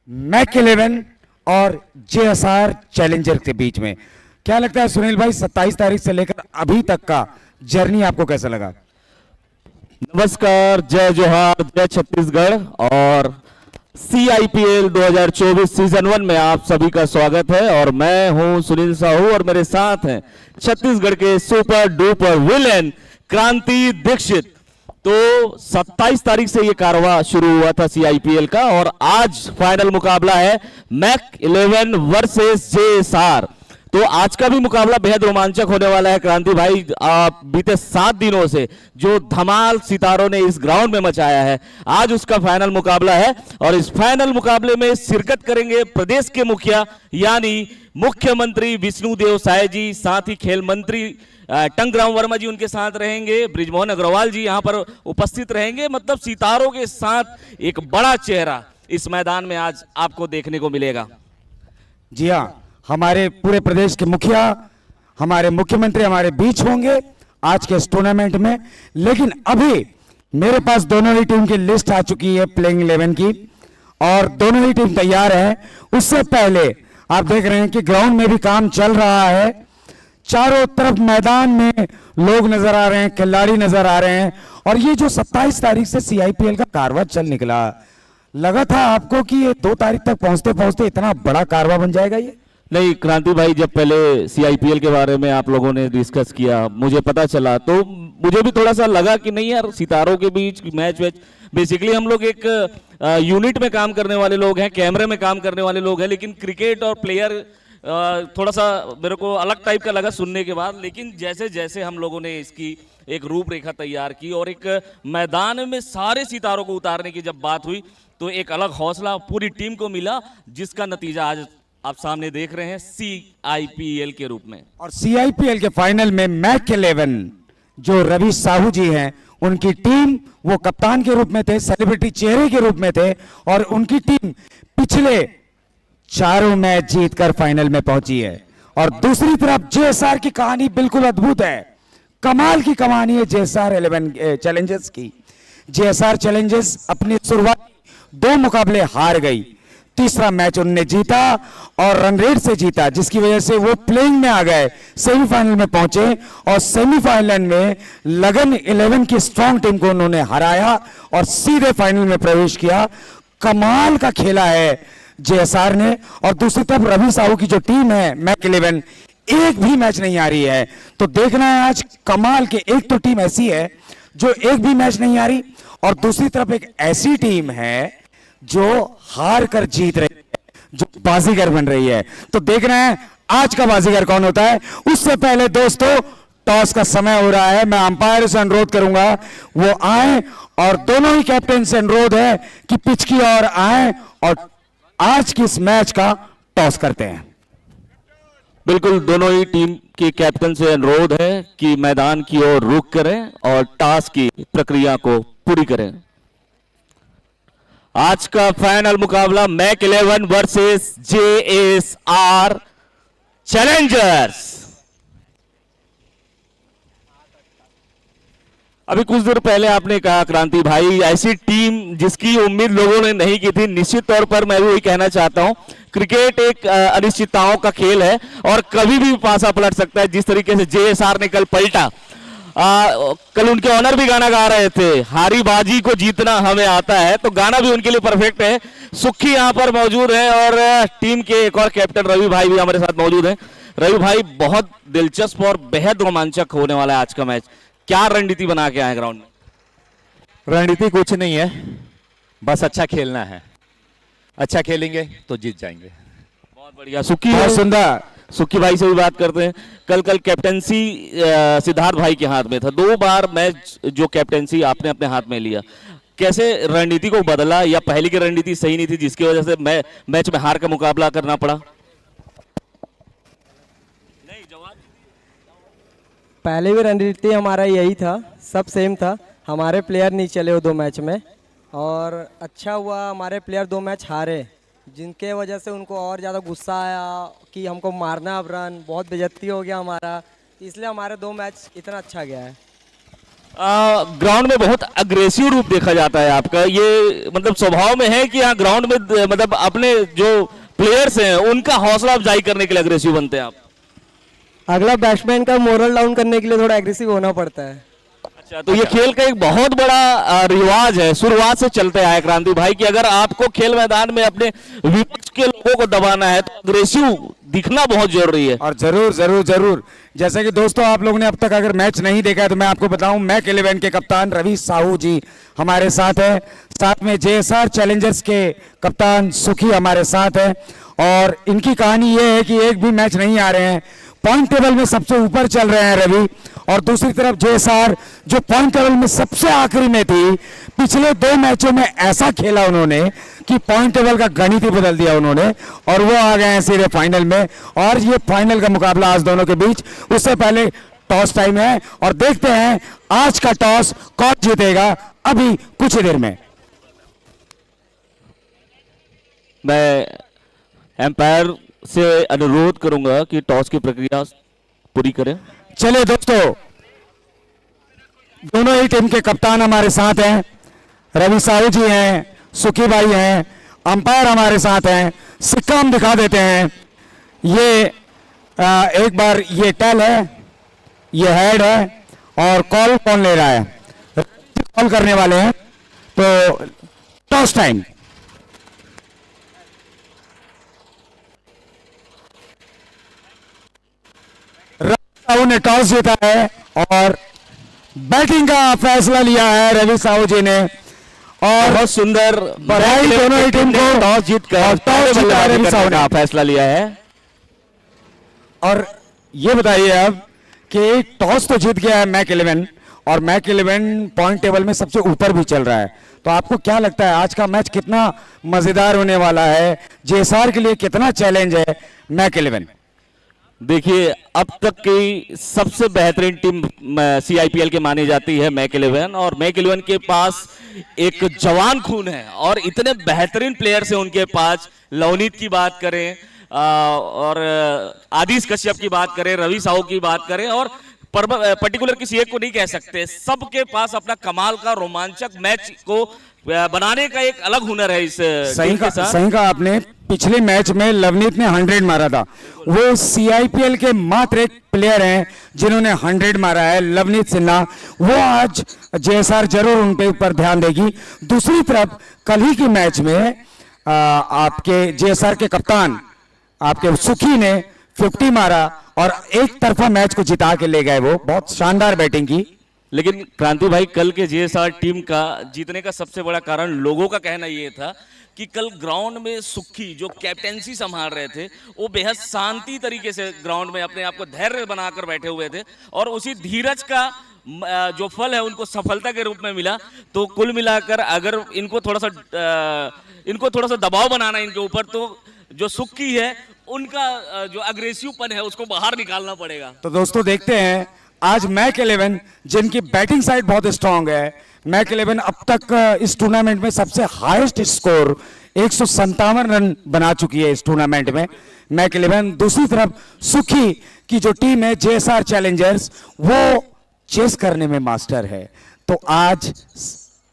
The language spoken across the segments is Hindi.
मैक 11 और जेएसआर चैलेंजर के बीच में। क्या लगता है सुनील भाई, 27 तारीख से लेकर अभी तक का जर्नी आपको कैसा लगा? नमस्कार, जय जोहार, जय छत्तीसगढ़ और CIPL 2024 सीजन 1 में आप सभी का स्वागत है। और मैं हूं सुनील साहू और मेरे साथ हैं छत्तीसगढ़ के सुपर डुपर विलेन क्रांति दीक्षित। तो 27 तारीख से ये कारवा शुरू हुआ था CIPL का और आज फाइनल मुकाबला है मैक 11 वर्सेस JSR। तो आज का भी मुकाबला बेहद रोमांचक होने वाला है क्रांति भाई। बीते 7 दिनों से जो धमाल सितारों ने इस ग्राउंड में मचाया है, आज उसका फाइनल मुकाबला है। और इस फाइनल मुकाबले में शिरकत करेंगे प्रदेश के मुखिया यानी मुख्यमंत्री विष्णुदेव साय जी, साथ ही खेल मंत्री टंकराम वर्मा जी उनके साथ रहेंगे, बृजमोहन अग्रवाल जी यहां पर उपस्थित रहेंगे। मतलब सितारों के साथ एक बड़ा चेहरा इस मैदान में आज आपको देखने को मिलेगा। जी हाँ, हमारे पूरे प्रदेश के मुखिया, हमारे मुख्यमंत्री हमारे बीच होंगे आज के इस टूर्नामेंट में। लेकिन अभी मेरे पास दोनों ही टीम की लिस्ट आ चुकी है प्लेइंग 11 की और दोनों ही टीम तैयार है। उससे पहले आप देख रहे हैं कि ग्राउंड में भी काम चल रहा है। चारों तरफ मैदान में लोग नजर आ रहे हैं, खिलाड़ी नजर आ रहे हैं। और ये जो 27 तारीख से CIPL का कारवा चल निकला, लगा था आपको कि ये 2 तारीख तक पहुंचते पहुंचते इतना बड़ा कारवा बन जाएगा? ये नहीं क्रांति भाई, जब पहले CIPL के बारे में आप लोगों ने डिस्कस किया, मुझे पता चला, तो मुझे भी थोड़ा सा लगा कि नहीं यार, सितारों के बीच मैच बेसिकली हम लोग एक यूनिट में काम करने वाले लोग हैं, कैमरे में काम करने वाले लोग हैं। लेकिन क्रिकेट और प्लेयर थोड़ा सा मेरे को अलग टाइप का लगा सुनने के बाद। लेकिन जैसे जैसे हम लोगों ने इसकी एक रूपरेखा तैयार की और एक मैदान में सारे सितारों को उतारने की जब बात हुई, तो एक अलग हौसला पूरी टीम को मिला, जिसका नतीजा आज आप सामने देख रहे हैं CIPL के रूप में। और CIPL के फाइनल में मैक 11 जो रवि साहू जी हैं, उनकी टीम, वो कप्तान के रूप में थे, सेलिब्रिटी चेहरे के रूप में थे और उनकी टीम पिछले चारों मैच जीतकर फाइनल में पहुंची है। और दूसरी तरफ JSR की कहानी बिल्कुल अद्भुत है, कमाल की कहानी है JSR 11 चैलेंजर्स की। JSR चैलेंजर्स अपनी शुरुआती 2 मुकाबले हार गई, तीसरा मैच उन्होंने जीता और रन रेट से जीता, जिसकी वजह से वो प्लेइंग में आ गए, सेमीफाइनल में पहुंचे और सेमीफाइनल में लगन 11 की स्ट्रॉन्ग टीम को उन्होंने हराया और सीधे फाइनल में प्रवेश किया। कमाल का खेला है JSR ने। और दूसरी तरफ रवि साहू की जो टीम है मैक 11, एक भी मैच नहीं आ रही है। तो देखना है आज कमाल के, एक तो टीम ऐसी है जो एक भी मैच नहीं आ रही और दूसरी तरफ एक ऐसी टीम है जो हार कर जीत रही है, जो बाजीगर बन रही है। तो देखना है आज का बाजीगर कौन होता है। उससे पहले दोस्तों, टॉस का समय हो रहा है। मैं अंपायर से अनुरोध करूंगा वो आए और दोनों ही कैप्टन से अनुरोध है कि पिच की ओर आए और आज की इस मैच का टॉस करते हैं। बिल्कुल, दोनों ही टीम के कैप्टन से अनुरोध है कि मैदान की ओर रुख करें और टॉस की प्रक्रिया को पूरी करें। आज का फाइनल मुकाबला मैक 11 वर्सेस JSR चैलेंजर्स। अभी कुछ देर पहले आपने कहा क्रांति भाई, ऐसी टीम जिसकी उम्मीद लोगों ने नहीं की थी। निश्चित तौर पर मैं भी वही कहना चाहता हूं, क्रिकेट एक अनिश्चितताओं का खेल है और कभी भी पासा पलट सकता है। जिस तरीके से JSR ने कल पलटा, कल उनके ऑनर भी गाना गा रहे थे, हारी बाजी को जीतना हमें आता है, तो गाना भी उनके लिए परफेक्ट है। सुखी यहां पर मौजूद है और टीम के एक और कैप्टन रवि भाई भी हमारे साथ मौजूद हैं। रवि भाई, बहुत दिलचस्प और बेहद रोमांचक होने वाला है आज का मैच। क्या रणनीति बना के आए ग्राउंड में? रणनीति कुछ नहीं है, बस अच्छा खेलना है। अच्छा खेलेंगे तो जीत जाएंगे। बहुत बढ़िया। सुखी, बहुत सुंदर। सुखी भाई से भी बात करते हैं। कल कैप्टेंसी सिद्धार्थ भाई के हाथ में था, 2 बार मैच जो कैप्टेंसी आपने अपने हाथ में लिया, कैसे रणनीति को बदला या पहले की रणनीति सही नहीं थी जिसकी वजह से मैच में हार का मुकाबला करना पड़ा? पहले भी रणनीति हमारा यही था, सब सेम था। हमारे प्लेयर नहीं चले वो 2 मैच में और अच्छा हुआ हमारे प्लेयर 2 मैच हारे, जिनके वजह से उनको और ज़्यादा गुस्सा आया कि हमको मारना अब रन, बहुत बेइज्जती हो गया हमारा, इसलिए हमारे 2 मैच इतना अच्छा गया है। ग्राउंड में बहुत अग्रेसिव रूप देखा जाता है आपका, ये मतलब स्वभाव में है कि यहाँ ग्राउंड में मतलब अपने जो प्लेयर्स हैं उनका हौसला अफजाई करने के लिए अग्रेसिव बनते हैं आप? अगला बैट्समैन का मोरल डाउन करने के लिए थोड़ा एग्रेसिव होना पड़ता है। अच्छा, तो ये खेल का एक बहुत बड़ा रिवाज है, शुरुआत से चलते आया क्रांति भाई, कि अगर आपको खेल मैदान में अपने विपक्ष के लोगों को दबाना है तो अग्रेसिव दिखना बहुत जरूरी है। और जरूर जरूर जरूर, जैसे कि दोस्तों आप लोगों ने अब तक अगर मैच नहीं देखा है तो मैं आपको बताऊं, मैक 11 के कप्तान रवि साहू जी हमारे साथ है, साथ में जेएसआर चैलेंजर्स के कप्तान सुखी हमारे साथ है। और इनकी कहानी ये है कि एक भी मैच नहीं आ रहे हैं, पॉइंट टेबल में सबसे ऊपर चल रहे हैं रवि, और दूसरी तरफ जेएसआर जो पॉइंट टेबल में सबसे आखिरी में थी, पिछले 2 मैचों में ऐसा खेला उन्होंने कि पॉइंट टेबल का गणित ही बदल दिया उन्होंने, और वो आ गए हैं सीधे फाइनल में। और ये फाइनल का मुकाबला आज दोनों के बीच, उससे पहले टॉस टाइम है और देखते हैं आज का टॉस कौन जीतेगा अभी कुछ ही देर में। मैं एम्पायर से अनुरोध करूंगा कि टॉस की प्रक्रिया पूरी करें। चलिए दोस्तों, दोनों ही टीम के कप्तान हमारे साथ हैं, रवि साहू जी हैं, सुखी भाई हैं, अंपायर हमारे साथ हैं। सिक्का हम दिखा देते हैं, ये एक बार ये टेल है, ये हेड है, और कॉल कौन ले रहा है? कॉल करने वाले हैं। तो टॉस टाइम। साहू ने टॉस जीता है और बैटिंग का फैसला लिया है रवि साहू जी ने, और बहुत सुंदर बधाई दोनों ही टीम को। टॉस जीतकर टॉस जीता है रवि साहू ने, फैसला लिया है। और ये बताइए अब कि टॉस तो जीत गया है मैक 11, और मैक 11 पॉइंट टेबल में सबसे ऊपर भी चल रहा है, तो आपको क्या लगता है आज का मैच कितना मजेदार होने वाला है? जेएसआर के लिए कितना चैलेंज है मैक 11? देखिए, अब तक की सबसे बेहतरीन टीम सीआईपीएल की मानी जाती है मैक 11, और मैक 11 के पास एक जवान खून है और इतने बेहतरीन प्लेयर्स हैं उनके पास। लवनीत की बात करें और आदिश कश्यप की बात करें, रवि साहू की बात करें, और पर्टिकुलर किसी एक को नहीं कह सकते, सबके पास अपना कमाल का रोमांचक मैच को बनाने का एक अलग हुनर है इस सही कहा आपने। पिछले मैच में लवनीत ने 100 मारा था, वो सीआईपीएल के मात्र एक प्लेयर हैं जिन्होंने 100 मारा है, लवनीत सिन्हा। वो आज जेएसआर जरूर उन पे ऊपर ध्यान देगी। दूसरी तरफ कल ही के मैच में आपके जेएसआर के कप्तान आपके सुखी ने 50 मारा और एक तरफा मैच को जिता के ले गए, वो बहुत शानदार बैटिंग की। लेकिन क्रांति भाई, कल के जेएसआर टीम का जीतने का सबसे बड़ा कारण लोगों का कहना यह था कि कल ग्राउंड में सुखी जो कैप्टेंसी संभाल रहे थे वो बेहद शांति तरीके से ग्राउंड में अपने आप को धैर्य बनाकर बैठे हुए थे, और उसी धीरज का जो फल है उनको सफलता के रूप में मिला। तो कुल मिलाकर अगर इनको थोड़ा सा दबाव बनाना इनके ऊपर, तो जो सुखी है उनका जो अग्रेसिवपन है उसको बाहर निकालना पड़ेगा। तो दोस्तों देखते हैं आज मैक 11 जिनकी बैटिंग साइड बहुत स्ट्रांग है, मैक 11 अब तक इस टूर्नामेंट में सबसे हाईएस्ट स्कोर 157 रन बना चुकी है इस टूर्नामेंट में मैक 11। दूसरी तरफ सुखी की जो टीम है जेएसआर चैलेंजर्स, वो चेस करने में मास्टर है। तो आज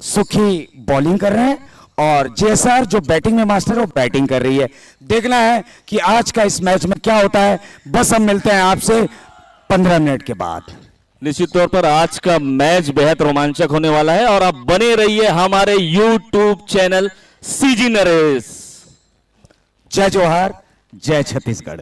सुखी बॉलिंग कर रहे हैं और जेएसआर जो बैटिंग में मास्टर है वो बैटिंग कर रही है। देखना है कि आज का इस मैच में क्या होता है। बस हम मिलते हैं आपसे 15 मिनट के बाद। निश्चित तौर पर आज का मैच बेहद रोमांचक होने वाला है, और आप बने रहिए हमारे YouTube चैनल सीजी नरेश। जय जोहार, जय छत्तीसगढ़।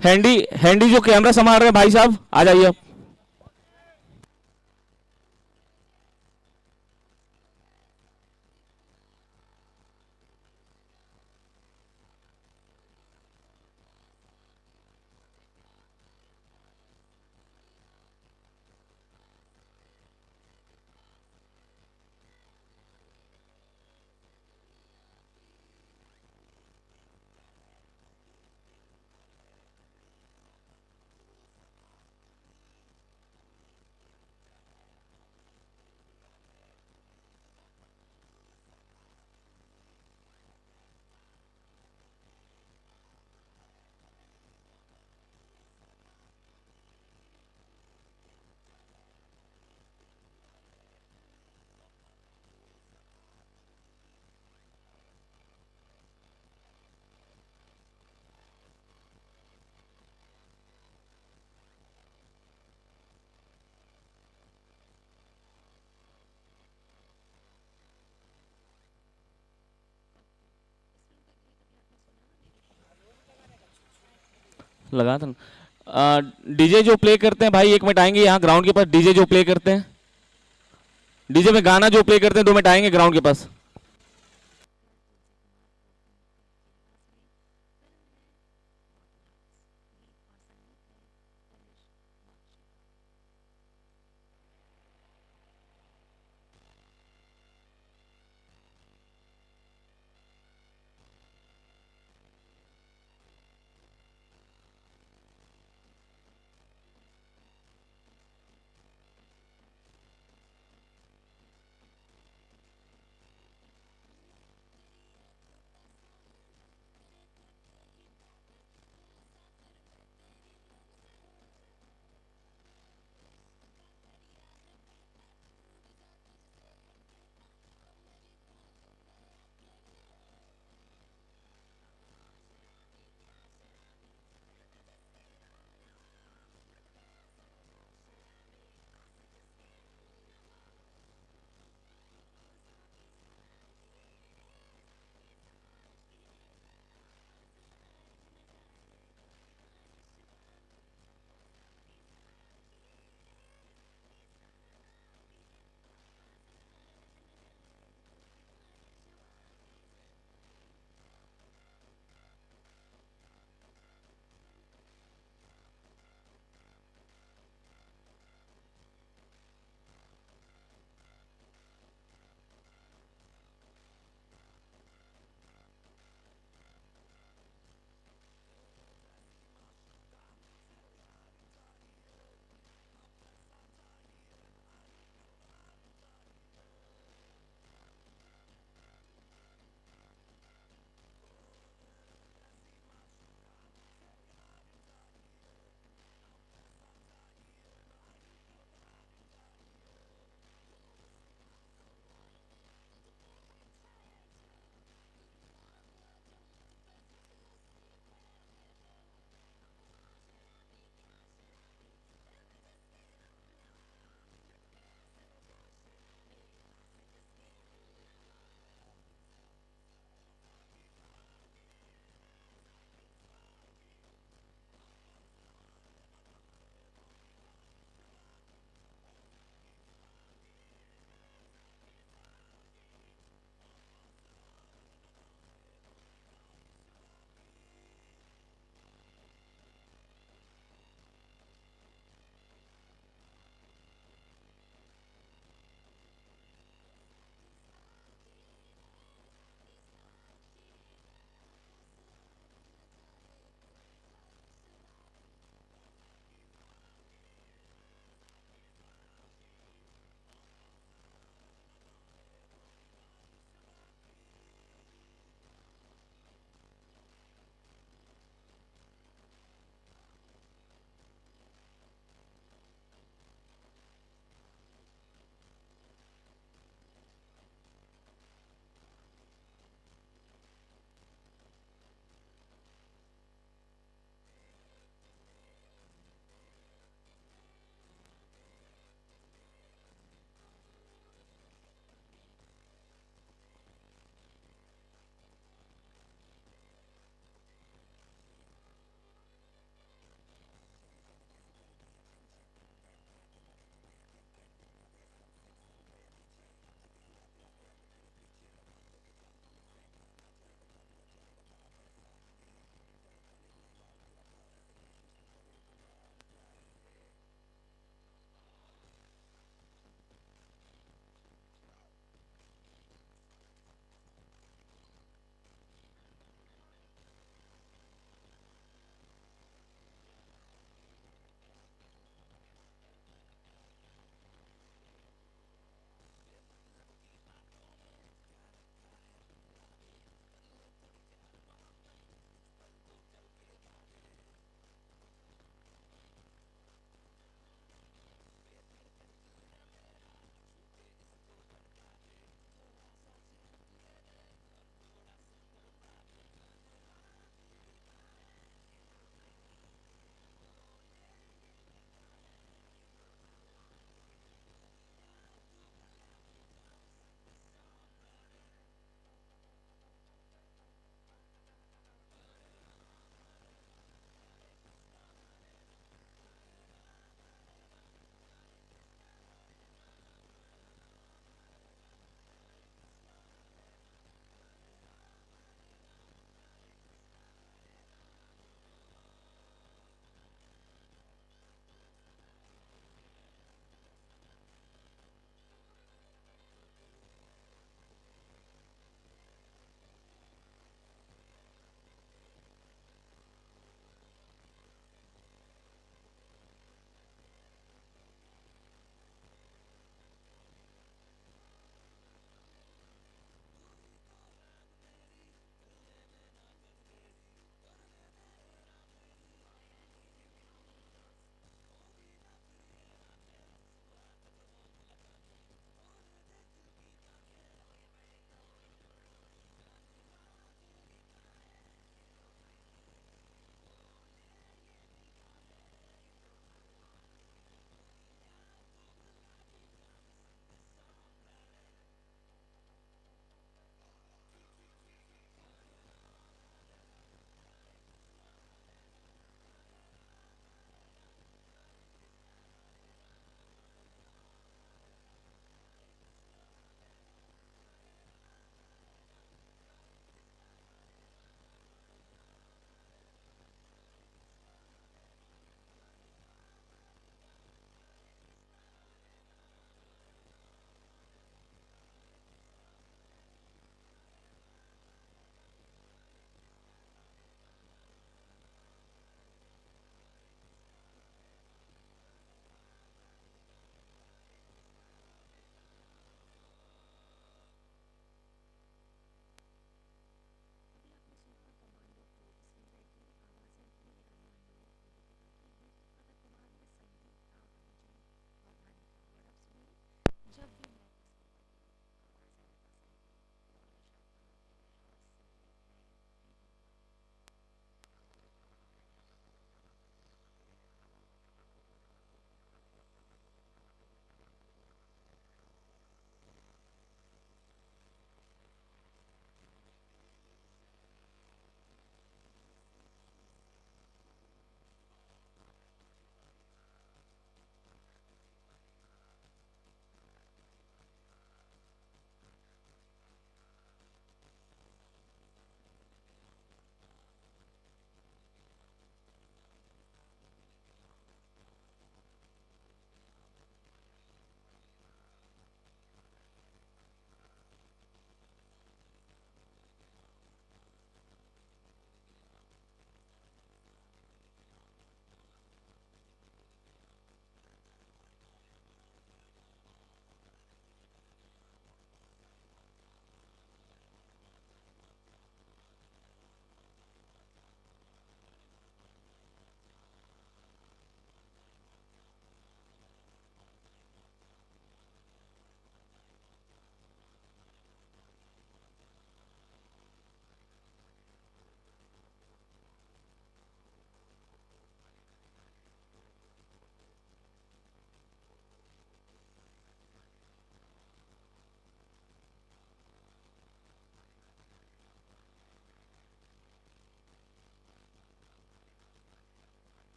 हैंडी हैंडी जो कैमरा संभाल रहे हैं भाई साहब, आ जाइए आप। लगा था। डीजे जो प्ले करते हैं भाई, 1 मिनट आएंगे यहाँ ग्राउंड के पास। डीजे जो प्ले करते हैं, डीजे में गाना जो प्ले करते हैं, 2 मिनट आएंगे ग्राउंड के पास।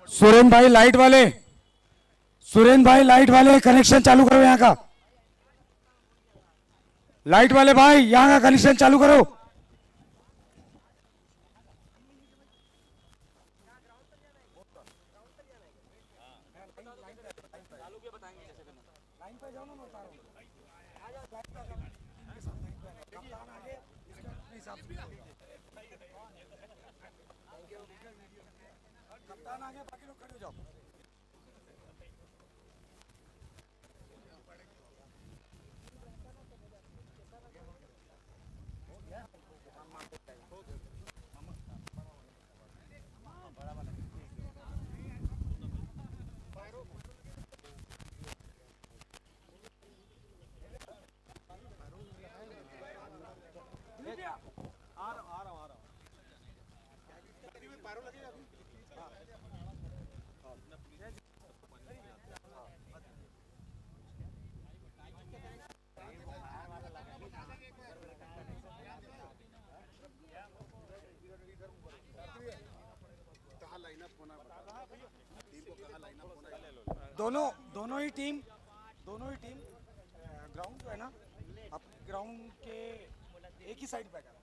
सुरेंद्र भाई लाइट वाले कनेक्शन चालू करो यहाँ का। लाइट वाले भाई यहाँ का कनेक्शन चालू करो। दोनों ही टीम ग्राउंड जो है ना, अपने ग्राउंड के एक ही साइड पे है।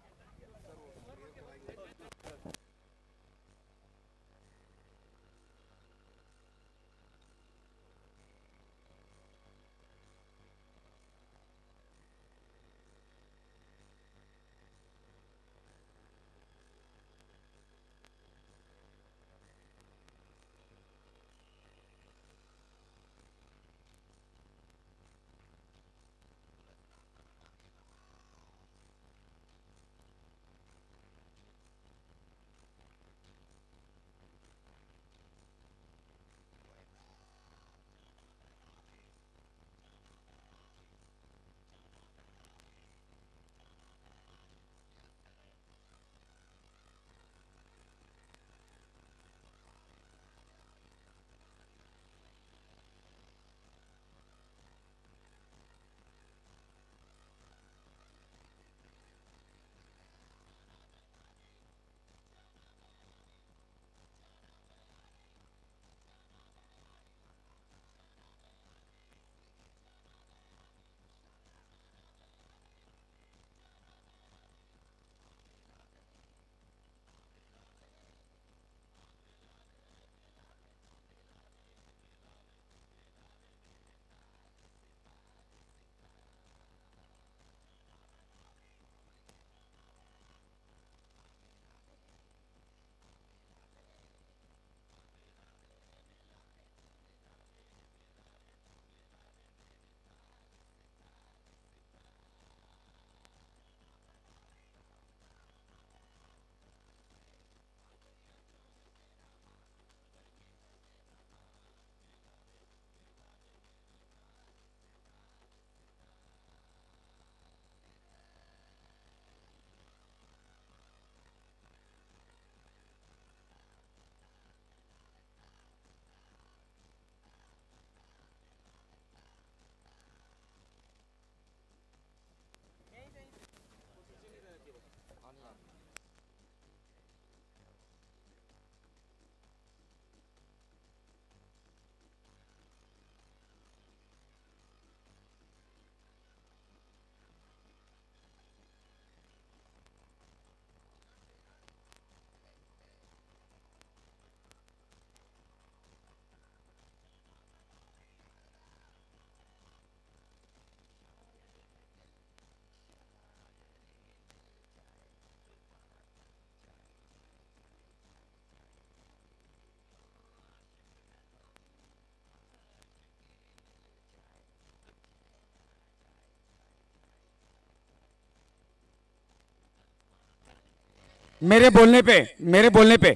मेरे बोलने पे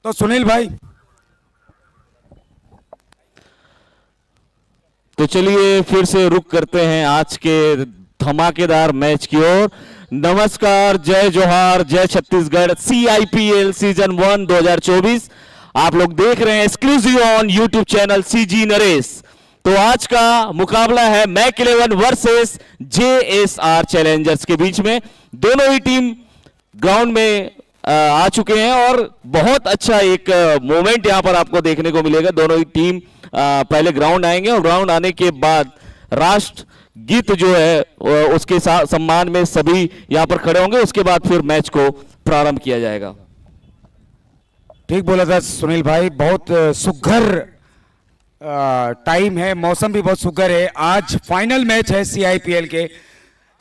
तो सुनील भाई, तो चलिए फिर से रुक करते हैं आज के धमाकेदार मैच की ओर। नमस्कार, जय जोहार, जय छत्तीसगढ़। CIPL सीजन 1 2024 आप लोग देख रहे हैं exclusive on YouTube channel CG Naresh. तो आज का मुकाबला है मैक 11 वर्सेस JSR चैलेंजर्स के बीच में। दोनों ही टीम ग्राउंड में आ चुके हैं और बहुत अच्छा एक मोमेंट यहां पर आपको देखने को मिलेगा। दोनों ही टीम पहले ग्राउंड आएंगे और ग्राउंड आने के बाद राष्ट्र गीत जो है उसके सम्मान में सभी यहां पर खड़े होंगे। उसके बाद फिर मैच को प्रारंभ किया जाएगा। ठीक बोला था सुनील भाई, बहुत सुघर टाइम है, मौसम भी बहुत सुघर है। आज फाइनल मैच है CIPL के।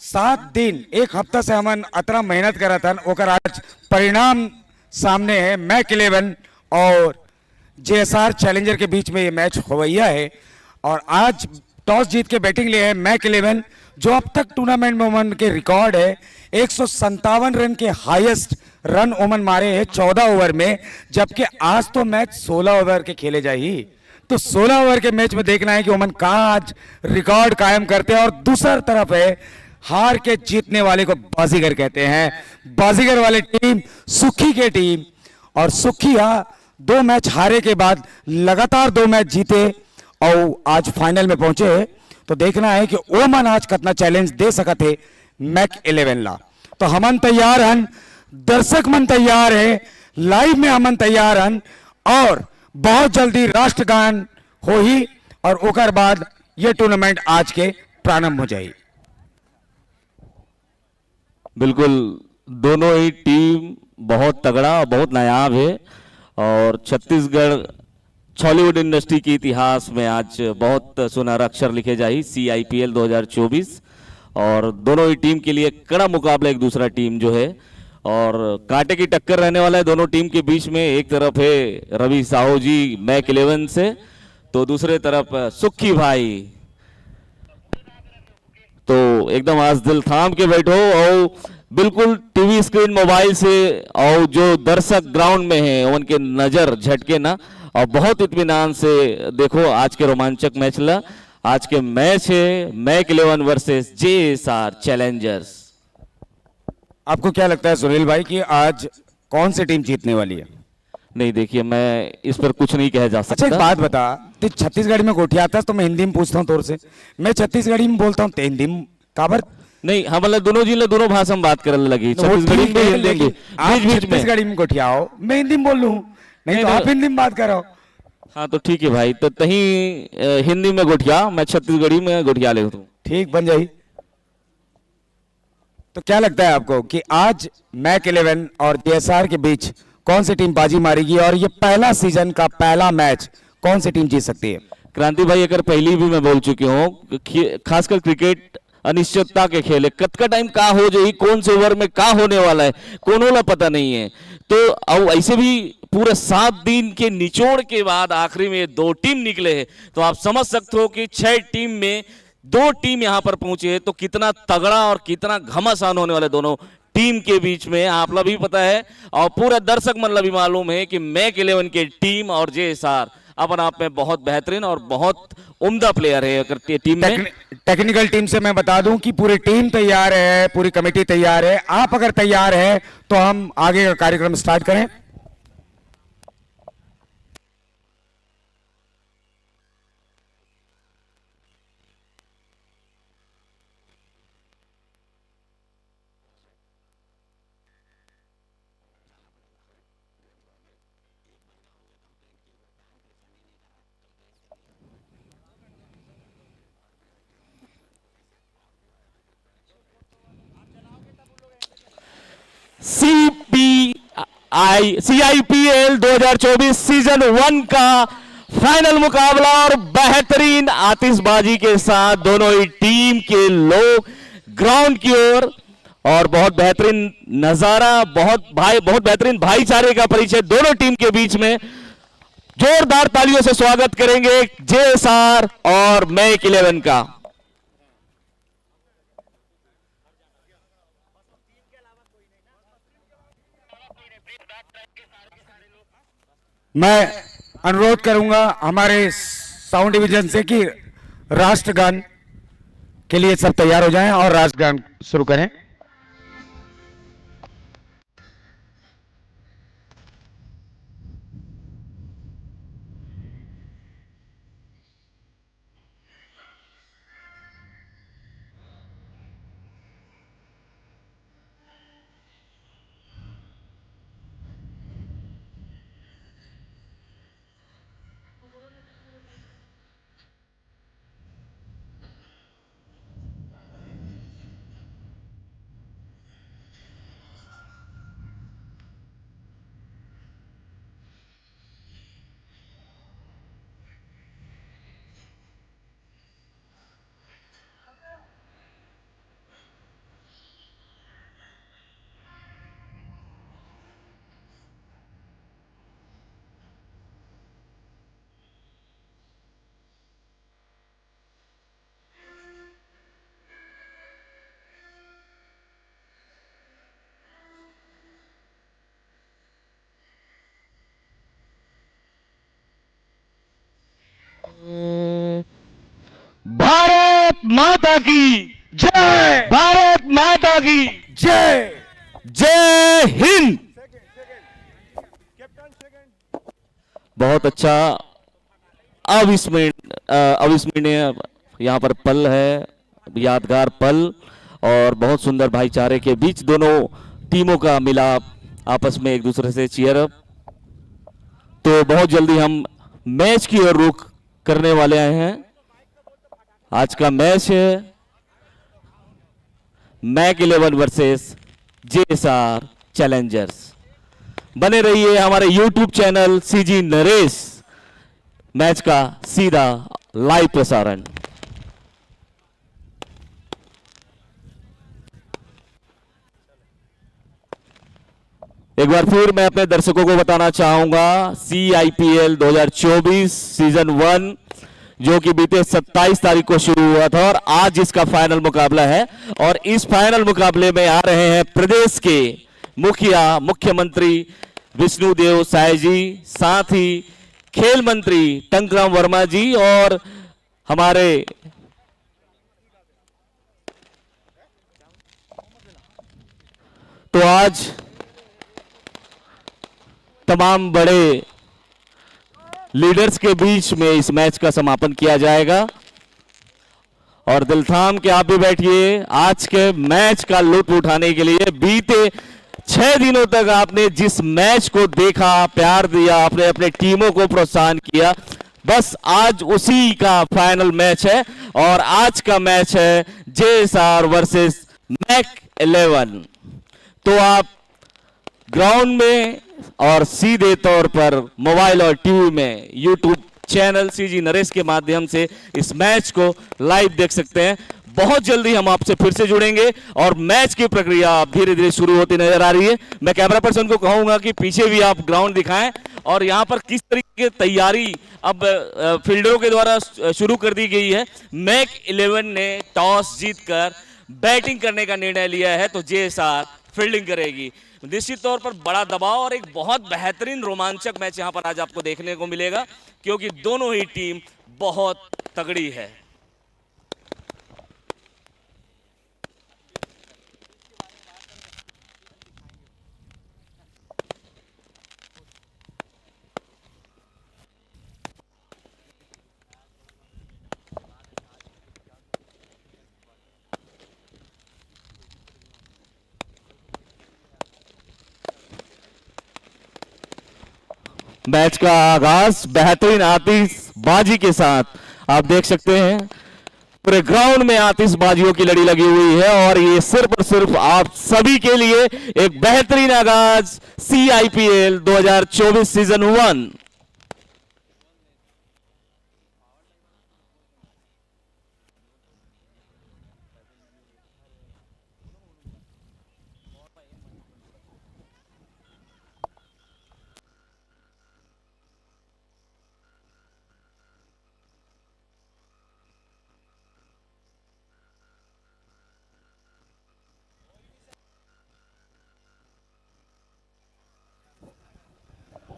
7 दिन 1 हफ्ता से हमन अतना मेहनत करा था, ओकर आज परिणाम सामने है। मैक 11 और JSR चैलेंजर के बीच में ये मैच होवैया है और आज टॉस जीत के बैटिंग लिए है मैक 11, जो अब तक टूर्नामेंट में ओमन के रिकॉर्ड है 157 रन के हाईएस्ट रन ओमन मारे हैं 14 ओवर में, जबकि आज तो मैच 16 ओवर के खेले जाही। तो 16 ओवर के मैच में देखना है कि ओमन कहाँ आज रिकॉर्ड कायम करते हैं। और दूसरा तरफ है हार के जीतने वाले को बाजीगर कहते हैं। बाजीगर वाले टीम सुखी के टीम, और सुखिया 2 मैच हारे के बाद लगातार 2 मैच जीते और आज फाइनल में पहुंचे। तो देखना है कि ओमन आज कितना चैलेंज दे सकते थे मैक 11 ला। तो हमन तैयार हन, दर्शक मन तैयार है, लाइव में हमन तैयार हन और बहुत जल्दी राष्ट्रगान हो ही और ओकर बाद ये टूर्नामेंट आज के प्रारंभ हो जाए। बिल्कुल, दोनों ही टीम बहुत तगड़ा और बहुत नायाब है और छत्तीसगढ़ बॉलीवुड इंडस्ट्री के इतिहास में आज बहुत सुनहरा अक्षर लिखे जाए CIPL 2024। और दोनों ही टीम के लिए कड़ा मुकाबला एक दूसरा टीम जो है और कांटे की टक्कर रहने वाला है दोनों टीम के बीच में। एक तरफ है रवि साहू जी मैक 11 से, तो दूसरे तरफ सुखी भाई। तो एकदम आज दिल थाम के बैठो और बिल्कुल टीवी स्क्रीन मोबाइल से और जो दर्शक ग्राउंड में है उनके नजर झटके ना और बहुत इत्मीनान से देखो आज के रोमांचक मैच ला। आज के मैच है मैक 11 वर्सेस JSR चैलेंजर्स। आपको क्या लगता है सुनील भाई कि आज कौन सी टीम जीतने वाली है? नहीं, देखिए मैं इस पर कुछ नहीं कहा जा सकता। अच्छा एक बात बता, तो छत्तीसगढ़ी में गोठिया आता है तो मैं हिंदी में पूछता हूँ तोर से, मैं छत्तीसगढ़ी में बोलता हूँ, हिंदी में काबर? नहीं, हम मतलब दोनों जिले दोनों भाषा में बात करने लगी, छत्तीसगढ़ी में हिंदी में। आप छत्तीसगढ़ी में गोठियाओ, मैं हिंदी में बोल लूँ, नहीं तो आप हिंदी में बात करो। हाँ तो ठीक है भाई, तो तहीं हिंदी में गोठिया, मैं छत्तीसगढ़ी में गोठिया ले हूँ। ठीक बन जाई। तो क्या लगता है आपको कि आज मैक 11 और JSR के बीच कौन सी टीम बाजी मारेगी और ये पहला सीजन का पहला मैच कौन सी टीम जीत सकती है? क्रांति भाई, अगर पहली भी मैं बोल चुकी हूँ, खासकर क्रिकेट अनिश्चितता के खेल है, कत का टाइम का हो जाए, कौन से ओवर में का होने वाला है कोनो ला पता नहीं है। तो अब ऐसे भी पूरे 7 दिन के निचोड़ के बाद आखिरी में 2 टीम निकले हैं, तो आप समझ सकते हो कि 6 टीम में 2 टीम यहां पर पहुंचे हैं, तो कितना तगड़ा और कितना घमासान होने वाले दोनों टीम के बीच में आप लोग भी पता है और पूरा दर्शक मन भी मालूम है कि मैक 11 के टीम और JSR अपन आप में बहुत बेहतरीन और बहुत उम्दा प्लेयर है। अगर टीम में टेक्निकल टीम से मैं बता दूं कि पूरी टीम तैयार है, पूरी कमेटी तैयार है। आप अगर तैयार है तो हम आगे का कार्यक्रम स्टार्ट करें। CIPL 2024 सीजन 1 का फाइनल मुकाबला और बेहतरीन आतिशबाजी के साथ दोनों ही टीम के लोग ग्राउंड की ओर और बहुत बेहतरीन नजारा, बहुत बेहतरीन भाईचारे का परिचय दोनों टीम के बीच में। जोरदार तालियों से स्वागत करेंगे JSR और मैक 11 का। मैं अनुरोध करूंगा हमारे साउंड डिवीजन से कि राष्ट्रगान के लिए सब तैयार हो जाएं और राष्ट्रगान शुरू करें। माता की जय, भारत माता की जय। जय हिंद। बहुत अच्छा अविस्मरणीय यहाँ पर पल है, यादगार पल, और बहुत सुंदर भाईचारे के बीच दोनों टीमों का मिलाप, आपस में एक दूसरे से चीयर अप। तो बहुत जल्दी हम मैच की ओर रुख करने वाले आए हैं। आज का मैच है मैक 11 वर्सेस जेएसआर चैलेंजर्स। बने रहिए हमारे YouTube channel CG Naresh, match का सीधा लाइव प्रसारण। एक बार फिर मैं अपने दर्शकों को बताना चाहूंगा, CIPL 2024 सीजन 1 जो कि बीते 27 तारीख को शुरू हुआ था और आज इसका फाइनल मुकाबला है। और इस फाइनल मुकाबले में आ रहे हैं प्रदेश के मुख्यमंत्री विष्णुदेव साय जी, साथ ही खेल मंत्री टंकराम वर्मा जी, और हमारे तो आज तमाम बड़े लीडर्स के बीच में इस मैच का समापन किया जाएगा। और दिल थाम के आप भी बैठिए, आज के मैच का लुत्फ उठाने के लिए। बीते 6 दिनों तक आपने जिस मैच को देखा, प्यार दिया, आपने अपने टीमों को प्रोत्साहन किया, बस आज उसी का फाइनल मैच है। और आज का मैच है जेएसआर वर्सेस मैक 11। तो आप ग्राउंड में और सीधे तौर पर मोबाइल और टीवी में YouTube चैनल सीजी नरेश के माध्यम से इस मैच को लाइव देख सकते हैं। बहुत जल्दी हम आपसे फिर से जुड़ेंगे और मैच की प्रक्रिया धीरे धीरे शुरू होती नजर आ रही है। मैं कैमरा पर्सन को कहूंगा कि पीछे भी आप ग्राउंड दिखाएं और यहां पर किस तरीके की तैयारी अब फील्डरों के द्वारा शुरू कर दी गई है। मैक 11 ने टॉस जीतकर बैटिंग करने का निर्णय लिया है, तो जेएसआर फील्डिंग करेगी। निश्चित तौर पर बड़ा दबाव और एक बहुत बेहतरीन रोमांचक मैच यहां पर आज आपको देखने को मिलेगा, क्योंकि दोनों ही टीम बहुत तगड़ी है। मैच का आगाज बेहतरीन आतिशबाजी के साथ आप देख सकते हैं। पूरे ग्राउंड में आतिशबाजियों की लड़ी लगी हुई है और ये सिर्फ और सिर्फ आप सभी के लिए एक बेहतरीन आगाज CIPL 2024 सीजन 1।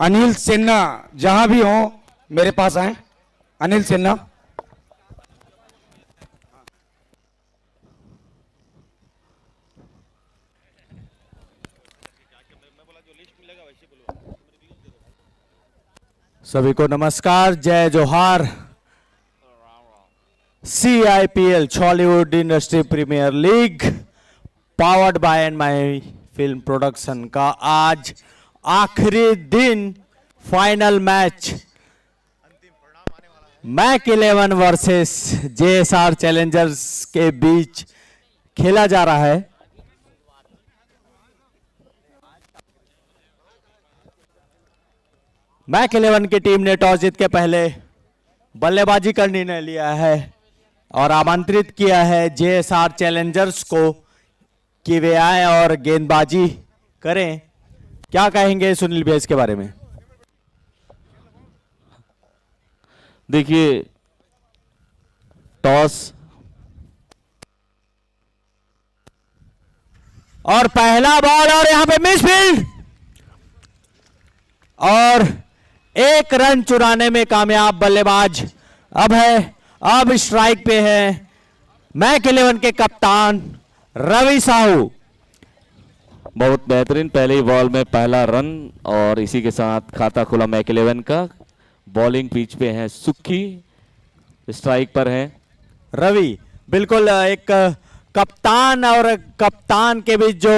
अनिल सिन्हा जहां भी हो मेरे पास आए। अनिल सिन्हा, सभी को नमस्कार, जय जोहार। CIPL Hollywood industry premier league powered by N Mahi film production का आज आखिरी दिन final match Mac 11 versus JSR challengers के बीच खेला जा रहा है। मैक 11 की टीम ने टॉस जीत के पहले बल्लेबाजी का निर्णय लिया है और आमंत्रित किया है जेएसआर चैलेंजर्स को कि वे आए और गेंदबाजी करें। क्या कहेंगे सुनील भैया इसके बारे में? देखिए, टॉस और पहला बॉल और यहां पे मिस फील्ड और 1 रन चुराने में कामयाब बल्लेबाज अब स्ट्राइक पे है मैक 11 के कप्तान रवि साहू। बहुत बेहतरीन, पहले ही बॉल में पहला रन और इसी के साथ खाता खुला मैक 11 का। बॉलिंग पिच पे है सुक्खी, स्ट्राइक पर है रवि। बिल्कुल एक कप्तान और कप्तान के बीच जो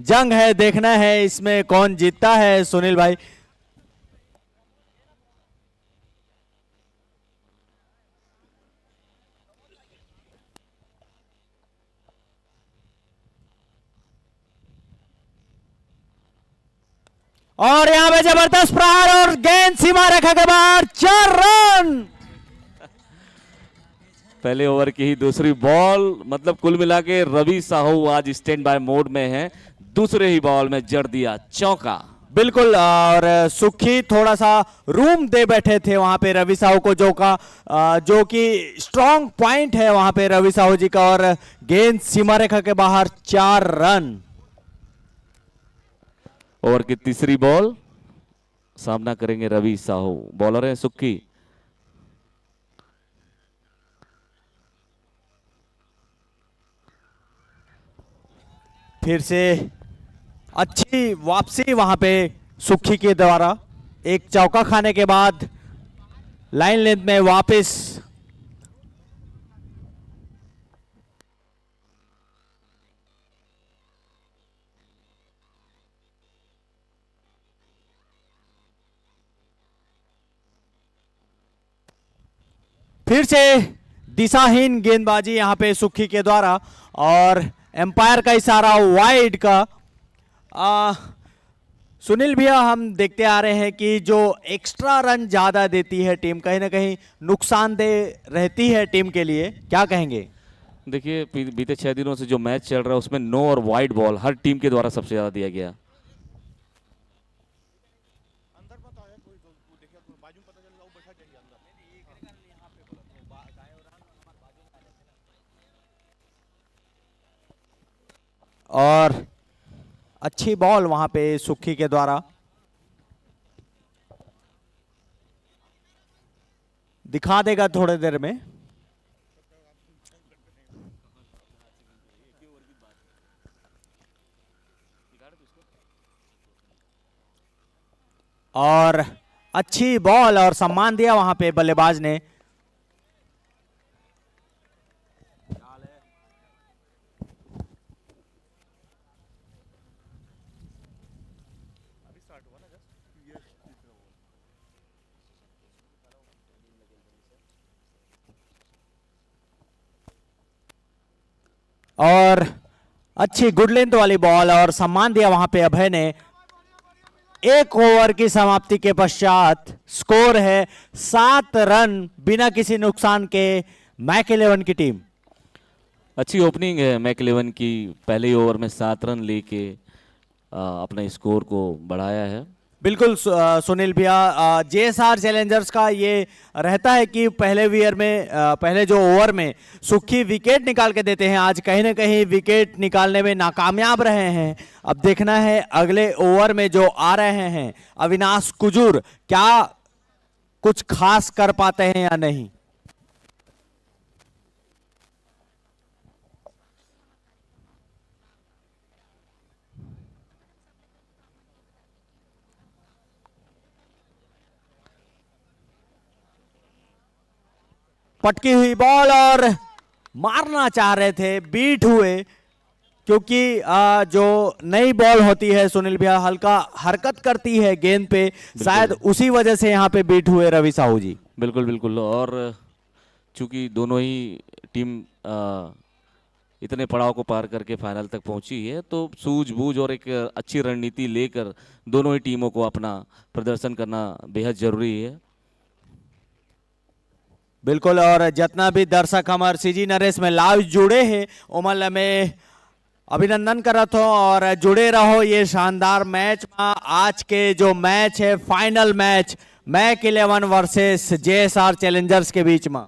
जंग है, देखना है इसमें कौन जीतता है सुनील भाई। और यहां पे जबरदस्त प्रहार और गेंद सीमा रेखा के बाहर, 4 रन। पहले ओवर की ही दूसरी बॉल, मतलब कुल मिला के रवि साहू आज स्टैंड बाय मोड में है। दूसरे ही बॉल में जड़ दिया चौका। बिल्कुल, और सुखी थोड़ा सा रूम दे बैठे थे वहां पे रवि साहू को, जो कि स्ट्रांग पॉइंट है वहां पे रवि साहू जी का। और गेंद सीमा रेखा के बाहर, 4 रन। ओवर की तीसरी बॉल, सामना करेंगे रवि साहू। बॉलर है सुक्की। फिर से अच्छी वापसी वहां पे सुखी के द्वारा, एक चौका खाने के बाद लाइन लेंथ में वापस। फिर से दिशाहीन गेंदबाजी यहां पे सुखी के द्वारा, और एम्पायर का इशारा वाइड का। सुनील भैया, हम देखते आ रहे हैं कि जो एक्स्ट्रा रन ज्यादा देती है टीम, कहीं ना कहीं नुकसानदेह रहती है टीम के लिए, क्या कहेंगे? देखिए, बीते 6 दिनों से जो मैच चल रहा है उसमें नो और वाइड बॉल हर टीम के द्वारा सबसे ज्यादा दिया गया। और अच्छी बॉल वहां पे सुखी के द्वारा, दिखा देगा थोड़ी देर में। और अच्छी बॉल और सम्मान दिया वहां पे बल्लेबाज ने। और अच्छी गुड लेंथ वाली बॉल और सम्मान दिया वहां पे अभय ने। 1 ओवर की समाप्ति के पश्चात स्कोर है 7 रन बिना किसी नुकसान के मैक 11 की टीम। अच्छी ओपनिंग है मैक 11 की, पहले ही ओवर में 7 रन लेके अपने स्कोर को बढ़ाया है। बिल्कुल सुनील भैया, जेएसआर चैलेंजर्स का ये रहता है कि पहले जो ओवर में सुखी विकेट निकाल के देते हैं, आज कहीं ना कहीं विकेट निकालने में नाकामयाब रहे हैं। अब देखना है अगले ओवर में जो आ रहे हैं अविनाश कुजूर, क्या कुछ खास कर पाते हैं या नहीं। पटकी हुई बॉल और मारना चाह रहे थे, बीट हुए, क्योंकि जो नई बॉल होती है सुनील भैया हल्का हरकत करती है गेंद पे, शायद उसी वजह से यहाँ पे बीट हुए रवि साहू जी। बिल्कुल बिल्कुल, और चूंकि दोनों ही टीम इतने पड़ाव को पार करके फाइनल तक पहुंची है, तो सूझबूझ और एक अच्छी रणनीति लेकर दोनों ही टीमों को अपना प्रदर्शन करना बेहद जरूरी है। बिल्कुल, और जितना भी दर्शक हमारे सीजी नरेश में लाइव जुड़े हैं उमल में अभिनंदन करत हो और जुड़े रहो ये शानदार मैच में। आज के जो मैच है final match Mac 11 versus JSR challengers के बीच में।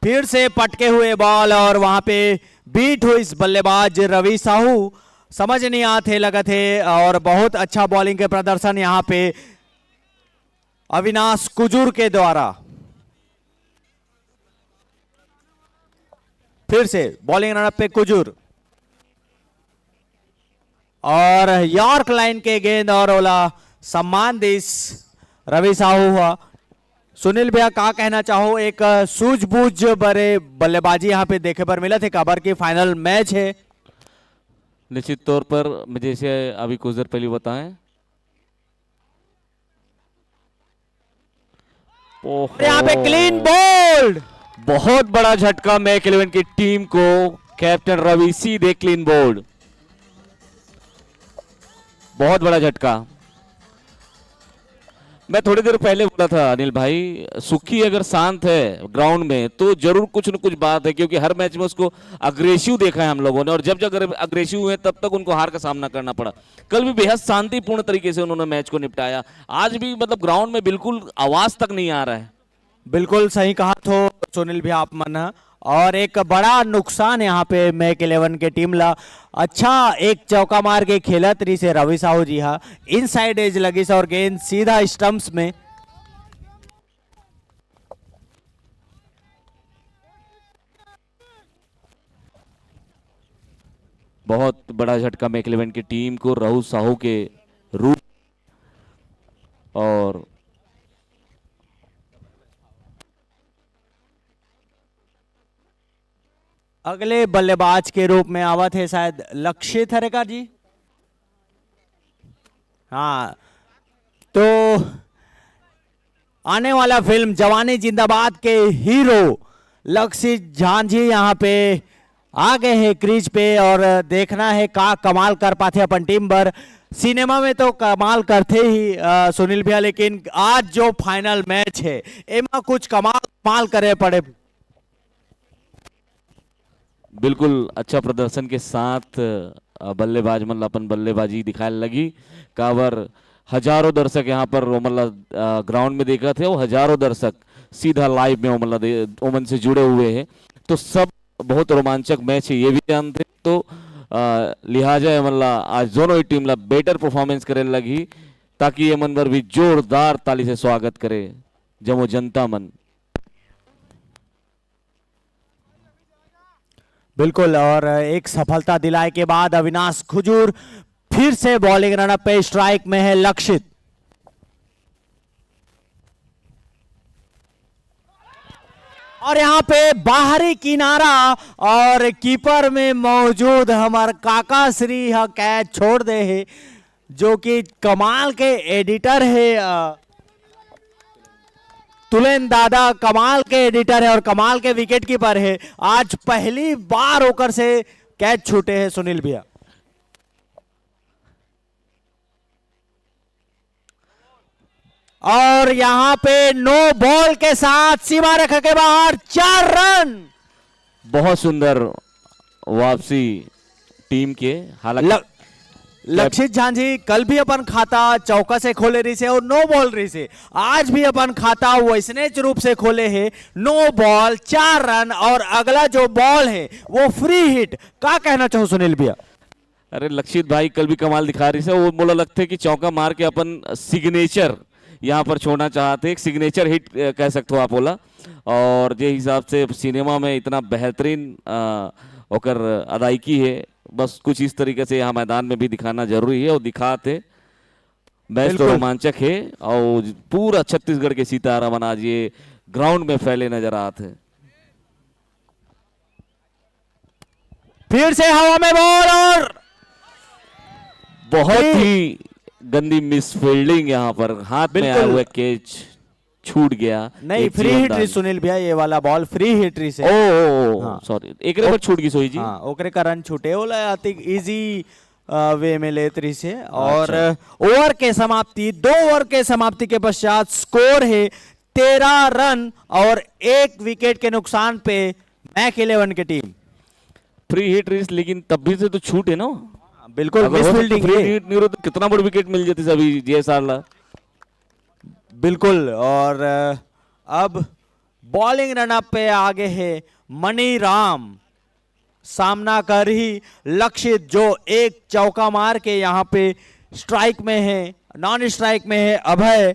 फिर से पटके हुए बॉल और वहां पे बीट हुई इस बल्लेबाज रवि साहू, समझ नहीं आते लगा थे, और बहुत अच्छा बॉलिंग के प्रदर्शन यहाँ पे अविनाश कुजूर के द्वारा। फिर से बॉलिंग रनअप पे कुजूर और यॉर्क लाइन के गेंद और ओला सम्मान दिस रवि साहू हुआ। सुनील भैया क्या कहना चाहो, एक सूझबूझ बड़े बल्लेबाजी यहां पे देखे पर मिला थे। कबर की फाइनल मैच है। निश्चित तौर पर मुझे जैसे अभी कुछ देर पहले बताएं, यहां पे क्लीन बोल्ड, बहुत बड़ा झटका मैक 11 की टीम को। कैप्टन रवि सीधे क्लीन बोल्ड, बहुत बड़ा झटका। मैं थोड़ी देर पहले बोला था अनिल भाई, सुखी अगर शांत है ग्राउंड में तो जरूर कुछ न कुछ बात है, क्योंकि हर मैच में उसको अग्रेसिव देखा है हम लोगों ने, और जब जब अग्रेसिव हुए तब तक उनको हार का सामना करना पड़ा। कल भी बेहद शांतिपूर्ण तरीके से उन्होंने मैच को निपटाया। आज भी मतलब ग्राउंड में बिल्कुल आवाज तक नहीं आ रहा है। बिल्कुल सही कहा तो सुनील भैया आप मन। और एक बड़ा नुकसान यहाँ पे मैक 11 के टीम ला। अच्छा एक चौका मार के खेला तरी से रवि साहू जी हा, इनसाइड एज लगी और गेंद सीधा स्टंप्स में। बहुत बड़ा झटका मैक 11 की टीम को राहुल साहू के रूप। और अगले बल्लेबाज के रूप में आवा थे शायद लक्षित हरेकर जी। हाँ तो आने वाला फिल्म जवानी जिंदाबाद के हीरो लक्षित झांझी यहाँ पे आ गए हैं क्रीज पे, और देखना है का कमाल कर पाते अपन टीम पर। सिनेमा में तो कमाल करते ही सुनील भैया, लेकिन आज जो फाइनल मैच है एमा कुछ कमाल करे पड़े। बिल्कुल अच्छा प्रदर्शन के साथ बल्लेबाज मतलब अपन बल्लेबाजी दिखाने लगी। कावर हजारों दर्शक यहाँ पर मतलब ग्राउंड में देखा थे, वो हजारों दर्शक सीधा लाइव में मतलब ओमन से जुड़े हुए हैं। तो सब बहुत रोमांचक मैच है, ये भी जानते। तो लिहाजा मतलब आज दोनों ही टीम बेटर परफॉर्मेंस करने लगी, ताकि ये मन पर भी जोरदार ताली से स्वागत करे जमो जनता मन। बिल्कुल, और एक सफलता दिलाए के बाद अविनाश खुजूर फिर से बॉलिंग रनअप पे स्ट्राइक में है लक्षित। और यहां पे बाहरी किनारा और कीपर में मौजूद हमार काका श्री कैच छोड़ दे है, जो कि कमाल के एडिटर है। तुलेन दादा कमाल के एडिटर है और कमाल के विकेट कीपर है। आज पहली बार होकर से कैच छूटे हैं सुनील भैया। और यहां पे नो बॉल के साथ सीमा रेखा के बाहर 4 रन। बहुत सुंदर वापसी टीम के। हालांकि लक्षित झांझी कल भी अपन खाता चौका से खोले रही से और नो बॉल रही से, आज भी अपन खाता वैसने रूप से खोले है। नो बॉल 4 रन और अगला जो बॉल है वो फ्री हिट। क्या कहना चाहो सुनील भैया? अरे लक्षित भाई कल भी कमाल दिखा रही से। वो बोला लगते कि चौका मार के अपन सिग्नेचर यहाँ पर छोड़ना चाहते, एक सिग्नेचर हिट कह सकते हो आप बोला। और जे हिसाब से सिनेमा में इतना बेहतरीन होकर अदायकी है, बस कुछ इस तरीके से यहाँ मैदान में भी दिखाना जरूरी है और दिखाते। मैच तो रोमांचक है और पूरा छत्तीसगढ़ के सितारा मन आज ये ग्राउंड में फैले नजर आते हैं। फिर से हवा में बॉल और बहुत ही गंदी मिस फील्डिंग, यहाँ पर हाथ में आया हुआ कैच छूट गया। नहीं फ्री हिट रही सुनील भैया, ये वाला बॉल फ्री हिट रही से। ओ सॉरी, एक पर छूट गई सोई जी। हाँ ओकरे का रन छूटे ओला इजी वे में लेत रही से। और ओवर के समाप्ति 2 ओवर के समाप्ति के पश्चात स्कोर है 13 रन और 1 विकेट के नुकसान पे मैक 11 की टीम। फ्री हिट रही लेकिन तब भी से तो छूट है ना। बिल्कुल मिस फील्डिंग फ्री हिट नहीं तो कितना बड़ा विकेट मिल जाती सभी जेएसआर। बिल्कुल। और अब बॉलिंग रनअप पे आगे है मनी राम, सामना कर ही लक्षित जो एक चौका मार के यहाँ पे स्ट्राइक में है, नॉन स्ट्राइक में है अभय।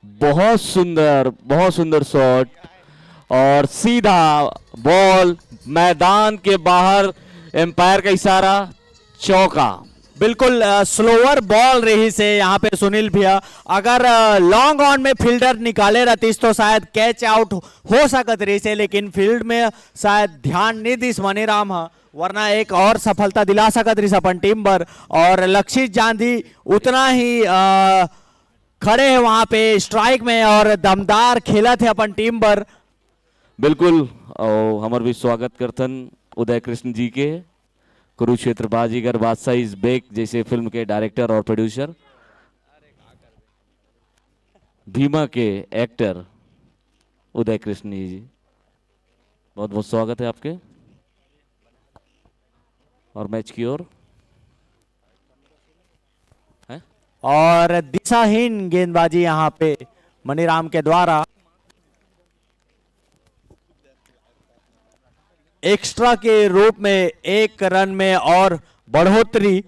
बहुत सुंदर शॉट और सीधा बॉल मैदान के बाहर, एम्पायर का इशारा, चौका। बिल्कुल स्लोअर बॉल रही से यहाँ पे सुनील भैया, अगर लॉन्ग ऑन में फील्डर निकाले रहतीस तो शायद कैच आउट हो सकत रही से, लेकिन फील्ड में शायद ध्यान नहीं दिस मनीराम हा, वरना एक और सफलता दिला सकत रही अपन टीम पर। और लक्षित जांधी उतना ही खड़े हैं वहां पे स्ट्राइक में और दमदार खेला थे अपन टीम पर। बिल्कुल, और हमार भी स्वागत करतन उदय कृष्ण जी के, कुरुक्षेत्र बाजीगर बादशाह इज बेक जैसे फिल्म के डायरेक्टर और प्रोड्यूसर, भीमा के एक्टर उदय कृष्ण जी, बहुत बहुत स्वागत है आपके। और मैच की ओर और दिशाहीन गेंदबाजी यहां पे मनीराम के द्वारा, एक्स्ट्रा के रूप में 1 रन में और बढ़ोतरी।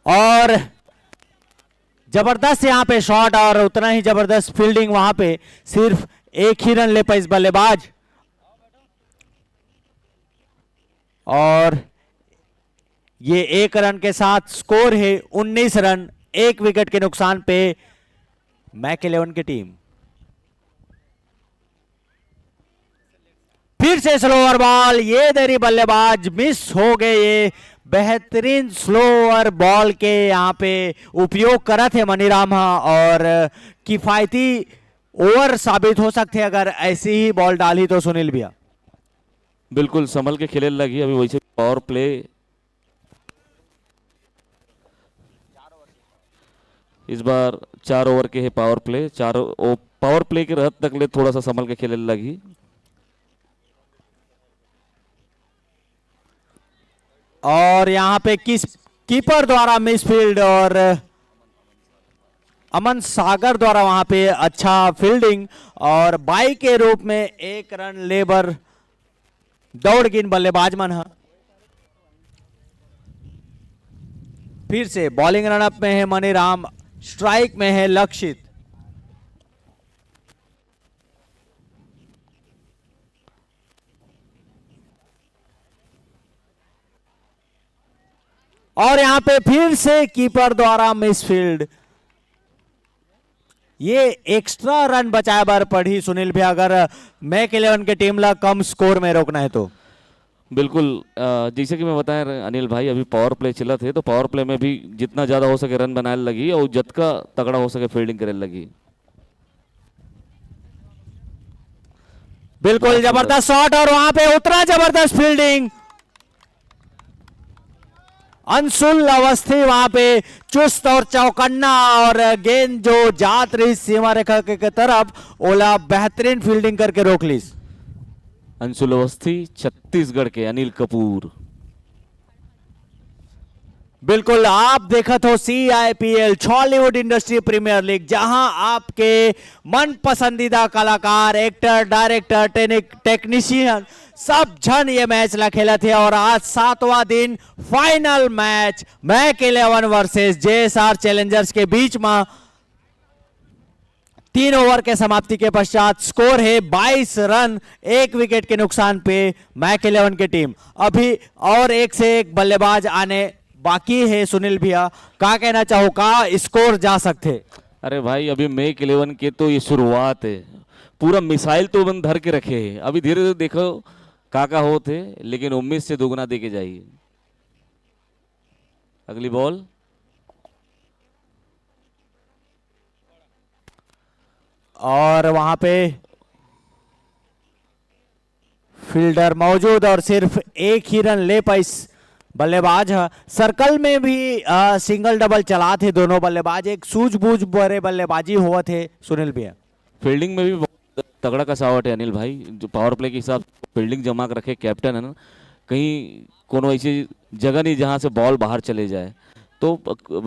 और जबरदस्त यहां पे शॉट और उतना ही जबरदस्त फील्डिंग, वहां पे सिर्फ 1 ही रन ले पाए इस बल्लेबाज। और ये 1 रन के साथ स्कोर है 19 रन, 1 विकेट के नुकसान पे मैक 11 की टीम। फिर से स्लोअर बॉल, ये देरी बल्लेबाज मिस हो गए। ये बेहतरीन स्लोअर बॉल के यहाँ पे उपयोग करा थे मनीराम, और किफायती ओवर साबित हो सकते अगर ऐसी ही बॉल डाली तो सुनील भैया। बिल्कुल संभल के खेले लगी। अभी वैसे पावर प्ले इस बार 4 ओवर के है पावर प्ले, पावर प्ले के रहत तक ले थोड़ा सा संभल के खेले लगी। और यहां पे किस कीपर द्वारा मिसफील्ड और अमन सागर द्वारा वहां पे अच्छा फील्डिंग, और बाई के रूप में 1 रन लेबर दौड़ गिन बल्लेबाज मन है। फिर से बॉलिंग रनअप में है मनीराम, स्ट्राइक में है लक्षित। और यहां पे फिर से कीपर द्वारा मिसफील्ड। ये एक्स्ट्रा रन बचाए बार पड़ी सुनील भी, अगर मैक 11 के टीम ला कम स्कोर में रोकना है तो। बिल्कुल, जैसे कि मैं बताया अनिल भाई, अभी पावर प्ले चला थे तो पावर प्ले में भी जितना ज्यादा हो सके रन बनाने लगी और जितना तगड़ा हो सके फील्डिंग करने लगी। बिल्कुल जबरदस्त शॉट और वहां पे उतना जबरदस्त फील्डिंग। अंशुल अवस्थी वहां पे चुस्त और चौकन्ना, और गेंद जो जात रही सीमा रेखा के तरफ, ओला बेहतरीन फील्डिंग करके रोक ली। अंशुल अवस्थी छत्तीसगढ़ के अनिल कपूर। बिल्कुल, आप देखत हो CIPL Chhollywood industry premier league, जहां आपके मन पसंदीदा कलाकार, एक्टर, डायरेक्टर, टेक्नीशियन सब जन ये मैच ला खेला थे। और आज 7वां दिन फाइनल मैच मैक 11 वर्सेस JSR चैलेंजर्स के बीच में 3 ओवर के समाप्ति के पश्चात स्कोर है 22 रन, 1 विकेट के नुकसान पे मैक 11 की टीम। अभी और 1 से 1 बल्लेबाज आने बाकी है सुनील भैया, क्या कहना चाहो, का स्कोर जा सकते? अरे भाई, अभी मैक 11 के तो ये शुरुआत है, पूरा मिसाइल तो बंद धर के रखे है। अभी धीरे धीरे देखो काका होते, लेकिन उम्मीद से दोगुना दे के जाइए। अगली बॉल, और वहां पे फील्डर मौजूद और सिर्फ 1 ही रन ले पाई बल्लेबाज है। सर्कल में भी सिंगल डबल चला थे दोनों बल्लेबाज, एक सूझबूझ बड़े बल्लेबाजी हुआ थे सुनील भैया। फील्डिंग में भी बहुत तगड़ा कसावट है अनिल भाई, जो पावर प्ले के हिसाब से फील्डिंग जमा कर रखे कैप्टन है ना, कहीं कोनो ऐसी जगह नहीं जहां से बॉल बाहर चले जाए, तो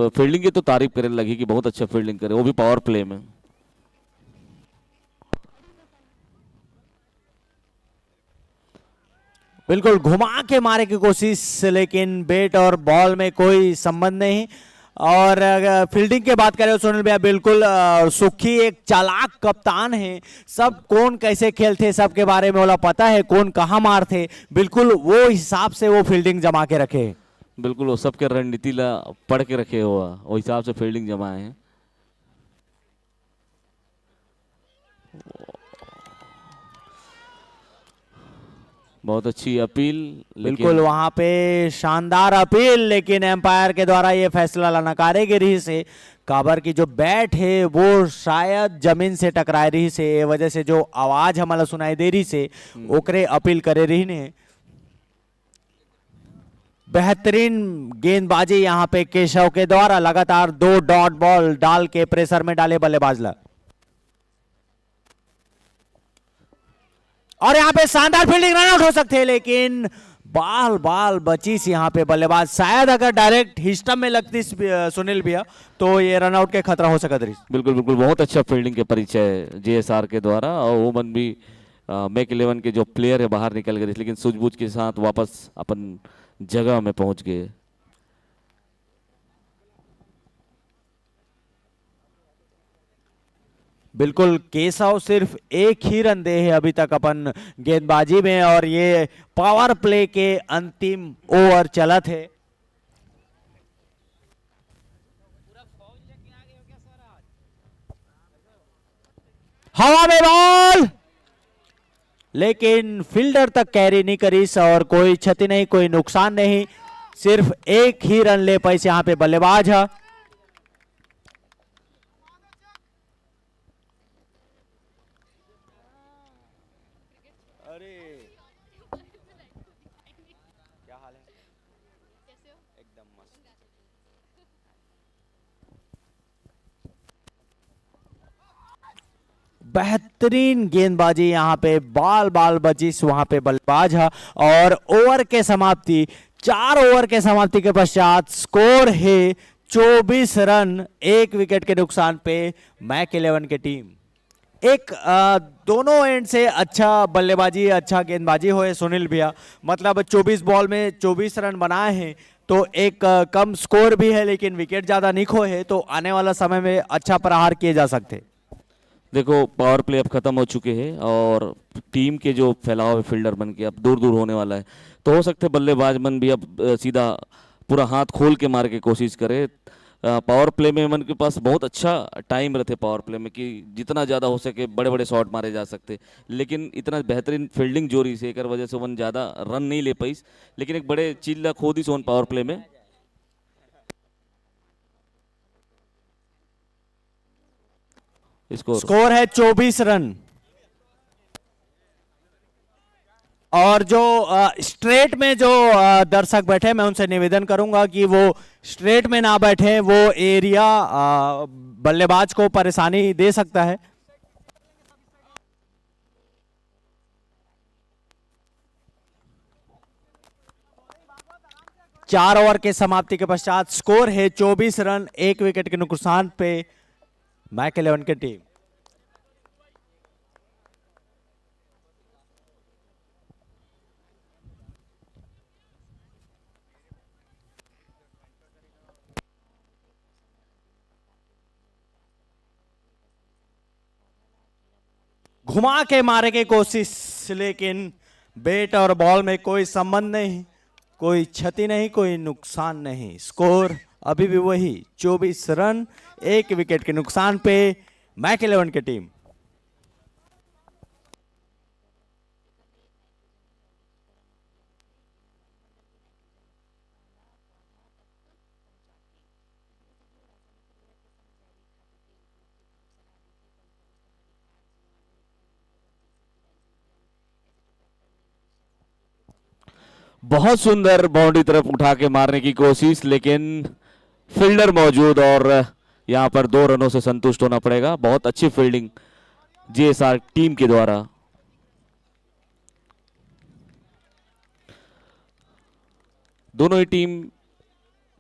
फील्डिंग की तो तारीफ करने लगी कि बहुत अच्छा फील्डिंग करे, वो भी पावर प्ले में। बिल्कुल घुमा के मारे की कोशिश, लेकिन बैट और बॉल में कोई संबंध नहीं। और अगर फील्डिंग की बात करें सुनील भैया, बिल्कुल सुखी एक चालाक कप्तान है, सब कौन कैसे खेलते सबके बारे में वाला पता है, कौन कहाँ मारते, बिल्कुल वो हिसाब से वो फील्डिंग जमा के रखे। बिल्कुल वो सबके रणनीति ला पढ़ के रखे हुआ, वो हिसाब से फील्डिंग जमाए हैं। बहुत अच्छी अपील, बिल्कुल वहां पे शानदार अपील, लेकिन एम्पायर के द्वारा ये फैसला नकारे गई रही से काबर की जो बैट है वो शायद जमीन से टकराए रही से, ये वजह से जो आवाज हमारा सुनाई दे रही से ओकरे अपील करे रही ने। बेहतरीन गेंदबाजी यहाँ पे केशव के द्वारा, लगातार 2 डॉट बॉल डाल के प्रेशर में डाले बल्लेबाज ला। और यहाँ पे शानदार फील्डिंग, रन आउट हो सकते हैं, लेकिन बाल बची सी यहाँ पे बल्लेबाज, शायद अगर डायरेक्ट हिस्टम में लगती सुनील भैया तो ये रन आउट के खतरा हो सकता है। बिल्कुल बिल्कुल बहुत अच्छा फील्डिंग के परिचय जेएसआर के द्वारा, और वुमन भी मैक 11 के जो प्लेयर है बाहर निकल गए, लेकिन सूझबूझ के साथ वापस अपन जगह में पहुंच गए। बिल्कुल केशव सिर्फ एक ही रन दे है अभी तक अपन गेंदबाजी में, और ये पावर प्ले के अंतिम ओवर चला थे। हवा में बॉल, लेकिन फील्डर तक कैरी नहीं करी और कोई क्षति नहीं, कोई नुकसान नहीं, सिर्फ एक ही रन ले पाई यहां पे बल्लेबाज है। बेहतरीन गेंदबाजी यहाँ पे, बाल बचिस वहां पे बल्लेबाज है। और ओवर के समाप्ति, 4 ओवर के समाप्ति के पश्चात स्कोर है 24 रन, 1 विकेट के नुकसान पे मैक 11 की टीम। एक दोनों एंड से अच्छा बल्लेबाजी, अच्छा गेंदबाजी हुए सुनील भैया, मतलब 24 बॉल में 24 रन बनाए हैं, तो एक कम स्कोर भी है, लेकिन विकेट ज्यादा नहीं खोए है, तो आने वाला समय में अच्छा प्रहार किए जा सकते। देखो पावर प्ले अब खत्म हो चुके हैं और टीम के जो फैलाव है फील्डर बन के अब दूर दूर होने वाला है, तो हो सकते बल्लेबाज मन भी अब सीधा पूरा हाथ खोल के मार के कोशिश करे। पावर प्ले में मन के पास बहुत अच्छा टाइम रहते पावर प्ले में कि जितना ज़्यादा हो सके बड़े बड़े शॉट मारे जा सकते, लेकिन इतना बेहतरीन फील्डिंग जोरी से एक वजह से वन ज़्यादा रन नहीं ले पाई, लेकिन एक बड़े चीज खो दी सोन पावर प्ले में। स्कोर है 24 रन। और जो स्ट्रेट में जो दर्शक बैठे, मैं उनसे निवेदन करूंगा कि वो स्ट्रेट में ना बैठे, वो एरिया बल्लेबाज को परेशानी दे सकता है। चार ओवर के समाप्ति के पश्चात स्कोर है 24 रन, 1 विकेट के नुकसान पे मैक 11 की टीम। घुमा के मारे की कोशिश, लेकिन बैट और बॉल में कोई संबंध नहीं, कोई क्षति नहीं, कोई नुकसान नहीं। स्कोर अभी भी वही 24 रन, 1 विकेट के नुकसान पे मैक 11 की टीम। बहुत सुंदर बाउंड्री तरफ उठा के मारने की कोशिश, लेकिन फील्डर मौजूद और यहां पर 2 रनों से संतुष्ट होना पड़ेगा। बहुत अच्छी फील्डिंग जेएसआर टीम के द्वारा। दोनों ही टीम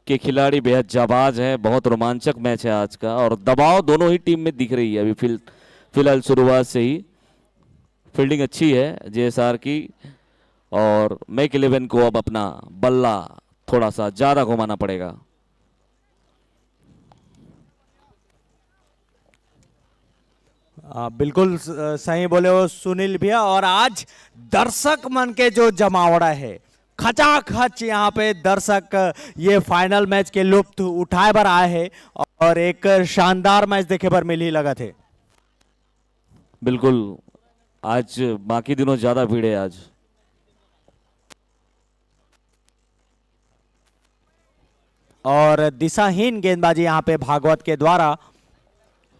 के खिलाड़ी बेहद जाबाज हैं, बहुत रोमांचक मैच है आज का, और दबाव दोनों ही टीम में दिख रही है अभी फिलहाल शुरुआत से ही। फील्डिंग अच्छी है जेएसआर की और मैक 11 को अब अपना बल्ला थोड़ा सा ज्यादा घुमाना पड़ेगा। बिल्कुल सही बोले हो सुनील भैया। और आज दर्शक मन के जो जमावड़ा है, खचाखच यहाँ पे दर्शक ये फाइनल मैच के लुत्फ उठाए बर आए हैं और एक शानदार मैच देखे पर मिल ही लगा थे। बिल्कुल, आज बाकी दिनों ज्यादा भीड़ है आज। और दिशाहीन गेंदबाजी यहाँ पे भागवत के द्वारा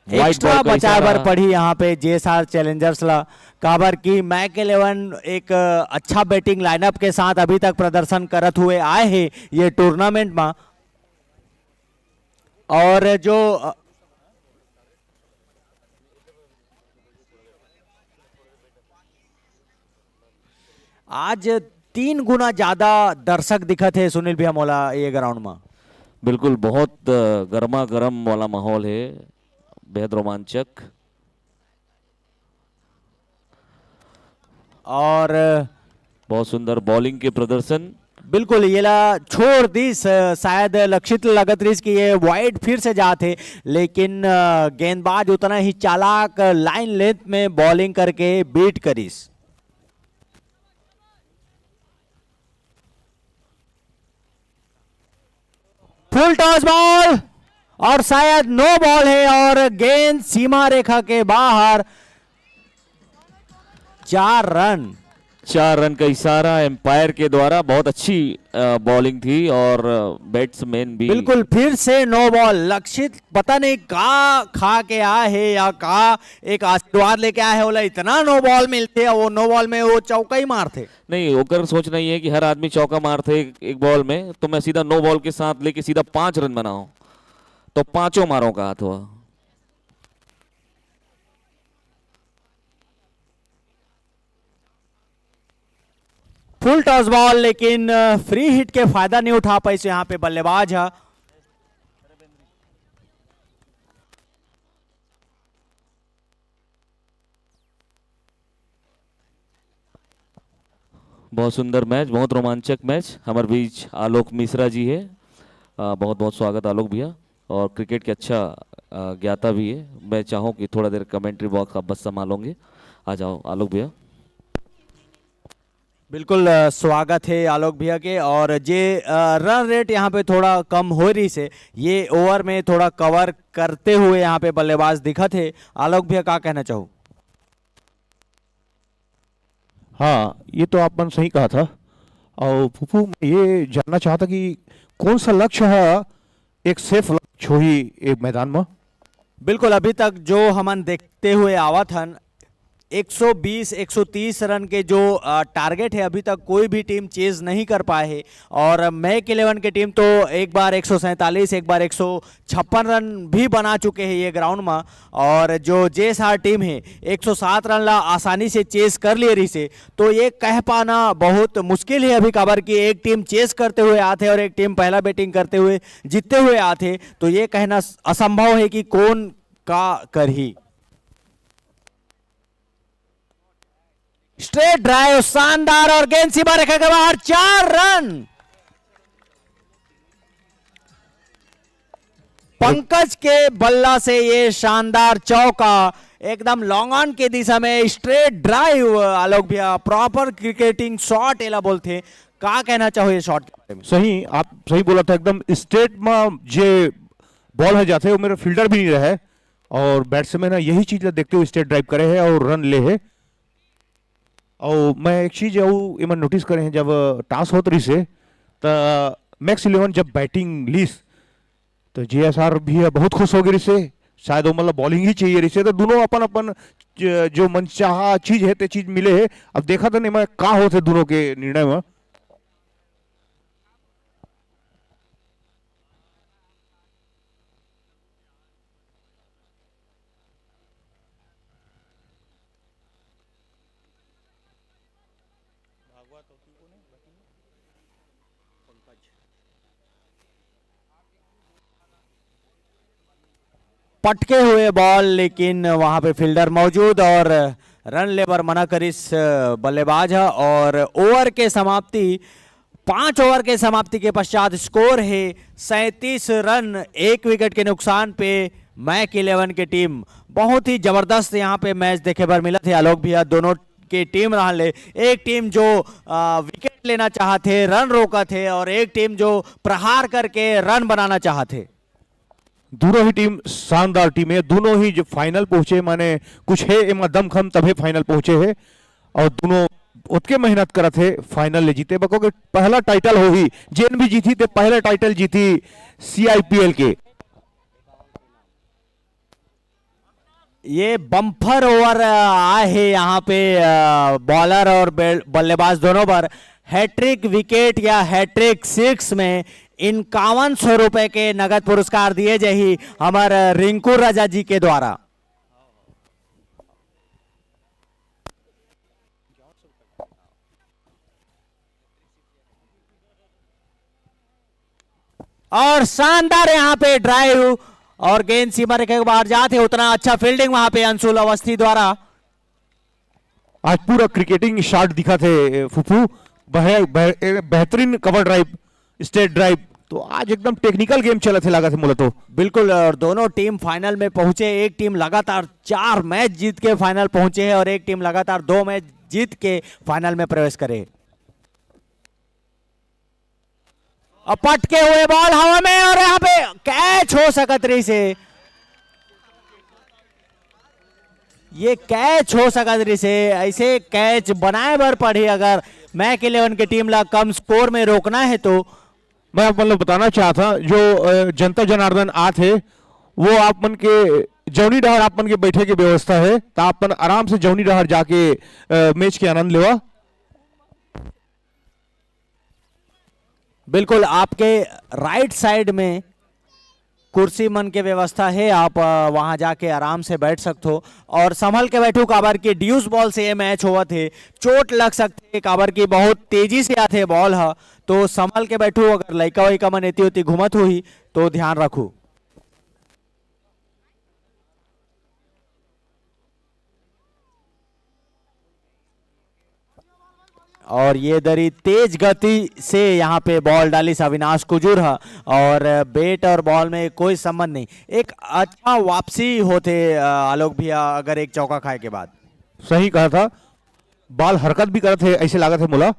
White एक्स्ट्रा ball का बचाए बर इशारा। पड़ी यहाँ पे जेएसआर चैलेंजर्स ला काबर की मैक 11 एक अच्छा बैटिंग लाइनअप के साथ अभी तक प्रदर्शन करत हुए आए हैं ये टूर्नामेंट में। और जो आज 3 गुना ज्यादा दर्शक दिखत है सुनील भैया मोला ये ग्राउंड में। बिल्कुल, बहुत गर्मा गर्म वाला माहौल है, बेहद रोमांचक। और बहुत सुंदर बॉलिंग के प्रदर्शन। बिल्कुल ये ला छोड़ दी शायद लक्षित लगत रही कि ये वाइड फिर से जाते, लेकिन गेंदबाज उतना ही चालाक लाइन लेंथ में बॉलिंग करके बीट करीस। फुल टॉस बॉल और शायद नो बॉल है और गेंद सीमा रेखा के बाहर। 4 रन। 4 रन का इशारा एम्पायर के द्वारा। बहुत अच्छी बॉलिंग थी और बैट्समैन भी। बिल्कुल फिर से नो बॉल। लक्षित पता नहीं का खा के आया है या का एक आशीर्वाद लेके आया है, बोला इतना नो बॉल मिलते और वो नो बॉल में वो चौका ही मारते। नहीं, ओकर सोच नहीं है कि हर आदमी चौका मारते एक बॉल में, तो मैं सीधा नो बॉल के साथ लेके सीधा 5 रन बनाऊं तो 5 मारों का हाथ हुआ। फुल टॉस बॉल, लेकिन फ्री हिट के फायदा नहीं उठा पाई से यहाँ पे बल्लेबाज है। बहुत सुंदर मैच, बहुत रोमांचक मैच। हमारे बीच आलोक मिश्रा जी है, बहुत बहुत स्वागत आलोक भैया। और क्रिकेट के अच्छा ज्ञाता भी है। मैं चाहूँ कि थोड़ा देर कमेंट्री बॉक्स आप बस संभालोगे। आ जाओ आलोक भैया। बिल्कुल स्वागत है आलोक भैया के। और जे रन रेट यहाँ पे थोड़ा कम हो रही से ये ओवर में थोड़ा कवर करते हुए यहाँ पे बल्लेबाज दिखत है। आलोक भैया क्या कहना चाहूँ? हाँ, ये तो आपने सही कहा था। और फूफू मैं ये जानना चाहता कि कौन सा लक्ष्य है एक सेफ लक्ष्य हो ही एक मैदान में। बिल्कुल अभी तक जो हमन देखते हुए आवत हन 120-130 रन के जो टारगेट है अभी तक कोई भी टीम चेज नहीं कर पाए है। और मैक 11 की टीम तो एक बार 147 एक बार 156 रन भी बना चुके हैं ये ग्राउंड में। और जो जेएसआर टीम है 107 रन ला आसानी से चेस कर ले रही से, तो ये कह पाना बहुत मुश्किल है अभी खबर की एक टीम चेस करते हुए आते और एक टीम पहला बैटिंग करते हुए जीतते हुए आते, तो ये कहना असंभव है कि कौन का कर ही। स्ट्रेट ड्राइव शानदार और गेंद सीमा रेखा के बाहर। 4 रन। पंकज के बल्ला से ये शानदार चौका एकदम लॉन्ग ऑन के दिशा में स्ट्रेट ड्राइव। आलोक भैया प्रॉपर क्रिकेटिंग शॉट एला बोलते, क्या कहना चाहो ये शॉट के बारे में? सही, आप सही बोला था एकदम। स्ट्रेट में जे बॉल है जाते वो मेरा फील्डर भी नहीं रहे और बैट्समैन यही चीज देखते हुए स्ट्रेट ड्राइव करे है और रन ले है। और मैं एक चीज इमन नोटिस करे हैं, जब टॉस होत रही से तो मैक्स 11 जब बैटिंग लीस तो जेएसआर भी बहुत खुश हो गई से, शायद वो मतलब बॉलिंग ही चाहिए रही से, तो दोनों अपन अपन जो मनचाहा चीज है ते चीज मिले है। अब देखा तो नहीं मैं का होते दोनों के निर्णय में। पटके हुए बॉल, लेकिन वहां पे फील्डर मौजूद और रन लेबर मना करिस बल्लेबाज है। और ओवर के समाप्ति 5 ओवर के समाप्ति के पश्चात स्कोर है 37 रन 1 विकेट के नुकसान पे मैक 11 की टीम। बहुत ही जबरदस्त यहाँ पे मैच देखे पर मिला थे आलोक भैया। दोनों की टीम रहा ले, एक टीम जो विकेट लेना चाहते रन रोका थे और एक टीम जो प्रहार करके रन बनाना चाहते। दोनों ही टीम शानदार टीम है, दोनों ही जो फाइनल पहुंचे माने कुछ है एमा दमखम तभी फाइनल पहुंचे है और दोनों उतके मेहनत करत है फाइनल ले जीते। बको के पहला टाइटल हो ही जेन भी जीती थे, पहला टाइटल जीती CIPL के। ये बम्पर ओवर आए हैं यहाँ पे बॉलर और बल्लेबाज दोनों पर। हैट्रिक विकेट या हैट्रिक 6 में 5100 रुपए के नगद पुरस्कार दिए जाही हमारे रिंकू राजा जी के द्वारा। और शानदार यहाँ पे ड्राइव और गेंद सीमा रेखा के बाहर जाते, उतना अच्छा फील्डिंग वहां पे अंशुल अवस्थी द्वारा। आज पूरा क्रिकेटिंग शॉट दिखा थे फुफू, बेहतरीन कवर ड्राइव, स्टेट ड्राइव। तो आज एकदम टेक्निकल गेम चला थे लगा थे मुझे तो। बिल्कुल, और दोनों टीम फाइनल में पहुंचे। एक टीम लगातार 4 मैच जीत के फाइनल पहुंचे है और एक टीम लगातार 2 मैच जीत के फाइनल में प्रवेश करे। अब पटके हुए बॉल हवा में और यहाँ पे कैच हो सकत रही से, ये कैच हो सकत रही से। ऐसे कैच बनाए बर पड़ी अगर मैक 11 की टीम ला कम स्कोर में रोकना है तो। मैं आप मतलब बताना चाहता जो जनता जनार्दन आ थे वो आप मन के जौनी डहर आप मन के बैठे की व्यवस्था है, तो आप मन आराम से जौनी डहर जाके मैच के आनंद लेवा। बिल्कुल, आपके राइट साइड में कुर्सी मन के व्यवस्था है, आप वहां जाके आराम से बैठ सकते हो और संभल के बैठो। काबर की ड्यूस बॉल से ये मैच हुआ थे, चोट लग सकते काबर की बहुत तेजी से आते बॉल है, तो संभल के बैठो। अगर लइका वैका मन एती होती घुमत हुई तो ध्यान रखो। और ये दरी तेज गति से यहाँ पे बॉल डाली अविनाश कुजूर है और बैट और बॉल में कोई संबंध नहीं। एक अच्छा वापसी होते आलोक भैया अगर एक चौका खाए के बाद। सही कहा था, बॉल हरकत भी करते थे, ऐसे लगा थे मुला।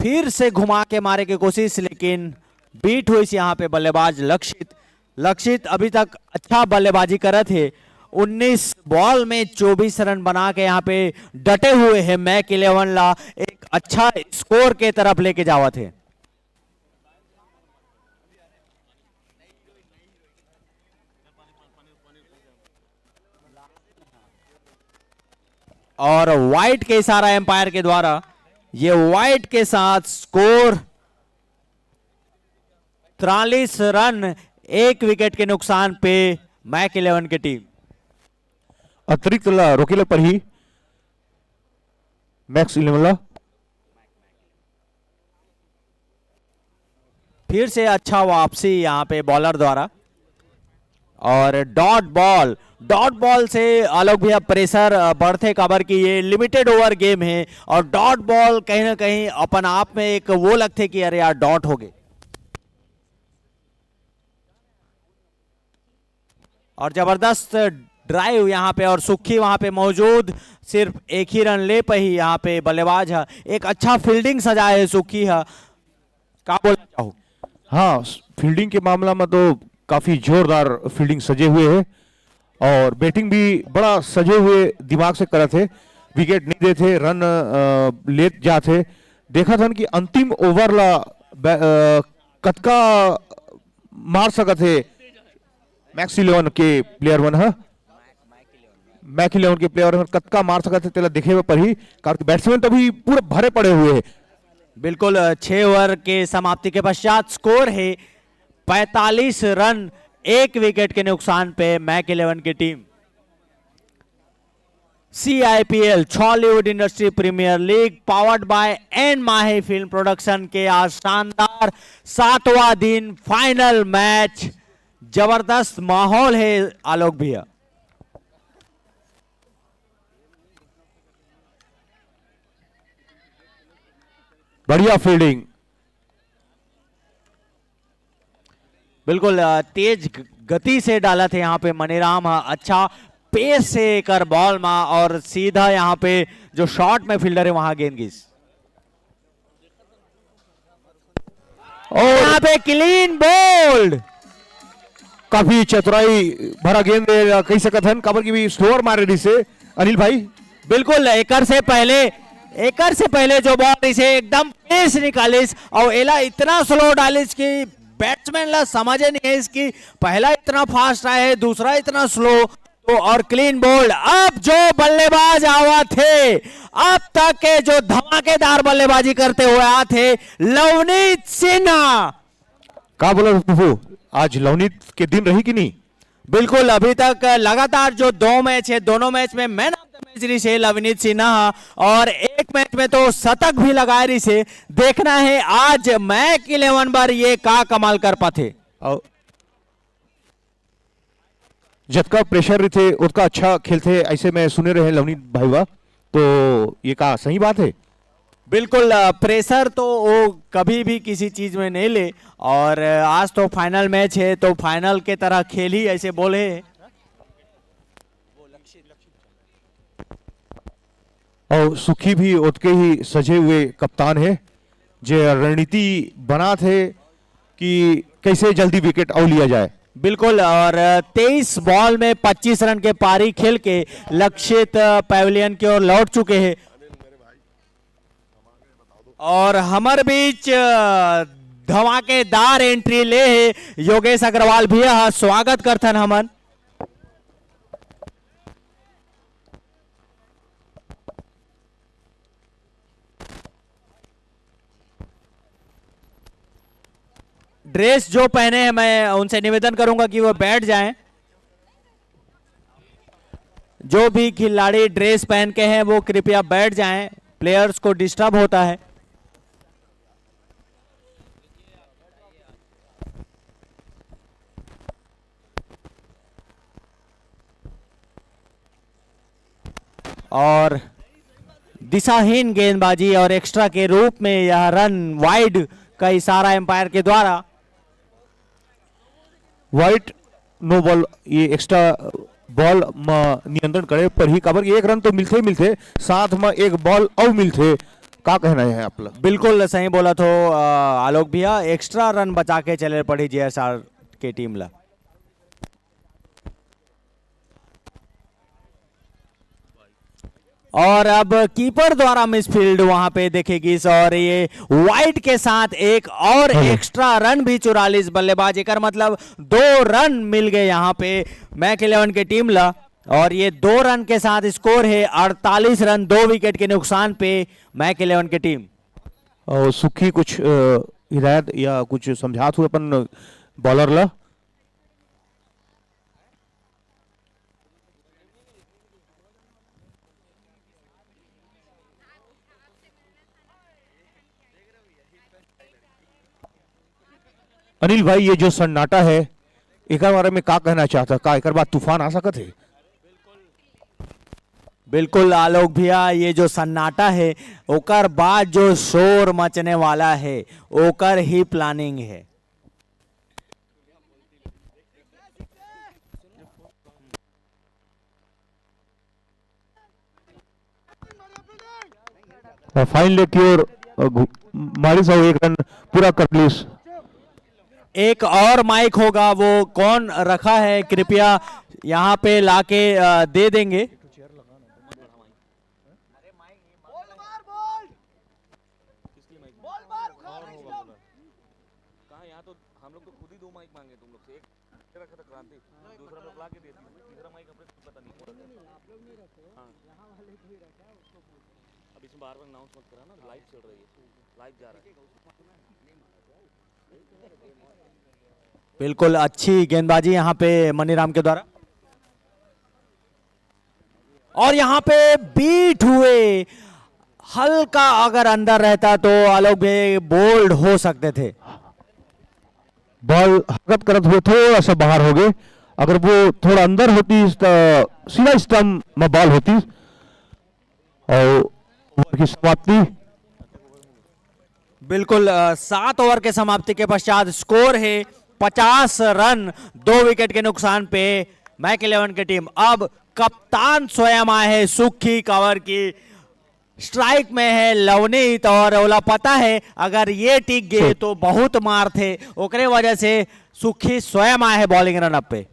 फिर से घुमा के मारे की कोशिश, लेकिन बीट हुई यहाँ पे बल्लेबाज लक्षित अभी तक अच्छा बल्लेबाजी करे थे। 19 बॉल में 24 रन बना के यहाँ पे डटे हुए हैं मैक 11 ला एक अच्छा स्कोर के तरफ लेके जावा थे। और वाइट के इशारा एम्पायर के द्वारा ये वाइट के साथ स्कोर 43 रन 1 विकेट के नुकसान पे मैक 11 की टीम। अतिरिक्त रोकेले पर ही मैक्स 11 फिर से अच्छा वापसी यहाँ पे बॉलर द्वारा और डॉट बॉल से आलोक भैया प्रेशर बढ़ते काबर की ये लिमिटेड ओवर गेम है और डॉट बॉल कहीं ना कहीं अपन आप में एक वो लगते कि अरे यार डॉट हो गए। और जबरदस्त ड्राइव यहाँ पे और सुखी वहां पे मौजूद, सिर्फ एक ही रन ले पे ही यहाँ पे बल्लेबाज है। एक अच्छा फील्डिंग सजाए है सुखी है, क्या बोलना चाहूँ? हाँ, फील्डिंग के मामला में तो काफी जोरदार फील्डिंग सजे हुए है और बैटिंग भी बड़ा सजे हुए दिमाग से करे थे। विकेट नहीं देते, रन ले जाते। देखा था कि अंतिम ओवर ला कतका मार सकते मैक्स 11 के प्लेयर वन है, मैक 11 के प्लेयर कतका मार सकते तेला दिखे पर ही, कारण बैट्समैन तो अभी पूरे भरे पड़े हुए हैं। बिल्कुल, 6 ओवर के समाप्ति के पश्चात स्कोर है 45 रन 1 विकेट के नुकसान पे मैक 11 की टीम। CIPL Hollywood industry premier league powered by N Mahi film production के आज शानदार 7वां दिन फाइनल मैच जबरदस्त माहौल है आलोक भैया। बढ़िया फील्डिंग। बिल्कुल तेज गति से डाला थे यहाँ पे मनीराम, अच्छा पेस से कर बॉल में और सीधा यहाँ पे जो शॉट में फील्डर है वहां गेंदगीज और यहाँ पे क्लीन बोल्ड। काफी चतुराई भरा गेंद कही सकत हन, काबर की भी स्लोअर मारे रही से अनिल भाई। बिल्कुल एकर से पहले जो बॉल इसे एकदम पेस निकालिस और एला इतना स्लो डालिस कि बैट्समैन ला समझ नहीं है इसकी, पहला इतना फास्ट आया है, दूसरा इतना स्लो, तो और क्लीन बोल्ड। अब जो बल्लेबाज आवा थे, अब तक के जो धमाकेदार बल्लेबाजी करते हुए आए थे लवनीत सिन्हा। का बोला पप्पू, आज लवनीत के दिन रही कि नहीं? बिल्कुल अभी तक लगातार जो 2 मैच है, दोनों मैच में मैन ऑफ द मैच रही से लवनीत सिन्हा और एक मैच में तो शतक भी लगा रही से। देखना है आज मैच 11 बार ये का कमाल कर पाते। जतका प्रेशर थे उतका अच्छा खेलते ऐसे में सुने रहे लवनीत भाईवा, तो ये का सही बात है? बिल्कुल प्रेशर तो वो कभी भी किसी चीज में नहीं ले और आज तो फाइनल मैच है तो फाइनल के तरह खेल ही ऐसे बोले। और सुखी भी उतके ही सजे हुए कप्तान है, जे रणनीति बना थे कि कैसे जल्दी विकेट आउट लिया जाए। बिल्कुल और 23 बॉल में 25 रन के पारी खेल के लक्षित पैवेलियन की ओर लौट चुके हैं और हमारे बीच धमाकेदार एंट्री ले है योगेश अग्रवाल भैया, स्वागत करथन हमन। ड्रेस जो पहने हैं मैं उनसे निवेदन करूंगा कि वो बैठ जाएं। जो भी खिलाड़ी ड्रेस पहन के हैं वो कृपया बैठ जाएं, प्लेयर्स को डिस्टर्ब होता है। और दिशाहीन गेंदबाजी और एक्स्ट्रा के रूप में यह रन वाइड का इशारा एम्पायर के द्वारा। वाइट नो बॉल, ये एक्स्ट्रा बॉल नियंत्रण करे पर ही काबर एक रन तो मिलते ही मिलते, साथ में एक बॉल और मिलते। का कहना है आप लोग? बिल्कुल सही बोला तो आलोक भैया, एक्स्ट्रा रन बचा के चले पड़ी जीएसआर के टीम ला। और अब कीपर द्वारा मिसफील्ड वहां पे देखेगी और ये वाइट के साथ एक और एक्स्ट्रा रन भी 44 बल्लेबाज, एक मतलब 2 रन मिल गए यहाँ पे मैक 11 के टीम ला और ये 2 रन के साथ स्कोर है 48 रन 2 विकेट के नुकसान पे मैक 11 की टीम। और सुखी कुछ हिदायत या कुछ समझात हुए अपन बॉलर ला? अनिल भाई, ये जो सन्नाटा है एक बारे में का कहना चाहता, का एक बाद तूफान आ सकत है? बिल्कुल आलोक भैया, ये जो सन्नाटा है ओकर बाद जो शोर मचने वाला है ओकर ही प्लानिंग है। फाइन लेट योर मारी सौ एक रन पूरा कर प्लीज। एक और माइक होगा, वो कौन रखा है कृपया यहाँ पे लाके दे देंगे। बिल्कुल अच्छी गेंदबाजी यहाँ पे मनीराम के द्वारा और यहाँ पे बीट हुए, हल्का अगर अंदर रहता तो आलोक भाई बोल्ड हो सकते थे। बॉल हरकत करते हुए थोड़ा सा बाहर हो गए, अगर वो थोड़ा अंदर होती तो सीधा स्टंप में बॉल होती और ओवर की समाप्ति। बिल्कुल 7 ओवर के समाप्ति के पश्चात स्कोर है 50 रन, 2 विकेट के नुकसान पे मैक 11 की टीम। अब कप्तान स्वयं आए है सुखी कवर की, स्ट्राइक में है लवनीत और ओला पता है अगर ये टिक गए तो बहुत मार थे, ओकरे वजह से सुखी स्वयं आए है बॉलिंग रन अप पे।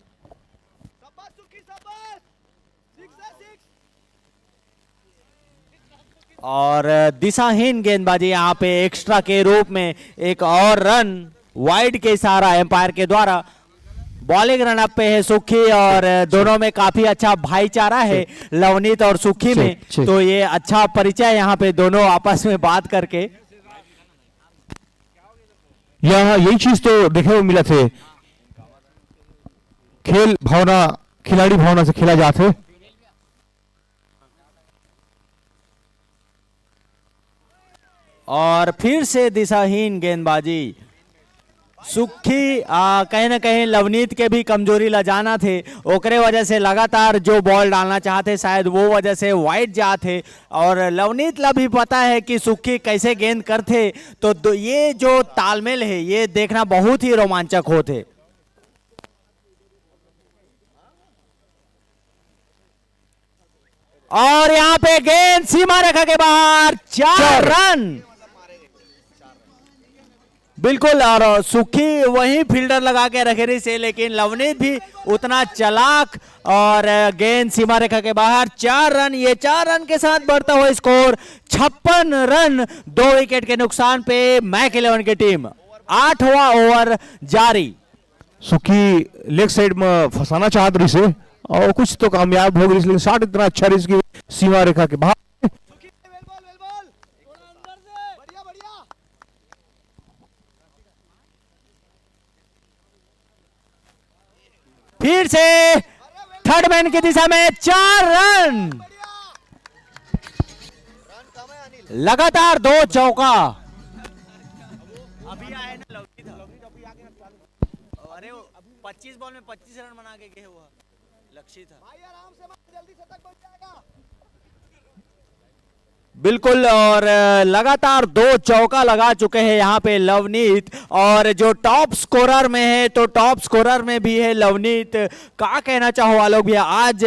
और दिशाहीन गेंदबाजी यहाँ पे एक्स्ट्रा के रूप में एक और रन वाइड के इशारा एम्पायर के द्वारा। बॉलिंग रन अप पे है सुखी और दोनों में काफी अच्छा भाईचारा है लवनीत और सुखी में, तो ये अच्छा परिचय यहाँ पे दोनों आपस में बात करके। यहाँ यही चीज तो देखने को मिला थे, खेल भावना खिलाड़ी भावना से खेला जाते। और फिर से दिशाहीन गेंदबाजी सुखी कहीं ना कहीं लवनीत के भी कमजोरी ला जाना थे, ओकरे वजह से लगातार जो बॉल डालना चाहते शायद वो वजह से वाइड जाते। और लवनीत ला भी पता है कि सुखी कैसे गेंद करते, तो ये जो तालमेल है ये देखना बहुत ही रोमांचक होते। और यहाँ पे गेंद सीमा रेखा के बाहर, 4 रन। बिल्कुल, और सुखी वही फील्डर लगा के रखे रही से, लेकिन लवनीत भी उतना चालाक और गेंद सीमा रेखा के बाहर, 4 रन। ये 4 रन के साथ बढ़ता हुआ स्कोर 56 रन, 2 विकेट के नुकसान पे मैक 11 की टीम। 8वां ओवर जारी। सुखी लेग साइड में फंसाना चाहत रही से और कुछ तो कामयाब हो गई, लेकिन शॉट इतना अच्छा रही इसकी सीमा रेखा के बाहर। फिर से थर्ड मैन की दिशा में 4 रन, लगातार 2 चौका। अभी आए ना लवनीत, अरे 25 बॉल में 25 रन बना के गए, वो लक्ष्य था। बिल्कुल, और लगातार 2 चौका लगा चुके हैं यहाँ पे लवनीत, और जो टॉप स्कोरर में है तो टॉप स्कोरर में भी है लवनीत। क्या कहना चाहो आलोक भैया, आज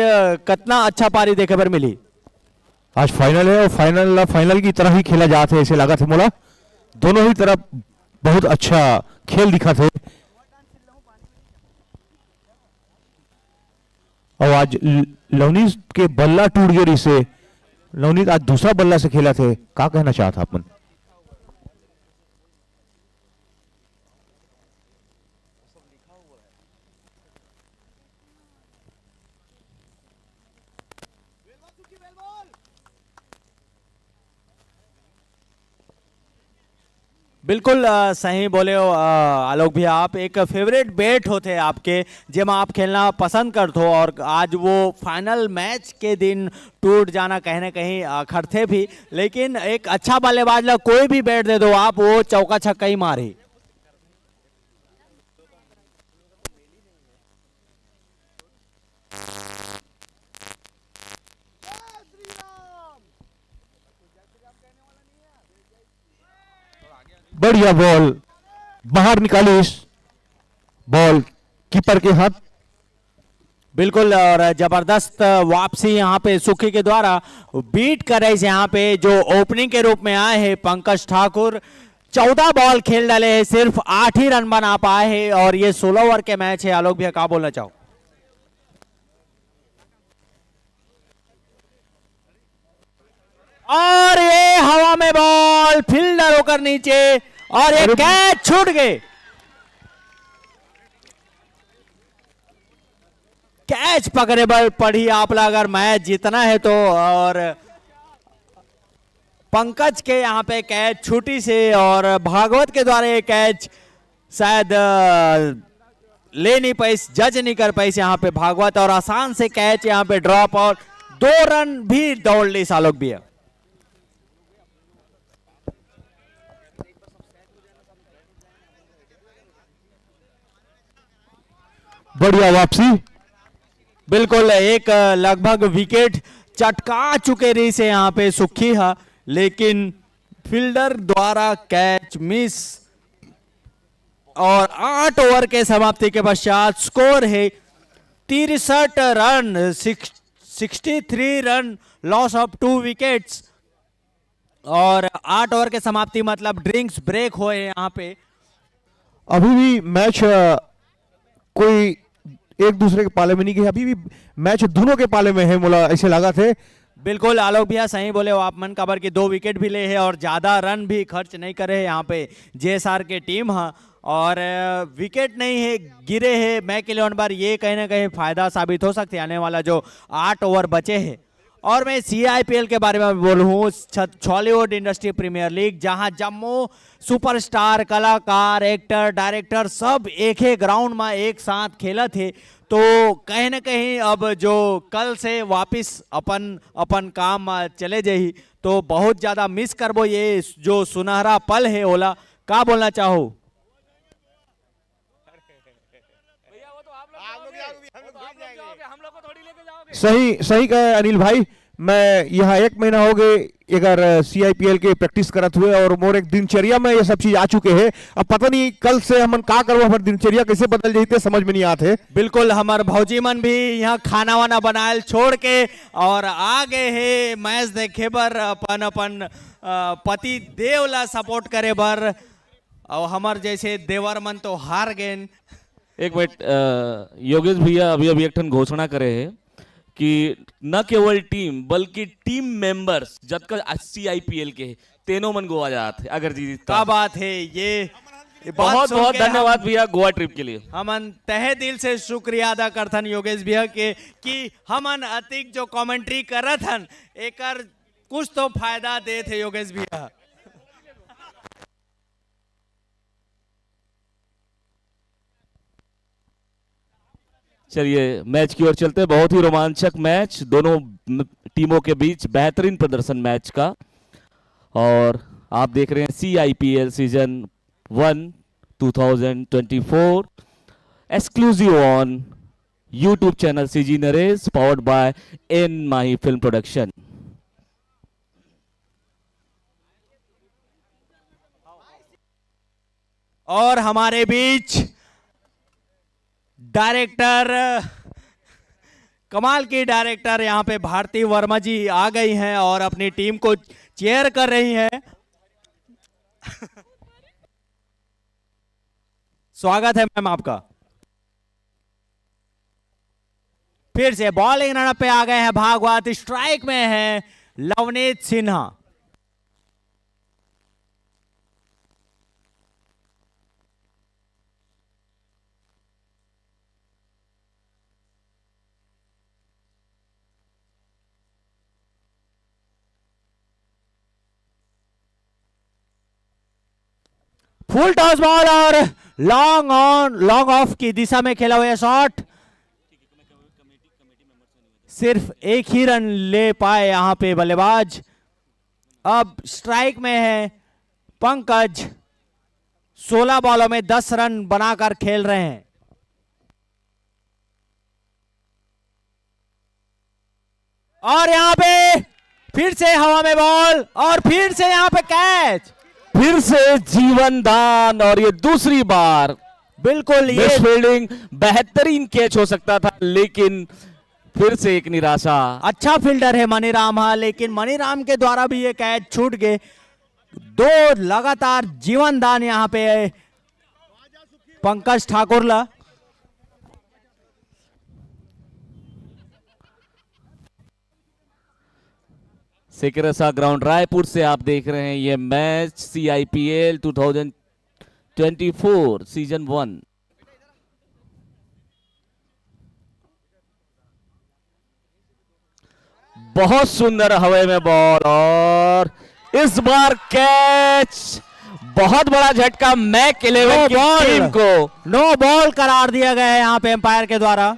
कितना अच्छा पारी देखे पर मिली? आज फाइनल है और फाइनल की तरह ही खेला जाते है ऐसे लगा थे मोला, दोनों ही तरफ बहुत अच्छा खेल दिखा थे। और आज लवनीत के बल्ला टूट गया से, लवनीत आज दूसरा बल्ला से खेला थे, क्या कहना चाहता अपन? बिल्कुल सही बोले हो आलोक भैया, आप एक फेवरेट बैट होते आपके जिसमें आप खेलना पसंद करते हो, और आज वो फाइनल मैच के दिन टूट जाना कहीं ना कहीं खरते भी, लेकिन एक अच्छा बल्लेबाज ला कोई भी बैट दे दो आप, वो चौका छक्का ही मारे। बढ़िया बॉल बाहर निकाली, इस बॉल कीपर के हाथ। बिल्कुल, और जबरदस्त वापसी यहाँ पे सुखी के द्वारा बीट कर रहे यहाँ पे जो ओपनिंग के रूप में आए हैं पंकज ठाकुर। 14 बॉल खेल डाले हैं, सिर्फ 8 ही रन बना पाए हैं, और ये 16 ओवर के मैच है। आलोक भैया क्या बोलना चाहो? और ये हवा में बॉल, फील्डर होकर नीचे, और ये कैच छूट गए। कैच पकड़ेबल पड़ी आप लोग अगर मैच जीतना है तो, और पंकज के यहाँ पे कैच छूटी से, और भागवत के द्वारा ये कैच शायद ले नहीं पाई, जज नहीं कर पाई यहाँ पे भागवत, और आसान से कैच यहाँ पे ड्रॉप, और 2 रन भी दौड़ ली सालोक भी है। बढ़िया वापसी। बिल्कुल एक लगभग विकेट चटका चुके रही से यहाँ पे सुखी है, लेकिन फील्डर द्वारा कैच मिस। और 8 ओवर के समाप्ति के पश्चात स्कोर है 63 run, 63 run, loss of 2 wickets. और 8 ओवर के समाप्ति मतलब ड्रिंक्स ब्रेक हुए यहाँ पे। अभी भी मैच कोई एक दूसरे के पाले में नहीं गए, अभी भी मैच दोनों के पाले में है, मुला ऐसे लगा थे। बिल्कुल आलोक भैया सही बोले हो आप, मन खबर की 2 विकेट भी ले है और ज्यादा रन भी खर्च नहीं करे है यहाँ पे जेएसआर के टीम। हाँ, और विकेट नहीं है, गिरे हैं मैक-इलेवन बार, ये कहीं ना कहीं फायदा साबित हो सकती है आने वाला जो 8 ओवर बचे हैं। और मैं CIPL के बारे में बोलूँ, हॉलीवुड इंडस्ट्री प्रीमियर लीग, जहां जम्मू सुपरस्टार, कलाकार, एक्टर, डायरेक्टर सब एक ही ग्राउंड में एक साथ खेला थे। तो कहीं ना कहीं अब जो कल से वापस अपन काम चले जाही, तो बहुत ज़्यादा मिस करबो ये जो सुनहरा पल है। ओला का बोलना चाहो? सही सही कहे अनिल भाई, मैं यहाँ 1 महीना हो गए अगर CIPL के प्रैक्टिस करत हुए और मोर एक दिनचर्या में ये सब चीज आ चुके हैं। अब पता नहीं कल से हमन का करबो, हमार दिनचर्या कैसे बदल जाते समझ में नहीं आते। बिल्कुल हमार भौजी मन भी यहाँ खाना वाना बनायल छोड़ के और आ गए है मैच देखे बर, अपन पति देव ला सपोर्ट करे बर। और हमार जैसे देवर मन तो हार गए। एक मिनट, योगेश भैया अभी एक ठन घोषणा करे हैं कि न केवल टीम बल्कि टीम मेंबर्स जब तक CIPL के तीनों मन गोवा जाते अगर जी क्या बात है ये बहुत बहुत धन्यवाद भैया गोवा ट्रिप के लिए। हमन तहे दिल से शुक्रिया अदा करथन योगेश भैया के कि हमन अतिक जो कमेंट्री करत हन एकर कुछ तो फायदा दे थे योगेश भैया। चलिए मैच की ओर चलते हैं। बहुत ही रोमांचक मैच, दोनों टीमों के बीच बेहतरीन प्रदर्शन मैच का। और आप देख रहे हैं CIPL season 1 2024 exclusive on YouTube channel CG Naresh, powered by N Mahi film production. और हमारे बीच डायरेक्टर, कमाल की डायरेक्टर यहाँ पे भारती वर्मा जी आ गई हैं और अपनी टीम को चेयर कर रही हैं। स्वागत है मैम आपका। फिर से बॉलिंग रन पे आ गए हैं भागवत, स्ट्राइक में है Lovneet Sinha. Full toss ball और लॉन्ग ऑफ की दिशा में खेला हुआ शॉट, सिर्फ एक ही रन ले पाए यहां पे बल्लेबाज। अब स्ट्राइक में है पंकज, 16 बॉलों में 10 रन बनाकर खेल रहे हैं। और यहां पे फिर से हवा में बॉल और फिर से यहां पे कैच, फिर से जीवन दान, और ये दूसरी बार। बिल्कुल ये फील्डिंग, बेहतरीन कैच हो सकता था लेकिन फिर से एक निराशा। अच्छा फील्डर है मनीराम, हाँ, लेकिन मनीराम के द्वारा भी ये कैच छूट गए। 2 लगातार जीवन दान यहां पे पंकज ठाकुर ला। सिकरसा ग्राउंड रायपुर से आप देख रहे हैं ये मैच CIPL 2024 सीजन 1। बहुत सुंदर हवा में बॉल और इस बार कैच, बहुत बड़ा झटका मैक-इलेवन की टीम को। नो बॉल करार दिया गया है यहां पे एम्पायर के द्वारा।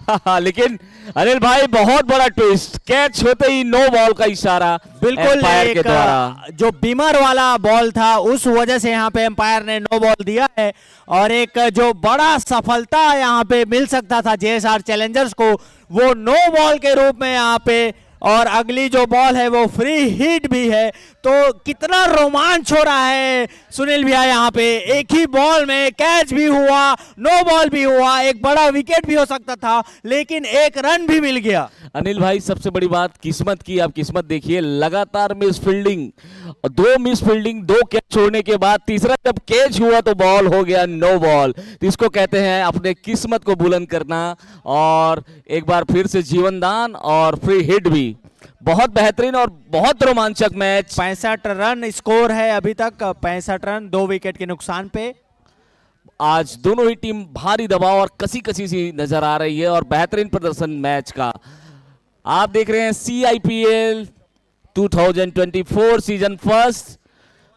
लेकिन अनिल भाई बहुत बड़ा ट्विस्ट, कैच होते ही नो बॉल का इशारा बिल्कुल एम्पायर के एक द्वारा। जो बीमर वाला बॉल था उस वजह से यहाँ पे एम्पायर ने नो बॉल दिया है, और एक जो बड़ा सफलता यहाँ पे मिल सकता था जेएसआर चैलेंजर्स को, वो नो बॉल के रूप में यहाँ पे, और अगली जो बॉल है वो फ्री हिट भी है। तो कितना रोमांच हो रहा है सुनील भैया, यहाँ पे एक ही बॉल में कैच भी हुआ, नो बॉल भी हुआ, एक बड़ा विकेट भी हो सकता था, लेकिन एक रन भी मिल गया। अनिल भाई सबसे बड़ी बात किस्मत की, आप किस्मत देखिए, लगातार miss fielding, 2 miss fielding, 2 catch छोड़ने के बाद तीसरा जब कैच हुआ तो बॉल हो गया नो बॉल। तो इसको कहते हैं अपने किस्मत को बुलंद करना, और एक बार फिर से जीवन दान और फ्री हिट भी। बहुत बेहतरीन और बहुत रोमांचक मैच। 65 रन स्कोर है अभी तक, 65 रन 2 विकेट के नुकसान पे। आज दोनों ही टीम भारी दबाव और कसी कसी सी नजर आ रही है, और बेहतरीन प्रदर्शन मैच का आप देख रहे हैं। CIPL 2024 season first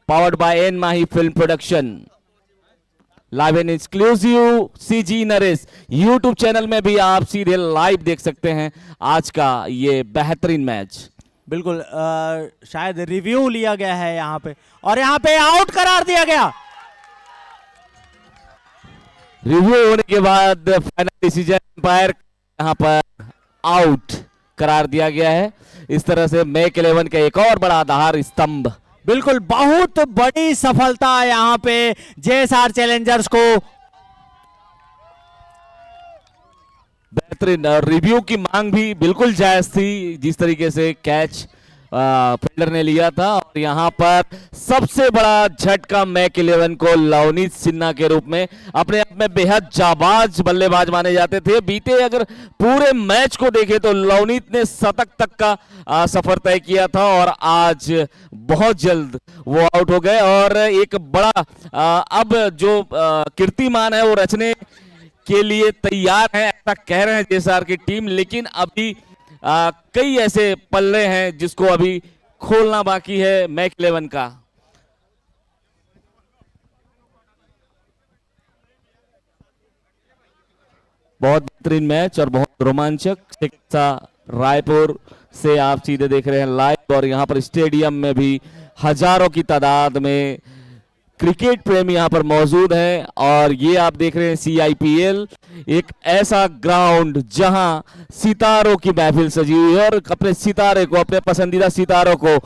powered by N Mahi film production, live and exclusive CG Naresh YouTube channel में भी आप सीधे लाइव देख सकते हैं आज का ये बेहतरीन मैच। बिल्कुल शायद रिव्यू लिया गया है यहाँ पे, और यहाँ पे आउट करार दिया गया। रिव्यू होने के बाद फाइनल डिसीजन एम्पायर यहाँ पर आउट करार दिया गया है। इस तरह से मैक 11 का एक और बड़ा आधार स्तंभ। बिल्कुल बहुत बड़ी सफलता यहाँ पे जेएसआर चैलेंजर्स को। बेहतरीन रिव्यू की मांग भी बिल्कुल जायज थी, जिस तरीके से कैच फील्डर ने लिया था, और यहाँ पर सबसे बड़ा झटका मैक 11 को लवनीत सिन्हा के रूप में, अपने आप में बेहद जाबाज बल्लेबाज माने जाते थे। बीते अगर पूरे मैच को देखें तो लवनीत ने शतक तक का सफर तय किया था, और आज बहुत जल्द वो आउट हो गए, और एक बड़ा अब जो कीर्तिमान है वो रचने के लिए तैयार है, ऐसा कह रहे हैं जेएसआर की टीम। लेकिन अभी कई ऐसे पल्ले हैं जिसको अभी खोलना बाकी है मैक 11 का। बहुत बेहतरीन मैच और बहुत रोमांचक। शिक्षा रायपुर से आप सीधे देख रहे हैं लाइव, और यहाँ पर स्टेडियम में भी हजारों की तादाद में क्रिकेट प्रेमी यहाँ पर मौजूद हैं, और ये आप देख रहे हैं CIPL, एक ऐसा ग्राउंड जहां सितारों की महफिल सजी हुई है, और अपने सितारे को, अपने पसंदीदा सितारों को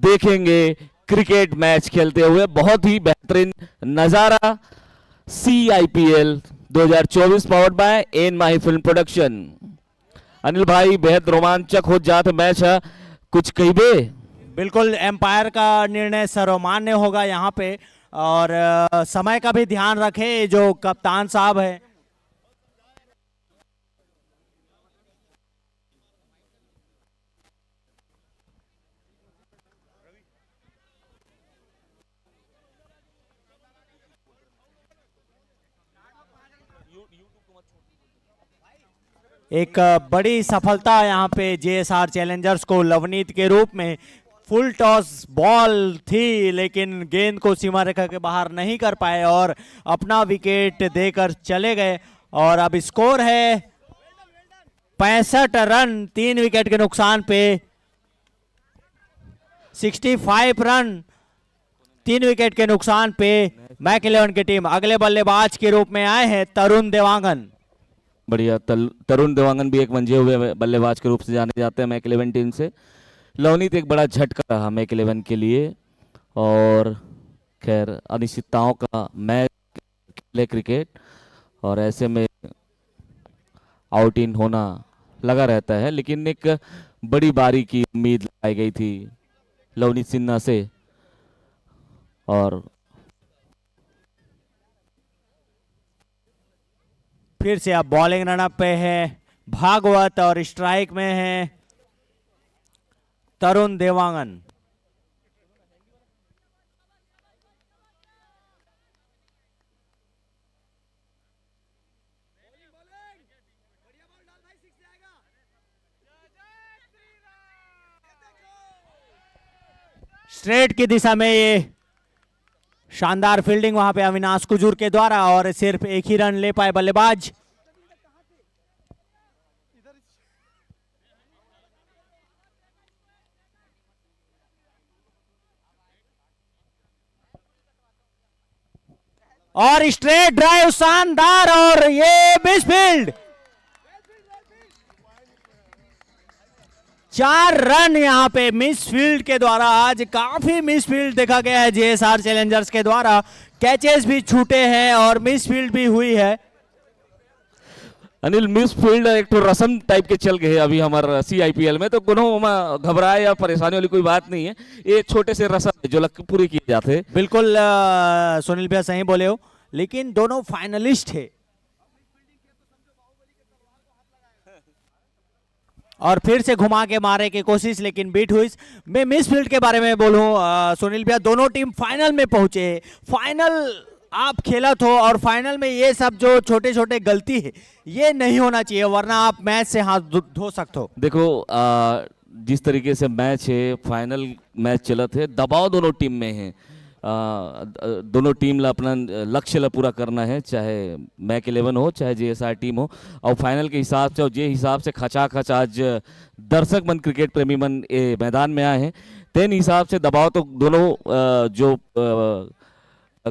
देखेंगे क्रिकेट मैच खेलते हुए। बहुत ही बेहतरीन नजारा। CIPL 2024 powered by N Mahi film production. Anil भाई बेहद रोमांचक हो जाते मैच है, कुछ कहिबे? बिल्कुल एम्पायर का निर्णय सर्वमान्य होगा यहाँ पे, और समय का भी ध्यान रखें जो कप्तान साहब है। एक बड़ी सफलता यहाँ पे जेएसआर चैलेंजर्स को लवनीत के रूप में। फुल टॉस बॉल थी, लेकिन गेंद को सीमा रेखा के बाहर नहीं कर पाए और अपना विकेट देकर चले गए। और अब स्कोर है 65 रन 3 विकेट के नुकसान पे, 65 रन 3 विकेट के नुकसान पे मैक 11 की टीम। अगले बल्लेबाज के रूप में आए हैं तरुण देवांगन। बढ़िया, तरुण देवांगन भी एक मंजे हुए बल्लेबाज के रूप से जाने जाते हैं मैक 11 टीम से। लवनीत एक बड़ा झटका रहा मैक 11 के लिए, और खैर अनिश्चितताओं का मैच खेले क्रिकेट, और ऐसे में आउट इन होना लगा रहता है। लेकिन एक बड़ी बारी की उम्मीद लगाई गई थी लवनीत सिन्हा से, और फिर से अब बॉलिंग रनअप पे है भागवत, और स्ट्राइक में है तरुण देवांगन। स्ट्रेट की दिशा में ये शानदार फील्डिंग वहां पे अविनाश कुजूर के द्वारा, और सिर्फ एक ही रन ले पाए बल्लेबाज। और स्ट्रेट ड्राइव शानदार, और ये मिसफील्ड। 4 रन यहां पे मिसफील्ड के द्वारा। आज काफी मिसफील्ड देखा गया है जेएसआर चैलेंजर्स के द्वारा। कैचेस भी छूटे हैं और मिसफील्ड भी हुई है। अनिल मिसफील्ड एक तो रसम टाइप के चल गए अभी हमारे CIPL में, तो कोनो घबराए या परेशानी वाली कोई बात नहीं है। ये छोटे से रसम है जो पूरी किए जाते हैं। बिल्कुल सुनील भैया सही बोले हो, लेकिन दोनों फाइनलिस्ट है और फिर से घुमा के मारे की कोशिश, लेकिन बीट हुई। मैं मिसफील्ड के बारे में बोलूं सुनील भैया, दोनों टीम फाइनल में पहुंचे। फाइनल आप खेला तो, और फाइनल में ये सब जो छोटे छोटे गलती है ये नहीं होना चाहिए, वरना आप मैच से हाथ धो सकते हो। देखो जिस तरीके से मैच है, फाइनल मैच चला थे, दबाव दोनों टीम में है। दोनों टीम ला अपना लक्ष्य ला पूरा करना है, चाहे मैक 11 हो चाहे जेएसआर टीम हो। और फाइनल के हिसाब से और जे हिसाब से खचाखच आज दर्शक मन, क्रिकेट प्रेमी मन मैदान में आए हैं, तेन हिसाब से दबाव तो दोनों जो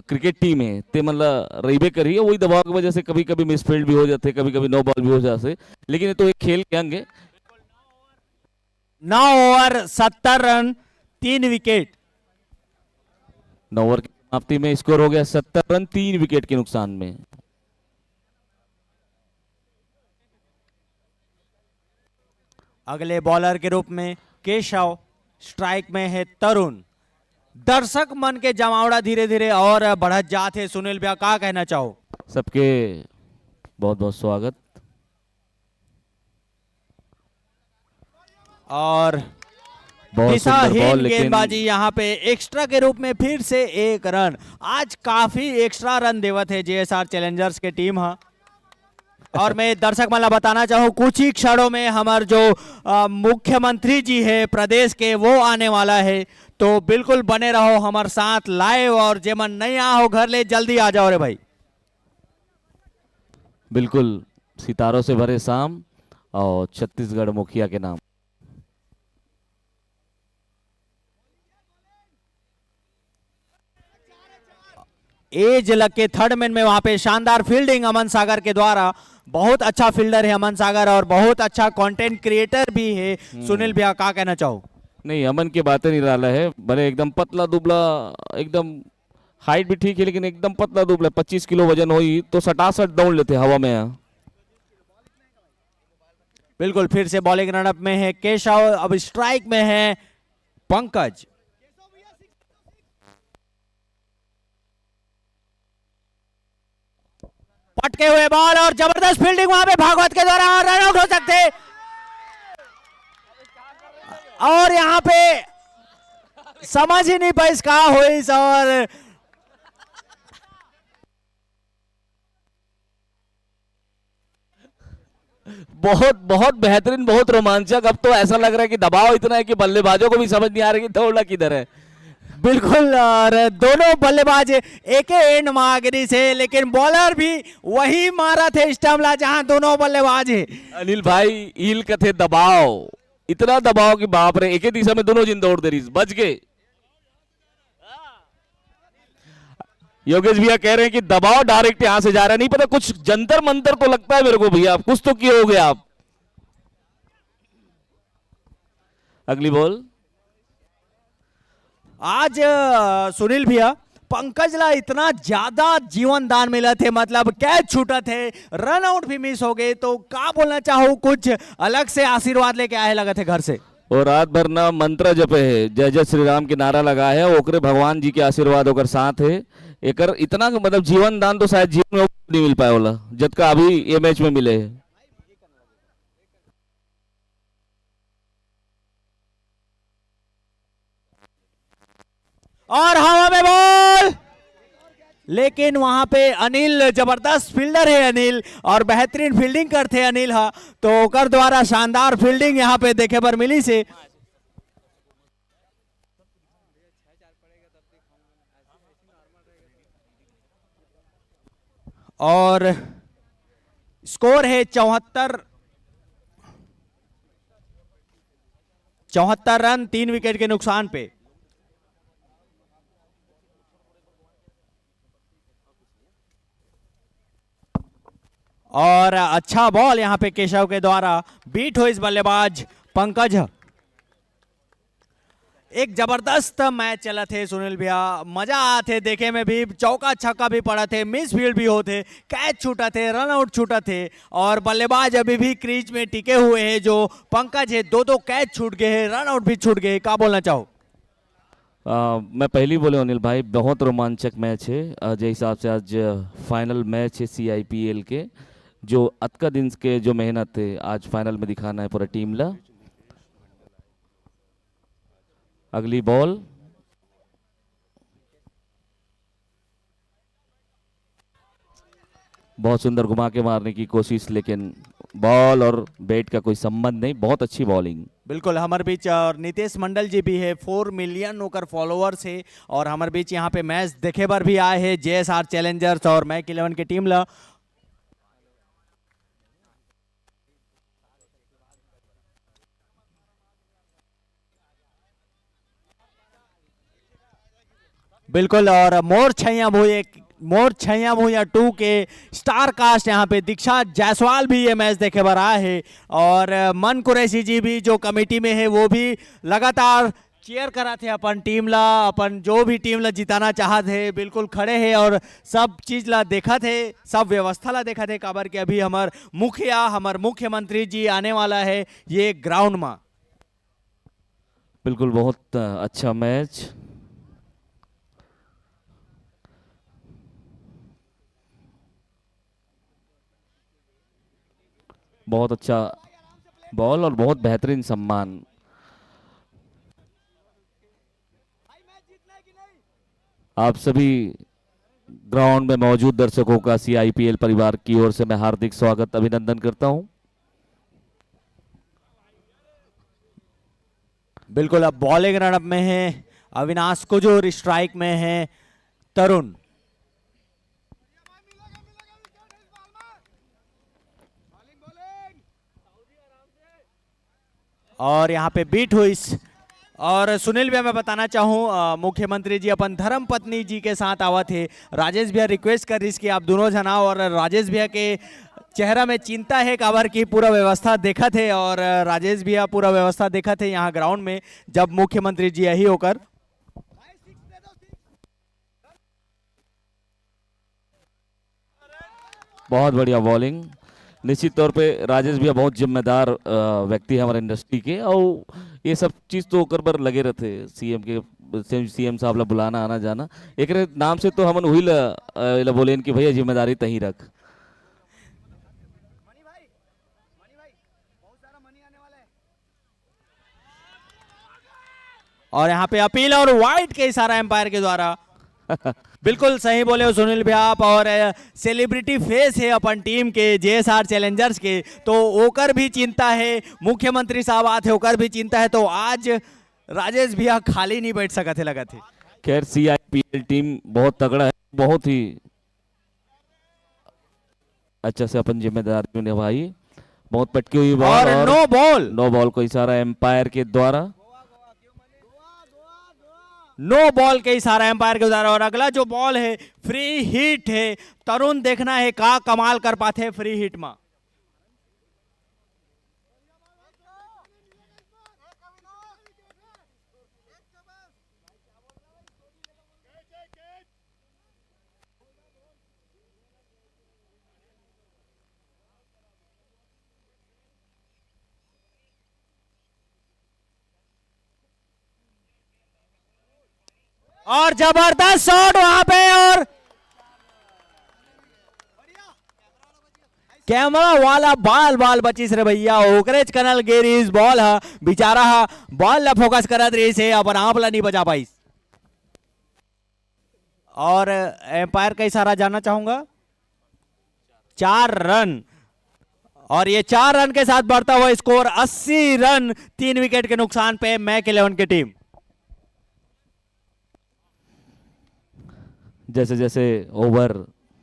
क्रिकेट टीम है ते मतलब रहीबे करी है। वही दबाव की वजह से कभी कभी मिसफील्ड भी हो जाते, कभी कभी नो बॉल भी हो जाते, लेकिन ये तो एक खेल के अंग है। 9 ओवर 70 रन 3 विकेट। 9 ओवर की समाप्ति में स्कोर हो गया 70 रन 3 विकेट के नुकसान में। अगले बॉलर के रूप में केशव, स्ट्राइक में है तरुण। दर्शक मन के जमावड़ा धीरे धीरे और बढ़त जाते हैं। सुनील भैया क्या कहना चाहो? सबके बहुत बहुत स्वागत। और बहुत सुंदर बॉल, लेकिन गेंदबाजी यहाँ पे एक्स्ट्रा के रूप में फिर से 1 रन। आज काफी एक्स्ट्रा रन देवत है जेएसआर चैलेंजर्स के टीम है। और मैं दर्शक मला बताना चाहूँ, कुछ ही क्षणों में हमारे जो मुख्यमंत्री जी है प्रदेश के वो आने वाला है, तो बिल्कुल बने रहो हमारे साथ लाइव। और जेमन नहीं आओ घर ले, जल्दी आ जाओ रे भाई। बिल्कुल सितारों से भरे शाम और छत्तीसगढ़ मुखिया के नाम। एज लग के थर्ड मैन में वहां पे शानदार फील्डिंग अमन सागर के द्वारा। बहुत अच्छा फील्डर है अमन सागर और बहुत अच्छा कंटेंट क्रिएटर भी है। सुनील भैया क्या कहना चाहो? नहीं, अमन की बातें नहीं डाला है। भले एकदम पतला दुबला, एकदम हाइट भी ठीक है, लेकिन एकदम पतला दुबला, 25 किलो वजन हुई तो 67 दौड़ लेते हवा में। बिल्कुल फिर से बॉलिंग रनअप में है केशव, अब स्ट्राइक में है पंकज। पटके हुए बॉल और जबरदस्त फील्डिंग वहां पे भागवत के द्वारा, रन आउट हो सकते। और यहां पे समझ ही नहीं पाई क्या हुई। और बहुत बहुत बेहतरीन, बहुत रोमांचक। अब तो ऐसा लग रहा है कि दबाव इतना है कि बल्लेबाजों को भी समझ नहीं आ रहा कि दौड़ना किधर है। बिल्कुल, और दोनों बल्लेबाज एक एंड मागरी से, लेकिन बॉलर भी वही मारा थे स्टम्पला जहां दोनों बल्लेबाज है। अनिल भाई ईल कथे दबाव, इतना दबाव कि बाप रे, एक ही दिशा में दोनों जिन दौड़ दे रही, बच गए। योगेश भैया कह रहे हैं कि दबाव डायरेक्ट यहां से जा रहा है, नहीं पता कुछ जंतर मंतर तो लगता है मेरे को भैया, कुछ तो किए हो गए आप। अगली बॉल। आज सुनील भैया पंकज ला इतना ज्यादा जीवन दान मिला थे, मतलब कैच छूटा थे, रन आउट भी मिस हो गए, तो क्या बोलना चाहूँ, कुछ अलग से आशीर्वाद लेके आए लगे थे घर से। और रात भर ना मंत्र जपे है, जय जय श्री राम के नारा लगा है, ओकरे भगवान जी के आशीर्वाद होकर साथ है। एकर इतना मतलब जीवन दान तो शायद जीवन में नहीं मिल पाए वाला जितना अभी ये मैच में मिले है। और हवा में बॉल, लेकिन वहां पे अनिल जबरदस्त फील्डर है अनिल, और बेहतरीन फील्डिंग करते अनिल हा, तो ओकर द्वारा शानदार फील्डिंग यहां पे देखे पर मिली से। और स्कोर है 74 रन 3 विकेट के नुकसान पे। और अच्छा बॉल यहाँ पे केशव के द्वारा बीट हुई इस बल्लेबाज पंकज। एक जबरदस्त मैच चला थे सुनील भैया, मजा आते देखे में भी, चौका छक्का भी पड़ा थे, मिस फील्ड भी होते, कैच छूटा थे, रन आउट छूटा थे और बल्लेबाज अभी भी क्रीज में टिके हुए हैं जो पंकज है। दो कैच छूट गए हैं, रन आउट भी छूट गए, क्या बोलना चाहो? मैं पहली बोले अनिल भाई, बहुत रोमांचक मैच है। जिस हिसाब से आज फाइनल मैच है CIPL के, जो अतका दिन के जो मेहनत है आज फाइनल में दिखाना है पूरा टीम ला। अगली बॉल बहुत सुंदर घुमा के मारने की कोशिश, लेकिन बॉल और बैट का कोई संबंध नहीं। बहुत अच्छी बॉलिंग। बिल्कुल हमारे बीच और नितेश मंडल जी भी है, 4 मिलियन होकर फॉलोअर्स है और हमारे बीच यहाँ पे मैच देखे बार भी आए हैं JSR चैलेंजर्स और मैक 11 की टीम ला। बिल्कुल और मोर छैया भूया 2 के स्टार कास्ट यहाँ पे दीक्षा जायसवाल भी ये मैच देखे बार आए हैं और मन कुरैशी जी भी जो कमेटी में है वो भी लगातार चेयर करा थे अपन टीम ला, अपन जो भी टीम ला जिताना चाहत है बिल्कुल खड़े हैं और सब चीज ला देखा थे, सब व्यवस्था ला देखा थे। काबर के अभी हमार मुख्यमंत्री जी आने वाला है ये ग्राउंड में। बिल्कुल बहुत अच्छा मैच। बहुत अच्छा बॉल और बहुत बेहतरीन सम्मान। आप सभी ग्राउंड में मौजूद दर्शकों का CIPL परिवार की ओर से मैं हार्दिक स्वागत अभिनंदन करता हूं। बिल्कुल अब बॉलिंग रनअप में है अविनाश कुजूर, स्ट्राइक में है तरुण। और यहाँ पे बीट हुई और सुनील भैया मैं बताना चाहूँ मुख्यमंत्री जी अपन धर्म पत्नी जी के साथ आवा थे। राजेश भैया रिक्वेस्ट कर रही कि आप दोनों जना, और राजेश भैया के चेहरा में चिंता है काबर की पूरा व्यवस्था देखा थे और राजेश भैया पूरा व्यवस्था देखा थे यहाँ ग्राउंड में जब मुख्यमंत्री जी यही होकर। बहुत बढ़िया बॉलिंग। निश्चित तौर पे राजेश भैया बहुत जिम्मेदार व्यक्ति है हमारे इंडस्ट्री के, और ये सब चीज तो कर बर लगे रहते CM साहब ला बुलाना आना जाना, एक नाम से तो हमन वही ला बोले कि भैया जिम्मेदारी तही रख। और यहाँ पे अपील और वाइड के इशारा एम्पायर के द्वारा। बिल्कुल सही बोले हो सुनील भैया आप, और सेलिब्रिटी फेस है अपन टीम के JSR चैलेंजर्स के, तो ओकर भी चिंता है, मुख्यमंत्री साहब आते ओकर भी चिंता है, तो आज राजेश भैया खाली नहीं बैठ सका थे लगा थे। खैर CIPL टीम बहुत तगड़ा है, बहुत ही अच्छा से अपन जिम्मेदारी निभाई। बहुत पटकी हुई बॉल और नो बॉल को इशारा एम्पायर के द्वारा, नो बॉल के इशारा एम्पायर के द्वारा। और अगला जो बॉल है फ्री हिट है, तरुण देखना है का कमाल कर पाते हैं फ्री हिट में। और जबरदस्त शॉट वहां पे, और कैमरा वाला बाल बचिस रे भैया, ओकरेज कनल गेरीज बॉल है बेचारा बॉल ला फोकस करत रही से अपन आप ला नहीं बचा पाई। और एम्पायर का इशारा जानना चाहूंगा 4 रन, और ये 4 रन के साथ बढ़ता हुआ स्कोर 80 रन 3 विकेट के नुकसान पे मैक 11 की टीम। जैसे जैसे ओवर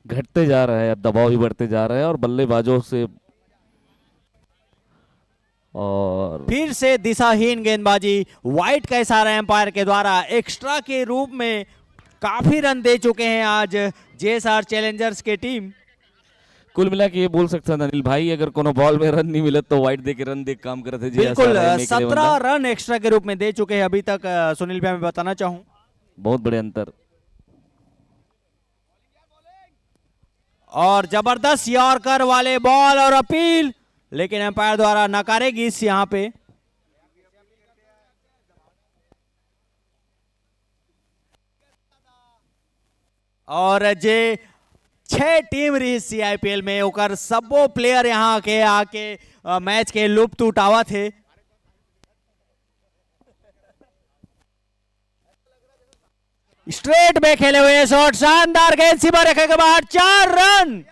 घटते जा रहा है, दबाव भी बढ़ते जा रहा है और बल्लेबाजों से और फिर से दिशाहीन गेंदबाजी, वाइट का इशारा एम्पायर के द्वारा एक्स्ट्रा के रूप में काफी रन दे चुके हैं आज JSR चैलेंजर्स के टीम। कुल मिला के ये बोल सकते हैं अनिल भाई, अगर कोनो बॉल में रन नहीं मिले तो वाइट दे के रन दे के काम करते थे। बिल्कुल 17 रन एक्स्ट्रा के रूप में दे चुके हैं अभी तक सुनील भाई, मैं बताना चाहूं। बहुत बड़े अंतर। और जबरदस्त यॉर्कर वाले बॉल और अपील, लेकिन एम्पायर द्वारा नकारेगी इस यहां पे। और जे 6 टीम रही CIPL में, ओकर सबो प्लेयर यहाँ के आके मैच के लुप्त उठावा थे। स्ट्रेट में खेले हुए शॉट, शानदार गेंद, सीमा रेखा के बाहर, 4 रन।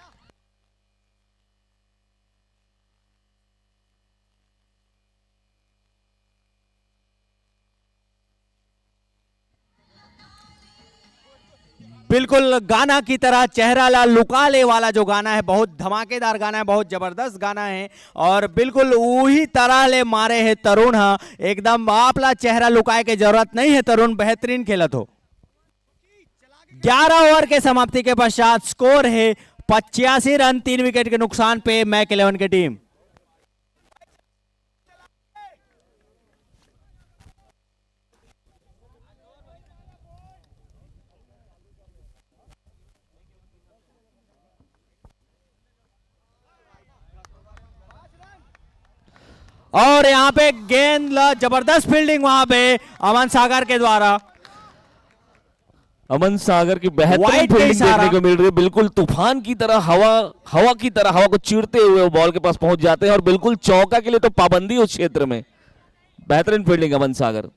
बिल्कुल गाना की तरह चेहरा ला लुका ले वाला जो गाना है, बहुत धमाकेदार गाना है, बहुत जबरदस्त गाना है। और बिल्कुल वही तरह ले मारे है तरुण। हाँ, एकदम आपला चेहरा लुकाए के जरूरत नहीं है, तरुण बेहतरीन खेलत हो। 11 ओवर के समाप्ति के पश्चात स्कोर है 85 रन, 3 विकेट के नुकसान पे मैक 11 की टीम। और यहां पे गेंद जबरदस्त फील्डिंग वहां पे अमन सागर के द्वारा। अमन सागर की बेहतरीन White फील्डिंग के इशारा। देखने को मिल रही है। बिल्कुल तूफान की तरह हवा की तरह हवा को चीरते हुए वो बॉल के पास पहुंच जाते हैं और बिल्कुल चौका के लिए तो पाबंदी उस क्षेत्र में। बेहतरीन फील्डिंग अमन सागर।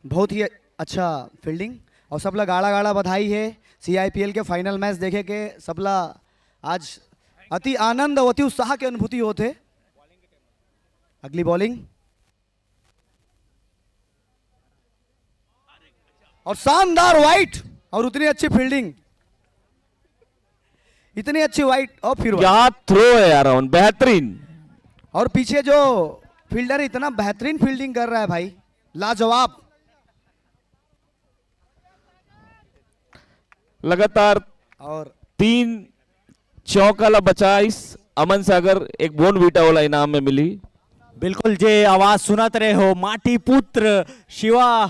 बहुत ही अच्छा फील्डिंग। और सबला गाड़ा गाड़ा बधाई है CIPL के फाइनल मैच देखे के। सबला आज अति आनंद और अति उत्साह के अनुभूति होते। अगली बॉलिंग और शानदार वाइट और उतनी अच्छी फील्डिंग, इतनी अच्छी वाइट और फिर क्या थ्रो है यार अमन, बेहतरीन। और पीछे जो फील्डर इतना बेहतरीन फील्डिंग कर रहा है भाई, लाजवाब। लगातार और 3 चौका बचा इस अमन सागर, एक बोन वीटा वाला इनाम में मिली। बिल्कुल जे आवाज सुनत रहे हो, माटी पुत्र शिवा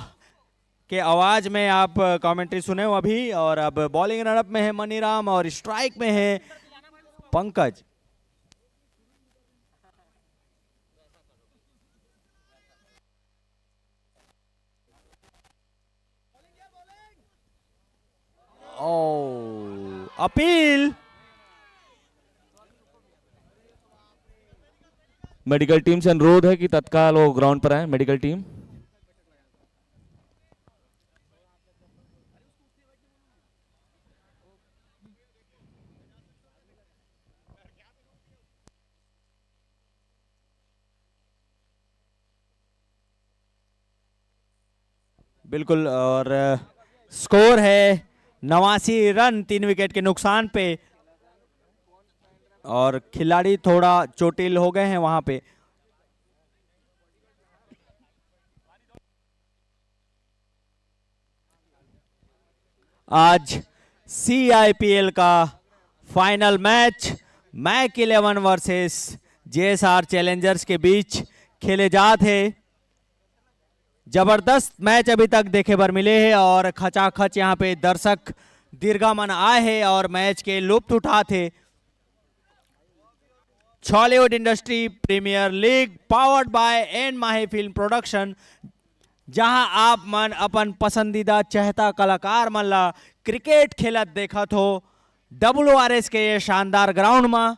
के आवाज में आप कमेंट्री सुने हो अभी। और अब बॉलिंग रनअप में है मनीराम और स्ट्राइक में है पंकज। ओ अपील। मेडिकल टीम से अनुरोध है कि तत्काल वो ग्राउंड पर आए। मेडिकल टीम बिल्कुल। और स्कोर है 89 रन, 3 विकेट के नुकसान पे। और खिलाड़ी थोड़ा चोटिल हो गए हैं वहां पे। आज CIPL का फाइनल मैच मैक 11 वर्सेस JSR चैलेंजर्स के बीच खेले जाते हैं। जबरदस्त मैच अभी तक देखे बर मिले हैं और खचाखच यहाँ पे दर्शक दीर्घामन आए हैं और मैच के लुत्फ उठाते। Bollywood industry premier league powered by N Mahi film production, जहां आप मन अपन पसंदीदा चहता कलाकार मन ला क्रिकेट खेलत देखत हो WRS के ये शानदार ग्राउंड में।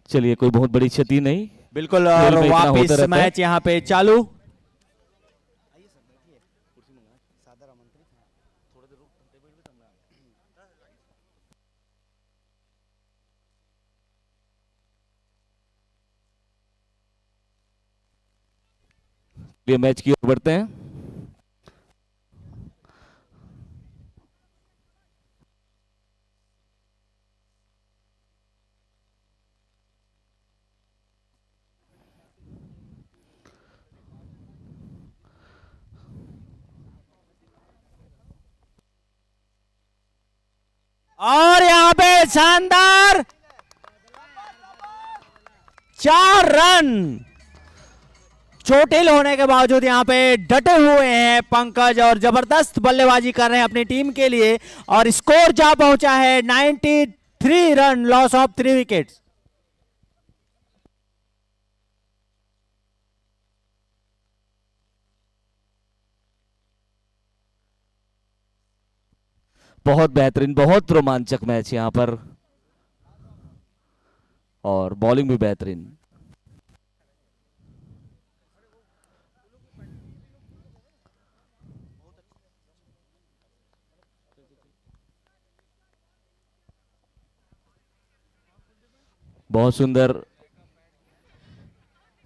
चलिए, कोई बहुत बड़ी क्षति नहीं। बिल्कुल। खेल और में इतना होता वापिस रहता है। मैच यहाँ पे चालू। ये मैच की ओर बढ़ते हैं। और यहाँ पे शानदार 4 रन। चोटिल होने के बावजूद यहाँ पे डटे हुए हैं पंकज और जबरदस्त बल्लेबाजी कर रहे हैं अपनी टीम के लिए और स्कोर जा पहुंचा है 93 रन, लॉस ऑफ 3 विकेट्स। बहुत बेहतरीन, बहुत रोमांचक मैच यहाँ पर और बॉलिंग भी बेहतरीन। बहुत सुंदर।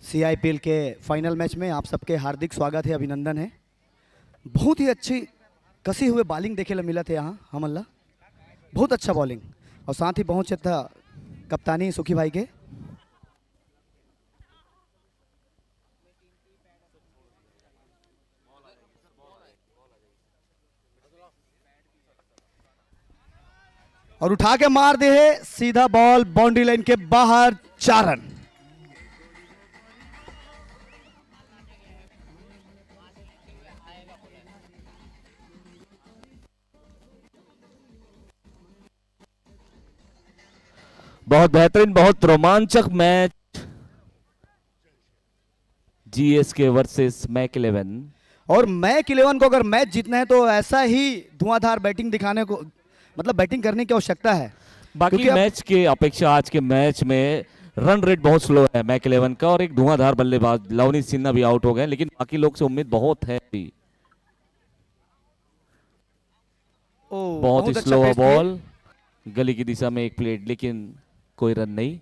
सीआईपीएल के फाइनल मैच में आप सबके हार्दिक स्वागत है, अभिनंदन है। बहुत ही अच्छी कसी हुए बॉलिंग देखे ला मिला थे यहाँ हमल्ला, बहुत अच्छा बॉलिंग और साथ ही पहुंचे था कप्तानी सुखी भाई के। और उठा के मार दे है सीधा बॉल बाउंड्री लाइन के बाहर, 4 रन। बहुत बेहतरीन, बहुत रोमांचक मैच जीएसके वर्सेस मैक 11। और मैक 11 को अगर मैच जीतना है तो ऐसा ही धुआंधार बैटिंग दिखाने को, मतलब बैटिंग करने की आवश्यकता है। बाकी क्योंकि मैच के अपेक्षा आज के मैच में रन रेट बहुत स्लो है मैक 11 का और एक धुआंधार बल्लेबाज लवनीत सिन्हा भी आउट हो गए, लेकिन बाकी लोग से उम्मीद बहुत है। बहुत ही अच्छा स्लो पेस किए। बॉल गली की दिशा में एक प्लेट, लेकिन कोई रन नहीं।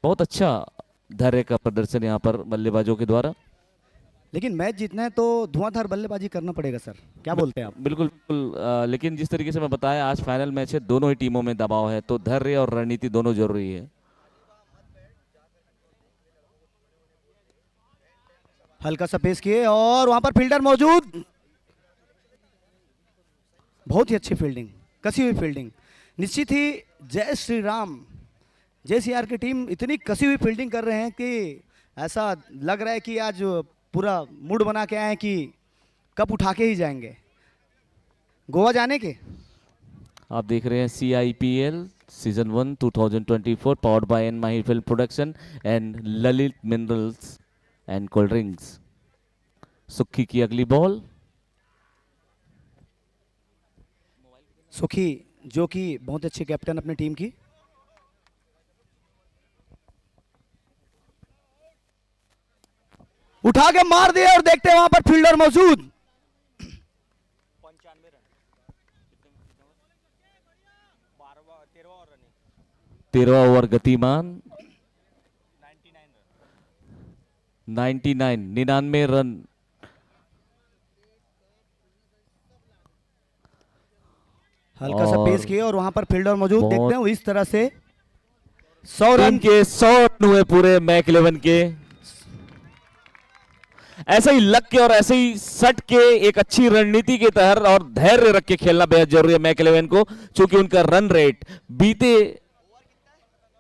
बहुत अच्छा धैर्य का प्रदर्शन यहाँ पर बल्लेबाजों के द्वारा। लेकिन मैच जीतना है तो धुआंधार बल्लेबाजी करना पड़ेगा सर, क्या बोलते हैं आप? बिल्कुल बिल्कुल, लेकिन जिस तरीके से मैं बताया आज फाइनल मैच है, दोनों ही टीमों में दबाव है, तो धैर्य और रणनीति दोनों जरूरी है। हल्का सा पेस किए और वहां पर फील्डर मौजूद, बहुत ही अच्छी फील्डिंग, कसी हुई फील्डिंग। निश्चित ही जय श्री राम JCR की टीम इतनी कसी हुई फील्डिंग कर रहे हैं कि ऐसा लग रहा है कि आज पूरा मूड बना के आए हैं कि कप उठा के ही जाएंगे, गोवा जाने के। आप देख रहे हैं CIPL season 1 2024 powered by N Mahi film production and Lalit minerals and cold drinks. सुखी की अगली बॉल, सुखी जो कि बहुत अच्छे कैप्टन अपनी टीम की। उठा के मार दिया और देखते हैं वहां पर फील्डर मौजूद। 13वां ओवर गतिमान, 99 रन। हल्का सा और पेस किए और वहां पर फील्डर मौजूद, बहुत- देखते हैं इस तरह से 100 टीम रन के 100 रन हुए पूरे मैक 11 के। ऐसे ही लग के और ऐसे ही सट के एक अच्छी रणनीति के तहत और धैर्य रख के खेलना बेहद जरूरी है मैक 11 को, क्योंकि उनका रन रेट बीते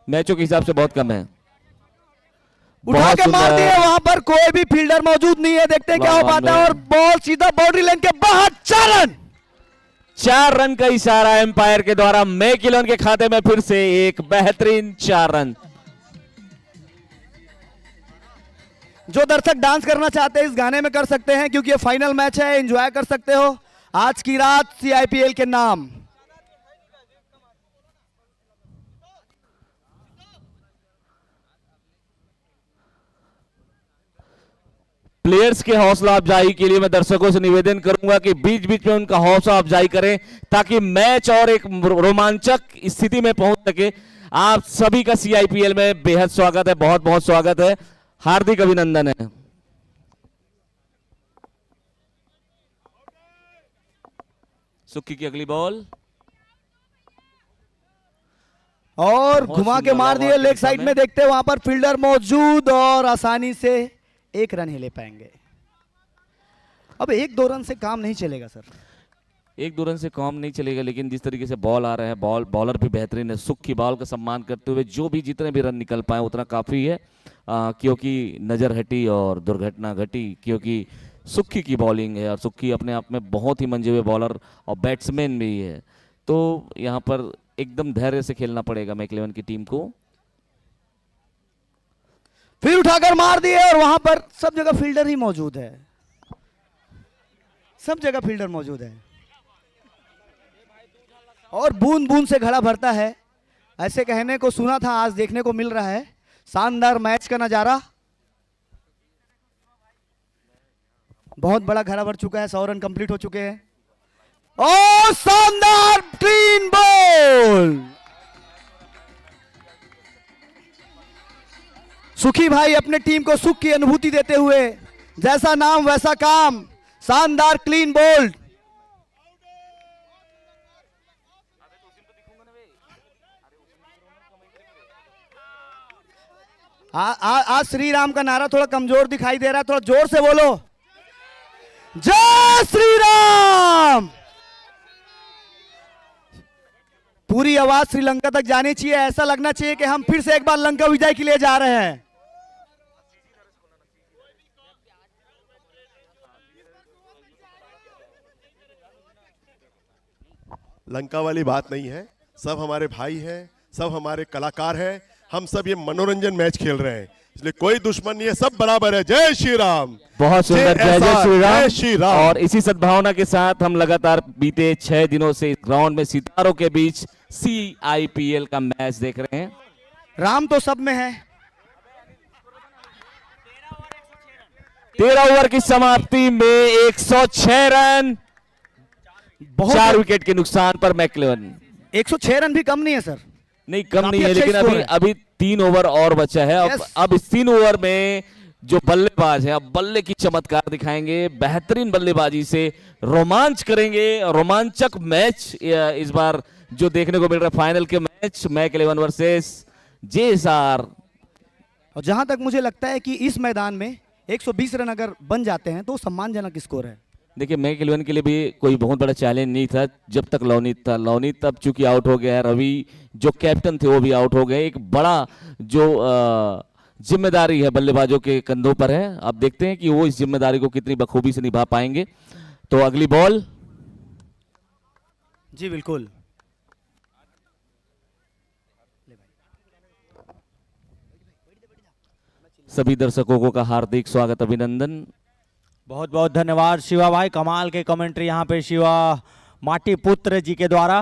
मैचों के हिसाब से बहुत कम है। उठा बहुत के मार सुंदर। दिए, वहां पर कोई भी फील्डर मौजूद नहीं है, देखते हैं क्या हो वाह, पाता है। वाह, और बॉल सीधा बाउंड्री लाइन के बाहर, 4 रन। 4 रन का इशारा एम्पायर के द्वारा मैक 11 के खाते में फिर से एक बेहतरीन 4 रन। जो दर्शक डांस करना चाहते हैं इस गाने में कर सकते हैं, क्योंकि ये फाइनल मैच है, एंजॉय कर सकते हो आज की रात CIPL के नाम। प्लेयर्स के हौसला अफजाई के लिए मैं दर्शकों से निवेदन करूंगा कि बीच बीच में उनका हौसला अफजाई करें ताकि मैच और एक रोमांचक स्थिति में पहुंच सके। आप सभी का CIPL में बेहद स्वागत है, बहुत बहुत स्वागत है, हार्दिक अभिनंदन है। सुक्की की अगली बॉल और बहुत घुमा के सुंदर मार बॉल दिए की लेग दिशा साइड में। में, देखते हैं वहां पर फील्डर मौजूद और आसानी से 1 रन ही ले पाएंगे। अब 1-2 रन से काम नहीं चलेगा सर। एक दो रन से काम नहीं चलेगा, लेकिन जिस तरीके से बॉल आ रहा है, बॉलर भी बेहतरीन है। सुख की बॉल का सम्मान करते हुए जो भी जितने भी रन निकल पाए उतना काफ़ी है, क्योंकि नज़र हटी और दुर्घटना घटी, क्योंकि सुखी की बॉलिंग है और सुखी अपने आप में बहुत ही मंजे हुए बॉलर और बैट्समैन भी है। तो यहाँ पर एकदम धैर्य से खेलना पड़ेगा मैकलेवन की टीम को। फिर उठाकर मार दिए और वहां पर सब जगह फील्डर ही मौजूद है, सब जगह फील्डर मौजूद है और बूंद बूंद से घड़ा भरता है, ऐसे कहने को सुना था, आज देखने को मिल रहा है। शानदार मैच का नजारा, बहुत बड़ा घड़ा भर चुका है, 100 रन कंप्लीट हो चुके हैं और शानदार क्लीन बॉल। सुखी भाई अपने टीम को सुख की अनुभूति देते हुए, जैसा नाम वैसा काम, शानदार क्लीन बोल्ड। आज श्री राम का नारा थोड़ा कमजोर दिखाई दे रहा है, थोड़ा जोर से बोलो, जय श्री राम। पूरी आवाज श्रीलंका तक जानी चाहिए, ऐसा लगना चाहिए कि हम फिर से एक बार लंका विजय के लिए जा रहे हैं। लंका वाली बात नहीं है, सब हमारे भाई हैं, सब हमारे कलाकार हैं, हम सब ये मनोरंजन मैच खेल रहे हैं, इसलिए कोई दुश्मन नहीं है, सब बराबर है। जय श्री राम। बहुत सुंदर, जय जय श्री राम। जय श्री राम। और इसी सद्भावना के साथ हम लगातार बीते 6 दिनों से इस ग्राउंड में सितारों के बीच CIPL का मैच देख रहे हैं। राम तो सब में है। 13 ओवर की समाप्ति में 106 रन, 4 विकेट के नुकसान पर मैकलेवन। 106 रन भी कम नहीं है सर। नहीं कम नहीं है, अच्छा लेकिन स्कोर अभी है। अभी 3 ओवर और बचा है। Yes. अब इस 3 ओवर में जो बल्लेबाज है, अब बल्ले की चमत्कार दिखाएंगे, बेहतरीन बल्लेबाजी से रोमांच करेंगे। रोमांचक मैच इस बार जो देखने को मिल रहा है, फाइनल के मैच मैकलेवन वर्सेस JSR। और जहां तक मुझे लगता है कि इस मैदान में 120 रन अगर बन जाते हैं तो सम्मानजनक स्कोर है। देखिए मैकलेवन के लिए भी कोई बहुत बड़ा चैलेंज नहीं था जब तक लवनीत था। लवनीत अब चूंकि आउट हो गया है, रवि जो कैप्टन थे वो भी आउट हो गए। एक बड़ा जो जिम्मेदारी है बल्लेबाजों के कंधों पर है। अब देखते हैं कि वो इस जिम्मेदारी को कितनी बखूबी से निभा पाएंगे। तो अगली बॉल। जी बिल्कुल। सभी दर्शकों का हार्दिक स्वागत, अभिनंदन। बहुत बहुत धन्यवाद शिवा भाई, कमाल के कमेंट्री यहाँ पे शिवा माटी पुत्र जी के द्वारा।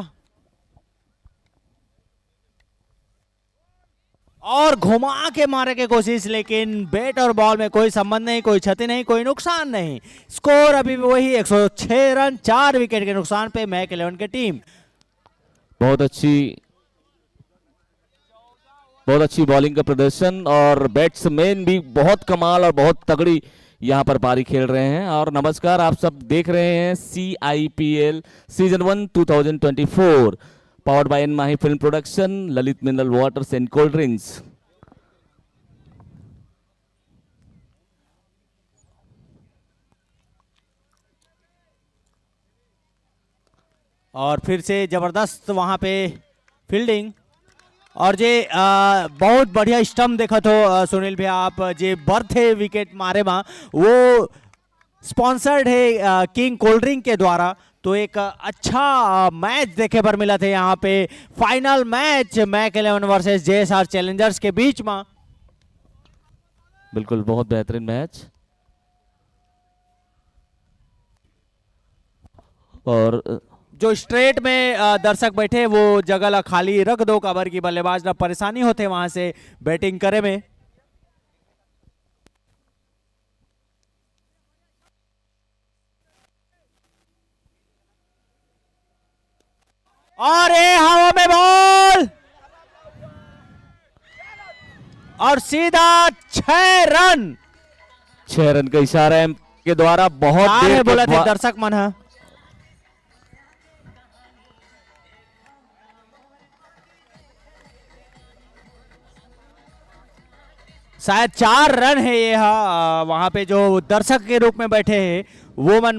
और घुमा के मारे की कोशिश, लेकिन बैट और बॉल में कोई संबंध नहीं, कोई क्षति नहीं, कोई नुकसान नहीं। स्कोर अभी भी वही 106 रन, 4 विकेट के नुकसान पे मैकलेवन की टीम। बहुत अच्छी बॉलिंग का प्रदर्शन और बैट्समैन भी बहुत कमाल और बहुत तगड़ी यहाँ पर पारी खेल रहे हैं। और नमस्कार, आप सब देख रहे हैं CIPL season 1 2024 powered by N Mahi film production, Lalit mineral waters and cold drinks. और फिर से जबरदस्त वहां पे फील्डिंग। और जे बहुत बढ़िया स्टम्प देखा तो सुनील भैया, आप जे बर्थ है विकेट मारे वहां, वो स्पॉन्सर्ड है किंग कोल्ड ड्रिंक के द्वारा। तो एक अच्छा मैच देखे पर मिला था यहाँ पे। फाइनल मैच मैकलेवन वर्सेस JSR चैलेंजर्स के बीच में। बिल्कुल बहुत बेहतरीन मैच। और जो स्ट्रेट में दर्शक बैठे वो जगह ला खाली रख दो, कबर की बल्लेबाज ला परेशानी होते वहां से बैटिंग करे में। और ये हवा में बॉल और सीधा 6 रन। 6 रन का इशारा है के द्वारा। बहुत देर के बोला थे बाद दर्शक मन है। शायद 4 रन है ये। वहां पे जो दर्शक के रूप में बैठे हैं वो मन।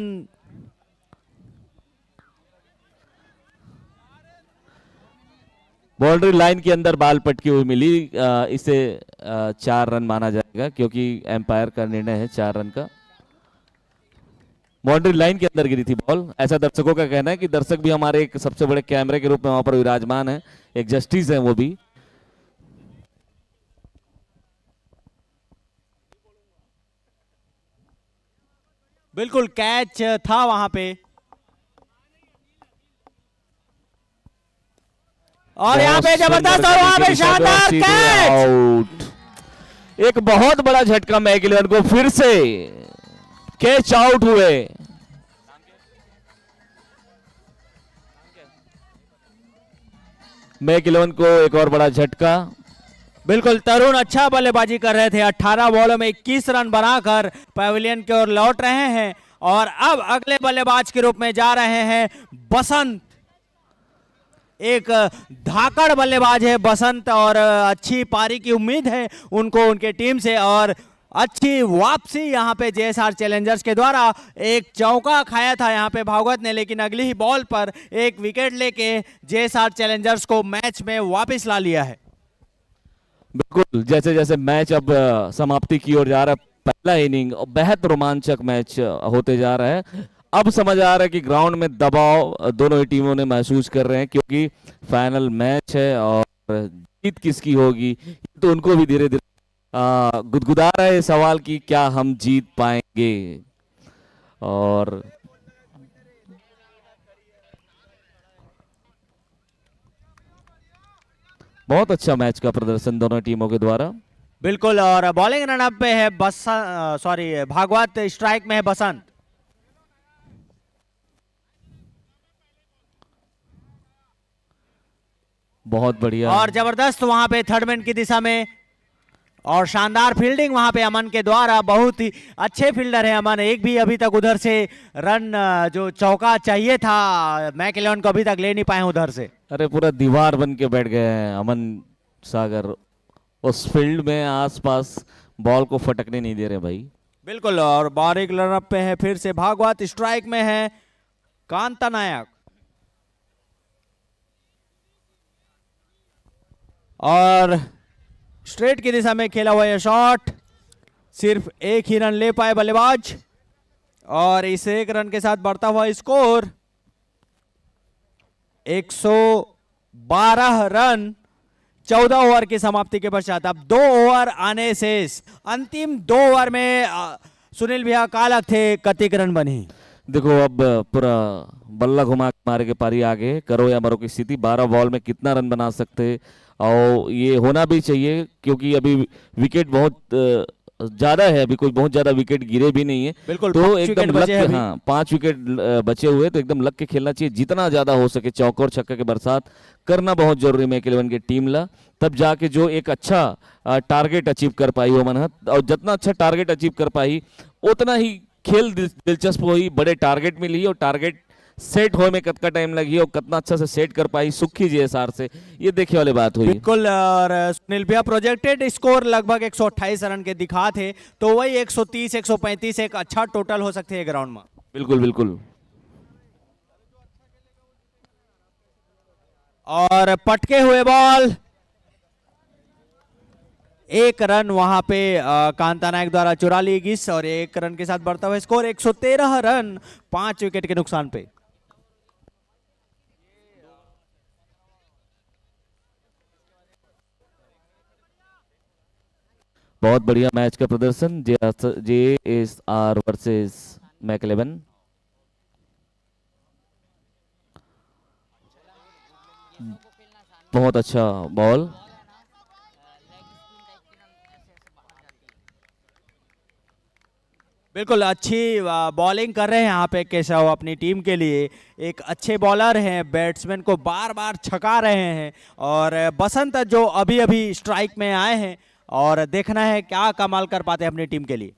बाउंड्री लाइन के अंदर बाल पटकी हुई मिली, इसे 4 रन माना जाएगा क्योंकि एम्पायर का निर्णय है 4 रन का। बाउंड्री लाइन के अंदर गिरी थी बॉल, ऐसा दर्शकों का कहना है कि दर्शक भी हमारे एक सबसे बड़े कैमरे के रूप में वहां पर विराजमान है, एक जस्टिस है वो भी। बिल्कुल कैच था वहां पे, और यहाँ पे जबरदस्त और वहां पे शानदार कैच। आउट, एक बहुत बड़ा झटका मैकइलेवन को, फिर से कैच आउट हुए। मैकइलेवन को एक और बड़ा झटका। बिल्कुल तरुण अच्छा बल्लेबाजी कर रहे थे, 18 बॉलों में 21 रन बनाकर पवेलियन की ओर लौट रहे हैं, और अब अगले बल्लेबाज के रूप में जा रहे हैं बसंत। एक धाकड़ बल्लेबाज है बसंत, और अच्छी पारी की उम्मीद है उनको उनके टीम से, और अच्छी वापसी यहाँ पे जेएसआर चैलेंजर्स के द्वारा। एक चौका खाया था यहाँ पे भागवत ने, लेकिन अगली ही बॉल पर एक विकेट लेके जेएसआर चैलेंजर्स को मैच में वापस ला लिया है। बिल्कुल, जैसे जैसे मैच अब समाप्ति की ओर जा रहा है, पहला इनिंग बेहद रोमांचक मैच होते जा रहा है। अब समझ आ रहा है कि ग्राउंड में दबाव दोनों ही टीमों ने महसूस कर रहे हैं, क्योंकि फाइनल मैच है और जीत किसकी होगी तो उनको भी धीरे धीरे गुदगुदा रहा है सवाल कि क्या हम जीत पाएंगे। और बहुत अच्छा मैच का प्रदर्शन दोनों टीमों के द्वारा। बिल्कुल, और बॉलिंग रनअप पे है भागवत, स्ट्राइक में है बसंत। बहुत बढ़िया, और जबरदस्त वहां पे थर्ड मैन की दिशा में, और शानदार फील्डिंग वहां पे अमन के द्वारा। बहुत ही अच्छे फील्डर है अमन, एक भी अभी तक उधर से रन जो चौका चाहिए था मैकइलेवन को अभी तक ले नहीं पाए उधर से। अरे पूरा दीवार बन के बैठ गए हैं अमन सागर, उस फील्ड में आसपास बॉल को फटकने नहीं दे रहे भाई। बिल्कुल, और बॉलिंग रनअप पे है फिर से भागवत, स्ट्राइक में है कांता नायक, और स्ट्रेट की दिशा में खेला हुआ यह शॉट, सिर्फ एक ही रन ले पाए बल्लेबाज, और इस एक रन के साथ बढ़ता हुआ स्कोर 112 रन 14 ओवर की समाप्ति के पश्चात। अब 2 ओवर आने से अंतिम 2 ओवर में सुनील भैया कालक थे, कतिक रन बनी। देखो अब पूरा बल्ला घुमा के मारे के पारी, आगे करो या मरो की स्थिति। 12 बॉल में कितना रन बना सकते, और ये होना भी चाहिए क्योंकि अभी विकेट बहुत ज्यादा है, अभी कोई बहुत ज्यादा विकेट गिरे भी नहीं है। बिल्कुल, तो 5 एकदम विकेट लग बचे के, हैं हाँ 5 विकेट बचे हुए, तो एकदम लग के खेलना चाहिए, जितना ज्यादा हो सके चौका और छक्का के बरसात करना बहुत जरूरी है मैकइलेवन की टीम ला, तब जाके जो एक अच्छा टारगेट अचीव कर पाई वो मनहत, और जितना अच्छा टारगेट अचीव कर पाई उतना ही खेल दिलचस्प हुई, बड़े टारगेट मिली, और टारगेट सेट होने में कितना टाइम लगी और कितना अच्छा से सेट कर पाई सुखी जेएसआर से, ये देखने वाली बात हुई। बिल्कुल, और सुनील भैया प्रोजेक्टेड स्कोर लगभग 128 रन के दिखा थे, तो वही 130 135 एक अच्छा टोटल हो सकते हैं ग्राउंड में। बिल्कुल बिल्कुल, और पटके हुए बॉल, एक रन वहां पे कांता नायक द्वारा चुरा ली गई, और एक रन के साथ बढ़ता हुआ स्कोर 113 रन 5 विकेट के नुकसान पे। बहुत बढ़िया मैच का प्रदर्शन जेएसआर वर्सेस मैकइलेवन। बहुत अच्छा बॉल, बिल्कुल अच्छी बॉलिंग कर रहे हैं यहाँ पे केशव अपनी टीम के लिए, एक अच्छे बॉलर हैं, बैट्समैन को बार बार छका रहे हैं, और बसंत जो अभी अभी स्ट्राइक में आए हैं, और देखना है क्या कमाल कर पाते हैं अपनी टीम के लिए।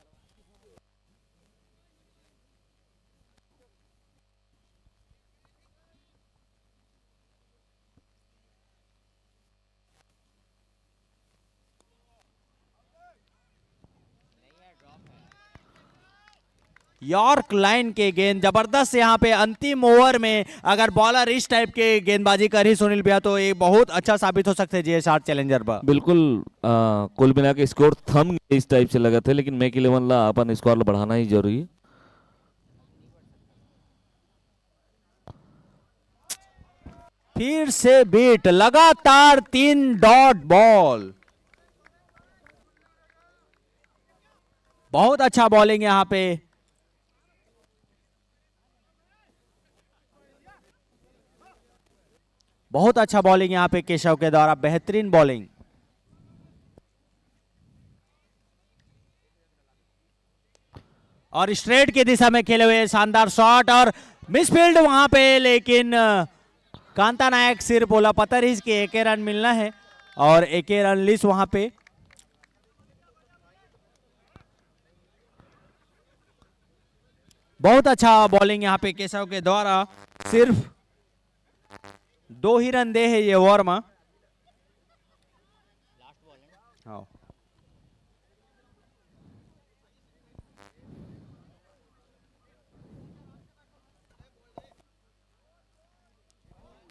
यॉर्क लाइन के गेंद जबरदस्त यहाँ पे अंतिम ओवर में अगर बॉलर इस टाइप के गेंदबाजी कर ही सुनील भैया तो ये बहुत अच्छा साबित हो सकते हैं जीएसआर चैलेंजर पर। बिल्कुल कुल मिला के स्कोर थम इस टाइप से लगा थे, लेकिन मैक 11 ला अपन स्कोर बढ़ाना ही जरूरी है। फिर से बीट, लगातार 3 डॉट बॉल, बहुत अच्छा बॉलिंग यहां पे। बहुत अच्छा बॉलिंग यहां पे केशव के द्वारा, बेहतरीन बॉलिंग। और स्ट्रेट की दिशा में खेले हुए शानदार शॉट और मिसफील्ड वहां पे, लेकिन कांता नायक सिर्फ बोला पत्थर ही के 1 रन मिलना है और 1 रन लिस वहां पे। बहुत अच्छा बॉलिंग यहां पे केशव के द्वारा, सिर्फ 2 ही रन दे है ये ओवर में।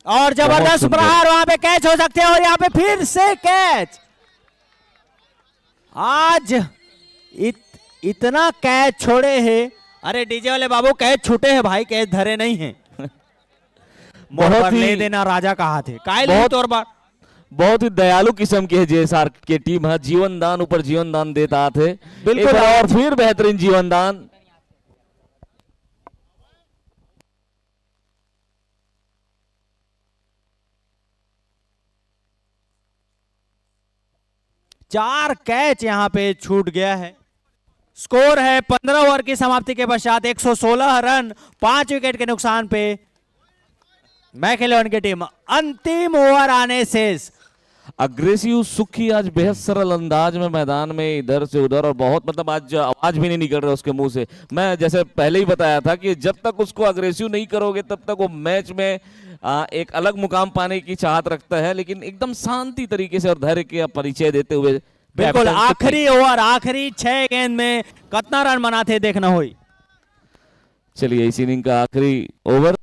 और जबरदस्त प्रहार, वहां पे कैच हो सकते हैं और यहाँ पे फिर से कैच। आज इतना कैच छोड़े हैं, अरे डीजे वाले बाबू कैच छूटे हैं भाई, कैच धरे नहीं हैं। बहुत ले देना राजा कहा थे, बहुत और बार बहुत ही दयालु किस्म के जेएसआर के टीम है, जीवन दान ऊपर जीवन दान देता थे। बिल्कुल, और फिर बेहतरीन जीवन दान। चार कैच यहां पे छूट गया है। स्कोर है 15 ओवर की समाप्ति के पश्चात 116 रन 5 विकेट के नुकसान पे मैक 11 की टीम अंतिम ओवर आने शेष। अग्रेसिव सुखी आज बेहद सरल अंदाज में मैदान में इधर से उधर, और बहुत मतलब आज आवाज भी नहीं निकल रहा उसके मुंह से। मैं जैसे पहले ही बताया था कि जब तक उसको अग्रेसिव नहीं करोगे तब तक वो मैच में एक अलग मुकाम पाने की चाहत रखता है, लेकिन एकदम शांति तरीके से और धैर्य का परिचय देते हुए बिल्कुल आखिरी ओवर, आखिरी 6 गेंद में कितना रन बनाते देखना हुई। चलिए इस इनिंग का आखिरी ओवर,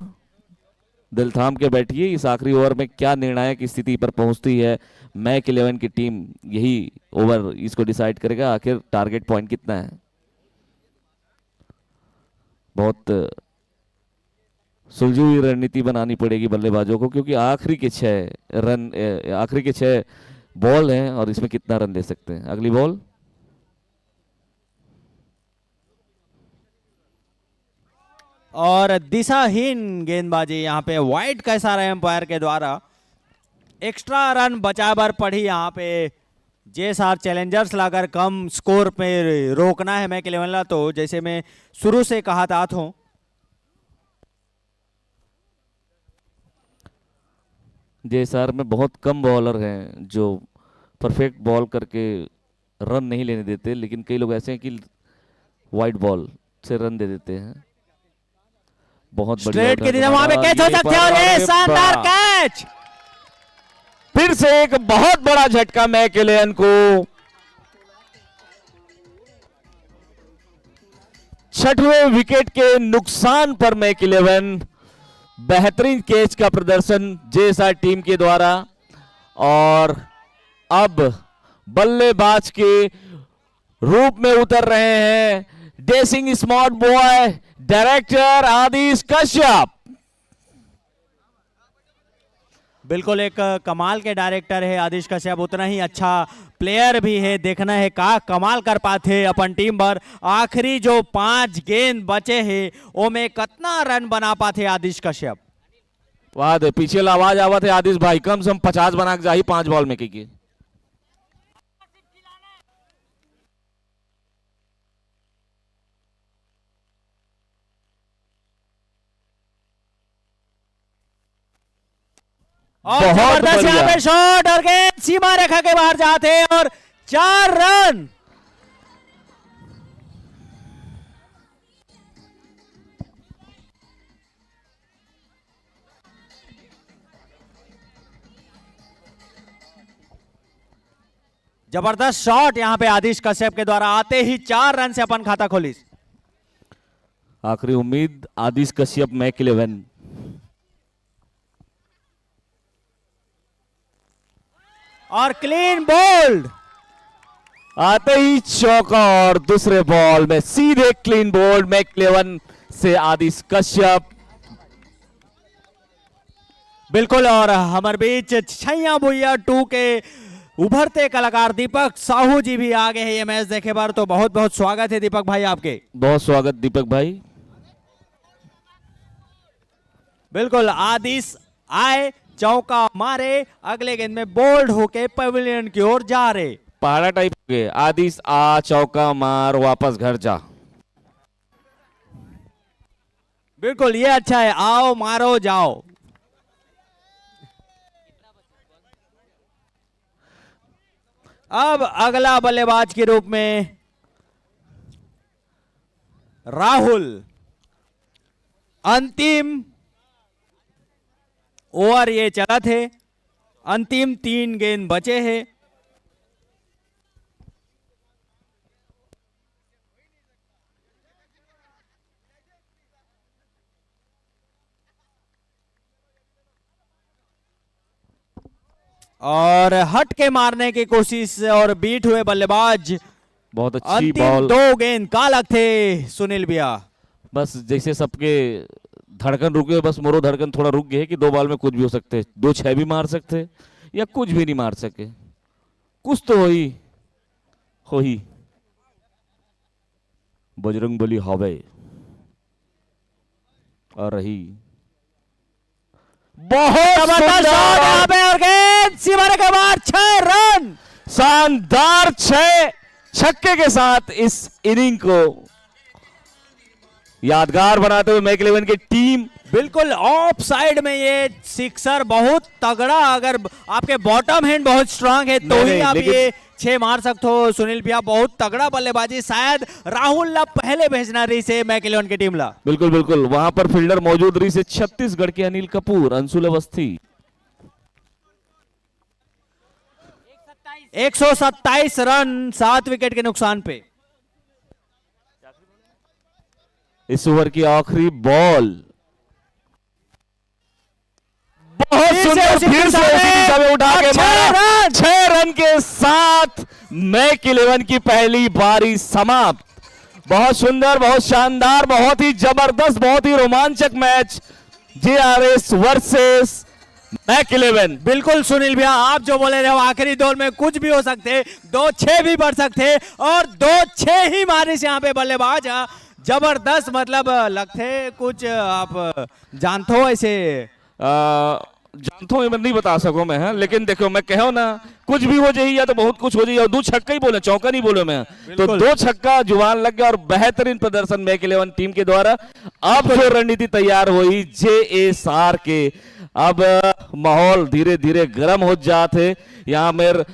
दिल थाम के बैठिए। इस आखिरी ओवर में क्या निर्णायक स्थिति पर पहुंचती है मैक 11 की टीम, यही ओवर इसको डिसाइड करेगा। आखिर टारगेट पॉइंट कितना है। बहुत सुलझी हुई रणनीति बनानी पड़ेगी बल्लेबाजों को, क्योंकि आखिरी के 6 बॉल हैं और इसमें कितना रन दे सकते हैं। अगली बॉल, और दिशाहीन गेंदबाजी यहां पे वाइड का इशारा एम्पायर के द्वारा। एक्स्ट्रा रन बचावर पड़ी यहां पे जेएसआर चैलेंजर्स लाकर कम स्कोर पे रोकना है मैक 11 तो जैसे मैं शुरू से कहा था तो जेएसआर में बहुत कम बॉलर हैं जो परफेक्ट बॉल करके रन नहीं लेने देते, लेकिन कई लोग ऐसे हैं कि वाइड बॉल से रन दे देते हैं। बहुत स्ट्रेट के दिशा वहां पे कैच हो सकते हैं और ये शानदार कैच। फिर से एक बहुत बड़ा झटका मैक 11 को। 6वें विकेट के नुकसान पर मैक 11, बेहतरीन कैच का प्रदर्शन जेएसआर टीम के द्वारा। और अब बल्लेबाज के रूप में उतर रहे हैं डेसिंग स्मार्ट बॉय डायरेक्टर आदिश कश्यप। बिल्कुल एक कमाल के डायरेक्टर है आदिश कश्यप, उतना ही अच्छा प्लेयर भी है। देखना है का कमाल कर पाते अपन टीम पर। आखिरी जो 5 गेंद बचे हैं वो में कितना रन बना पाते आदिश कश्यप। वाह दे पीछे आवाज आवत है आदिश भाई, कम से कम 50 बना के जाही 5 बॉल में की। और जबरदस्त यहाँ पे शॉट और गेंद सीमा रेखा के बाहर जाते हैं और 4 रन। जबरदस्त शॉट यहां पे आदिश कश्यप के द्वारा आते ही 4 रन से अपन खाता खोली। आखिरी उम्मीद आदिश कश्यप मैक 11। और क्लीन बोल्ड। आते ही चौका और दूसरे बॉल में सीधे क्लीन बोल्ड मैक 11 से आदिश कश्यप। बिल्कुल, और हमारे बीच छैया भुइया 2 के उभरते कलाकार दीपक साहू जी भी आ गए हैं ये मैच देखे बार, तो बहुत बहुत स्वागत है दीपक भाई आपके। बहुत स्वागत दीपक भाई। बिल्कुल, आदिश आए, चौका मारे, अगले गेंद में बोल्ड होके पवेलियन की ओर जा रहे। पहाड़ा टाइप हो गए, आदिश आ, चौका मार, वापस घर जा। बिल्कुल, ये अच्छा है, आओ मारो जाओ। अब अगला बल्लेबाज के रूप में राहुल। अंतिम ओवर ये चला थे, अंतिम 3 गेंद बचे हैं। और हट के मारने की कोशिश और बीट हुए बल्लेबाज। बहुत अच्छी अंतिम बॉल। 2 गेंद कालक थे सुनील भैया। बस जैसे सबके धड़कन रुके, बस मोरो धड़कन थोड़ा रुक गए कि 2 बॉल में कुछ भी हो सकते, 2 6 भी मार सकते या कुछ भी नहीं मार सके, कुछ तो हो ही। बजरंग बली हवे और रही बहुत जबरदस्त शॉट यहाँ पे और गेंद सीमारे के बाहर, 6 रन। शानदार 6 छक्के के साथ इस इनिंग को यादगार बनाते हुए मैक 11 की टीम। बिल्कुल ऑफ साइड में ये सिक्सर बहुत तगड़ा, अगर आपके बॉटम हैंड बहुत स्ट्रांग है तो ही आप ये 6 मार सकते हो सुनील भैया। बहुत तगड़ा बल्लेबाजी, शायद राहुल ला पहले भेजना रही से मैक 11 की टीम ला। बिल्कुल बिल्कुल, वहां पर फील्डर मौजूद रही से छत्तीसगढ़ के अनिल कपूर, अंशुल अवस्थी। 127 रन 7 विकेट के नुकसान पे। इस ओवर की आखिरी बॉल बहुत सुंदर, फिर से उसी दिशा में उठा के मारा। 6 रन के साथ मैक 11 की पहली पारी समाप्त। बहुत सुंदर, बहुत शानदार, बहुत ही जबरदस्त, बहुत ही रोमांचक मैच जेआरएस वर्सेस मैक 11। बिल्कुल सुनील भैया, आप जो बोले रहे हो आखिरी दौर में कुछ भी हो सकते, 2-6 भी बढ़ सकते और 2-6 ही मारे से यहाँ पे बल्लेबाज। जबरदस्त, मतलब लगते कुछ आप जानते हो ऐसे। जानता हूं, मैं नहीं बता सकूं मैं, है लेकिन देखो मैं कहो ना, कुछ भी हो जाए या तो बहुत कुछ हो जाए, और 2 छक्का ही बोले, चौका नहीं बोले मैं, तो 2 छक्का जुबान लग गया और बेहतरीन प्रदर्शन मैक 11 टीम के द्वारा। अब जो रणनीति तैयार हुई जेएसआर के, अब माहौल धीरे धीरे गर्म हो जाते। यहाँ मेरे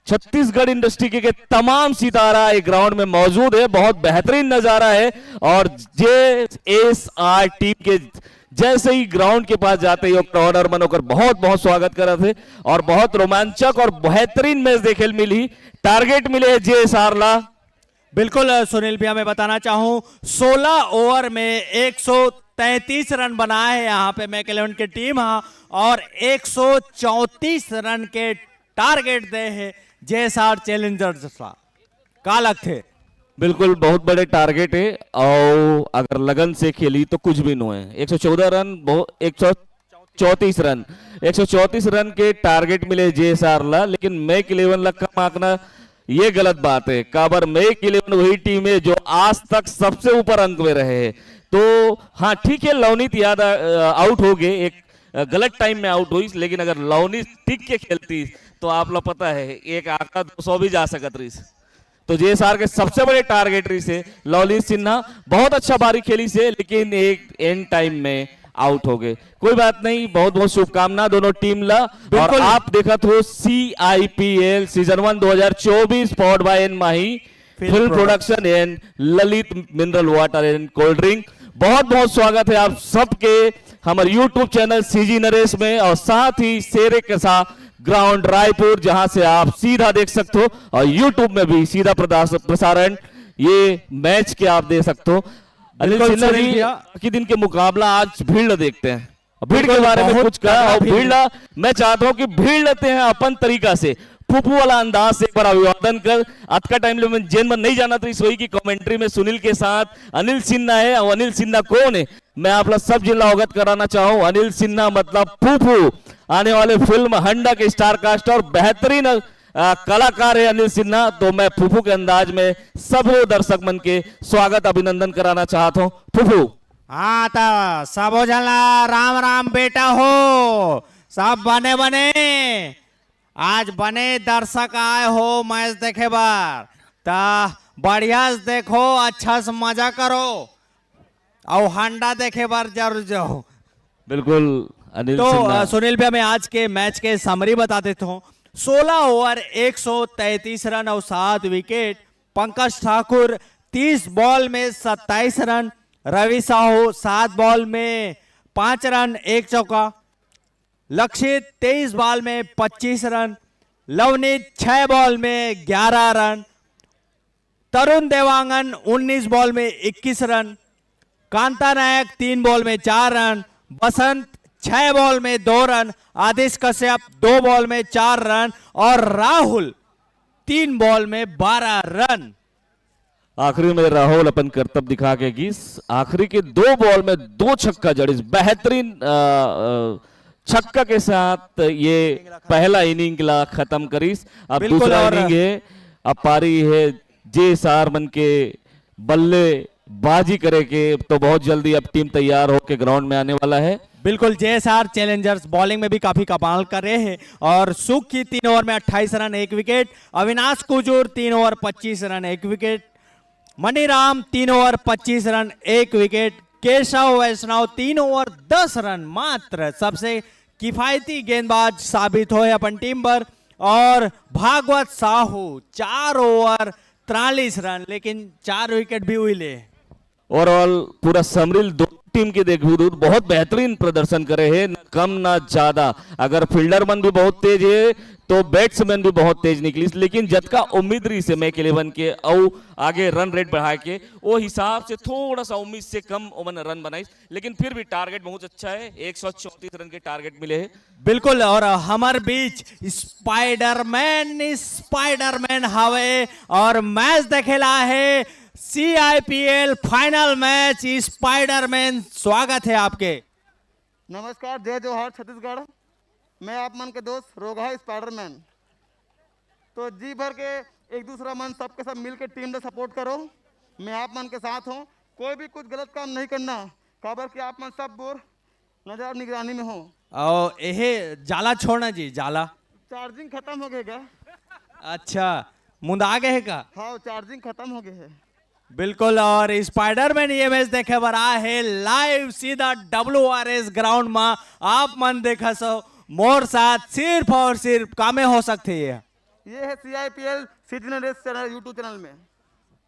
छत्तीसगढ़ इंडस्ट्री के तमाम सितारा एक ग्राउंड में मौजूद है, बहुत बेहतरीन नजारा है। और जेएसआर टीम के जैसे ही ग्राउंड के पास जाते ही ऑर्डर बनकर बहुत बहुत स्वागत कर रहे थे और बहुत रोमांचक और बेहतरीन मैच देखे मिली। टारगेट मिले जेएसआर ला। बिल्कुल सुनील भैया, मैं बताना चाहूं 16 ओवर में 133 रन बनाए हैं यहाँ पे मैक 11 की टीम, और 134 रन के टारगेट दे है जेएसआर चैलेंजर्स कालक थे। बिल्कुल बहुत बड़े टारगेट है और अगर लगन से खेली तो कुछ भी नहीं है। 114 रन, 134 रन, 134 रन के टारगेट मिले जेएसआर ला, लेकिन मैक 11 ला कम आंकना ये गलत बात है। काबर मैक 11 वही टीम है जो आज तक सबसे ऊपर अंक में रहे हैं। तो हाँ ठीक है, लवनीत याद आउट हो गए, एक गलत टाइम में आउट हुई, लेकिन अगर लवनीत टिक के खेलती तो आप लोग पता है एक आंकड़ा 200 भी जा सकत रही। तो जेएसआर के सबसे बड़े टारगेटरी से लवलीन सिन्हा बहुत अच्छा बारी खेली से, लेकिन एक एंड टाइम में आउट हो गए। कोई बात नहीं, बहुत बहुत शुभकामना दोनों टीम ला। और आप देखत हो CIPL season 1 2024 powered by N Mahi film production and Lalit mineral water and cold drink. बहुत बहुत स्वागत है आप सबके हमारे यूट्यूब चैनल CG नरेश में, और साथ ही शेरे के साथ ग्राउंड रायपुर, जहां से आप सीधा देख सकते हो, और यूट्यूब में भी सीधा प्रसारण ये मैच के आप दे सकते हो। अनिल बिल्कुल सिन्हा सुनील जी, भैया। बाकी दिन के मुकाबला आज भीड़ देखते हैं, भीड़ के बिल्कुल, बारे में बहुत कुछ कहा तगड़ा और भीड़। भीड़ मैं चाहता हूं कि भीड़ लेते हैं अपन तरीका से, फूफू वाला अंदाज से एक बार अभिवादन कर। आज का टाइम में जेल में नहीं जाना, तो इस वही की कमेंट्री में सुनील के साथ अनिल सिन्हा है। और अनिल सिन्हा कौन है, मैं आप लोग सब जिला अवगत कराना चाहूं। अनिल सिन्हा मतलब फूफू, आने वाले फिल्म हंडा के स्टार कास्ट और बेहतरीन कलाकार है अनिल सिन्हा। तो मैं फूफू के अंदाज में सब दर्शक मन के स्वागत अभिनंदन कराना चाहता हूं। फूफू। हाँ तो सब हो जाला, राम राम बेटा हो, सब बने बने आज बने दर्शक आए हो मैच देखे बार, ता बढ़िया से देखो, अच्छा से मजा करो और हंडा देखे बार जरूर जाओ। बिल्कुल अनिल तो सिन्हा। सुनील भैया मैं आज के मैच के समरी बता देता हूँ। 16 ओवर 133 रन और 7 विकेट। पंकज ठाकुर 30 बॉल में 27 रन। रवि साहू 7 बॉल में 5 रन 1 चौका। लक्षित 23 बॉल में 25 रन। लवनीत 6 बॉल में 11 रन। तरुण देवांगन 19 बॉल में 21 रन। कांता नायक 3 बॉल में 4 रन। बसंत 6 बॉल में 2 रन। आदिश कश्यप 2 बॉल में 4 रन और राहुल 3 बॉल में 12 रन। आखिरी में राहुल अपन करतब दिखा के कि आखिरी के 2 बॉल में 2 छक्का जड़ी, बेहतरीन छक्का के साथ ये पहला इनिंग खत्म करीस। अब बिल्कुल, दूसरा और इनिंग है, अब पारी है जे मन के बल्ले बाजी करे के। तो बहुत जल्दी अब टीम तैयार होकर ग्राउंड में आने वाला है। बिल्कुल जेएसआर चैलेंजर्स बॉलिंग में भी काफी कमाल कर रहे हैं और सुख की 3 ओवर में 28 run 1 wicket. Avinash Kujur 3 over 25 run 1 wicket. Maniram 3 over 25 run 1 wicket. Keshav Vaishnav 3 over 10 run मात्र सबसे किफायती गेंदबाज साबित हुए अपन टीम पर। और भागवत साहू 4 ओवर 43 रन लेकिन 4 विकेट भी हुई ले। ओवरऑल पूरा समरिल दो टीम के देखो बहुत बेहतरीन प्रदर्शन करे हैं, न कम ना ज्यादा। अगर फील्डर मन भी बहुत तेज है तो बैट्समैन भी बहुत तेज निकली, लेकिन जतका उम्मीद रही से मैक 11 के और आगे रन रेट बढ़ा के वो हिसाब से थोड़ा सा उम्मीद से कम ओवन रन बनाई, लेकिन फिर भी टारगेट बहुत अच्छा है। 134 रन के टारगेट मिले हैं। बिल्कुल, और हमारे बीच स्पाइडरमैन हवे और मैच देखेला है CIPL फाइनल मैच। स्पाइडरमैन स्वागत है आपके। नमस्कार, जय जोहार छत्तीसगढ़। मैं आप मन के दोस्त रोगा स्पाइडरमैन। तो जी भर के एक दूसरा मन सबके सब मिल के टीम से सपोर्ट करो। मैं आप मन के साथ हूँ, कोई भी कुछ गलत काम नहीं करना, खबर कि आप मन सब बोर नजर निगरानी में हो। और यह जाला छोड़ना जी, जाला चार्जिंग खत्म हो गए क्या? अच्छा मुंदा गए है का? हाँ, चार्जिंग खत्म हो गए है। बिल्कुल, और स्पाइडरमैन ये मैच देखे बरा है लाइव सीधा WRS ग्राउंड में। आप मन देखा सो मोर साथ सिर्फ और सिर्फ कामे हो सकते हैं। ये है CIPL seasonal race channel YouTube channel में।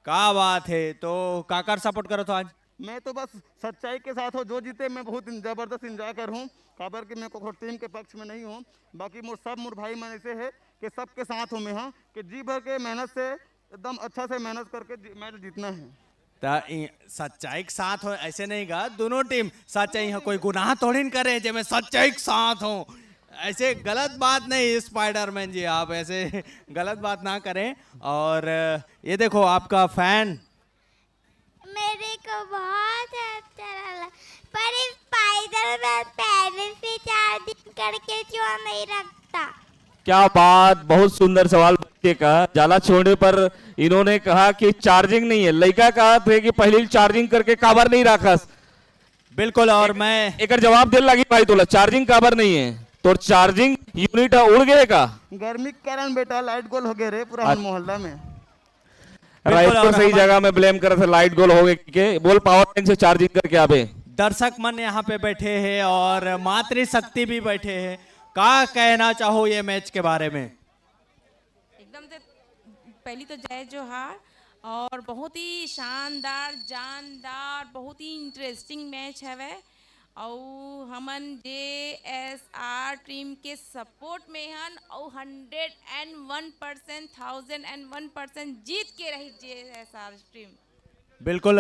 क्या बात है, तो काकर सपोर्ट करो तो आज? मैं तो बस सच्चाई के साथ हूँ, जो जीते मैं बहुत जबरदस्त इंजॉय कर हूँ। खबर कि मैं को टीम के पक्ष में नहीं हूँ, बाकी मोर भाई मन ऐसे है कि सबके साथ हूँ मैं, हाँ कि जी भर के मेहनत से एकदम अच्छा से मेहनत करके मैच जीतना है। सच्चाई के साथ हो ऐसे नहीं गा, दोनों टीम सच्चाई है, कोई गुनाह थोड़ी न करे जब मैं सच्चाई के साथ हूँ। ऐसे गलत बात नहीं स्पाइडरमैन जी, आप ऐसे गलत बात ना करें। और ये देखो आपका फैन मेरे को बहुत अच्छा लगा, पर स्पाइडरमैन पहले से चार्जिंग करके क्यों नहीं रखता? क्या बात, बहुत सुंदर सवाल बच्चे का। जाला छोड़ने पर इन्होंने कहा कि चार्जिंग नहीं है, लड़का कहा थे कि पहले चार्जिंग करके काबर नहीं रखा। बिल्कुल, और मैं एक जवाब दे लगी भाई तोला, चार्जिंग काबर नहीं है तो चार्जिंग यूनिट उड़ गए का? गर्मी के कारण बेटा लाइट गोल हो गए रे पूरा मोहल्ला में। राइट को सही जगह में ब्लेम कर थे, लाइट गोल हो गए के बोल पावर बैंक से चार्जिंग करके आवे। दर्शक मन यहाँ पे बैठे हैं और मातृशक्ति भी बैठे हैं। क्या कहना चाहो ये मैच के बारे में? एकदम से पहली तो जय जोहार, और बहुत ही शानदार जानदार बहुत ही इंटरेस्टिंग मैच है वह। और हमन JSR टीम के सपोर्ट में हन और 101% 1001% जीत के रही JSR टीम। बिल्कुल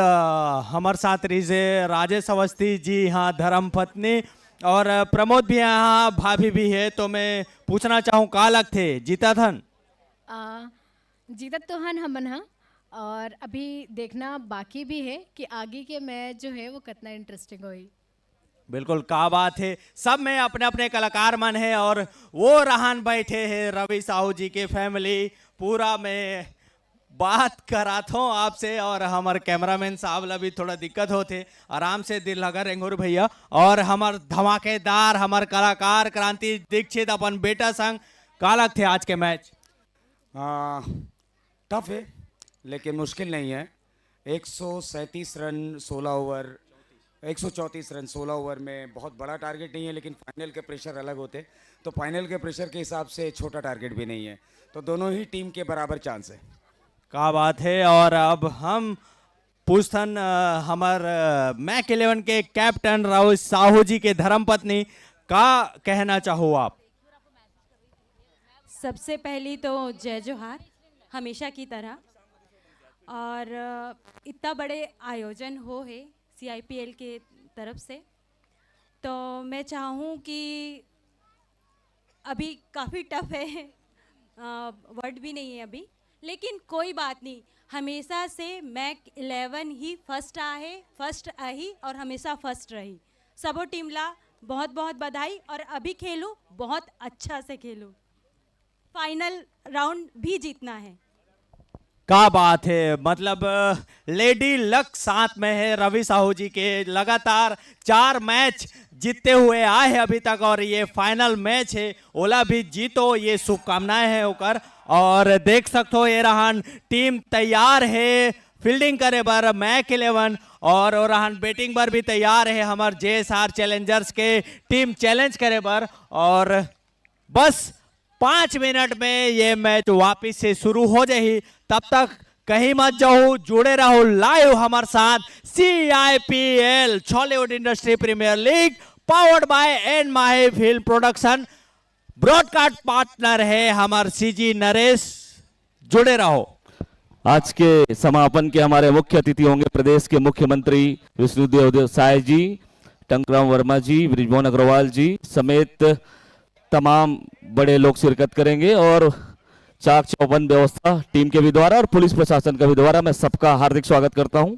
हमारे साथ रीजे राजेश अवस्थी जी यहाँ धर्म पत्नी और प्रमोद भी यहाँ भाभी भी है। तो मैं पूछना चाहूँ का लग थे जीता थन? जीतत तो हन हमन हा और अभी देखना बाकी भी है कि आगे के मैच जो है वो कितना इंटरेस्टिंग होई। बिल्कुल का बात है। सब में अपने अपने कलाकार मन है और वो रहन बैठे हैं रवि साहू जी के फैमिली पूरा में बात कराता हूँ आपसे। और हमारे कैमरामैन साहब ला भी थोड़ा दिक्कत होते, आराम से दिल लगा रेंगुर भैया। और हमार धमाकेदार हमार कलाकार क्रांति दीक्षित अपन बेटा संग का लग थे आज के मैच? टफ है लेकिन मुश्किल नहीं है। 137 रन 16 ओवर, 134 रन 16 ओवर में बहुत बड़ा टारगेट नहीं है, लेकिन फाइनल के प्रेशर अलग होते। तो फाइनल के प्रेशर के हिसाब से छोटा टारगेट भी नहीं है, तो दोनों ही टीम के बराबर चांस है। का बात है। और अब हम पूछतन हमार मैक 11 के कैप्टन राहुल साहू जी के धर्मपत्नी का कहना चाहो आप? सबसे पहली तो जय जोहार हमेशा की तरह। और इतना बड़े आयोजन हो है CIPL के तरफ से, तो मैं चाहूँ कि अभी काफ़ी टफ है, वर्ड भी नहीं है अभी, लेकिन कोई बात नहीं। हमेशा से मैक 11 ही फर्स्ट आई और हमेशा फर्स्ट रही। सबो टीम ला बहुत बहुत बधाई और अभी खेलो बहुत अच्छा से खेलो, फाइनल राउंड भी जीतना है। का बात है। मतलब लेडी लक साथ में है रवि साहू जी के। लगातार 4 मैच जीतते हुए आए हैं अभी तक और ये फाइनल मैच है, ओला भी जीतो ये शुभकामनाएं हैं होकर। और देख सकते हो ये रहन टीम तैयार है फील्डिंग करे बर मैक 11 और रहन बैटिंग पर भी तैयार है हमार JSR चैलेंजर्स के टीम चैलेंज करे बर। और बस 5 मिनट में ये मैच वापिस से शुरू हो जाए, तब तक कहीं मत जाओ, जुड़े रहो लाइव हमारे साथ। CIPL Bollywood industry premier league powered by N Mahi film production, broadcast partner है हमारे CG नरेश। जुड़े रहो। आज के समापन के हमारे मुख्य अतिथि होंगे प्रदेश के मुख्यमंत्री विष्णुदेव साय जी, टंकराम वर्मा जी, ब्रिजमोहन अग्रवाल जी समेत तमाम बड़े लोग शिरकत करेंगे। और चाक चौबंद व्यवस्था टीम के भी द्वारा और पुलिस प्रशासन का भी द्वारा मैं सबका हार्दिक स्वागत करता हूं।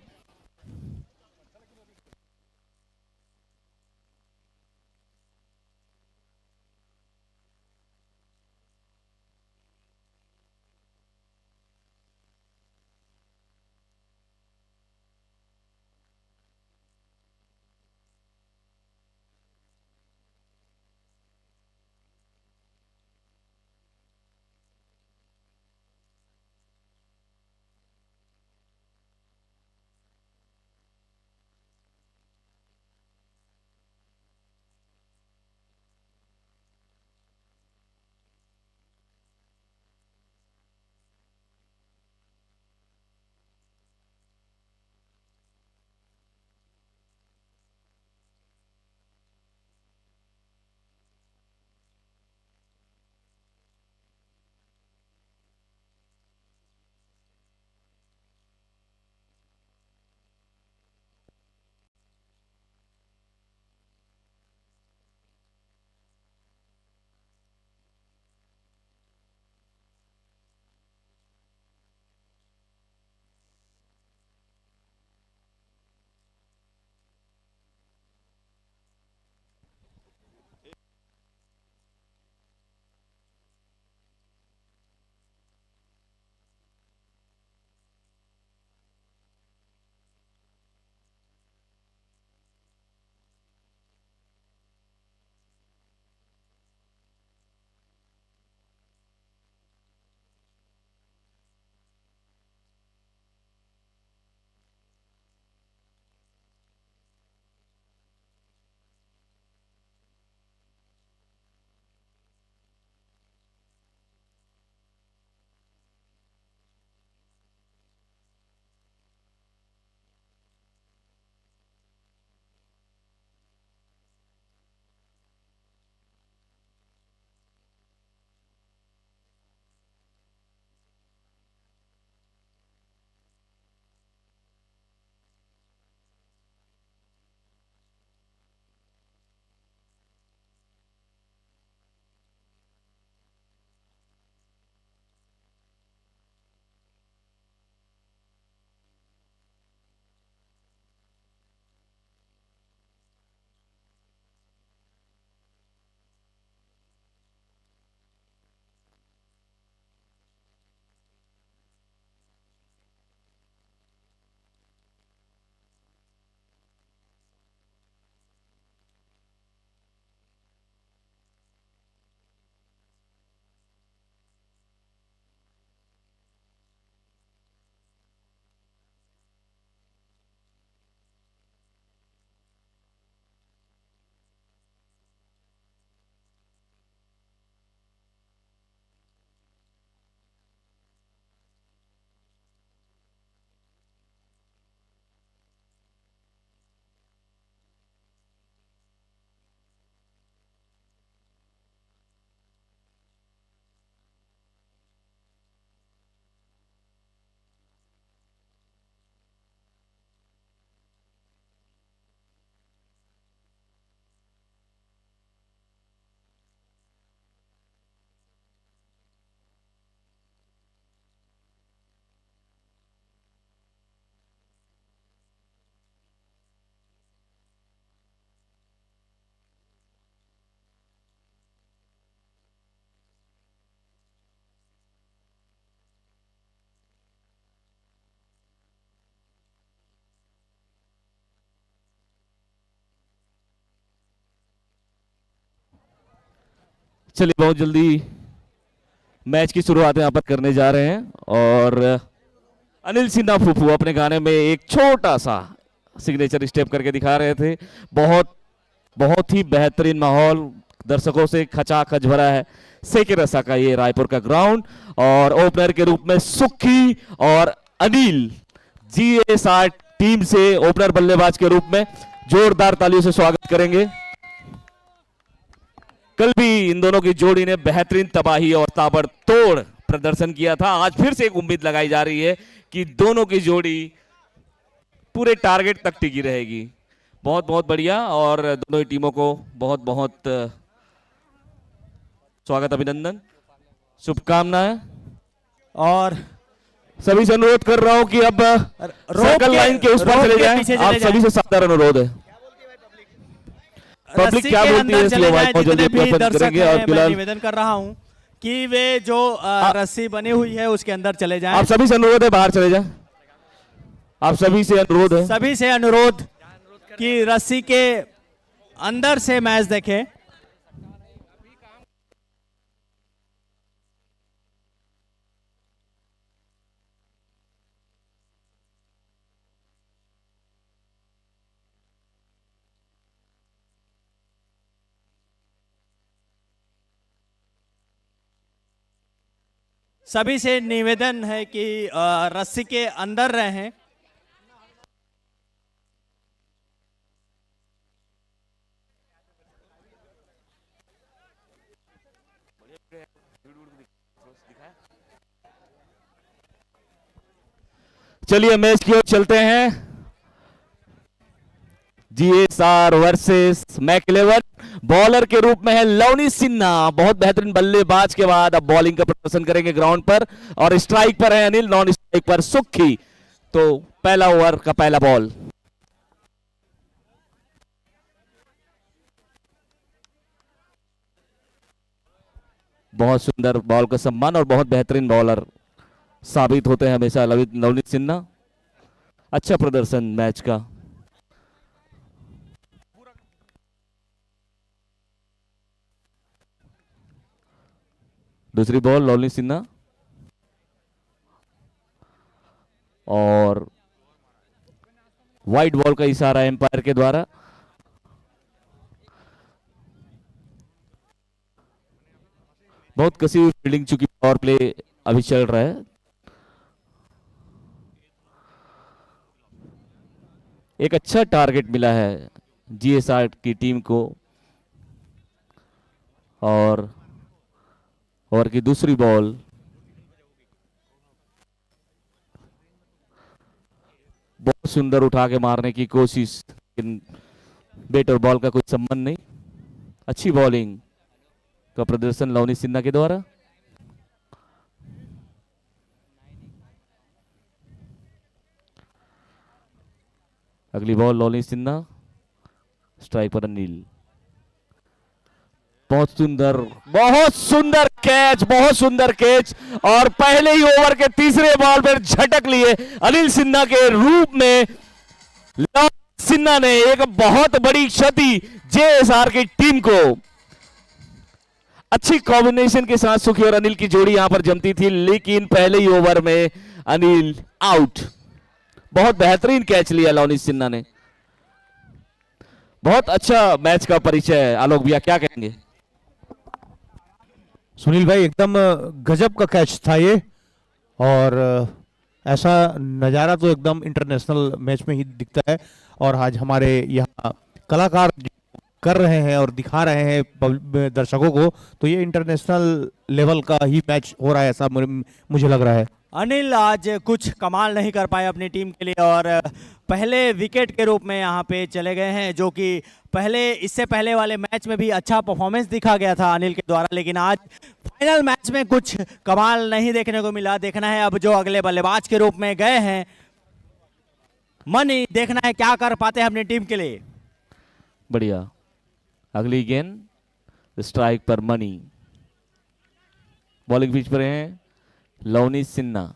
चलिए बहुत जल्दी मैच की शुरुआत यहाँ पर करने जा रहे हैं और अनिल सिन्हा फूफू अपने गाने में एक छोटा सा सिग्नेचर स्टेप करके दिखा रहे थे। बहुत बहुत ही बेहतरीन माहौल दर्शकों से खचाखच भरा है सेके रसा का ये रायपुर का ग्राउंड। और ओपनर के रूप में सुखी और अनिल जीएसआर टीम से ओपनर बल्लेबाज के रूप में जोरदार तालियों से स्वागत करेंगे। कल भी इन दोनों की जोड़ी ने बेहतरीन तबाही और ताबड़तोड़ प्रदर्शन किया था। आज फिर से एक उम्मीद लगाई जा रही है कि दोनों की जोड़ी पूरे टारगेट तक टिकी रहेगी। बहुत बहुत बढ़िया और दोनों ही टीमों को बहुत बहुत स्वागत, अभिनंदन, शुभकामनाएं। और सभी से अनुरोध कर रहा हूं कि अब सर्कल लाइन के उस पर चले जाएं। आप सभी से साधारण अनुरोध है। पब्लिक क्या बोलती है इसलिए आवाज बहुत जल्दी बंद करेंगे। और मैं निवेदन कर रहा हूं कि वे जो रस्सी बनी हुई है उसके अंदर चले जाएं। आप सभी से अनुरोध है बाहर चले जाएं। आप सभी से अनुरोध है। सभी से अनुरोध कि रस्सी के अंदर से मैच देखें। सभी से निवेदन है कि रस्सी के अंदर रहें। चलिए मैच की ओर चलते हैं। GSR versus Mac 11। बॉलर के रूप में है लवनी सिन्हा, बहुत बेहतरीन बल्लेबाज के बाद अब बॉलिंग का प्रदर्शन करेंगे ग्राउंड पर। और स्ट्राइक पर है अनिल, नॉन स्ट्राइक पर सुखी। तो पहला ओवर का पहला बॉल। बहुत सुंदर बॉल का सम्मान और बहुत बेहतरीन बॉलर साबित होते हैं हमेशा लवनीत सिन्हा। अच्छा प्रदर्शन मैच का। दूसरी बॉल लवनीत सिन्हा और वाइड बॉल का इशारा एम्पायर के द्वारा। बहुत कसी हुई फील्डिंग, चूंकि पावर प्ले अभी चल रहा है। एक अच्छा टारगेट मिला है जीएसआर की टीम को। और ओवर की दूसरी बॉल बहुत सुंदर उठा के मारने की कोशिश, लेकिन बैट और बॉल का कोई संबंध नहीं। अच्छी बॉलिंग का प्रदर्शन लवनी सिन्हा के द्वारा। अगली बॉल लवनी सिन्हा, स्ट्राइक पर अनिल। बहुत सुंदर कैच, बहुत सुंदर कैच। और पहले ही ओवर के तीसरे बॉल पर झटक लिए अनिल सिन्हा के रूप में लवनी सिन्हा ने एक बहुत बड़ी क्षति जेएसआर की टीम को। अच्छी कॉम्बिनेशन के साथ सुखी और अनिल की जोड़ी यहां पर जमती थी, लेकिन पहले ही ओवर में अनिल आउट। बहुत बेहतरीन कैच लिया लवनी सिन्हा ने। बहुत अच्छा मैच का परिचय है। आलोक भैया क्या कहेंगे? सुनील भाई एकदम गजब का कैच था ये। और ऐसा नज़ारा तो एकदम इंटरनेशनल मैच में ही दिखता है। और आज हमारे यहाँ कलाकार कर रहे हैं और दिखा रहे हैं दर्शकों को, तो ये इंटरनेशनल लेवल का ही मैच हो रहा है ऐसा मुझे लग रहा है। अनिल आज कुछ कमाल नहीं कर पाए अपनी टीम के लिए और पहले विकेट के रूप में यहाँ पे चले गए हैं, जो कि इससे पहले वाले मैच में भी अच्छा परफॉर्मेंस दिखा गया था अनिल के द्वारा, लेकिन आज फाइनल मैच में कुछ कमाल नहीं देखने को मिला। देखना है अब जो अगले बल्लेबाज के रूप में गए हैं मनी, देखना है क्या कर पाते हैं अपनी टीम के लिए। बढ़िया। अगली गेंद स्ट्राइक पर मनी। बॉलिंग पिच पर हैं लवनी सिन्हा।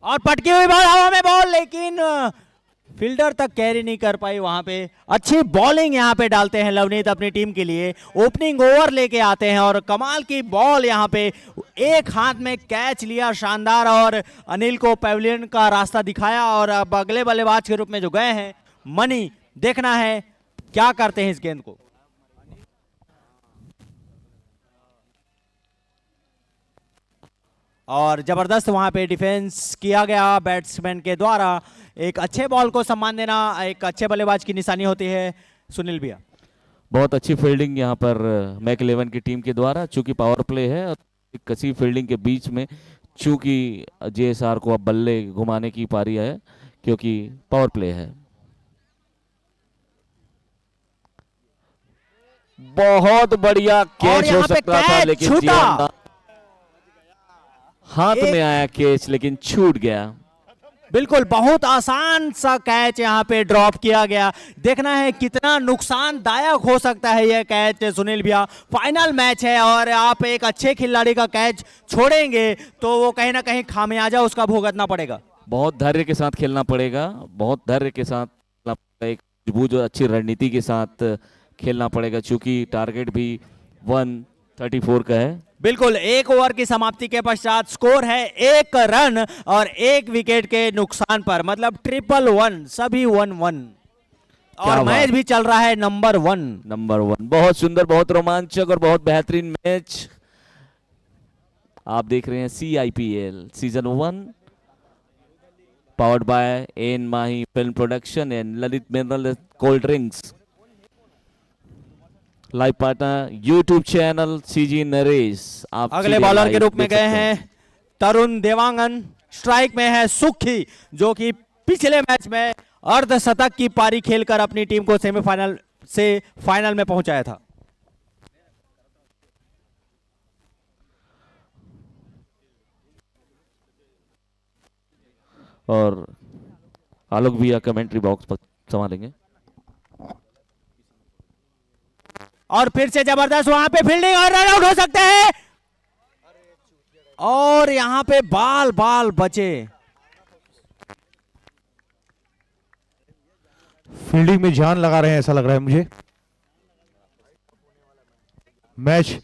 और पटकी हुई बॉल, हवा में बॉल, लेकिन फील्डर तक कैरी नहीं कर पाई वहां पे। अच्छी बॉलिंग यहां पे डालते हैं लवनीत अपनी टीम के लिए, ओपनिंग ओवर लेके आते हैं और कमाल की बॉल यहां पे, एक हाथ में कैच लिया शानदार और अनिल को पैविलियन का रास्ता दिखाया। और अब अगले बल्लेबाज के रूप में जो गए हैं मनी, देखना है क्या करते हैं इस गेंद को। और जबरदस्त वहां पे डिफेंस किया गया बैट्समैन के द्वारा। एक अच्छे बॉल को सम्मान देना एक अच्छे बल्लेबाज की निशानी होती है। सुनील भैया, बहुत अच्छी फील्डिंग यहाँ पर मैक 11 की टीम के द्वारा, चूंकि पावर प्ले है और कसी फील्डिंग के बीच में चूंकि जेएसआर को अब बल्ले घुमाने की पारी है क्योंकि पावर प्ले है। बहुत बढ़िया कैच हो सकता था लेकिन हाथ में आया कैच लेकिन छूट गया। बिल्कुल, बहुत आसान सा कैच यहाँ पे ड्रॉप किया गया। देखना है कितना नुकसानदायक हो सकता है यह कैच। सुनील भैया, फाइनल मैच है और आप एक अच्छे खिलाड़ी का कैच छोड़ेंगे तो वो कहीं ना कहीं खामियाजा उसका भुगतना पड़ेगा। बहुत धैर्य के साथ खेलना पड़ेगा, बहुत धैर्य के साथ, एक मजबूत और अच्छी रणनीति के साथ खेलना पड़ेगा चूंकि टारगेट भी 134 का है। बिल्कुल, एक ओवर की समाप्ति के पश्चात स्कोर है 1 रन और 1 विकेट के नुकसान पर, मतलब 111, सभी 1-1 और मैच भी चल रहा है नंबर 1। बहुत सुंदर, बहुत रोमांचक और बहुत बेहतरीन मैच आप देख रहे हैं। CIPL season 1 powered by N Mahi film production and Lalit mineral cold drinks. Live partner YouTube channel CG Naresh. आप अगले बॉलर के रूप में गए हैं तरुण देवांगन, स्ट्राइक में है सुखी जो कि पिछले मैच में अर्धशतक की पारी खेलकर अपनी टीम को सेमीफाइनल से फाइनल में पहुंचाया था। और आलोक भैया कमेंट्री बॉक्स पर संभालेंगे। और फिर से जबरदस्त वहां पे फील्डिंग और रन आउट हो सकते हैं और यहां पे बाल बचे। फील्डिंग में जान लगा रहे हैं ऐसा लग रहा है मुझे। मैच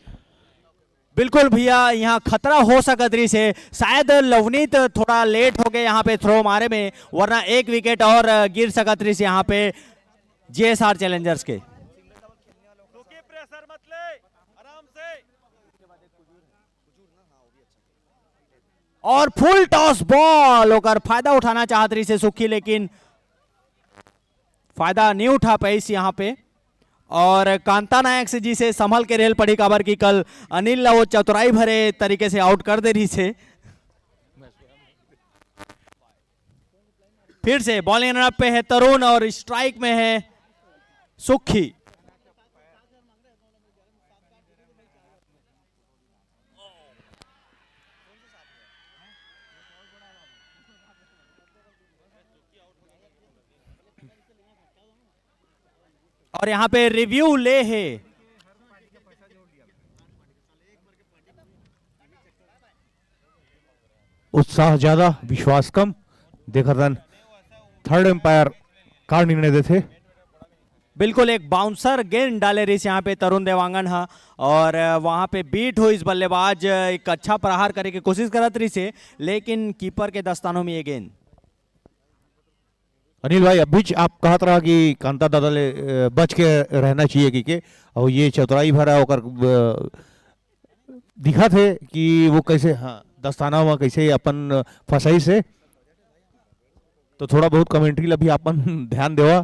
बिल्कुल भैया, यहाँ खतरा हो सकती से, शायद लवनीत थोड़ा लेट हो गए यहाँ पे थ्रो मारे में, वरना 1 विकेट और गिर सकती से यहाँ पे जेएसआर चैलेंजर्स के। और फुल टॉस बॉल होकर फायदा उठाना चाहत रही से सुखी, लेकिन फायदा नहीं उठा पाई यहां पे। और कांता नायक से जी से संभल के रेल पड़ी काबर की कल अनिल वो चतुराई भरे तरीके से आउट कर दे रही से। फिर से बॉलिंग रनअप पे है तरुण और स्ट्राइक में है सुखी। और यहां पे रिव्यू ले है। उत्साह ज्यादा, विश्वास कम। देखा रन थर्ड एम्पायर का निर्णय देते। बिल्कुल, एक बाउंसर गेंद डाले रही यहाँ पे तरुण देवांगन है और वहां पे बीट हुई इस बल्लेबाज, एक अच्छा प्रहार करने की कोशिश करत रही से, लेकिन कीपर के दस्तानों में ये गेंद। अनिल भाई, अभी आप कहत रहा कि कांता दादा ले बच के रहना चाहिए कि और ये चतुराई भरा होकर दिखा थे कि वो कैसे, हाँ, दस्ताना हुआ कैसे अपन फसाई से, तो थोड़ा बहुत कमेंट्री ला भी अपन ध्यान देवा।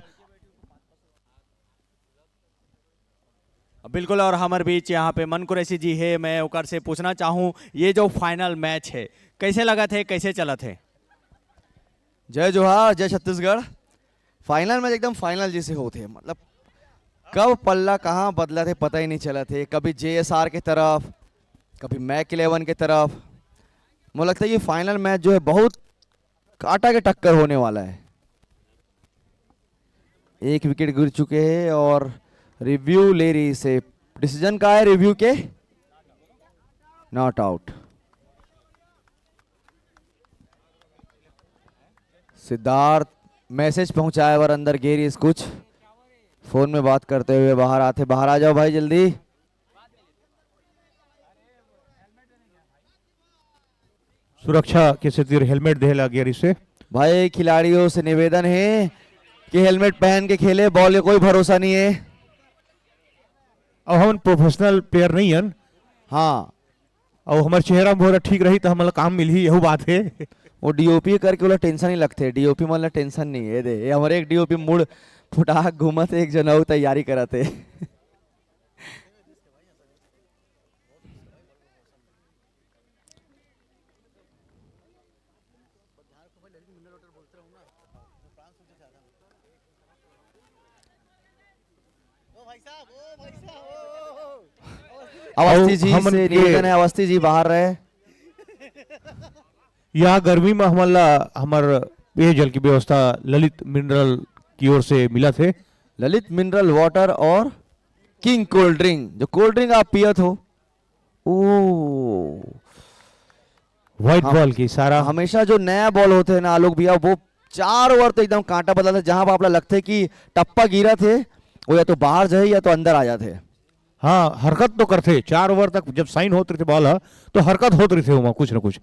बिल्कुल, और हमारे बीच यहाँ पे मन कुरैशी जी है। मैं ओकर से पूछना चाहूँ, ये जो फाइनल मैच है कैसे लगा थे, कैसे चला थे? जय जोहार, जय छत्तीसगढ़। फाइनल मैच एकदम फाइनल जैसे होते हैं, मतलब कब पल्ला कहाँ बदला थे पता ही नहीं चला थे। कभी जेएसआर की तरफ, कभी मैक 11 की तरफ। मुझे लगता है ये फाइनल मैच जो है बहुत कांटा के टक्कर होने वाला है। 1 विकेट गिर चुके हैं और रिव्यू ले रही से। डिसीजन का है रिव्यू के नॉट आउट। सिद्धार्थ मैसेज पहुंचाए और अंदर गेरीज कुछ फोन में बात करते हुए बाहर आते, बाहर आ जाओ भाई जल्दी। सुरक्षा के खातिर हेलमेट देला गियरी से। भाई खिलाड़ियों से निवेदन है कि हेलमेट पहन के खेले, बॉल का कोई भरोसा नहीं है। अब हम प्रोफेशनल प्लेयर नहीं हन। हाँ, और हमारे चेहरा बहुत ठीक रही तो हमारा काम मिल ही, यही बात है। वो डीओपी करके बोला टेंशन ही लगते, डीओपी मतलब टेंशन नहीं है। दे ये हमारे एक डीओपी मुड़ फुटाक घूमत एक जनऊ तैयारी करते। अवस्थी जी हमन से के- निवेदन है, अवस्थी जी बाहर रहे। यहाँ गर्मी में हमार पेयजल की व्यवस्था ललित मिनरल की ओर से मिला थे। ललित मिनरल वाटर और किंग कोल्ड ड्रिंक, जो कोल्ड ड्रिंक आप पियत हो। ओ व्हाइट बॉल की सारा हमेशा जो नया बॉल होते हैं ना आलोक भैया, वो 4 ओवर तो एकदम कांटा बदलता है। जहां पर आपला लगता है कि टप्पा गिरा थे, वो या तो बाहर जाए या तो अंदर आ जाते। हाँ हरकत तो करते 4 ओवर तक। जब साइन होते थे बॉल तो हरकत होते रहे वहां कुछ ना कुछ।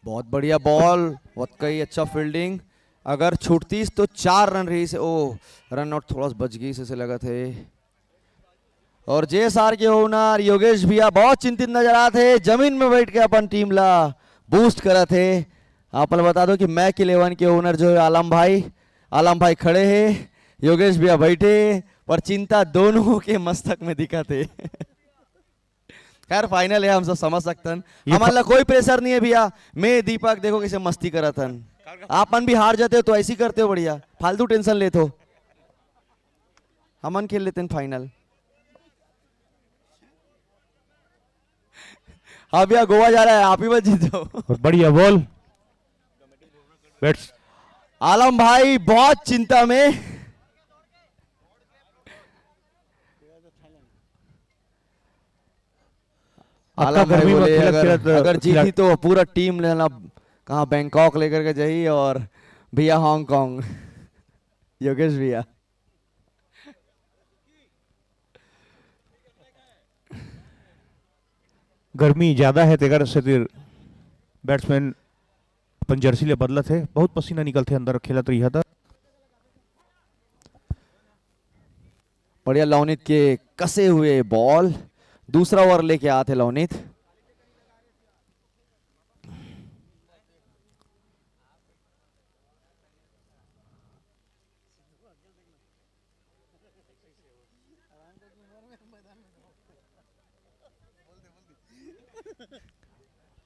बहुत बढ़िया बॉल, वाकई अच्छा फील्डिंग। अगर छूटती तो 4 रन रही से। ओ रन आउट थोड़ा सा बच गई से लगा थे। और जेएसआर के ओनर योगेश भैया बहुत चिंतित नजर आते, जमीन में बैठ के अपन टीम ला बूस्ट करा थे। आप बता दो कि मैक 11 के ओनर जो है आलम भाई खड़े हैं, योगेश भैया बैठे, पर चिंता दोनों के मस्तक में दिखा थे। खैर फाइनल है, हम सब समझ सकते हैं। हमारा कोई प्रेशर नहीं है भैया। मैं दीपक देखो कैसे मस्ती करा था। आपन भी हार जाते हो तो ऐसी करते हो, बढ़िया फालतू टेंशन लेते हो। हमन खेल लेते हैं फाइनल। हाँ भैया गोवा जा रहा है, आप ही मत जीत जाओ। और बढ़िया बॉल बैट्स। आलम भाई बहुत चिंता में। आलम भाई गर्मी में बोले खेलत- अगर, खेलत अगर जीती तो पूरा टीम लेना कहाँ बैंकॉक लेकर के जाइए, और भैया हांगकांग। योगेश भैया गर्मी ज्यादा है तेगर से बैट्समैन अपन जर्सी ले बदलत है। बहुत पसीना निकलते अंदर खेलत रही था। बढ़िया लौनित के कसे हुए बॉल, दूसरा ओवर लेके आते लौनित।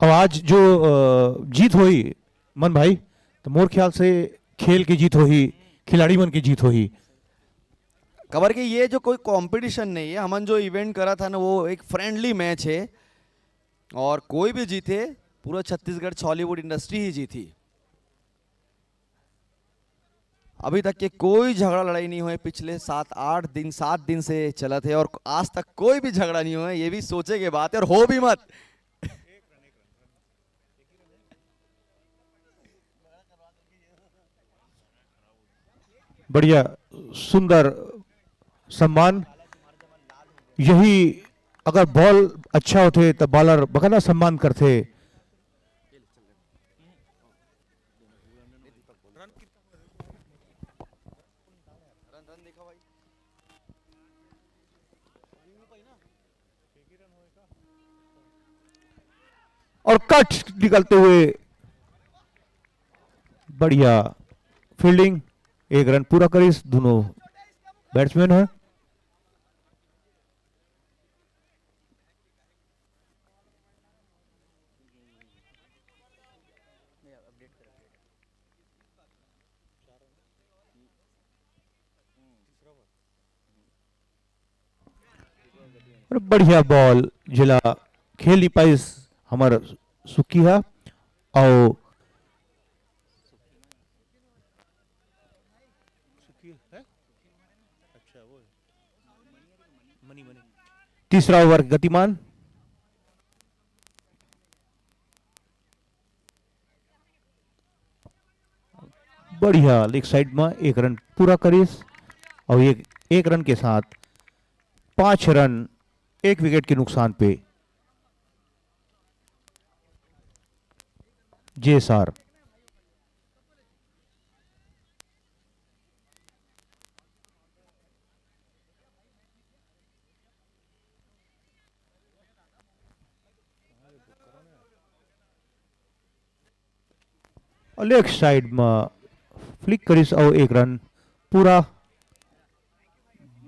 अब आज जो जीत हुई मन भाई, तो मोर ख्याल से खेल की जीत हुई, खिलाड़ी मन की जीत हुई। खबर कि ये जो कोई कंपटीशन नहीं है, हमन जो इवेंट करा था ना वो एक फ्रेंडली मैच है, और कोई भी जीते पूरा छत्तीसगढ़ हॉलीवुड इंडस्ट्री ही जीती। अभी तक के कोई झगड़ा लड़ाई नहीं हुए, पिछले 7 दिन से चला थे, और आज तक कोई भी झगड़ा नहीं हुआ। ये भी सोचे के बात है, और हो भी मत। बढ़िया सुंदर सम्मान। यही अगर बॉल अच्छा होते तो बॉलर बकायदा सम्मान करते। और कट निकलते हुए बढ़िया फील्डिंग, 1 रन पूरा करी दोनों बैट्समैन है। और बढ़िया बॉल जिला खेल नहीं पाई हमार सुखी है। और तीसरा ओवर गतिमान। बढ़िया लेग साइड में एक रन पूरा करीस और एक रन के साथ 5 रन 1 विकेट के नुकसान पे जेएसआर। और लेग साइड में फ्लिक करीस और एक रन पूरा।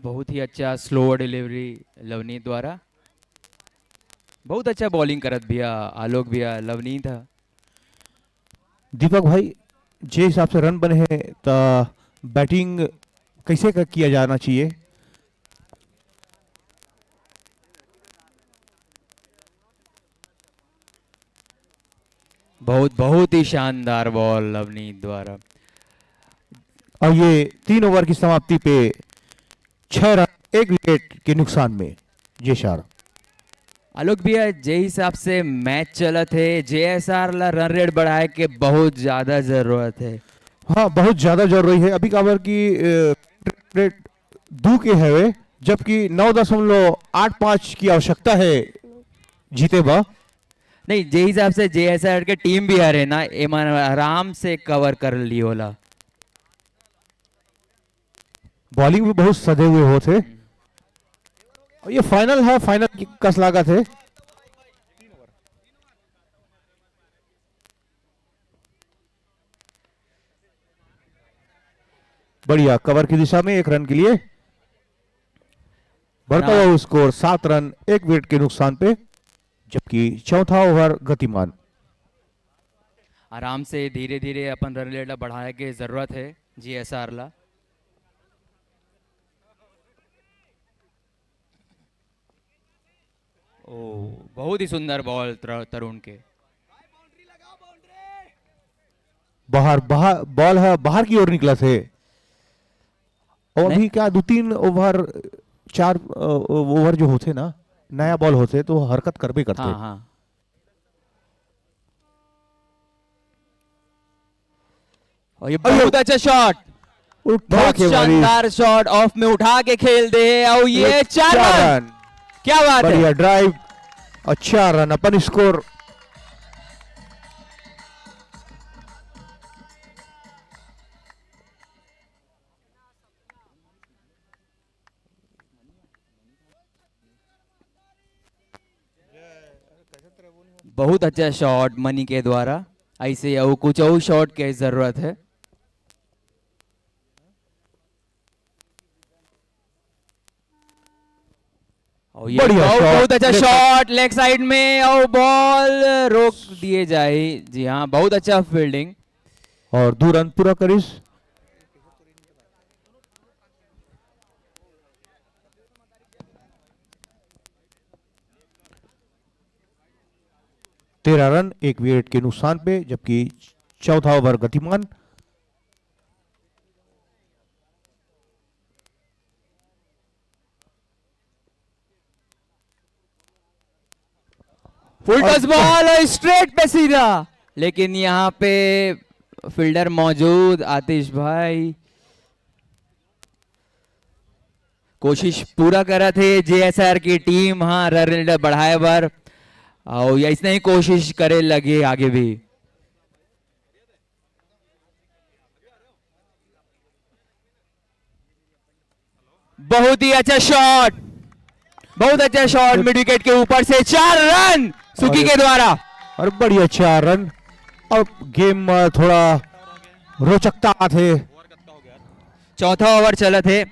बहुत ही अच्छा स्लो डिलीवरी लवनीत द्वारा। बहुत अच्छा बॉलिंग करत भैया आलोक भैया लवनीत था। दीपक भाई जे हिसाब से रन बने हैं तो बैटिंग कैसे किया जाना चाहिए? बहुत ही शानदार बॉल लवनीत द्वारा। और ये 3 ओवर की समाप्ति पे 6 रन 1 विकेट के नुकसान में जेएसआर। आलोक भैया जे हिसाब से मैच चला थे जेएसआर ला रन रेट बढ़ाए के बहुत ज्यादा जरूरत है। हाँ बहुत ज्यादा जरूरी है। अभी काबर की रेट 2 के है वे, जबकि 9.85 की आवश्यकता है जीते बा। नहीं जे हिसाब से जेएसआर के टीम भी हारे ना एमन आराम से कवर कर ली होला। बॉलिंग भी बहुत सधे हुए होते। और ये फाइनल है, फाइनल की कस लागत है। बढ़िया कवर की दिशा में 1 रन के लिए बढ़ता हुआ स्कोर 7 रन 1 विकेट के नुकसान पे, जबकि चौथा ओवर गतिमान। आराम से धीरे धीरे अपन रन रेट बढ़ाने की जरूरत है जेएसआर ला। ओ बहुत ही सुंदर बॉल तरुण के। बाहर बॉल है बाहर की ओर निकला थे। और अभी क्या 2-3 ओवर 4 ओवर जो होते ना नया बॉल होते तो हरकत कर भी करते। हाँ। और ये बहुत अच्छा शॉट, बहुत शानदार शॉट ऑफ में उठा के खेल दे और ये 4 रन। क्या बात है। बढ़िया ड्राइव, अच्छा रन, अपन स्कोर। बहुत अच्छा शॉट मनी के द्वारा। ऐसे और कुछ और शॉट की जरूरत है। और ये बहुत अच्छा शॉट लेग साइड में और बॉल रोक दिए जाए। जी हाँ बहुत अच्छा फील्डिंग और 2 रन पूरा करीस। तेरह रन 1 विकेट के नुकसान पे, जबकि चौथा ओवर गतिमान। फुल टच बॉल स्ट्रेट पे सीधा, लेकिन यहाँ पे फील्डर मौजूद आतिश भाई कोशिश पूरा करा थे जेएसआर की टीम। हाँ रन रेट बढ़ाए बार और ऐसे ही कोशिश करे लगे आगे भी। बहुत ही अच्छा शॉट, बहुत अच्छा शॉट मिड विकेट के ऊपर से 4 रन सुकी के द्वारा। और बढ़िया 4 रन। और गेम थोड़ा रोचकता थे। चौथा ओवर चला थे।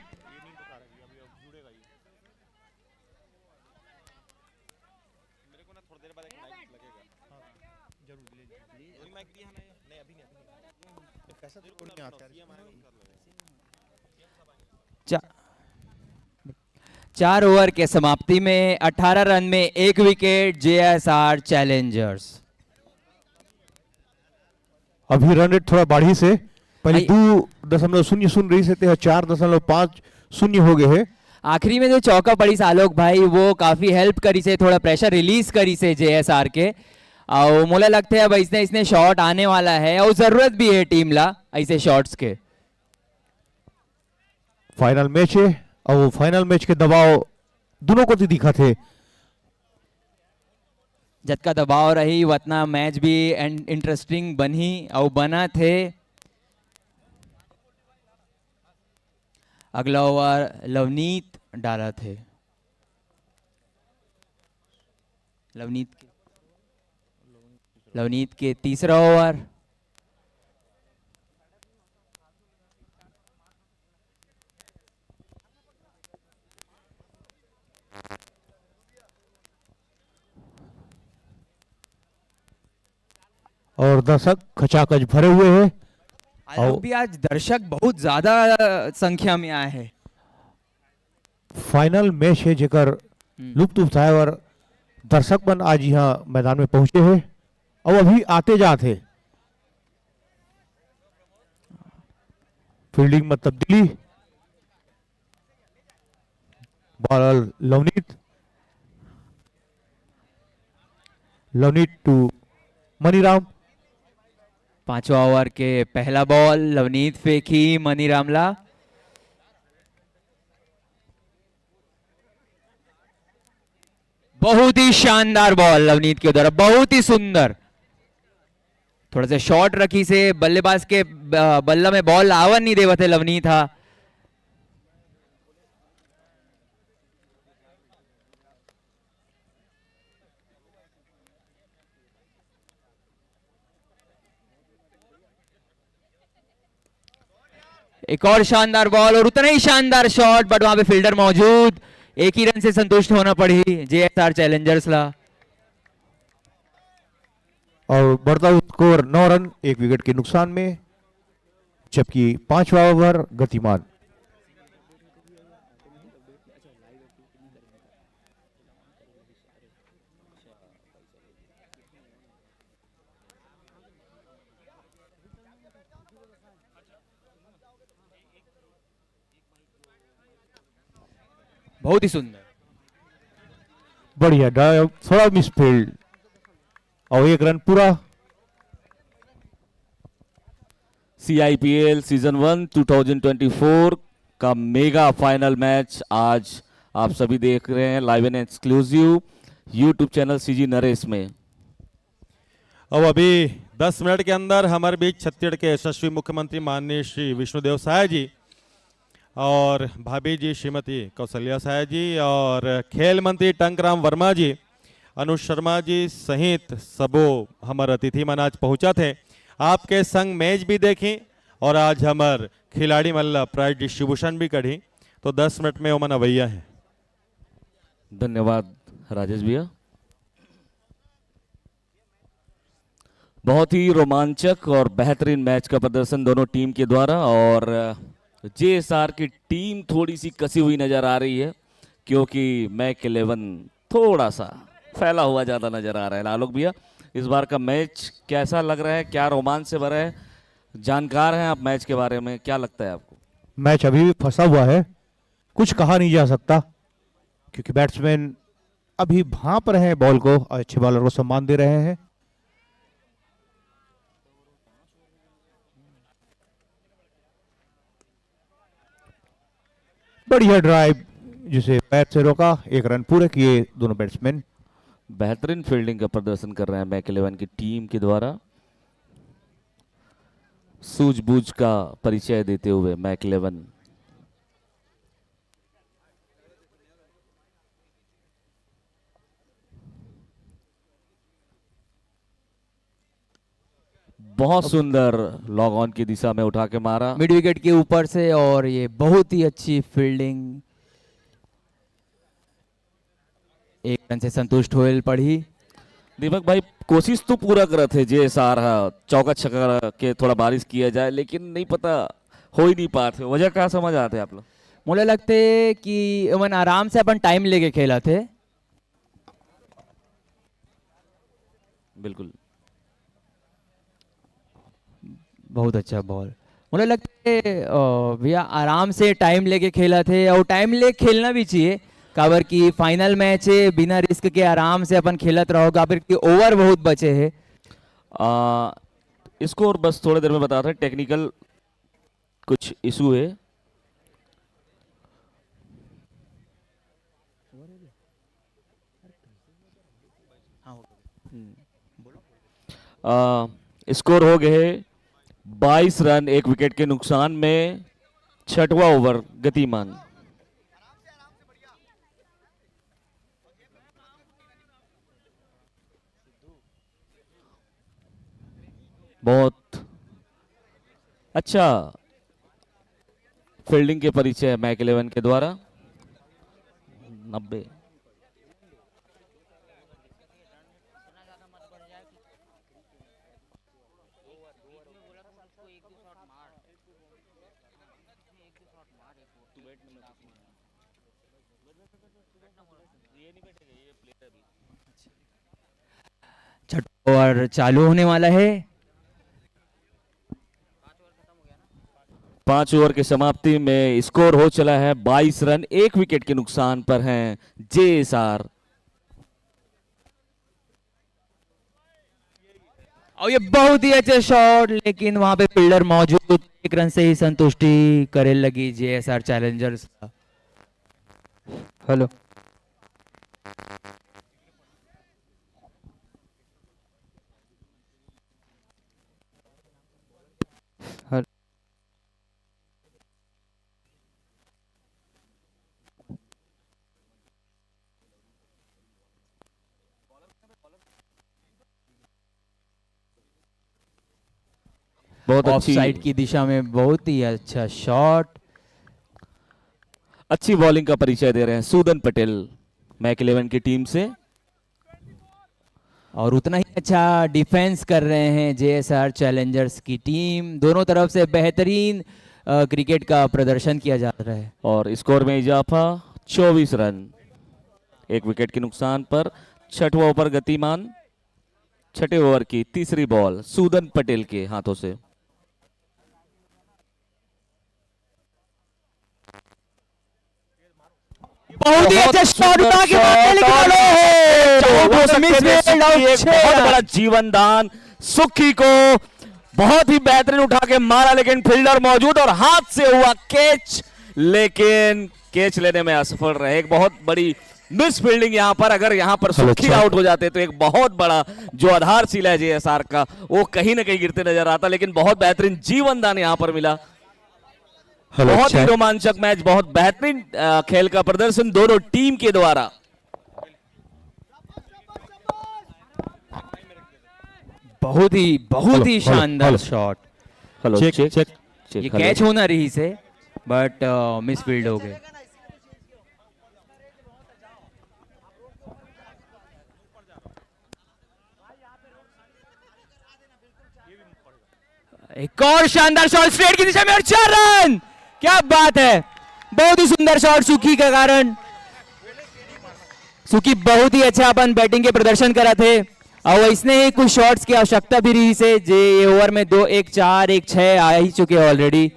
चार ओवर के समाप्ति में 18 रन में 1 विकेट जेएसआर चैलेंजर्स। अभी रन रेट थोड़ा बढ़ी से, पहले 2.00 रही से 4.5 शून्य हो गए हैं। आखिरी में जो चौका पड़ी आलोक भाई वो काफी हेल्प करी से, थोड़ा प्रेशर रिलीज करी से JSR के। और मुझे लगता है अब इसने शॉट आने वाला है और जरूरत भी है टीम ला ऐसे शॉट्स के। फाइनल मैच है और वो फाइनल मैच के दबाव दोनों को तो दिखा थे। जितना दबाव रही उतना मैच भी इंटरेस्टिंग बनी और बना थे। अगला ओवर लवनीत डाला थे। लवनीत के तीसरा ओवर। और दर्शक खचाखच भरे हुए हैं। और भी आज दर्शक बहुत ज्यादा संख्या में आए हैं। फाइनल मैच है जेकर लुप्त उठाए और दर्शक मन आज यहाँ मैदान में पहुंचे हैं और अभी आते जाते। फील्डिंग में तब्दीली। Ball Lovneet to Maniram. पांचवा ओवर के पहला बॉल लवनीत फेंकी मनीरामला। बहुत ही शानदार बॉल लवनीत के द्वारा, बहुत ही सुंदर। थोड़ा सा शॉर्ट रखी से बल्लेबाज के बल्ला में बॉल आवन नहीं देवा थे लवनीत था। एक और शानदार बॉल और उतना ही शानदार शॉट, बट वहां पे फील्डर मौजूद। एक ही रन से संतुष्ट होना पड़ी JSR चैलेंजर्स ला। और बढ़ता स्कोर 9 रन 1 विकेट के नुकसान में, जबकि 5वां ओवर गतिमान। बहुत ही सुंदर, बढ़िया ड्राइव, थोड़ा मिसफील्ड और 1 रन पूरा। CIPL सीजन 1 2024 का मेगा फाइनल मैच आज आप सभी देख रहे हैं live and exclusive YouTube channel CG Naresh में। अब अभी 10 मिनट के अंदर हमारे बीच छत्तीसगढ़ के यशस्वी मुख्यमंत्री माननीय श्री विष्णुदेव साय जी और भाभी जी श्रीमती कौशल्या साय जी और खेल मंत्री टंकराम वर्मा जी, अनुज शर्मा जी सहित सबो हमारे अतिथि मन आज पहुंचा थे। आपके संग मैच भी देखी और आज हमार खिलाड़ी मल्ला प्राइज डिस्ट्रीब्यूशन भी करी, तो 10 मिनट में वो मन अवैया है। धन्यवाद राजेश भैया। बहुत ही रोमांचक और बेहतरीन मैच का प्रदर्शन दोनों टीम के द्वारा। और JSR की टीम थोड़ी सी कसी हुई नजर आ रही है क्योंकि मैक 11 थोड़ा सा फैला हुआ ज्यादा नजर आ रहा है। आलोक भैया, इस बार का मैच कैसा लग रहा है, क्या रोमांच से भरा है? जानकार हैं आप मैच के बारे में, क्या लगता है आपको? मैच अभी भी फंसा हुआ है, कुछ कहा नहीं जा सकता क्योंकि बैट्समैन अभी भांप रहे हैं बॉल को और अच्छे बॉलर को सम्मान दे रहे हैं। बढ़िया ड्राइव जिसे पैर से रोका, 1 रन पूरे किए दोनों बैट्समैन। बेहतरीन फील्डिंग का प्रदर्शन कर रहे हैं मैक 11 की टीम के द्वारा, सूझबूझ का परिचय देते हुए मैक 11। बहुत सुंदर लॉग ऑन की दिशा में उठा के मारा मिड विकेट के ऊपर से, और ये बहुत ही अच्छी फील्डिंग। 1 रन से संतुष्ट होयल पड़ी। दीपक भाई, कोशिश तो पूरा करे थे JSR चौका छक्का के थोड़ा बारिश किया जाए, लेकिन नहीं पता हो ही नहीं पाते। वजह क्या समझ आते आप लोग? मुझे लगते कि अपन आराम से अपन टाइम लेके खेला थे। बिल्कुल, बहुत अच्छा बॉल। मुझे लगता है भैया आराम से टाइम लेके खेला थे और टाइम ले खेलना भी चाहिए। काबर की फाइनल मैच है, बिना रिस्क के आराम से अपन खेलत रहो। काबर की ओवर बहुत बचे है। इसको और बस थोड़ी देर में बताते हैं, टेक्निकल कुछ इशू है। स्कोर हो गए 22 रन, 1 विकेट के नुकसान में, 6वां ओवर गतिमान। बहुत अच्छा फील्डिंग के परिचय मैक 11 के द्वारा। 90 छठा ओवर चालू होने वाला है। 5 ओवर की समाप्ति में स्कोर हो चला है 22 रन, 1 विकेट के नुकसान पर हैं JSR। और ये बहुत ही अच्छा शॉट, लेकिन वहां पे फील्डर मौजूद, 1 रन से ही संतुष्टि करे लगी JSR चैलेंजर्स। हेलो बहुत ऑफ अच्छी साइड की दिशा में बहुत ही अच्छा शॉट। अच्छी बॉलिंग का परिचय दे रहे हैं सूदन पटेल मैक 11 की टीम से, और उतना ही अच्छा डिफेंस कर रहे हैं JSR चैलेंजर्स की टीम। दोनों तरफ से बेहतरीन क्रिकेट का प्रदर्शन किया जा रहा है। और स्कोर में इजाफा 24 रन, 1 विकेट के नुकसान पर, 6वां ओवर गतिमान। 6ठे ओवर की तीसरी बॉल सूदन पटेल के हाथों से। बहुत ही अच्छा शॉट उठा के मारने लेकिन एक बहुत बड़ा जीवन दान सुखी को बहुत ही बेहतरीन उठा के मारा, लेकिन फील्डर मौजूद और हाथ से हुआ कैच, लेकिन कैच लेने में असफल रहे। एक बहुत बड़ी मिस फील्डिंग यहां पर। अगर यहां पर सुखी आउट हो जाते तो एक बहुत बड़ा जो आधारशिला है JSR का वो कहीं ना कहीं गिरते नजर आता, लेकिन बहुत बेहतरीन जीवन दान यहां पर मिला। बहुत ही रोमांचक मैच, बहुत बेहतरीन खेल का प्रदर्शन दोनों टीम के द्वारा। बहुत ही शानदार shot. Hello check check check check ये कैच होना रही से, बट मिस फील्ड हो गए। एक और शानदार शॉट स्ट्रेट की दिशा में और 4 रन। क्या बात है, बहुत ही सुंदर शॉट सुखी के कारण। सुखी बहुत ही अच्छा अपन बैटिंग के प्रदर्शन करा थे और इसने ही कुछ शॉट्स की आवश्यकता भी रही से। जे ये ओवर में 2 1 4 1 6 आ ही चुके ऑलरेडी।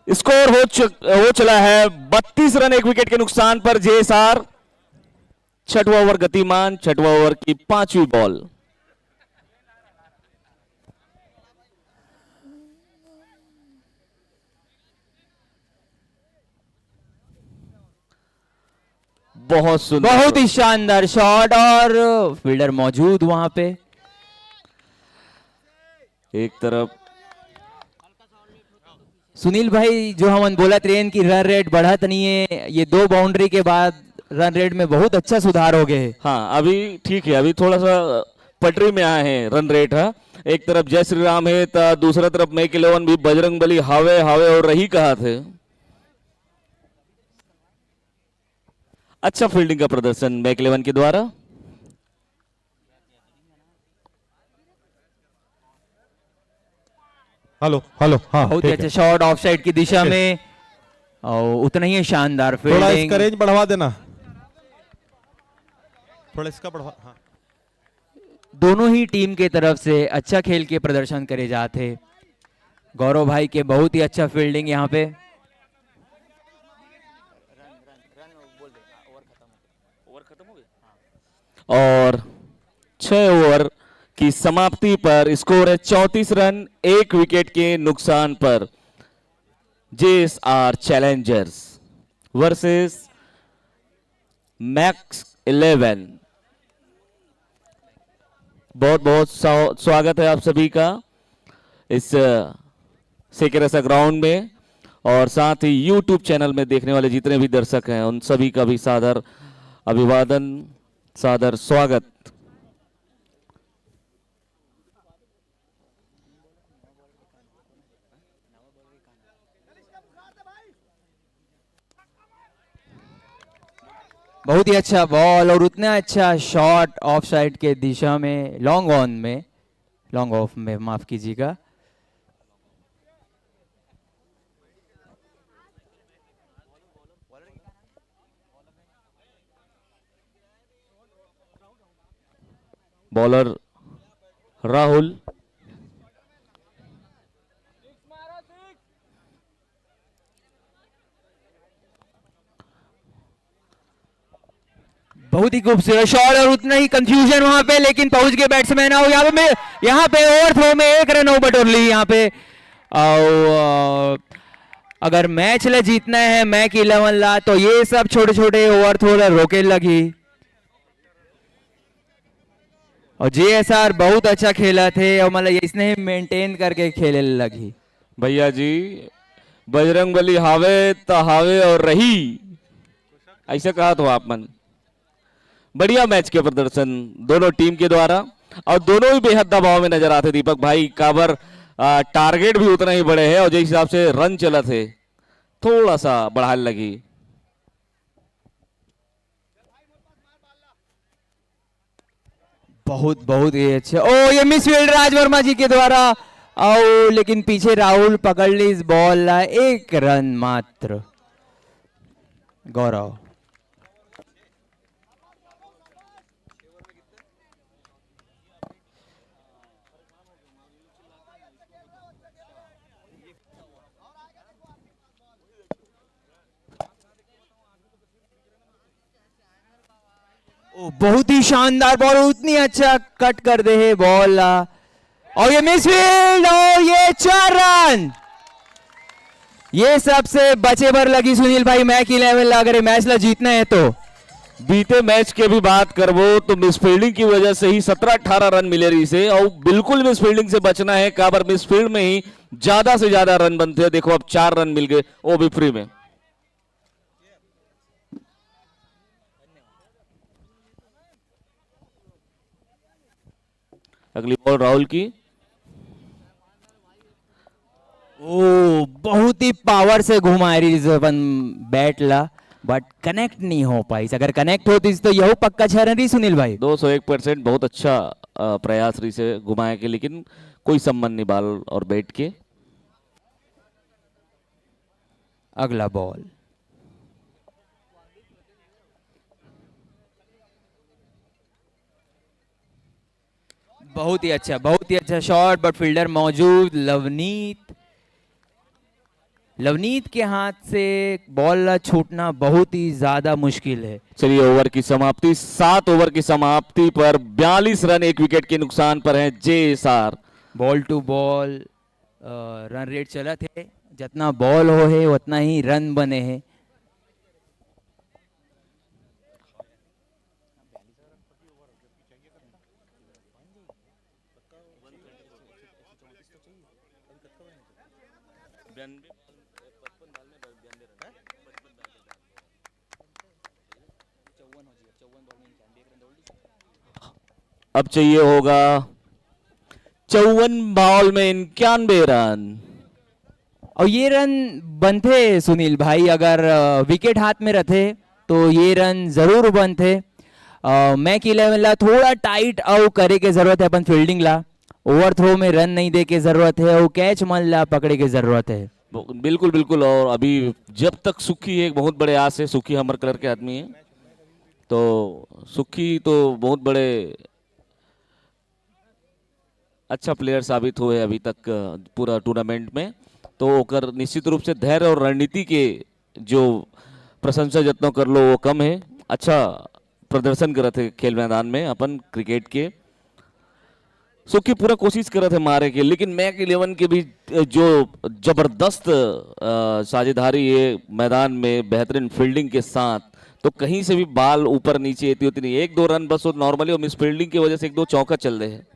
स्कोर हो चला है 32 रन, 1 विकेट के नुकसान पर JSR। 6वां ओवर गतिमान, 6वां ओवर की 5वीं बॉल। बहुत सुंदर, बहुत ही शानदार शॉट और फील्डर मौजूद वहां पे। एक तरफ सुनील भाई जो हम बोला ट्रेन की रन रेट बढ़त नहीं है, ये 2 बाउंड्री के बाद रन रेट में बहुत अच्छा सुधार हो गए। हाँ अभी ठीक है, अभी थोड़ा सा पटरी में आए हैं रन रेट। है एक तरफ जय श्री राम है तो दूसरा तरफ मैक 11 भी बजरंग बली हावे हावे और रही कहा थे। अच्छा फील्डिंग का प्रदर्शन मैक 11 के द्वारा। हेलो हेलो हाँ बहुत ही अच्छा शॉट ऑफ साइड की दिशा में और उतना ही शानदार थोड़ा फील्डिंग। इसका रेंज बढ़वा देना, थोड़ा इसका बढ़वा। हाँ दोनों ही टीम के तरफ से अच्छा खेल के प्रदर्शन करे जाते। गौरव भाई के बहुत ही अच्छा फील्डिंग यहाँ पे। और 6 ओवर की समाप्ति पर स्कोर है 34 रन 1 विकेट के नुकसान पर। JSR Challengers versus max 11। बहुत बहुत स्वागत है आप सभी का इस सेकेरसा ग्राउंड में, और साथ ही YouTube चैनल में देखने वाले जितने भी दर्शक हैं उन सभी का भी सादर अभिवादन, सादर स्वागत। बहुत ही अच्छा बॉल और उतना अच्छा शॉट ऑफ साइड के दिशा में, लॉन्ग ऑन में, लॉन्ग ऑफ में, माफ कीजिएगा। बॉलर राहुल बहुत ही खूबसूरत शॉट और उतना ही कंफ्यूजन वहां पे, लेकिन पहुंच गए बैट्समैन। और यहाँ पे ओवर थ्रो में 1 रन ओवर ओनली यहाँ पे। और अगर मैच ला जीतना है मैक 11 ला, तो ये सब छोटे छोटे ओवर थ्रो रोके लगी। और JSR बहुत अच्छा खेला थे और मतलब इसने मेंटेन करके खेलने लगी। भैया जी बजरंगबली हावे तो हावे और रही, ऐसे कहा तो आप मन। बढ़िया मैच के प्रदर्शन दोनों टीम के द्वारा, और दोनों ही बेहद दबाव में नजर आते। दीपक भाई काबर टारगेट भी उतना ही बड़े हैं और जिस हिसाब से रन चला थे थोड़ा सा बढ़ाने लगी। बहुत बहुत ही अच्छा। ओ ये मिस फील्ड राज वर्मा जी के द्वारा, और लेकिन पीछे राहुल पकड़ ली इस बॉल ला। 1 रन मात्र। गौरव बहुत ही शानदार बॉल, उतनी अच्छा कट कर दे है बॉल, और ये मिसफील्ड, और ये 4 रन। ये सबसे बचे भर लगी सुनील भाई मैक 11 अगर मैच ला जीतना है तो। बीते मैच के भी बात करबो तो मिसफील्डिंग की वजह से ही 17-18 रन मिले रही से, और बिल्कुल मिसफील्डिंग से बचना है। काबर मिसफील्ड में ही ज्यादा से ज्यादा रन बनते हैं। देखो अब 4 रन मिल गए, वो भी फ्री में। अगली बॉल राहुल की। ओ बहुत ही पावर से घुमा रही बैट ला, बट कनेक्ट नहीं हो पाई। अगर कनेक्ट होती तो यह पक्का 6 रन रही सुनील भाई। 201% बहुत अच्छा प्रयास रही से घुमाए के, लेकिन कोई संबंध नहीं बॉल और बैट के। अगला बॉल बहुत ही अच्छा शॉट, बट फील्डर मौजूद। लवनीत के हाथ से बॉल छूटना बहुत ही ज्यादा मुश्किल है। चलिए ओवर की समाप्ति, 7 ओवर की समाप्ति पर 42 रन 1 विकेट के नुकसान पर है JSR। Ball to ball run rate चला थे, जितना बॉल हो है उतना ही रन बने हैं। अब चाहिए होगा 54 बॉल में 91 रन, और ये रन बनते सुनील भाई अगर विकेट हाथ में रहते तो ये रन जरूर बनते। मैक 11 ला थोड़ा टाइट आउ करे के जरूरत है अपन फील्डिंग ला। ओवर थ्रो में रन नहीं दे के जरूरत है, और कैच मन ला पकड़े के जरूरत है। बिल्कुल बिल्कुल। और अभी जब तक सुखी एक बहुत बड़े आस है, सुखी हमर कलर के आदमी है, तो सुखी तो बहुत बड़े अच्छा प्लेयर साबित हुए अभी तक पूरा टूर्नामेंट में, तो ओकर निश्चित रूप से धैर्य और रणनीति के जो प्रशंसा जतनों कर लो वो कम है। अच्छा प्रदर्शन कर रहे थे खेल मैदान में अपन क्रिकेट के, सुखी पूरा कोशिश कर रहे थे मारे के, लेकिन मैक 11 के भी जो जबरदस्त साझेदारी है मैदान में बेहतरीन फील्डिंग के साथ, तो कहीं से भी बाल ऊपर नीचे होती होती नहीं, 1-2 रन बस नॉर्मली, और मिस फील्डिंग की वजह से 1-2 चौका चल रहे हैं।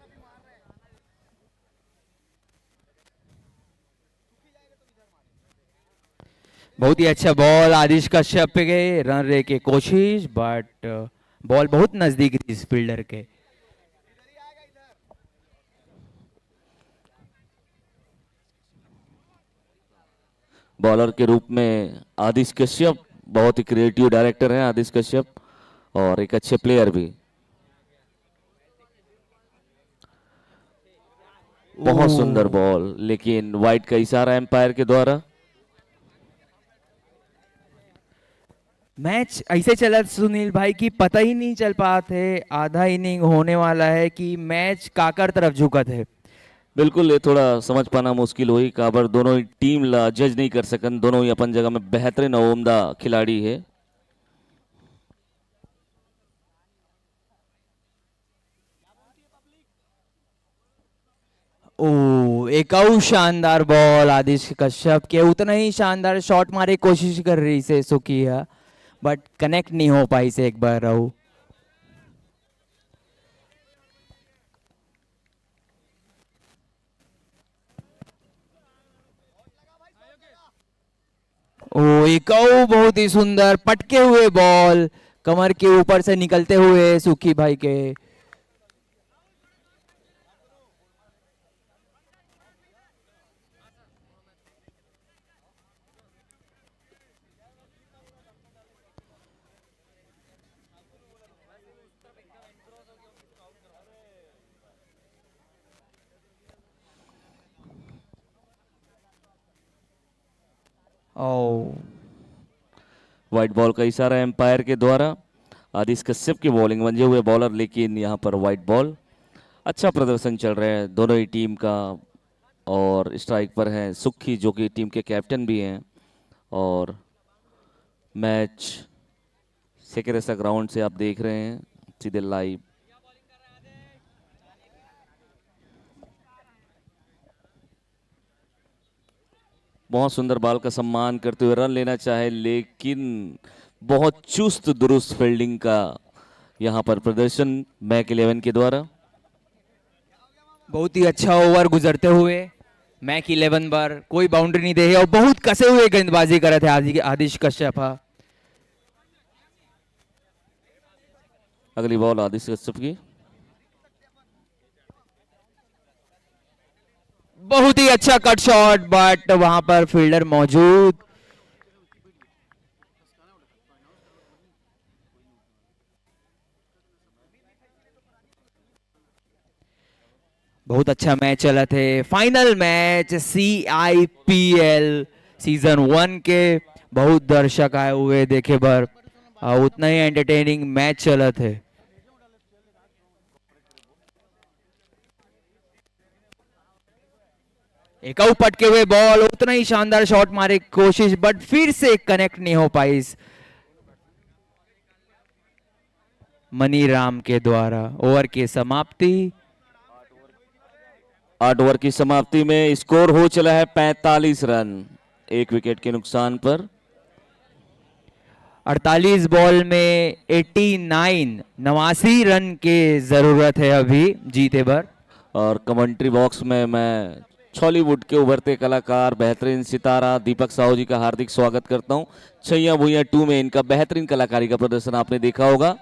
बहुत ही अच्छा बॉल आदिश कश्यप पे गए, रन रे के कोशिश, बट बॉल बहुत नजदीक थी इस फील्डर के। बॉलर के रूप में आदिश कश्यप, बहुत ही क्रिएटिव डायरेक्टर हैं आदिश कश्यप, और एक अच्छे प्लेयर भी। बहुत सुंदर बॉल, लेकिन वाइड का इशारा एम्पायर के द्वारा। मैच ऐसे चला सुनील भाई की पता ही नहीं चल पाया थे आधा इनिंग होने वाला है कि मैच काकर तरफ झुका थे। बिल्कुल, ये थोड़ा समझ पाना मुश्किल हुई, काबर दोनों ही टीम ला जज नहीं कर सकन, दोनों ही अपन जगह में बेहतरीन और उम्दा खिलाड़ी है। ओ एक और शानदार बॉल आदिश कश्यप के, उतना ही शानदार शॉट मारे कोशिश कर रही से सुकिया, बट कनेक्ट नहीं हो पाई से एक बार रहू। ओ एक और बहुत ही सुंदर पटके हुए बॉल कमर के ऊपर से निकलते हुए सुखी भाई के। वाइट बॉल का इशारा एम्पायर के द्वारा, आदिश कश्यप की बॉलिंग, मंजे हुए बॉलर, लेकिन यहाँ पर वाइट बॉल। अच्छा प्रदर्शन चल रहा है दोनों ही टीम का, और स्ट्राइक पर हैं सुखी जो कि टीम के कैप्टन भी हैं, और मैच सेकेरेसा ग्राउंड से आप देख रहे हैं सीधे लाइव। बहुत सुंदर बॉल का सम्मान करते हुए रन लेना चाहे, लेकिन बहुत चुस्त दुरुस्त फील्डिंग का यहां पर प्रदर्शन मैक 11 के द्वारा। बहुत ही अच्छा ओवर गुजरते हुए मैक 11 पर कोई बाउंड्री नहीं दे, और बहुत कसे हुए गेंदबाजी कर रहे थे आदिश कश्यप। अगली बॉल आदिश कश्यप की, बहुत ही अच्छा कट शॉट, बट वहां पर फील्डर मौजूद। बहुत अच्छा मैच चला थे, फाइनल मैच CIPL सीजन 1 के, बहुत दर्शक आए हुए देखे बर, उतना ही एंटरटेनिंग मैच चला थे। एक और पटके हुए बॉल, उतना ही शानदार शॉट मारे कोशिश, बट फिर से कनेक्ट नहीं हो पाई मनीराम के द्वारा। ओवर की समाप्ति, 8 ओवर की समाप्ति में स्कोर हो चला है 45 रन, 1 विकेट के नुकसान पर। 48 बॉल में 89 रन के जरूरत है अभी जीते भर। और कमेंट्री बॉक्स में मैं बॉलीवुड के उभरते कलाकार बेहतरीन सितारा दीपक साहू जी का हार्दिक स्वागत करता हूं। छैया भुइया 2 में इनका बेहतरीन कलाकारी का प्रदर्शन आपने देखा होगा,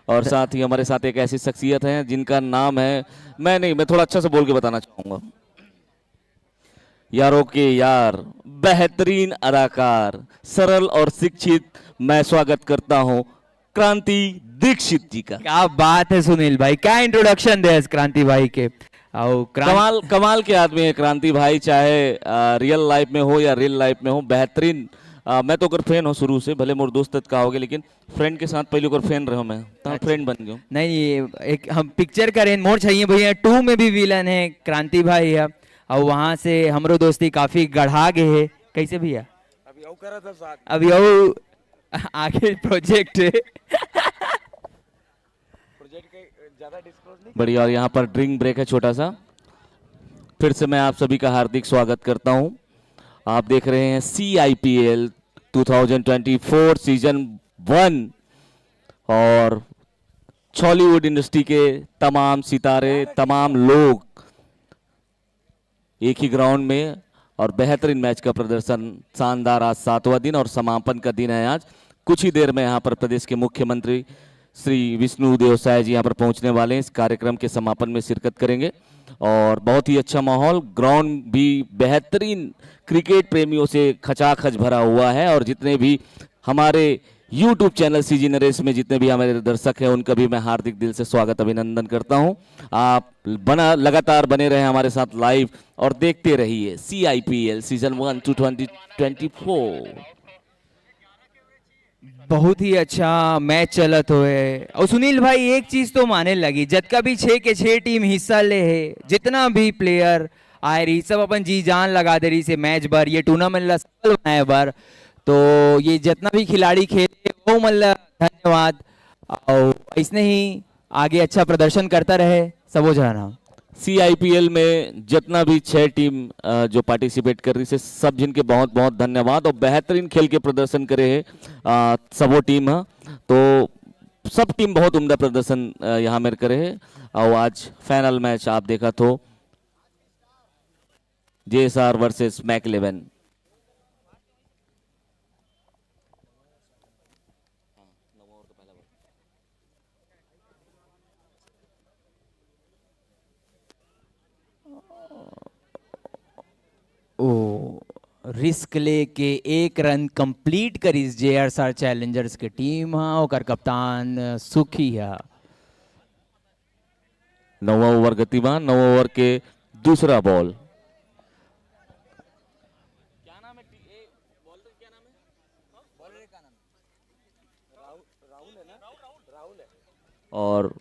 और साथ ही हमारे साथ एक ऐसी शख्सियत है जिनका नाम है, मैं थोड़ा अच्छा से बोल के बताना चाहूंगा, यारों के यार, बेहतरीन अदाकार, सरल और शिक्षित, मैं स्वागत करता हूं क्रांति दीक्षित जी का। क्या बात है सुनील भाई, क्या इंट्रोडक्शन दे क्रांति भाई के। कमाल के आदमी है क्रांति भाई, चाहे रियल लाइफ में हो या रियल लाइफ में हो, बेहतरीन मैं तो ओकर फैन हूँ शुरू से, भले मोर दोस्त का होगे, लेकिन फ्रेंड के साथ पहले ओकर फैन रहो मैं, तो फ्रेंड बन गयो। नहीं ये एक हम पिक्चर करें मोर चाहिए भैया 2 में भी विलन है क्रांति भाई है, और वहाँ से हमरो दोस्ती काफी गढ़ा गए है। कैसे भैया अभी आगे प्रोजेक्ट है बढ़िया। और यहाँ पर ड्रिंक ब्रेक है छोटा सा। फिर से मैं आप सभी का हार्दिक स्वागत करता हूँ। आप देख रहे हैं CIPL 2024 सीजन 1 और बॉलीवुड इंडस्ट्री के तमाम सितारे, तमाम लोग एक ही ग्राउंड में, और बेहतरीन मैच का प्रदर्शन शानदार। आज 7वां दिन और समापन का दिन है आज। कुछ ही देर में यहाँ पर प्रदेश के मुख्यमंत्री श्री विष्णुदेव साय जी यहाँ पर पहुँचने वाले हैं, इस कार्यक्रम के समापन में शिरकत करेंगे। और बहुत ही अच्छा माहौल, ग्राउंड भी बेहतरीन क्रिकेट प्रेमियों से खचाखच भरा हुआ है। और जितने भी हमारे YouTube चैनल CG नरेश में जितने भी हमारे दर्शक हैं उनका भी मैं हार्दिक दिल से स्वागत अभिनंदन करता हूं। आप लगातार बने रहे हमारे साथ लाइव और देखते रहिए CIPL सीजन 1 2024। बहुत ही अच्छा मैच चलत हुए। और सुनील भाई एक चीज तो माने लगी, जब का भी 6 के 6 टीम हिस्सा ले है, जितना भी प्लेयर आए रही सब अपन जी जान लगा दे रही से मैच भर, ये टूर्नामेंट ला सफल बनाए भर। तो ये जितना भी खिलाड़ी खेले वो मतलब धन्यवाद, और इसने ही आगे अच्छा प्रदर्शन करता रहे सबो जाना। CIPL में जितना भी 6 टीम जो पार्टिसिपेट कर रही है सब जिनके बहुत बहुत धन्यवाद। और बेहतरीन खेल के प्रदर्शन करे है सबो टीम है, तो सब टीम बहुत उम्दा प्रदर्शन यहाँ में करे है। और आज फाइनल मैच आप देखा तो JSR वर्सेस मैक 11। ओ रिस्क लेके 1 रन कंप्लीट करी JSR चैलेंजर्स के टीम हाँ, और कप्तान सुखी है। 9वां ओवर गतिमान, 9वां ओवर के दूसरा बॉल। और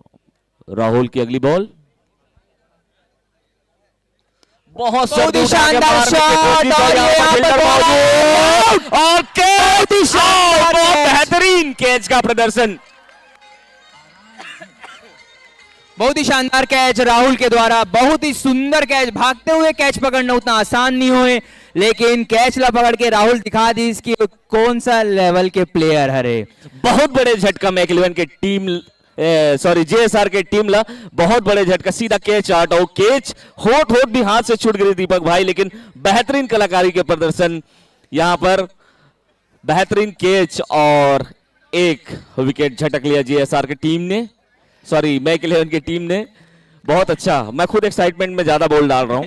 राहुल की अगली बॉल बहुत शानदार शॉट और बेहतरीन कैच का प्रदर्शन। बहुत ही शानदार कैच राहुल के द्वारा, बहुत ही सुंदर कैच। भागते हुए कैच पकड़ना उतना आसान नहीं हुए, लेकिन कैच ला पकड़ के राहुल दिखा दी इसकी कौन सा लेवल के प्लेयर हरे। बहुत बड़े झटका मैक 11 के टीम JSR के टीम ला, बहुत बड़े झटका, सीधा कैच आउट। और कैच होट भी हाथ से छूट गई दीपक भाई, लेकिन बेहतरीन कलाकारी के प्रदर्शन यहाँ पर, बेहतरीन कैच और एक विकेट झटक लिया JSR की टीम ने, मैक 11 की टीम ने। बहुत अच्छा, मैं खुद एक्साइटमेंट में ज्यादा बॉल डाल रहा हूँ।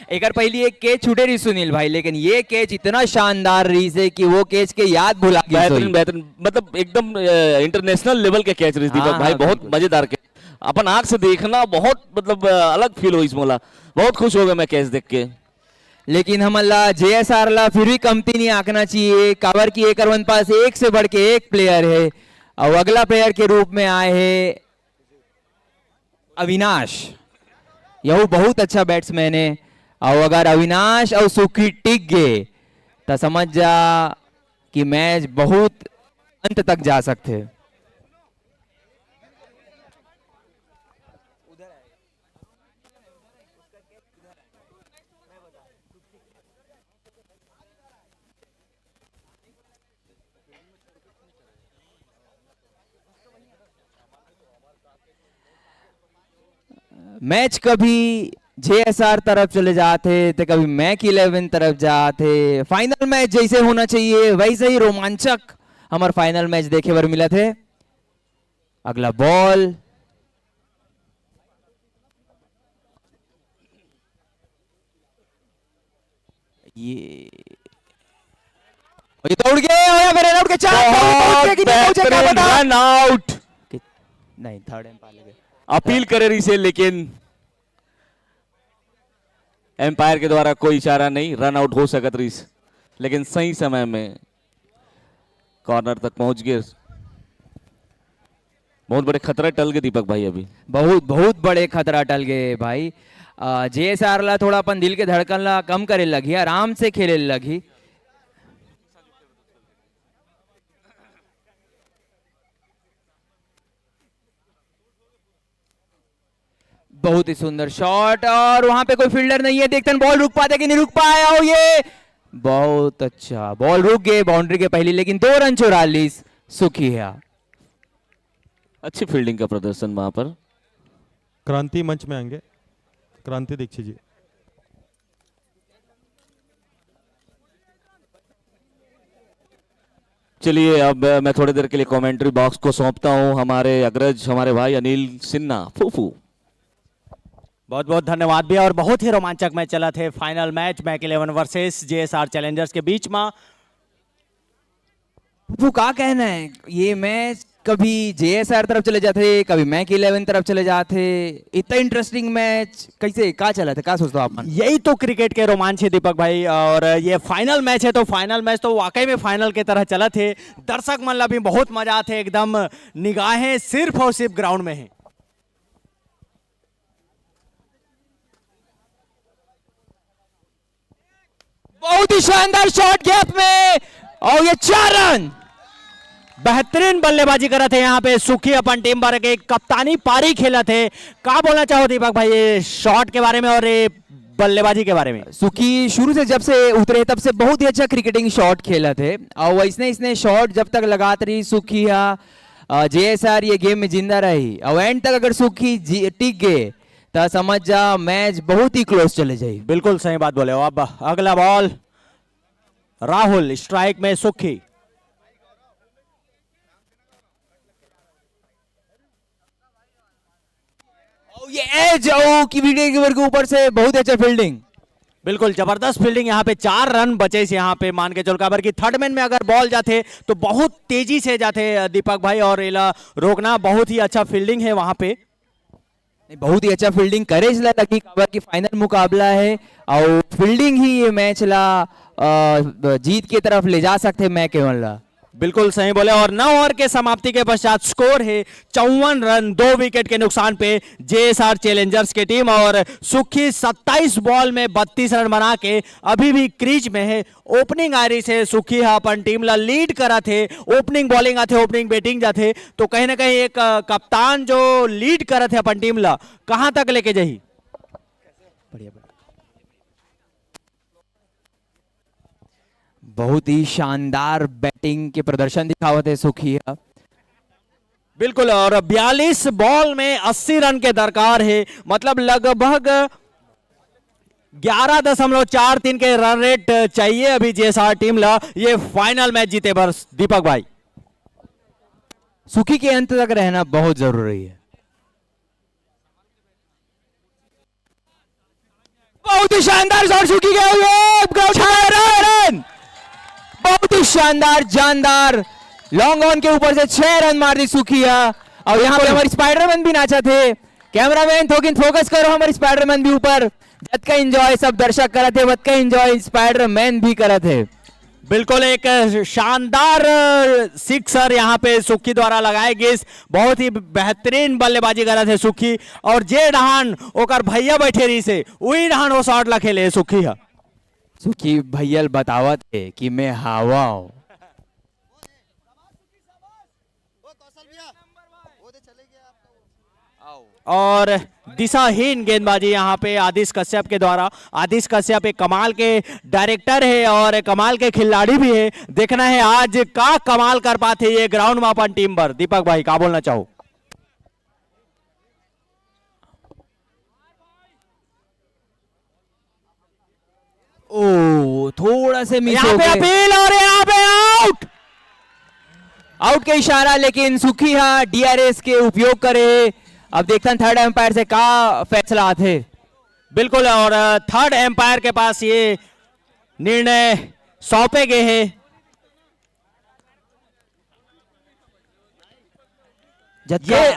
एक बार पहले एक कैच छूटे रही सुनील भाई, लेकिन ये कैच इतना शानदार रही से कि वो कैच के याद भुला गई। बेहतरीन मतलब एकदम इंटरनेशनल लेवल के कैच रही दीपक भाई, बहुत मजेदार कैच। अपन आंख से देखना बहुत मतलब अलग फील हुई इसमें, बहुत खुश हो गए मैं कैच देख के। लेकिन हम JSR ला फिर भी कमती नहीं आंकना चाहिए। कवर की एक रन पास एक से बढ़ के एक प्लेयर है, और अगला प्लेयर के रूप में आए हैं अविनाश। यह बहुत अच्छा बैट्समैन है, और अगर अविनाश और सुखी टिक गए तो समझ जा कि मैच बहुत अंत तक जा सकते। मैच कभी JSR तरफ चले जाते तो कभी मैक 11 तरफ जाते। फाइनल मैच जैसे होना चाहिए वैसे ही रोमांचक हमारे फाइनल मैच देखे बार मिला थे। अगला बॉल ये दौड़ गए फिर रन आउट के चार रन आउट नहीं, थर्ड एम्पायर लगे अपील करे रही से, लेकिन एम्पायर के द्वारा कोई इशारा नहीं, रन आउट हो सकत रही। लेकिन सही समय में कॉर्नर तक पहुंच गए। बहुत बड़े खतरा टल गए दीपक भाई अभी। बहुत बहुत बड़े खतरा टल गए भाई। JSR ला थोड़ा अपन दिल के धड़कन ला कम करे लगी, आराम से खेले लगी। बहुत ही सुंदर शॉट, और वहां पे कोई फील्डर नहीं है, देखते हैं बॉल रुक पाते कि नहीं रुक पाया। और ये बहुत अच्छा बॉल रुक गए बाउंड्री के पहले, लेकिन 2 रन 44 सुखी है। अच्छी फील्डिंग का प्रदर्शन वहां पर। क्रांति मंच में आएंगे, क्रांति दीक्षित जी। चलिए अब मैं थोड़ी देर के लिए कमेंट्री बॉक्स को सौंपता हूं हमारे अग्रज, हमारे भाई अनिल सिन्हा फूफू। बहुत बहुत धन्यवाद भैया। और बहुत ही रोमांचक मैच चला थे। फाइनल मैच मैक 11 वर्सेस JSR चैलेंजर्स के बीच में। वो क्या कहना है, ये मैच कभी JSR तरफ चले जाते, कभी मैक 11 तरफ चले जाते, इतना इंटरेस्टिंग मैच कैसे क्या चला था, क्या सोचते हो आप? यही तो क्रिकेट के रोमांच है दीपक भाई। और ये फाइनल मैच है, तो फाइनल मैच तो वाकई में फाइनल की तरह चला थे। दर्शक मन ला भी बहुत मजा आते, एकदम निगाहें सिर्फ और सिर्फ ग्राउंड में है। बहुत ही शानदार शॉट गैप में, और ये 4 रन। बेहतरीन बल्लेबाजी करा थे यहाँ पे सुखी अपन टीम बार के, कप्तानी पारी खेला थे। क्या बोलना चाहो दीपक भाई ये शॉट के बारे में और ये बल्लेबाजी के बारे में? सुखी शुरू से जब से उतरे तब से बहुत ही अच्छा क्रिकेटिंग शॉट खेला थे, और इसने शॉट जब तक लगाते रही सुखी JSR ये गेम में जिंदा रही, और एंड तक अगर सुखी टिक गए तो समझ जा मैच बहुत ही क्लोज चले जाए। बिल्कुल सही बात बोले। अब अगला बॉल राहुल, स्ट्राइक में सुखी। ये एज की विकेट के ऊपर से बहुत अच्छा फील्डिंग, बिल्कुल जबरदस्त फील्डिंग। यहाँ पे 4 रन बचे से यहाँ पे मान के चल काबर की थर्ड मैन में अगर बॉल जाते तो बहुत तेजी से जाते दीपक भाई, और इला रोकना बहुत ही अच्छा फील्डिंग है वहां पे। बहुत ही अच्छा फील्डिंग करे इसला लगी, काबर की फाइनल मुकाबला है, और फील्डिंग ही ये मैच ला जीत की तरफ ले जा सकते मैक 11 ला। बिल्कुल सही बोले। और 9 ओवर के समाप्ति के पश्चात स्कोर है 54 रन 2 विकेट के नुकसान पे JSR चैलेंजर्स की टीम। और सुखी 27 बॉल में 32 रन बना के अभी भी क्रीज में है। ओपनिंग आरी से सुखी अपन टीम ला लीड करा थे। ओपनिंग बॉलिंग आते, ओपनिंग बैटिंग जाते, तो कहीं ना कहीं एक कप्तान जो लीड करा थे अपन टीम ला कहां तक लेके जाही। बहुत ही शानदार बैटिंग के प्रदर्शन दिखावत है सुखी। बिल्कुल। और 42 बॉल में 80 रन के दरकार है, मतलब लगभग 11.43 के रन रेट चाहिए अभी JSR टीम ला ये फाइनल मैच जीते बस। दीपक भाई सुखी के अंत तक रहना बहुत जरूरी है। बहुत ही शानदार शॉट सुखी के रन, बहुत ही शानदार जानदार लॉन्ग ऑन के ऊपर से 6 रन मार दी सुखिया। और यहाँ पे हमारी स्पाइडरमैन भी नाचा थे। कैमरामैन थोकिन फोकस करो हमारी स्पाइडरमैन भी ऊपर। जद का एंजॉय सब दर्शक करा थे, वद का एंजॉय स्पाइडरमैन भी करा थे। बिल्कुल एक शानदार सिक्सर यहाँ पे सुखी द्वारा लगाए गए। बहुत ही बेहतरीन बल्लेबाजी करा थे सुखी। और जे डहान ओकर भैया बैठे रही से वही डहान वो शॉट ला खेले सुखी है। सुखी भैया बतावत है कि मैं हवा हूं। और दिशाहीन गेंदबाजी यहाँ पे आदिश कश्यप के द्वारा। आदिश कश्यप एक कमाल के डायरेक्टर है और कमाल के खिलाड़ी भी है। देखना है आज का कमाल कर पाते ये ग्राउंड में अपन टीम पर। दीपक भाई क्या बोलना चाहो? ओ थोड़ा से मिस यहाँ हो पे गए। अपील और यहाँ पे आउट। आउट का इशारा, लेकिन सुखी DRS के उपयोग करे। अब देखते हैं थर्ड एम्पायर से क्या फैसला आते। बिल्कुल। और थर्ड एम्पायर के पास ये निर्णय सौंपे गए हैं। ये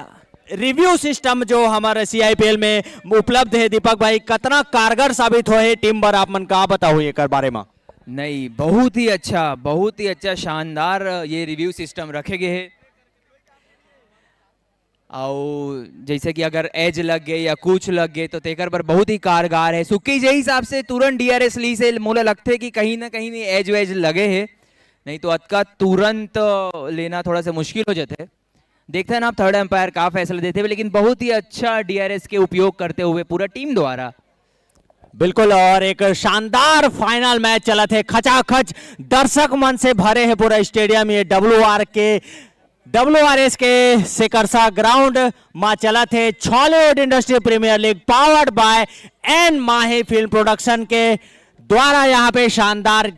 रिव्यू सिस्टम जो हमारे CIPL में उपलब्ध है दीपक भाई कितना कारगर साबित हो है टीम पर, आप मन का बताओ ये कर बारे में। नहीं, बहुत ही अच्छा शानदार ये रिव्यू सिस्टम रखे गए हैं। और जैसे कि अगर एज लग गए या कुछ लग गए तो तेकर पर बहुत ही कारगर है। सुक्की जे हिसाब से तुरंत डीआरएस ली से मोला लगते कि कहीं ना कहीं एज वेज लगे है, नहीं तो अतका तुरंत लेना थोड़ा सा मुश्किल हो जाता है। देखते हैं ना आप थर्ड एम्पायर का फैसला देते हुए, लेकिन बहुत ही अच्छा डीआरएस के उपयोग करते हुए पूरा टीम द्वारा। बिल्कुल, और एक शानदार फाइनल मैच चला थे, खचाखच दर्शक मन से भरे है पूरा स्टेडियम। ये WRS के सिकरसा ग्राउंड में चला थे Chhollywood industry premier league powered by N Mahi film production के द्वारा। यहाँ पे शानदार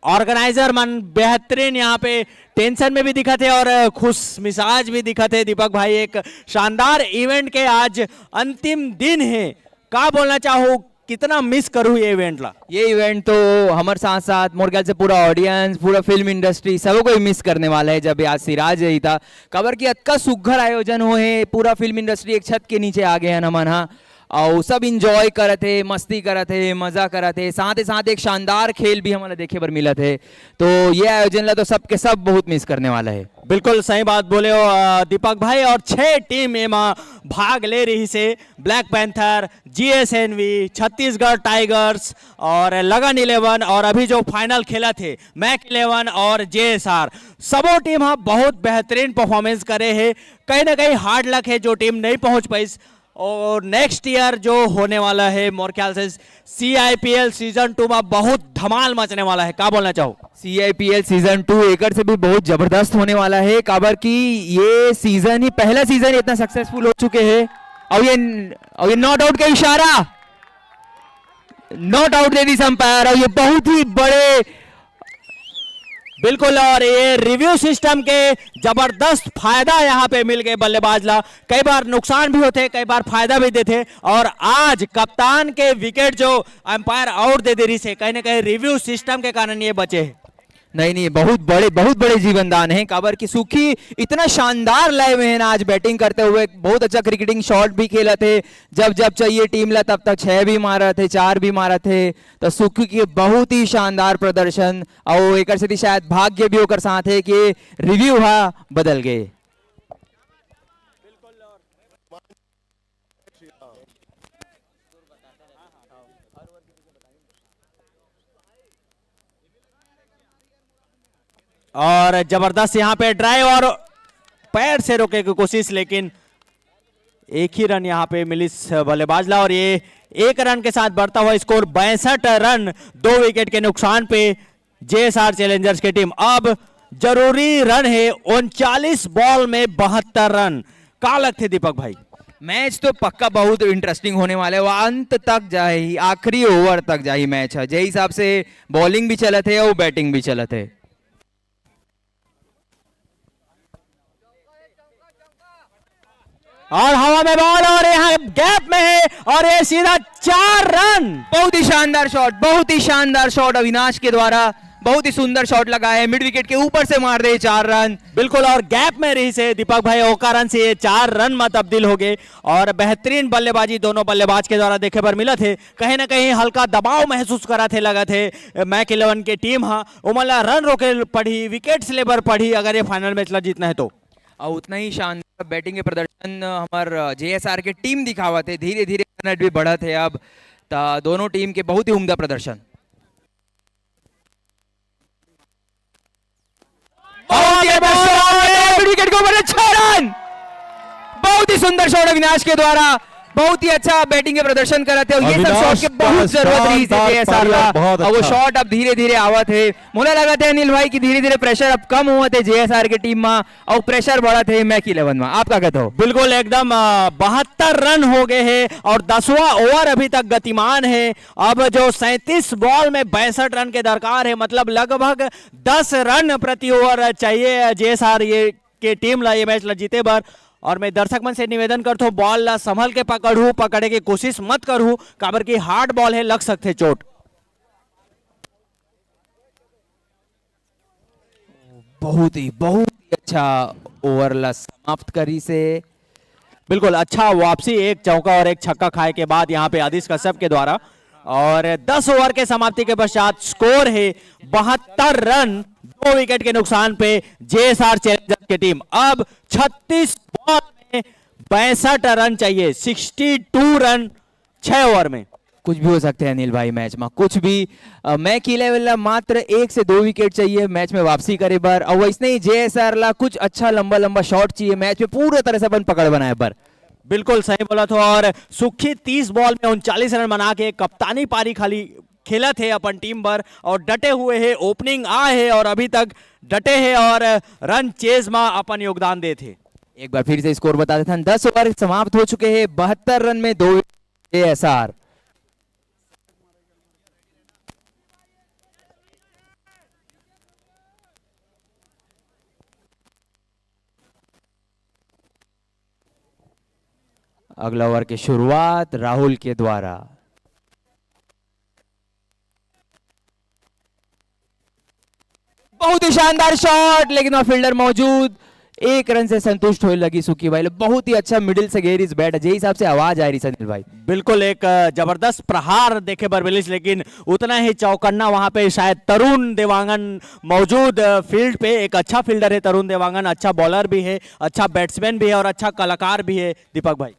ऑर्गेनाइजर मन बेहतरीन यहाँ पे टेंशन में भी दिखा थे और खुश मिजाज भी दिखा थे। दीपक भाई, एक शानदार इवेंट के आज अंतिम दिन है, क्या बोलना चाहो, कितना मिस करूँ ये इवेंट ला? ये इवेंट तो हमारे साथ साथ मोर ख्याल से पूरा ऑडियंस, पूरा फिल्म इंडस्ट्री सबको ही मिस करने वाला है। जब आज सिराज यही था खबर की अतका सुघर आयोजन हो है, पूरा फिल्म इंडस्ट्री एक छत के नीचे आ गए हैं नमन। हाँ, और सब इंजॉय करे थे, मस्ती करे थे, मजा करे थे, साथ ही साथ एक शानदार खेल भी हमारे देखे पर मिला थे। तो ये आयोजन ला तो सब के सब बहुत मिस करने वाला है। बिल्कुल सही बात बोले हो दीपक भाई। और 6 टीम एमा भाग ले रही से, black panther, GSNV, Chhattisgarh tigers और लगन 11, और अभी जो फाइनल खेला थे मैक 11 और JSR, सबो टीम हाँ बहुत बेहतरीन परफॉर्मेंस करे है। कहीं ना कहीं हार्ड लक है जो टीम नहीं पहुंच पाई। और नेक्स्ट ईयर जो होने वाला है मोर ख्याल से CIPL सीजन 2 में बहुत धमाल मचने वाला है, क्या बोलना चाहो? CIPL सीजन 2 एकड़ से भी बहुत जबरदस्त होने वाला है। काबर की ये सीजन ही पहला सीजन इतना सक्सेसफुल हो चुके हैं। और ये नॉट आउट का इशारा, not out they the umpire, और ये बहुत ही बड़े बिल्कुल। और ये रिव्यू सिस्टम के जबरदस्त फायदा यहाँ पे मिल गए बल्लेबाज ला। कई बार नुकसान भी होते, कई बार फायदा भी देते, और आज कप्तान के विकेट जो अंपायर आउट दे रही से, कहीं ना कहीं रिव्यू सिस्टम के कारण ये बचे। नहीं, बहुत बड़े जीवनदान हैं। काबर की सुखी इतना शानदार लाए हुए हैं आज बैटिंग करते हुए, बहुत अच्छा क्रिकेटिंग शॉट भी खेला थे। जब चाहिए टीम ला तब तक 6 भी मारा थे, 4 भी मारा थे। तो सुखी की बहुत ही शानदार प्रदर्शन, और एक से शायद भाग्य भी होकर साथ है कि रिव्यू बदल गए। और जबरदस्त यहाँ पे ड्राइव और पैर से रोके की कोशिश, लेकिन एक ही रन यहाँ पे मिली बल्लेबाज ला। और ये 1 रन के साथ बढ़ता हुआ स्कोर 62 रन 2 विकेट के नुकसान पे JSR चैलेंजर्स की टीम। अब जरूरी रन है 39 बॉल में 72 रन। क्या लगते दीपक भाई? मैच तो पक्का बहुत इंटरेस्टिंग होने वाला है, वो अंत तक जाए, आखिरी ओवर तक जाए मैच है। जिस हिसाब से बॉलिंग भी चला थे और बैटिंग भी चला थे। और हवा में बॉल, और यहाँ गैप में है, और ये सीधा 4 रन। बहुत ही शानदार शॉट अविनाश के द्वारा, बहुत ही सुंदर शॉट लगा है, मिड विकेट के ऊपर से मार दे 4 रन। बिल्कुल, और गैप में रही से दीपक भाई ओ कारण से ये 4 रन में तब्दील हो गए। और बेहतरीन बल्लेबाजी दोनों बल्लेबाज के द्वारा देखे पर मिला थे। कहीं ना कहीं हल्का दबाव महसूस करा थे, लगा थे मैक 11 के टीम उमला रन रोके पड़ी, विकेट लेबर पड़ी अगर ये फाइनल मैच ला जीतना है तो। और उतना ही शानदार बैटिंग के प्रदर्शन हमारे JSR के टीम दिखावा थे, धीरे धीरे रन भी बढ़ा थे। अब दोनों टीम के बहुत ही उम्दा प्रदर्शन। विकेट के ऊपर 6 रन, बहुत ही सुंदर शॉट अविनाश के द्वारा, बहुत ही अच्छा बैटिंग के प्रदर्शन कर रहे थे। और ये सब शॉट के बहुत जरूरत रही थी JSR का, और वो शॉट अब धीरे धीरे आवत है। मुझे लगा था अनिल भाई की धीरे धीरे प्रेशर अब कम हुआ थे JSR के टीम में, और प्रेशर बढ़ा थे मैक 11 में। आप क्या कहते हो? बिल्कुल, एकदम 72 रन हो गए हैं, और 10वां ओवर अभी तक गतिमान है। अब जो 37 बॉल में 62 रन के दरकार है, मतलब लगभग 10 रन प्रति ओवर चाहिए JSR ये के टीम ला ये मैच ला जीते बार। और मैं दर्शक मन से निवेदन करता हूँ, बॉल ला संभल के पकड़े की कोशिश मत करूँ, काबर की हार्ड बॉल है, लग सकते चोट। बहुत ही अच्छा ओवर ला समाप्त करी से। बिल्कुल, अच्छा वापसी, एक चौका और एक छक्का खाए के बाद यहाँ पे आदिश कश्यप के द्वारा और 10 ओवर के समाप्ति के पश्चात स्कोर है 72 रन, 2 विकेट के नुकसान पे जेएसआर चैलेंजर्स की टीम। अब 36 बॉल में 62 रन चाहिए, 62 रन 6 ओवर में। कुछ भी हो सकते हैं अनिल भाई मैच में, कुछ भी। मैं किले वाला मात्र 1 से 2 विकेट चाहिए मैच में वापसी करे बार, और वैसे ही जेएसआर ला कुछ अच्छा लंबा लंबा शॉट चाहिए मैच में पूरे तरह से अपन पकड़ बनाए पर। बिल्कुल सही बोला था। और सुखी 30 बॉल में 39 रन बना के कप्तानी पारी खाली खेला थे अपन टीम पर, और डटे हुए है, ओपनिंग आए है और अभी तक डटे हैं और रन चेज में अपन योगदान दे थे। एक बार फिर से स्कोर बता देते हैं, 10 ओवर समाप्त हो चुके हैं, 72 रन में 2 जेएसआर। अगला ओवर की शुरुआत राहुल के द्वारा। बहुत ही शानदार शॉट, लेकिन वह फील्डर मौजूद, 1 रन से संतुष्ट होने लगी सुखी भाई। बहुत ही अच्छा मिडिल से गहरी इस बैट, जिस हिसाब से आवाज आ रही सनील भाई। बिल्कुल एक जबरदस्त प्रहार देखे बर्बिलिस, लेकिन उतना ही चौकन्ना वहां पे शायद तरुण देवांगन मौजूद फील्ड पे। एक अच्छा फील्डर है तरुण देवांगन, अच्छा बॉलर भी है, अच्छा बैट्समैन भी है और अच्छा कलाकार भी है दीपक भाई।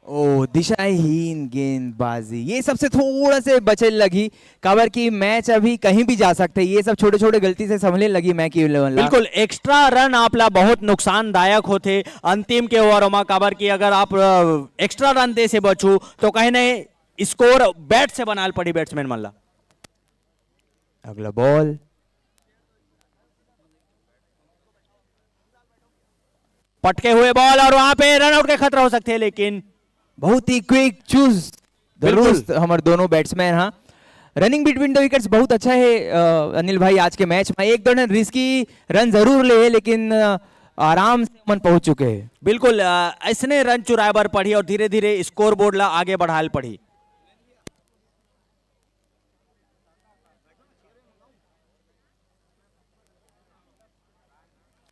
ओ दिशाहीन गेंदबाजी, ये सबसे थोड़ा से बचने लगी कवर की। मैच अभी कहीं भी जा सकते हैं, ये सब छोटे छोटे गलती से संभलने लगी मैं की। बिल्कुल एक्स्ट्रा रन आपला बहुत नुकसानदायक होते अंतिम के ओवरों में कवर की। अगर आप एक्स्ट्रा रन दे से बचू तो कहीं नहीं स्कोर बैट से बनाल पड़ी बैट्समैन मल्ला। अगला बॉल, पटके हुए बॉल और वहां पे रन आउट के खतरा हो सकते हैं, लेकिन बहुत ही क्विक चूज दुरुस्त हमारे दोनों बैट्समैन। हाँ, रनिंग बिटवीन द विकेट्स बहुत अच्छा है अनिल भाई आज के मैच में। एक दो रिस्की रन जरूर ले, लेकिन आराम से मन पहुंच चुके हैं। बिल्कुल ऐसने रन चुराए बार पड़ी और धीरे धीरे स्कोर बोर्ड ला आगे बढ़ाल पड़ी।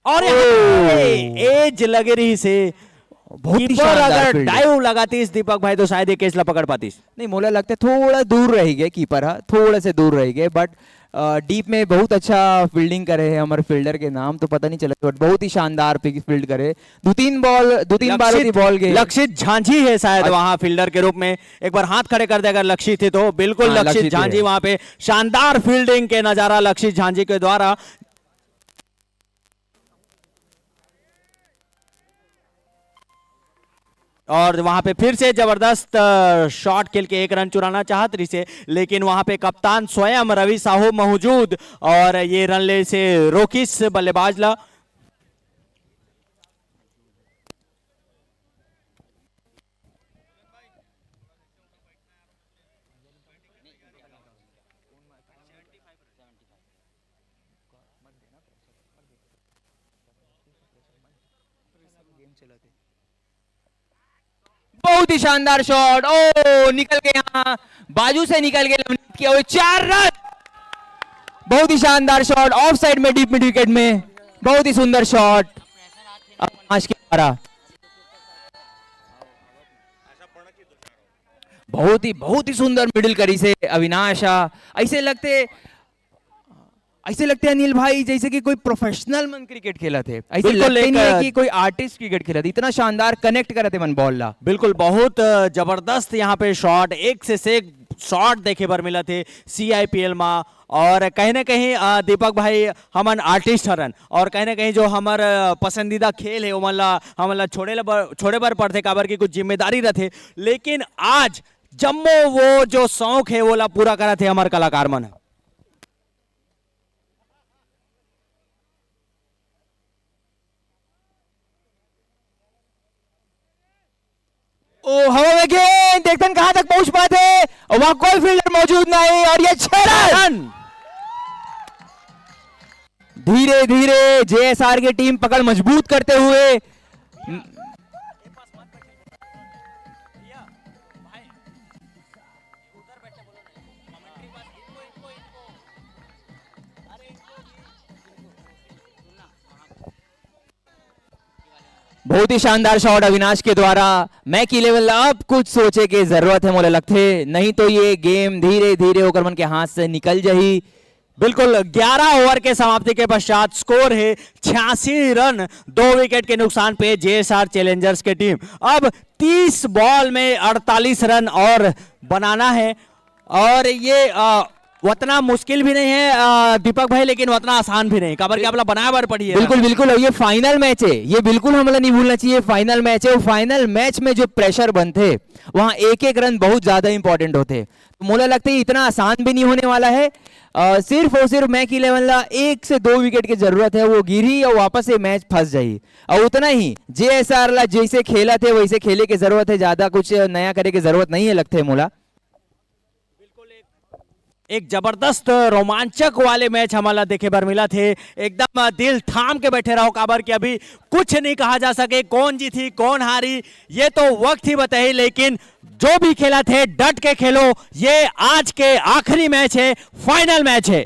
और एज लगे रही से कीपर अगर डाइव लगाती इस दीपक भाई तो शायद ये केस ला पकड़ पाती। नहीं, मोला लगता है थोड़ा दूर रह गए कीपर, हाँ थोड़ा से दूर रह गए, बट डीप में बहुत अच्छा फील्डिंग करे हैं। हमारे फील्डर के नाम तो पता नहीं चला, बट बहुत ही शानदार फील्ड करे। 2-3 बार बॉल गए। लक्षित झांझी है शायद वहां फील्डर के रूप में, एक बार हाथ खड़े कर दे अगर लक्षित थे तो। बिल्कुल लक्षित झांझी वहां पे शानदार फील्डिंग के नजारा लक्षित झांझी के द्वारा। और वहां पे फिर से जबरदस्त शॉट खेल के 1 रन चुराना चाहत रही से, लेकिन वहां पे कप्तान स्वयं रवि साहू मौजूद और ये रन ले से रोकिस बल्लेबाज ला। बहुत ही शानदार शॉट, ओ निकल के यहाँ बाजू से निकल के किया हुआ 4 रन। बहुत ही शानदार शॉट ऑफ साइड में डीप मिड विकेट में, बहुत ही सुंदर शॉट अविनाश के द्वारा। बहुत ही सुंदर मिडिल करी से अविनाश। ऐसे लगते हैं अनिल भाई जैसे कि कोई प्रोफेशनल मन क्रिकेट खेला थे, ऐसे लगते नहीं है कि कोई आर्टिस्ट क्रिकेट खेला था। इतना शानदार कनेक्ट करा थे मन बॉल ला। बिल्कुल बहुत जबरदस्त यहाँ पे शॉट, एक से एक शॉट देखे पर मिला थे CIPL में। और कहीं ना कहीं दीपक भाई हमन आर्टिस्ट हरन, और कहीं ना कहीं जो हमार पसंदीदा खेल है वो हमला छोड़े बर पड़ते काबर की कुछ जिम्मेदारी रहते, लेकिन आज जम्मो वो जो शौक है वो ला पूरा करा थे हमारे कलाकार मन। ओ हवा में गेंद, देखते कहां तक पहुंच पाते, और वहां कोई फील्डर मौजूद नहीं, और ये 6 रन। धीरे धीरे जेएसआर की टीम पकड़ मजबूत करते हुए बहुत ही शानदार शॉट अविनाश के द्वारा। मैक 11 अब कुछ सोचे की जरूरत है मोले लगते, नहीं तो ये गेम धीरे धीरे होकर मन के हाथ से निकल जाही। बिल्कुल 11 ओवर के समाप्ति के पश्चात स्कोर है 86 रन, 2 विकेट के नुकसान पे जेएसआर चैलेंजर्स की टीम। अब 30 बॉल में 48 रन और बनाना है, और ये उतना मुश्किल भी नहीं है दीपक भाई, लेकिन उतना आसान भी नहीं, खबर क्या आपला बनाया बार पड़ी है। बिल्कुल बिल्कुल, और ये फाइनल मैच है, ये बिल्कुल हमें नहीं भूलना चाहिए, फाइनल मैच है। वो फाइनल मैच में जो प्रेशर बनते वहां एक एक रन बहुत ज्यादा इंपॉर्टेंट होते, तो मुझे लगता है इतना आसान भी नहीं होने वाला है। सिर्फ और सिर्फ मैक 11 ला 1 से 2 विकेट की जरूरत है, वो गिरी और वापस से मैच फंस जाई, और उतना ही जेएसआर ला जैसे खेला थे वैसे खेले की जरूरत है, ज्यादा कुछ नया करे की जरूरत नहीं है लगता है मोला। एक जबरदस्त रोमांचक वाले मैच हमारा देखे बार मिला थे, एकदम दिल थाम के बैठे रहो काबर कि अभी कुछ नहीं कहा जा सके कौन जीती कौन हारी, ये तो वक्त ही बताई, लेकिन जो भी खेला थे डट के खेलो, ये आज के आखिरी मैच है, फाइनल मैच है।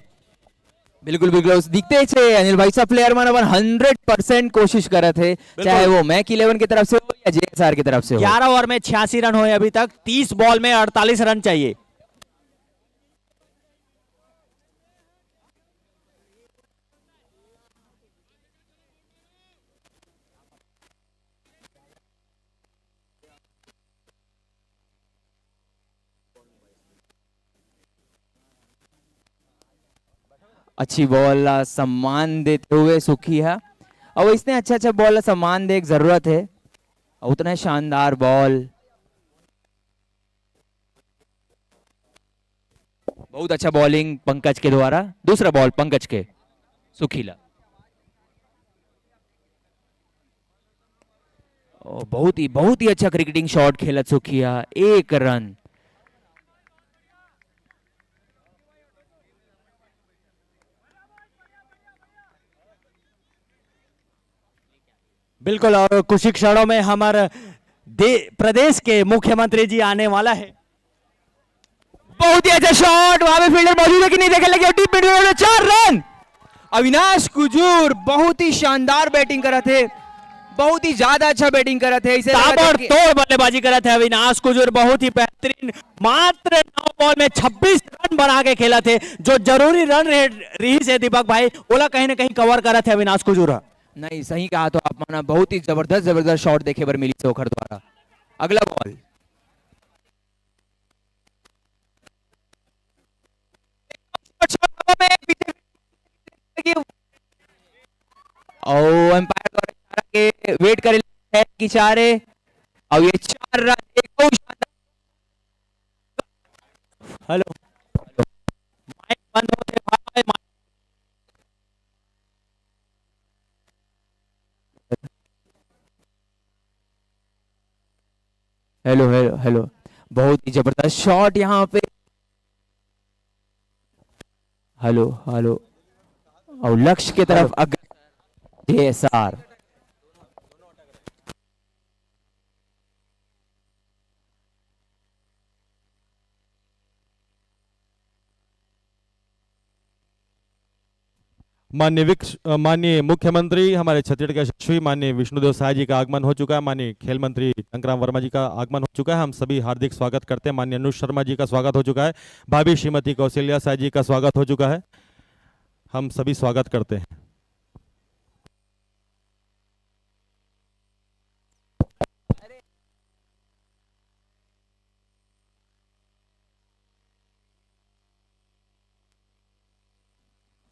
बिल्कुल बिल्कुल, दिखते थे अनिल भाई सब प्लेयर मन 100% कोशिश कर रहे थे, चाहे वो मैक 11 की तरफ से हो या जेएसआर की तरफ से हो। 11 ओवर में 86 रन हुए अभी तक, 30 बॉल में 48 रन चाहिए। अच्छी बॉल सम्मान देते हुए सुखी है, और इसने अच्छा अच्छा बॉल सम्मान दे जरूरत है, उतना शानदार बॉल, बहुत अच्छा बॉलिंग पंकज के द्वारा। दूसरा बॉल पंकज के, सुखीला बहुत ही अच्छा क्रिकेटिंग शॉट खेला सुखिया, 1 रन। बिल्कुल, और कुछ ही क्षणों में हमारे प्रदेश के मुख्यमंत्री जी आने वाला है। बहुत ही अच्छा शॉट, वहां पे फील्डर मौजूद है कि नहीं देखे लगे, डीप मिड में 4 रन। अविनाश कुजूर बहुत ही शानदार बैटिंग कर रहे थे, बहुत ही ज्यादा अच्छा बैटिंग कर रहे थे, इसे ताबड़तोड़ बल्लेबाजी कर रहे थे अविनाश कुजूर, बहुत ही बेहतरीन, मात्र 9 बॉल में 26 रन बना के खेला थे, जो जरूरी रन रही से दीपक भाई बोला कहीं ना कहीं कवर कर रहे थे अविनाश कुजूर। नहीं सही कहा तो आप माना, बहुत ही जबरदस्त शॉट देखे बर मिली से ओखर द्वारा। अगला बॉल और एम्पायर द्वारा के वेट करे कि चारे, और ये 4 रन एक बहुत शानदार। हेलो माइक बंद हो गया भाई, हेलो हेलो हेलो, बहुत ही जबरदस्त शॉट यहाँ पे, हेलो हेलो, और लक्ष्य की तरफ जेएसआर। माननीय मुख्यमंत्री हमारे छत्तीसगढ़ के यशस्वी माननीय विष्णुदेव साय जी का आगमन हो चुका है, माननीय खेल मंत्री टंकराम वर्मा जी का आगमन हो चुका है, हम सभी हार्दिक स्वागत करते हैं। माननीय अनुज शर्मा जी का स्वागत हो चुका है, भाभी श्रीमती कौशल्या साय जी का स्वागत हो चुका है, हम सभी स्वागत करते हैं।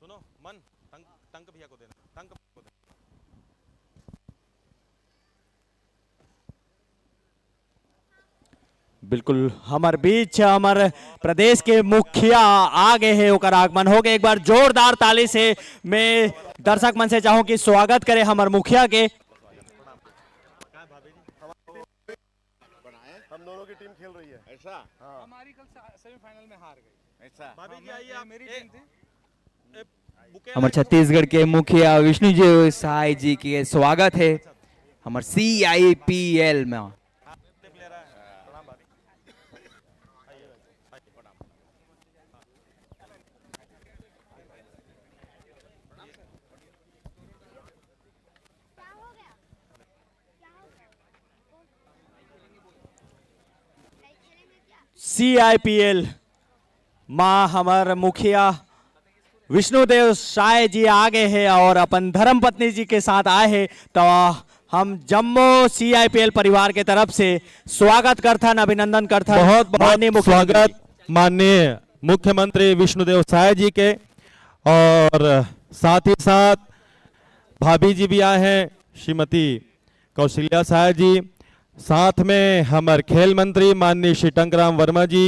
सुनो मन टंक भैया को देना, टंक को देना। बिल्कुल हमारे बीच हमारे प्रदेश के मुखिया आ गए हैं, ओकर आगमन हो गए, एक बार जोरदार ताली से मैं दर्शक मन से चाहूं कि स्वागत करें हमारे मुखिया के। हम दोनों की टीम खेल रही है ऐसा, हाँ हमारी कल सेमीफाइनल में हार गई ऐसा। भाभी जी आइए, आप मेरी टीम थी। हमारे छत्तीसगढ़ के मुखिया विष्णुदेव साय जी के स्वागत है हमारे CIPL में। CIPL माँ हमार मुखिया विष्णुदेव साय जी आगे है और अपन धर्म पत्नी जी के साथ आए हैं, तो हम जम्मू CIPL परिवार के तरफ से स्वागत करथन, अभिनंदन करथन। बहुत माननीय बहुत मुख्यमंत्री। स्वागत माननीय मुख्यमंत्री विष्णुदेव साय जी के, और साथ ही साथ भाभी जी भी आए हैं, श्रीमती कौशल्या साय जी, साथ में हमार खेल मंत्री माननीय श्री टंकराम वर्मा जी,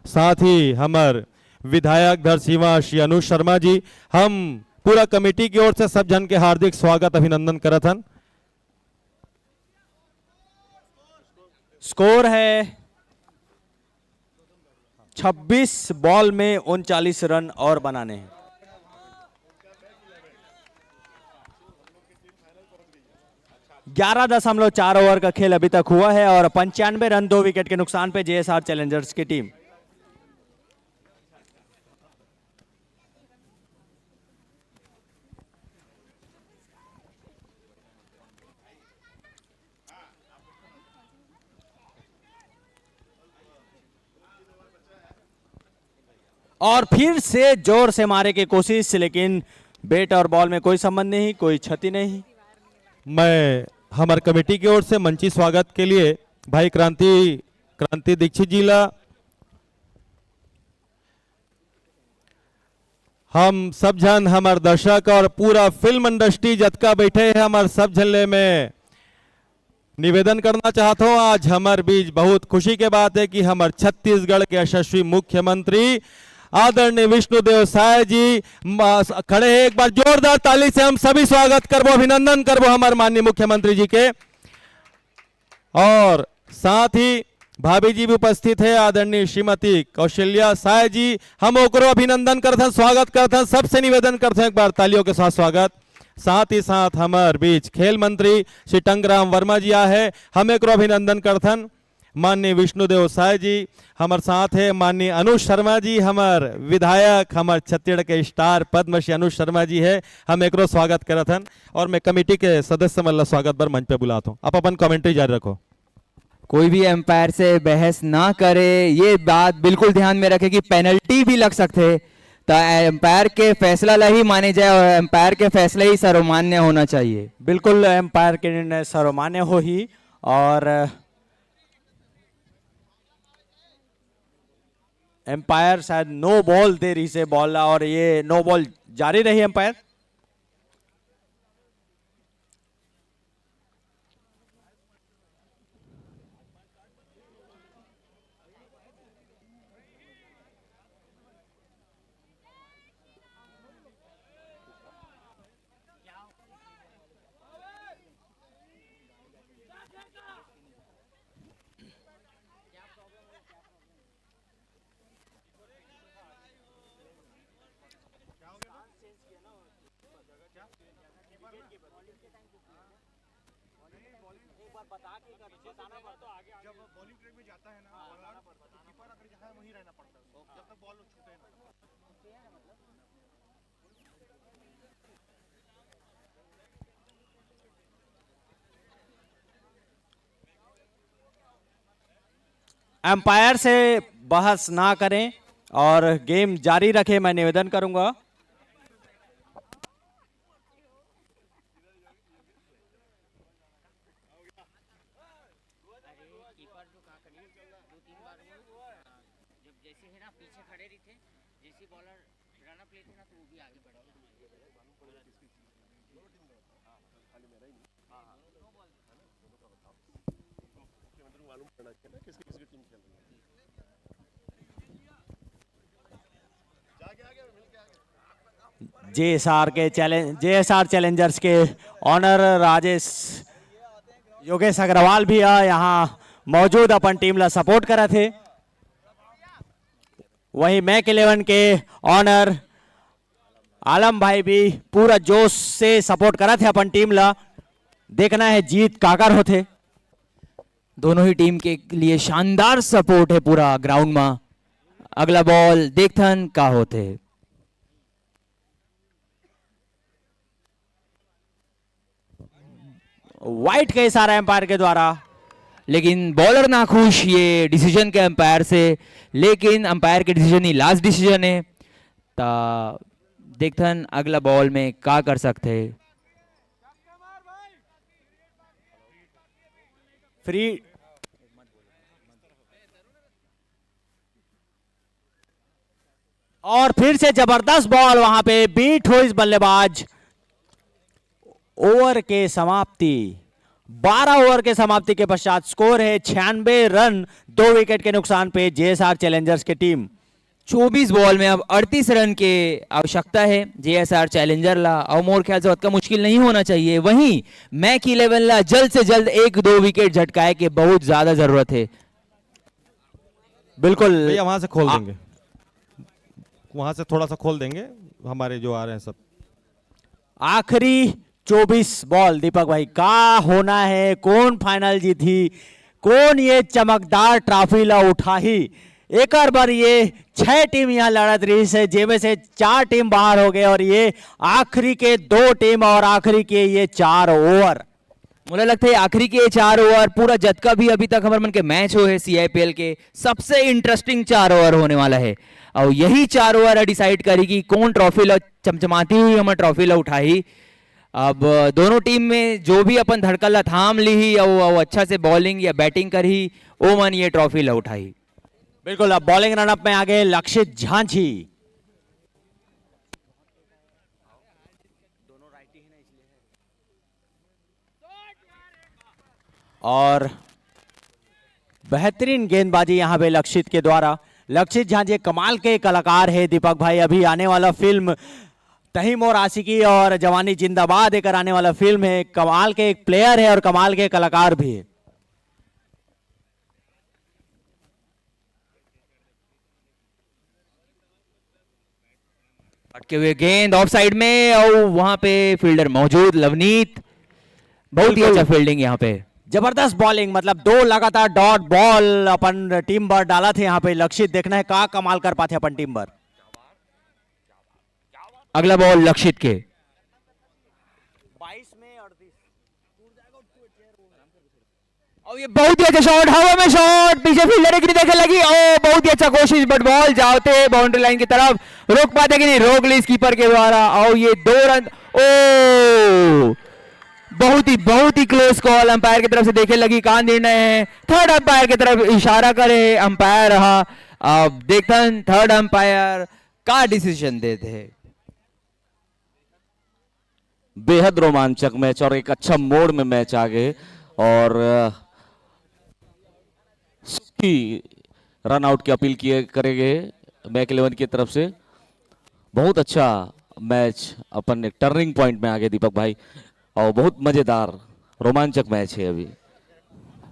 साथ ही हमार विधायक धरसीवा श्री अनुज शर्मा जी। हम पूरा कमेटी की ओर से सब जन के हार्दिक स्वागत अभिनंदन करत हन। स्कोर है 26 बॉल में 39 रन और बनाने हैं। ग्यारह 11.4 ओवर का खेल अभी तक हुआ है और 95 रन 2 विकेट के नुकसान पे JSR चैलेंजर्स की टीम। और फिर से जोर से मारे की कोशिश, लेकिन बैट और बॉल में कोई संबंध नहीं, कोई क्षति नहीं। मैं हमार कमेटी की ओर से मंची स्वागत के लिए भाई क्रांति दीक्षित जी ला, हम सब जन हमार दर्शक और पूरा फिल्म इंडस्ट्री जतका बैठे हैं हमार सब झल्ले में निवेदन करना चाहता हूं। आज हमारे बीच बहुत खुशी के बात है कि हमारे छत्तीसगढ़ के यशस्वी मुख्यमंत्री आदरणीय विष्णुदेव साय जी खड़े हैं। एक बार जोरदार ताली से हम सभी स्वागत करबो, अभिनंदन करबो हमारे माननीय मुख्यमंत्री जी के। और साथ ही भाभी जी भी उपस्थित है, आदरणीय श्रीमती कौशल्या साय जी, हम ओकरो अभिनंदन करते हैं, स्वागत करते हैं, सबसे निवेदन करते हैं एक बार तालियों के साथ स्वागत। साथ ही साथ हमारे बीच खेल मंत्री श्री टंकराम वर्मा जी आए हैं, हम एक अभिनंदन करते हैं। माननीय विष्णुदेव साय जी हमारे साथ है, माननीय अनुज शर्मा जी हमार विधायक, हमारे छत्तीसगढ़ के स्टार पद्मश्री अनुज शर्मा जी है, हम एक स्वागत करते हैं। और मैं कमेटी के सदस्य मल्ला स्वागत पर मंच पे बुलाता हूँ, आप अपन कमेंट्री जारी रखो। कोई भी एम्पायर से बहस ना करे, ये बात बिल्कुल ध्यान में रखे कि पेनल्टी भी लग सकते, तो एम्पायर के फैसला ला ही माने जाए और एम्पायर के फैसले ही सर्वमान्य होना चाहिए। बिल्कुल एम्पायर के निर्णय सर्वमान्य हो ही। और एम्पायर शायद नो बॉल दे रही से बॉल, और ये नो बॉल जारी रही एम्पायर। एम्पायर से बहस ना करें और गेम जारी रखें, मैं निवेदन करूंगा। JSR चैलेंजर्स के ऑनर राजेश योगेश अग्रवाल भी यहाँ मौजूद अपन टीम ला सपोर्ट करा थे। वही मैक 11 के ऑनर आलम भाई भी पूरा जोश से सपोर्ट करा थे अपन टीम ला। देखना है जीत काकर होते। दोनों ही टीम के लिए शानदार सपोर्ट है पूरा ग्राउंड में। अगला बॉल देखथन का होते। वाइट का इशारा एम्पायर के द्वारा। लेकिन बॉलर ना खुश ये डिसीजन के अंपायर से, लेकिन अंपायर के डिसीजन ही लास्ट डिसीजन है। ता देखथन अगला बॉल में क्या कर सकते हैं। फ्री और फिर से जबरदस्त बॉल, वहां पे बीट हो इस बल्लेबाज। ओवर के समाप्ति 12 ओवर के समाप्ति के पश्चात स्कोर है 96 रन, 2 विकेट के नुकसान पे जेएसआर चैलेंजर्स की टीम। 24 बॉल में अब 38 रन की आवश्यकता है जेएसआर चैलेंजर ला, और मोर ख्याल से उतना मुश्किल नहीं होना चाहिए। वहीं मैक 11 ला जल्द से जल्द 1-2 विकेट झटकाए के बहुत ज्यादा जरूरत है। बिल्कुल भैया वहां से खोल देंगे, वहां से थोड़ा सा खोल देंगे, हमारे जो आ रहे हैं सब। आखिरी 24 बॉल दीपक भाई का होना है, कौन फाइनल जीती, कौन ये चमकदार ट्रॉफी ला उठा ही। एक बार ये 6 टीम यहाँ लड़त रही है, जेमे से 4 टीम बाहर हो गए, और ये आखिरी के 2 टीम और आखिरी के ये 4 ओवर। मुझे लगता है आखिरी के 4 ओवर पूरा जतका भी अभी तक हमारे मन के मैच हो है सीआईपीएल के सबसे इंटरेस्टिंग 4 ओवर होने वाला है, और यही 4 ओवर डिसाइड करेगी कौन ट्रॉफी ला चमचमाती हुई हमारे ट्रॉफी ला उठाई। अब दोनों टीम में जो भी अपन धड़कन ला थाम ली ही और अच्छा से बॉलिंग या बैटिंग करी वो मन ये ट्रॉफी ला उठाई। बिल्कुल, अब बॉलिंग रनअप में आगे लक्षित झांझी। और बेहतरीन गेंदबाजी यहां पे लक्षित के द्वारा। लक्षित झांझी कमाल के कलाकार है दीपक भाई। अभी आने वाला फिल्म तहीम और आशिकी और जवानी जिंदाबाद एक आने वाला फिल्म है। कमाल के एक प्लेयर है और कमाल के कलाकार भी है। अटके हुए गेंद ऑफ साइड में, और वहां पे फील्डर मौजूद लवनीत, बहुत ही अच्छा फील्डिंग यहाँ पे। जबरदस्त बॉलिंग, मतलब 2 लगातार डॉट बॉल अपन टीम पर डाला थे यहाँ पे। लक्षित देखना है का कमाल कर पाते अपन टीम पर। अगला बॉल लक्षित के, 22 में 38, और ये बहुत ही अच्छा शॉट, हवा में शॉट, पीछे फील्डर एक देखे लगी, ओ बहुत ही अच्छा कोशिश, बट बॉल जाते बाउंड्री लाइन की तरफ, रोक पाते कि नहीं, रोक ली कीपर के द्वारा, और ये 2 रन। ओ बहुत ही क्लोज कॉल, अंपायर की तरफ से देखे लगी, कान निर्णय है, थर्ड अंपायर की तरफ इशारा करे अंपायर रहा। अब देखते हैं थर्ड अंपायर का डिसीजन देते हैं। बेहद रोमांचक मैच और एक अच्छा मोड़ में मैच आ गए, और रन आउट की अपील किए करेंगे मैक 11 की तरफ से। बहुत अच्छा मैच अपन एक टर्निंग पॉइंट में आ गए दीपक भाई, और बहुत मजेदार रोमांचक मैच है अभी।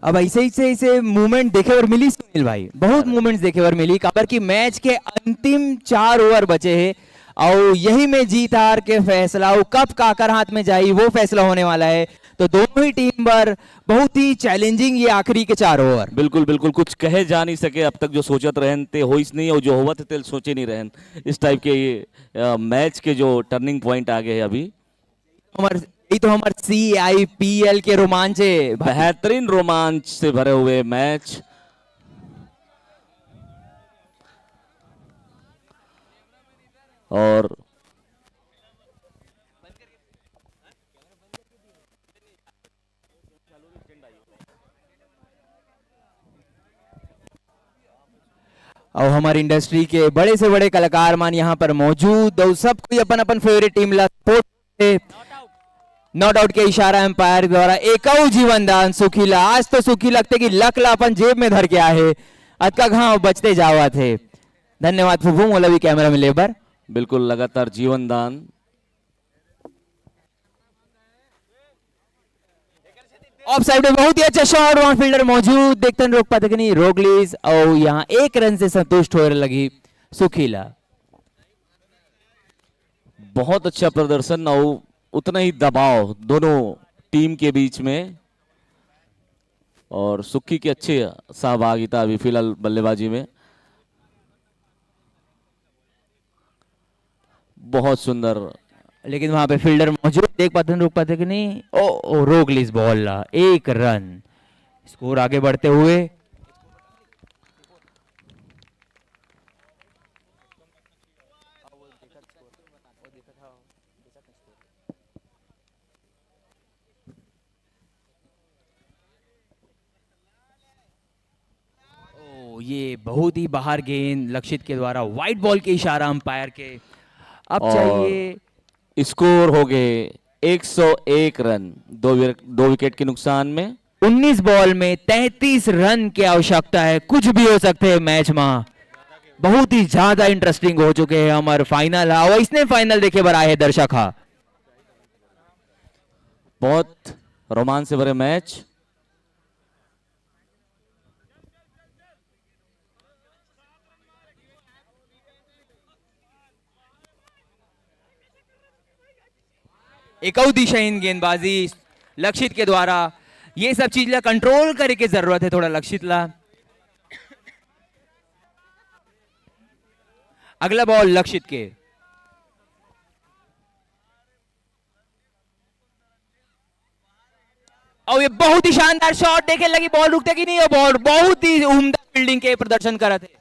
अब ऐसे मूवमेंट देखे और मिली सुनील भाई, बहुत मूवमेंट्स देखे और मिली। खबर की मैच के अंतिम 4 ओवर बचे हैं, और यही में जीत हार के फैसला वो कब काकर हाथ में जाई वो फैसला होने वाला है। तो दोनों ही टीम पर बहुत ही चैलेंजिंग ये आखिरी के 4 ओवर। बिल्कुल बिल्कुल, कुछ कहे जा नहीं सके अब तक, जो सोचत रहन ते हो इस नहीं, और जो होवत थे सोचे नहीं रहन। इस टाइप के ये मैच के जो टर्निंग पॉइंट आ गए हैं अभी। यही तो हमारे सीआईपीएल के रोमांच है, बेहतरीन रोमांच से भरे हुए मैच। और हमारी इंडस्ट्री के बड़े से बड़े कलाकार मान यहाँ पर मौजूद, और सब कोई अपन अपन फेवरेट टीम ला सपोर्ट। नॉट आउट के इशारा एम्पायर द्वारा एक जीवन दान सुखीला। आज तो सुखी लगते कि लक ला अपन जेब में धर के आए, अतका घाव बचते जावा थे। धन्यवाद फुफू, मोला भी कैमरा में लेबर। बिल्कुल लगातार जीवन दान। ऑफ साइड में बहुत ही अच्छा शॉट, वहां फील्डर मौजूद, देखते हैं रोक पाते कि नहीं, रोक लीज, और यहाँ 1 रन से संतुष्ट हो लगी सुखीला। बहुत अच्छा प्रदर्शन और उतना ही दबाव दोनों टीम के बीच में, और सुक्की की अच्छी सहभागिता अभी फिलहाल बल्लेबाजी में। बहुत सुंदर, लेकिन वहां पे फील्डर मौजूद, देख पाते हैं रोक पाते कि नहीं, ओ रोक लीज बॉल ला, 1 रन स्कोर आगे बढ़ते हुए ये बहुत ही बाहर गेंद लक्षित के द्वारा वाइट बॉल के इशारा अंपायर के। अब चाहिए स्कोर हो गए 101 रन, दो विकेट के नुकसान में। 19 बॉल में 33 रन की आवश्यकता है, कुछ भी हो सकते हैं मैच में। बहुत ही ज्यादा इंटरेस्टिंग हो चुके हैं हमारे फाइनल और इसने फाइनल देखे बर आए हैं दर्शक। बहुत रोमांच से भरे मैच। एक दिशाहीन गेंदबाजी लक्षित के द्वारा, ये सब चीज ला कंट्रोल करे की जरूरत है थोड़ा लक्षित ला। अगला बॉल लक्षित के, और ये बहुत ही शानदार शॉट देखे लगी, बॉल रुकते कि नहीं, और बॉल बहुत ही उम्दा फील्डिंग के प्रदर्शन करा थे।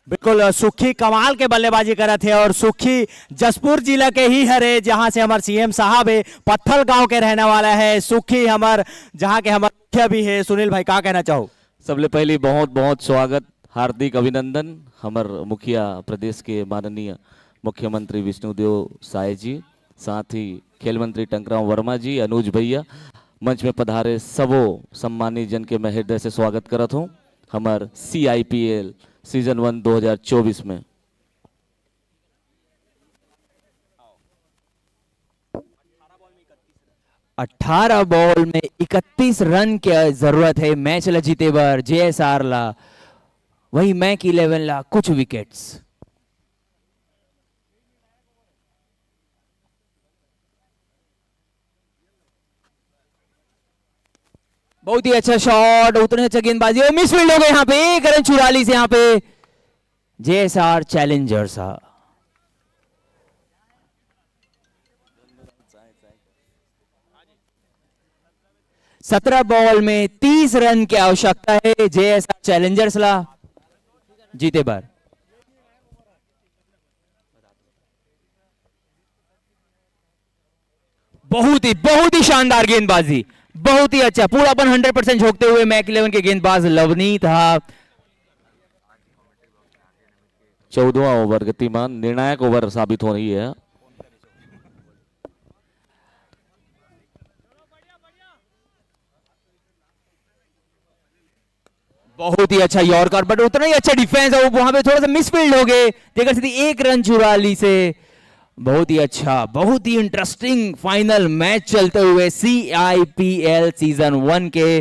बिल्कुल सुखी कमाल के बल्लेबाजी करा थे और सुखी जसपुर जिला के ही हरे, जहां से हमारे सीएम साहब है, पत्थल गांव के रहने वाला है। सुखी हमार जहां के हमारे मुखिया भी है। सुनील भाई क्या कहना चाहो? सबले पहले बहुत बहुत स्वागत, हार्दिक अभिनंदन हमार मुखिया प्रदेश के माननीय मुख्यमंत्री विष्णुदेव साय जी, साथ ही खेल मंत्री टंकराम वर्मा जी, अनुज भैया, मंच में पधारे सबो सम्मानित जन के मैं हृदय से स्वागत करत हूँ हमार CIPL सीजन 1 2024 में। अठारह बॉल में 31 रन की जरूरत है मैच ला जीते बार JSR ला, वही मैक 11 ला कुछ विकेट्स। बहुत ही अच्छा शॉट, उतने अच्छा गेंदबाजी, मिस फील्ड हो गए यहाँ पे, 1 रन 44 यहाँ पे JSR चैलेंजर्स। 17 बॉल में 30 रन की आवश्यकता है JSR चैलेंजर्स ला जीते बार। बहुत ही शानदार गेंदबाजी, बहुत ही अच्छा, पूरा अपन 100% झोंकते हुए मैक 11 के गेंदबाज लवनीत था। 14वां ओवर गतिमान निर्णायक ओवर साबित हो रही है। बहुत ही अच्छा यॉर्कर, बट उतना ही अच्छा डिफेंस है, वहां पे थोड़ा सा मिसफील्ड हो गए, जेकर सीधी 1 रन 44 से। बहुत ही अच्छा, बहुत ही इंटरेस्टिंग फाइनल मैच चलते हुए CIPL सीजन 1 के,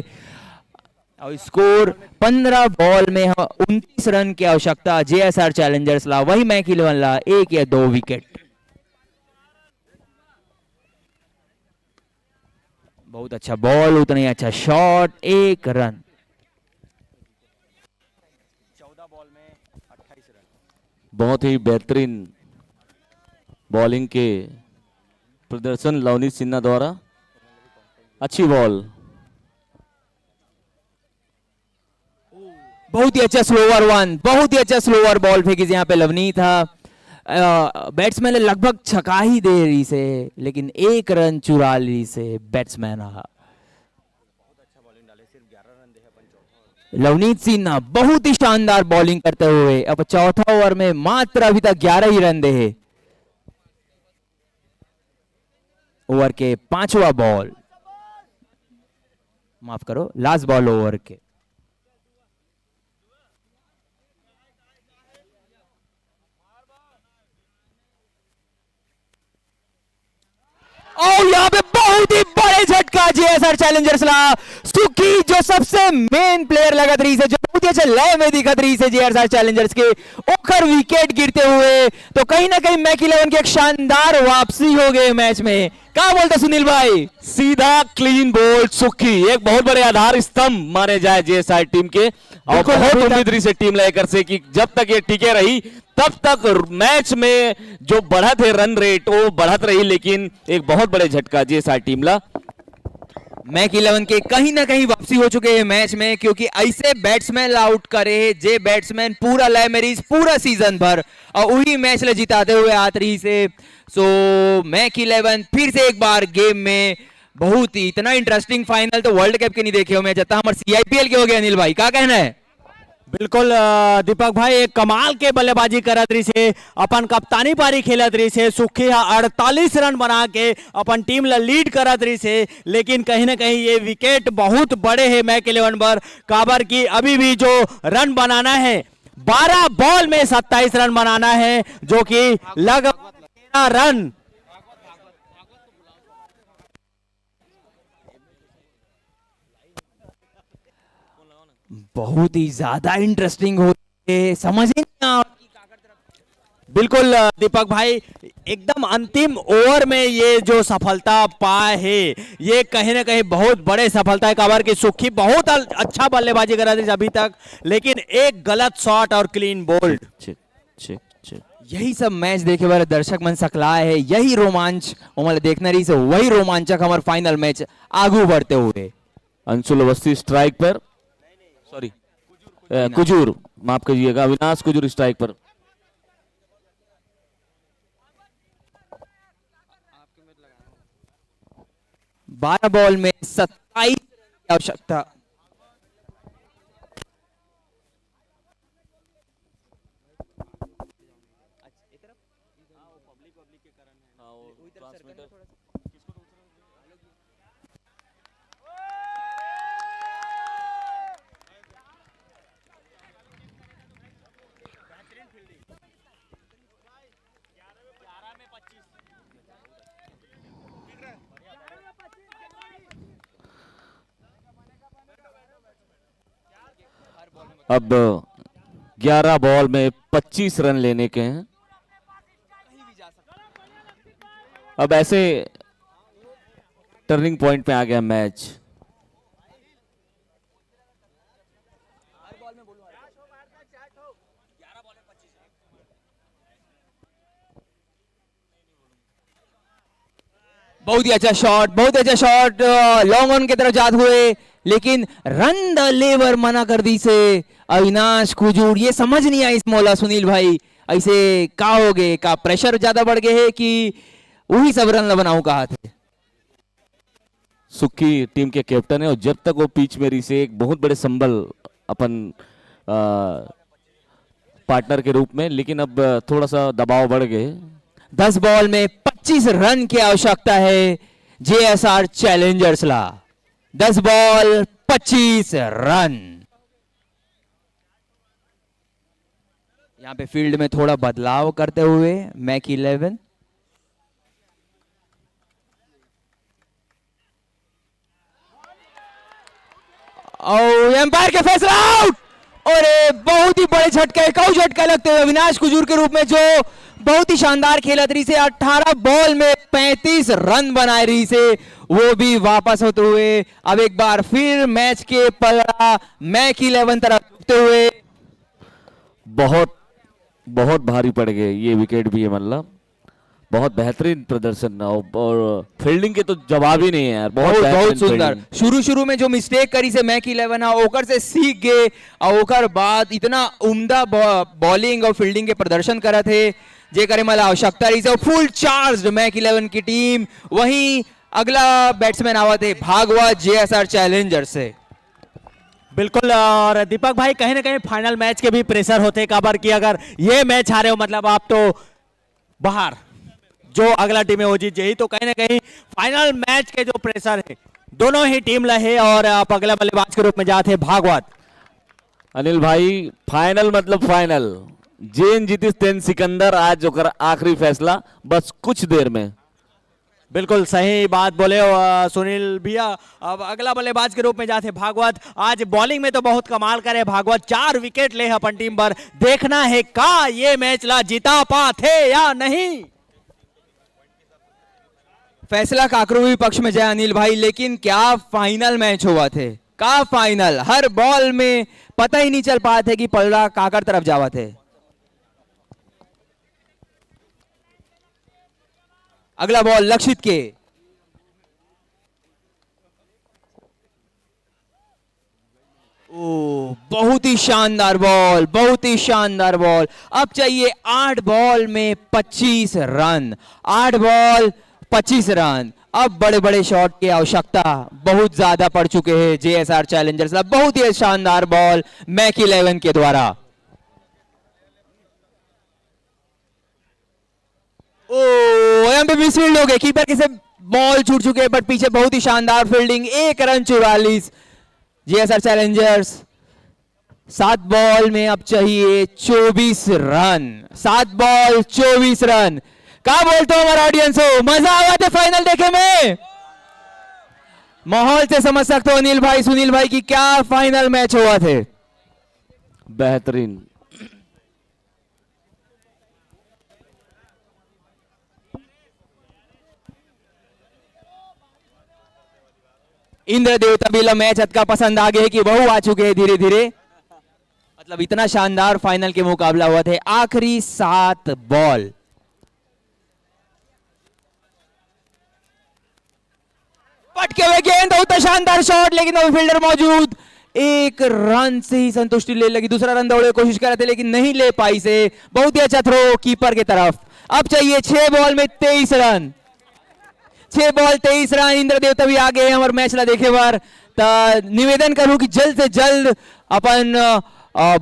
और स्कोर 15 बॉल में 29 रन की आवश्यकता JSR चैलेंजर्स ला, वही मैक 11 ला 1 या 2 विकेट। बहुत अच्छा बॉल, उतना ही अच्छा शॉट, 1 रन। 14 बॉल में 28 रन। बहुत ही बेहतरीन बॉलिंग के प्रदर्शन लवनीत सिन्हा द्वारा, अच्छी बॉल। बहुत ही अच्छा स्लोवर वन, बहुत ही अच्छा स्लोवर बॉल फेंकी यहाँ पे लवनीत था। बैट्समैन लगभग छका ही दे रही से, लेकिन 1 रन 44 से बैट्समैन रहा। लवनीत सिन्हा बहुत ही शानदार बॉलिंग करते हुए अब चौथा ओवर में मात्र अभी तक 11 ही रन दे। ओवर के 5वां बॉल, माफ करो लास्ट बॉल ओवर के। और यहाँ पे बहुत ही बड़े झटका JSR चैलेंजर्स ला। सुखी जो सबसे मेन प्लेयर लगत रही से, जो बहुत ही अच्छा लय में दिखत रही से JSR चैलेंजर्स के, ओखर विकेट गिरते हुए तो कहीं ना कहीं मैक 11 की एक शानदार वापसी हो गई मैच में। क्या बोलते सुनील भाई? सीधा क्लीन बोल्ड सुखी, एक बहुत बड़े आधार स्तंभ माने जाए JSR टीम के, और बहुत उम्मीद रही से टीम लेकर से कि जब तक ये टिके रही तब तक मैच में जो बढ़त है रन रेट वो बढ़त रही, लेकिन एक बहुत बड़े झटका JSR टीम ला। मैक 11 के कहीं ना कहीं वापसी हो चुके हैं मैच में, क्योंकि ऐसे बैट्समैन आउट करे जे बैट्समैन पूरा लय मेरीज पूरा सीजन भर और वही मैच ले जिताते हुए आत रही से। सो मैक 11 फिर से एक बार गेम में बहुत ही इतना इंटरेस्टिंग फाइनल तो वर्ल्ड कप के नहीं देखे हो मैं जता हमारे CIPL के हो गया। अनिल भाई क्या कहना है? बिल्कुल दीपक भाई, एक कमाल के बल्लेबाजी करत रही से, अपन कप्तानी पारी खेलत रही से, सुखी 48 रन बना के अपन टीम ला लीड करत रही से, लेकिन कहीं ना कहीं ये विकेट बहुत बड़े हैं मैक 11 पर। काबर की अभी भी जो रन बनाना है 12 बॉल में 27 रन बनाना है, जो कि लगभग 13 रन बहुत ही ज्यादा इंटरेस्टिंग होती है, समझ ही नहीं आ। बिल्कुल दीपक भाई, एकदम अंतिम ओवर में ये जो सफलता पाए है ये कहीं ना कहीं बहुत बड़े सफलता है। काबर की सुखी बहुत अच्छा बल्लेबाजी कर रही थी अभी तक, लेकिन एक गलत शॉट और क्लीन बोल्ड। यही सब मैच देखे वाले दर्शक मन सकला है, यही रोमांच हमारे देखना रही से, वही रोमांचक हमारे फाइनल मैच आगू बढ़ते हुए। अंशुल अवस्थी स्ट्राइक पर, सॉरी कुजूर माफ कीजिएगा, अविनाश कुजूर स्ट्राइक पर। बारह बॉल में 27 की आवश्यकता। अब 11 बॉल में 25 रन लेने के हैं। अब ऐसे टर्निंग पॉइंट पे आ गया मैच। बहुत ही अच्छा शॉट, बहुत अच्छा शॉट, लॉन्ग ऑन की तरफ जाते हुए, लेकिन रन द लेवर मना कर दी से अविनाश कुजूर। ये समझ नहीं आई इस मौला सुनील भाई, ऐसे का हो गए, का प्रेशर ज्यादा बढ़ गए है कि वही सब रन बनाऊ कहा थे। सुक्की टीम के कैप्टन है और जब तक वो पिच में रही से एक बहुत बड़े संबल अपन पार्टनर के रूप में, लेकिन अब थोड़ा सा दबाव बढ़ गए। 10 बॉल में 25 रन की आवश्यकता है JSR चैलेंजर्स ला। 10 बॉल 25 रन। यहां पे फील्ड में थोड़ा बदलाव करते हुए मैक 11। और एम्पायर के फैसला आउट। और बहुत ही बड़े झटके, कौ झटका लगते हुए अविनाश कुजूर के रूप में, जो बहुत ही शानदार खेलत रही से 18 बॉल में 35 रन बनाए रही से, वो भी वापस होते हुए अब एक बार फिर मैच के पलड़ा मैक 11 तरफ झुकते हुए। बहुत बहुत भारी पड़ गए ये विकेट भी है, मतलब बहुत बेहतरीन प्रदर्शन और फील्डिंग के तो जवाब ही नहीं है यार। बहुत सुंदर शुरू में जो मिस्टेक करी से मैक 11 ओकर से सीख गए और ओकर बाद इतना उम्दा बॉलिंग और फील्डिंग के प्रदर्शन करा थे जे करे मला आवश्यकता रही से। फुल चार्ज मैक 11 की टीम। वहीं अगला बैट्समैन आवा थे भागवत JSR चैलेंजर से। बिल्कुल, और दीपक भाई कहीं ना कहीं फाइनल मैच के भी प्रेशर होते, काबर की अगर ये मैच हारे हो मतलब आप तो बाहर, जो अगला टीम है वो जीत जाएगी, तो कहीं ना कहीं फाइनल मैच के जो प्रेशर है दोनों ही टीम लहे। और आप अगला बल्लेबाज के रूप में जाते भागवत। अनिल भाई फाइनल मतलब फाइनल, जेन जीतिस तेन सिकंदर, आज ओकर आखिरी फैसला बस कुछ देर में। बिल्कुल सही बात बोले सुनील भैया। अब अगला बल्लेबाज के रूप में जाते भागवत। आज बॉलिंग में तो बहुत कमाल करे भागवत, 4 विकेट ले अपन टीम पर। देखना है का ये मैच ला जीता पाते या नहीं। फैसला काकरू पक्ष में जाए अनिल भाई, लेकिन क्या फाइनल मैच हुआ थे, का फाइनल। हर बॉल में पता ही नहीं चल पाए थे कि पलड़ा काकर तरफ जावा थे। अगला बॉल लक्षित के। ओ, बहुत ही शानदार बॉल, बहुत ही शानदार बॉल। अब चाहिए 8 बॉल में 25 रन, 8 बॉल 25 रन। अब बड़े बड़े शॉट की आवश्यकता बहुत ज्यादा पड़ चुके हैं जेएसआर चैलेंजर्स। बहुत ही शानदार बॉल मैक 11 के द्वारा। ओ, यहाँ पे मिसफील्ड हो गए, कीपर के से बॉल छूट चुके हैं, बट पीछे बहुत ही शानदार fielding. 1 run 44 JSR Challengers. 7 ball में अब चाहिए 24 रन, 7 बॉल 24 रन। क्या बोलते हो हमारा ऑडियंस हो, मजा आया था फाइनल देखे में? माहौल से समझ सकते हो अनिल भाई, सुनील भाई की क्या फाइनल मैच हुआ थे। बेहतरीन। इंद्र देवता भी मैच का पसंद आ गए कि बहु आ चुके हैं धीरे धीरे। मतलब इतना शानदार फाइनल के मुकाबला हुआ थे। आखिरी 7 बॉल, पटके हुए गेंद, बहुत शानदार शॉट, लेकिन वो फील्डर मौजूद। 1 रन से ही संतुष्टि ले लगी। दूसरा रन दौड़े कोशिश कर रहे थे लेकिन नहीं ले पाई से। बहुत ही अच्छा थ्रो कीपर की तरफ। अब चाहिए 6 बॉल में 23 रन, 6 बॉल 23 रन। इंद्र देवता भी आ गए हैं और मैच ला देखे बार। निवेदन करूं कि जल्द से जल्द अपन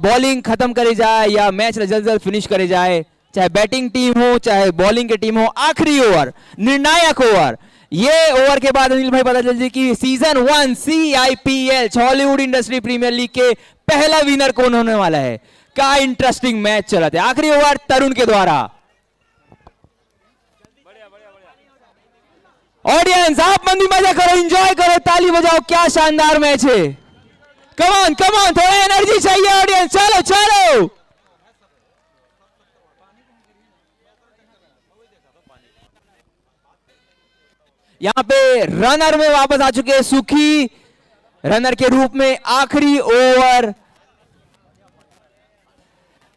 बॉलिंग खत्म करे जाए या मैच ला जल्द जल्द फिनिश करे जाए, चाहे बैटिंग टीम हो चाहे बॉलिंग की टीम हो। आखिरी ओवर, निर्णायक ओवर। ये ओवर के बाद अनिल भाई पता चल जाए कि season 1 CIPL Hollywood industry premier league के पहला विनर कौन होने वाला है। क्या इंटरेस्टिंग मैच चला था। आखिरी ओवर तरुण के द्वारा। ऑडियंस आप मंदी मजा करो, एंजॉय करो, ताली बजाओ। क्या शानदार मैच है। कम ऑन थोड़ा एनर्जी चाहिए ऑडियंस। चलो चलो। यहां पे रनर में वापस आ चुके हैं सुखी रनर के रूप में। आखिरी ओवर।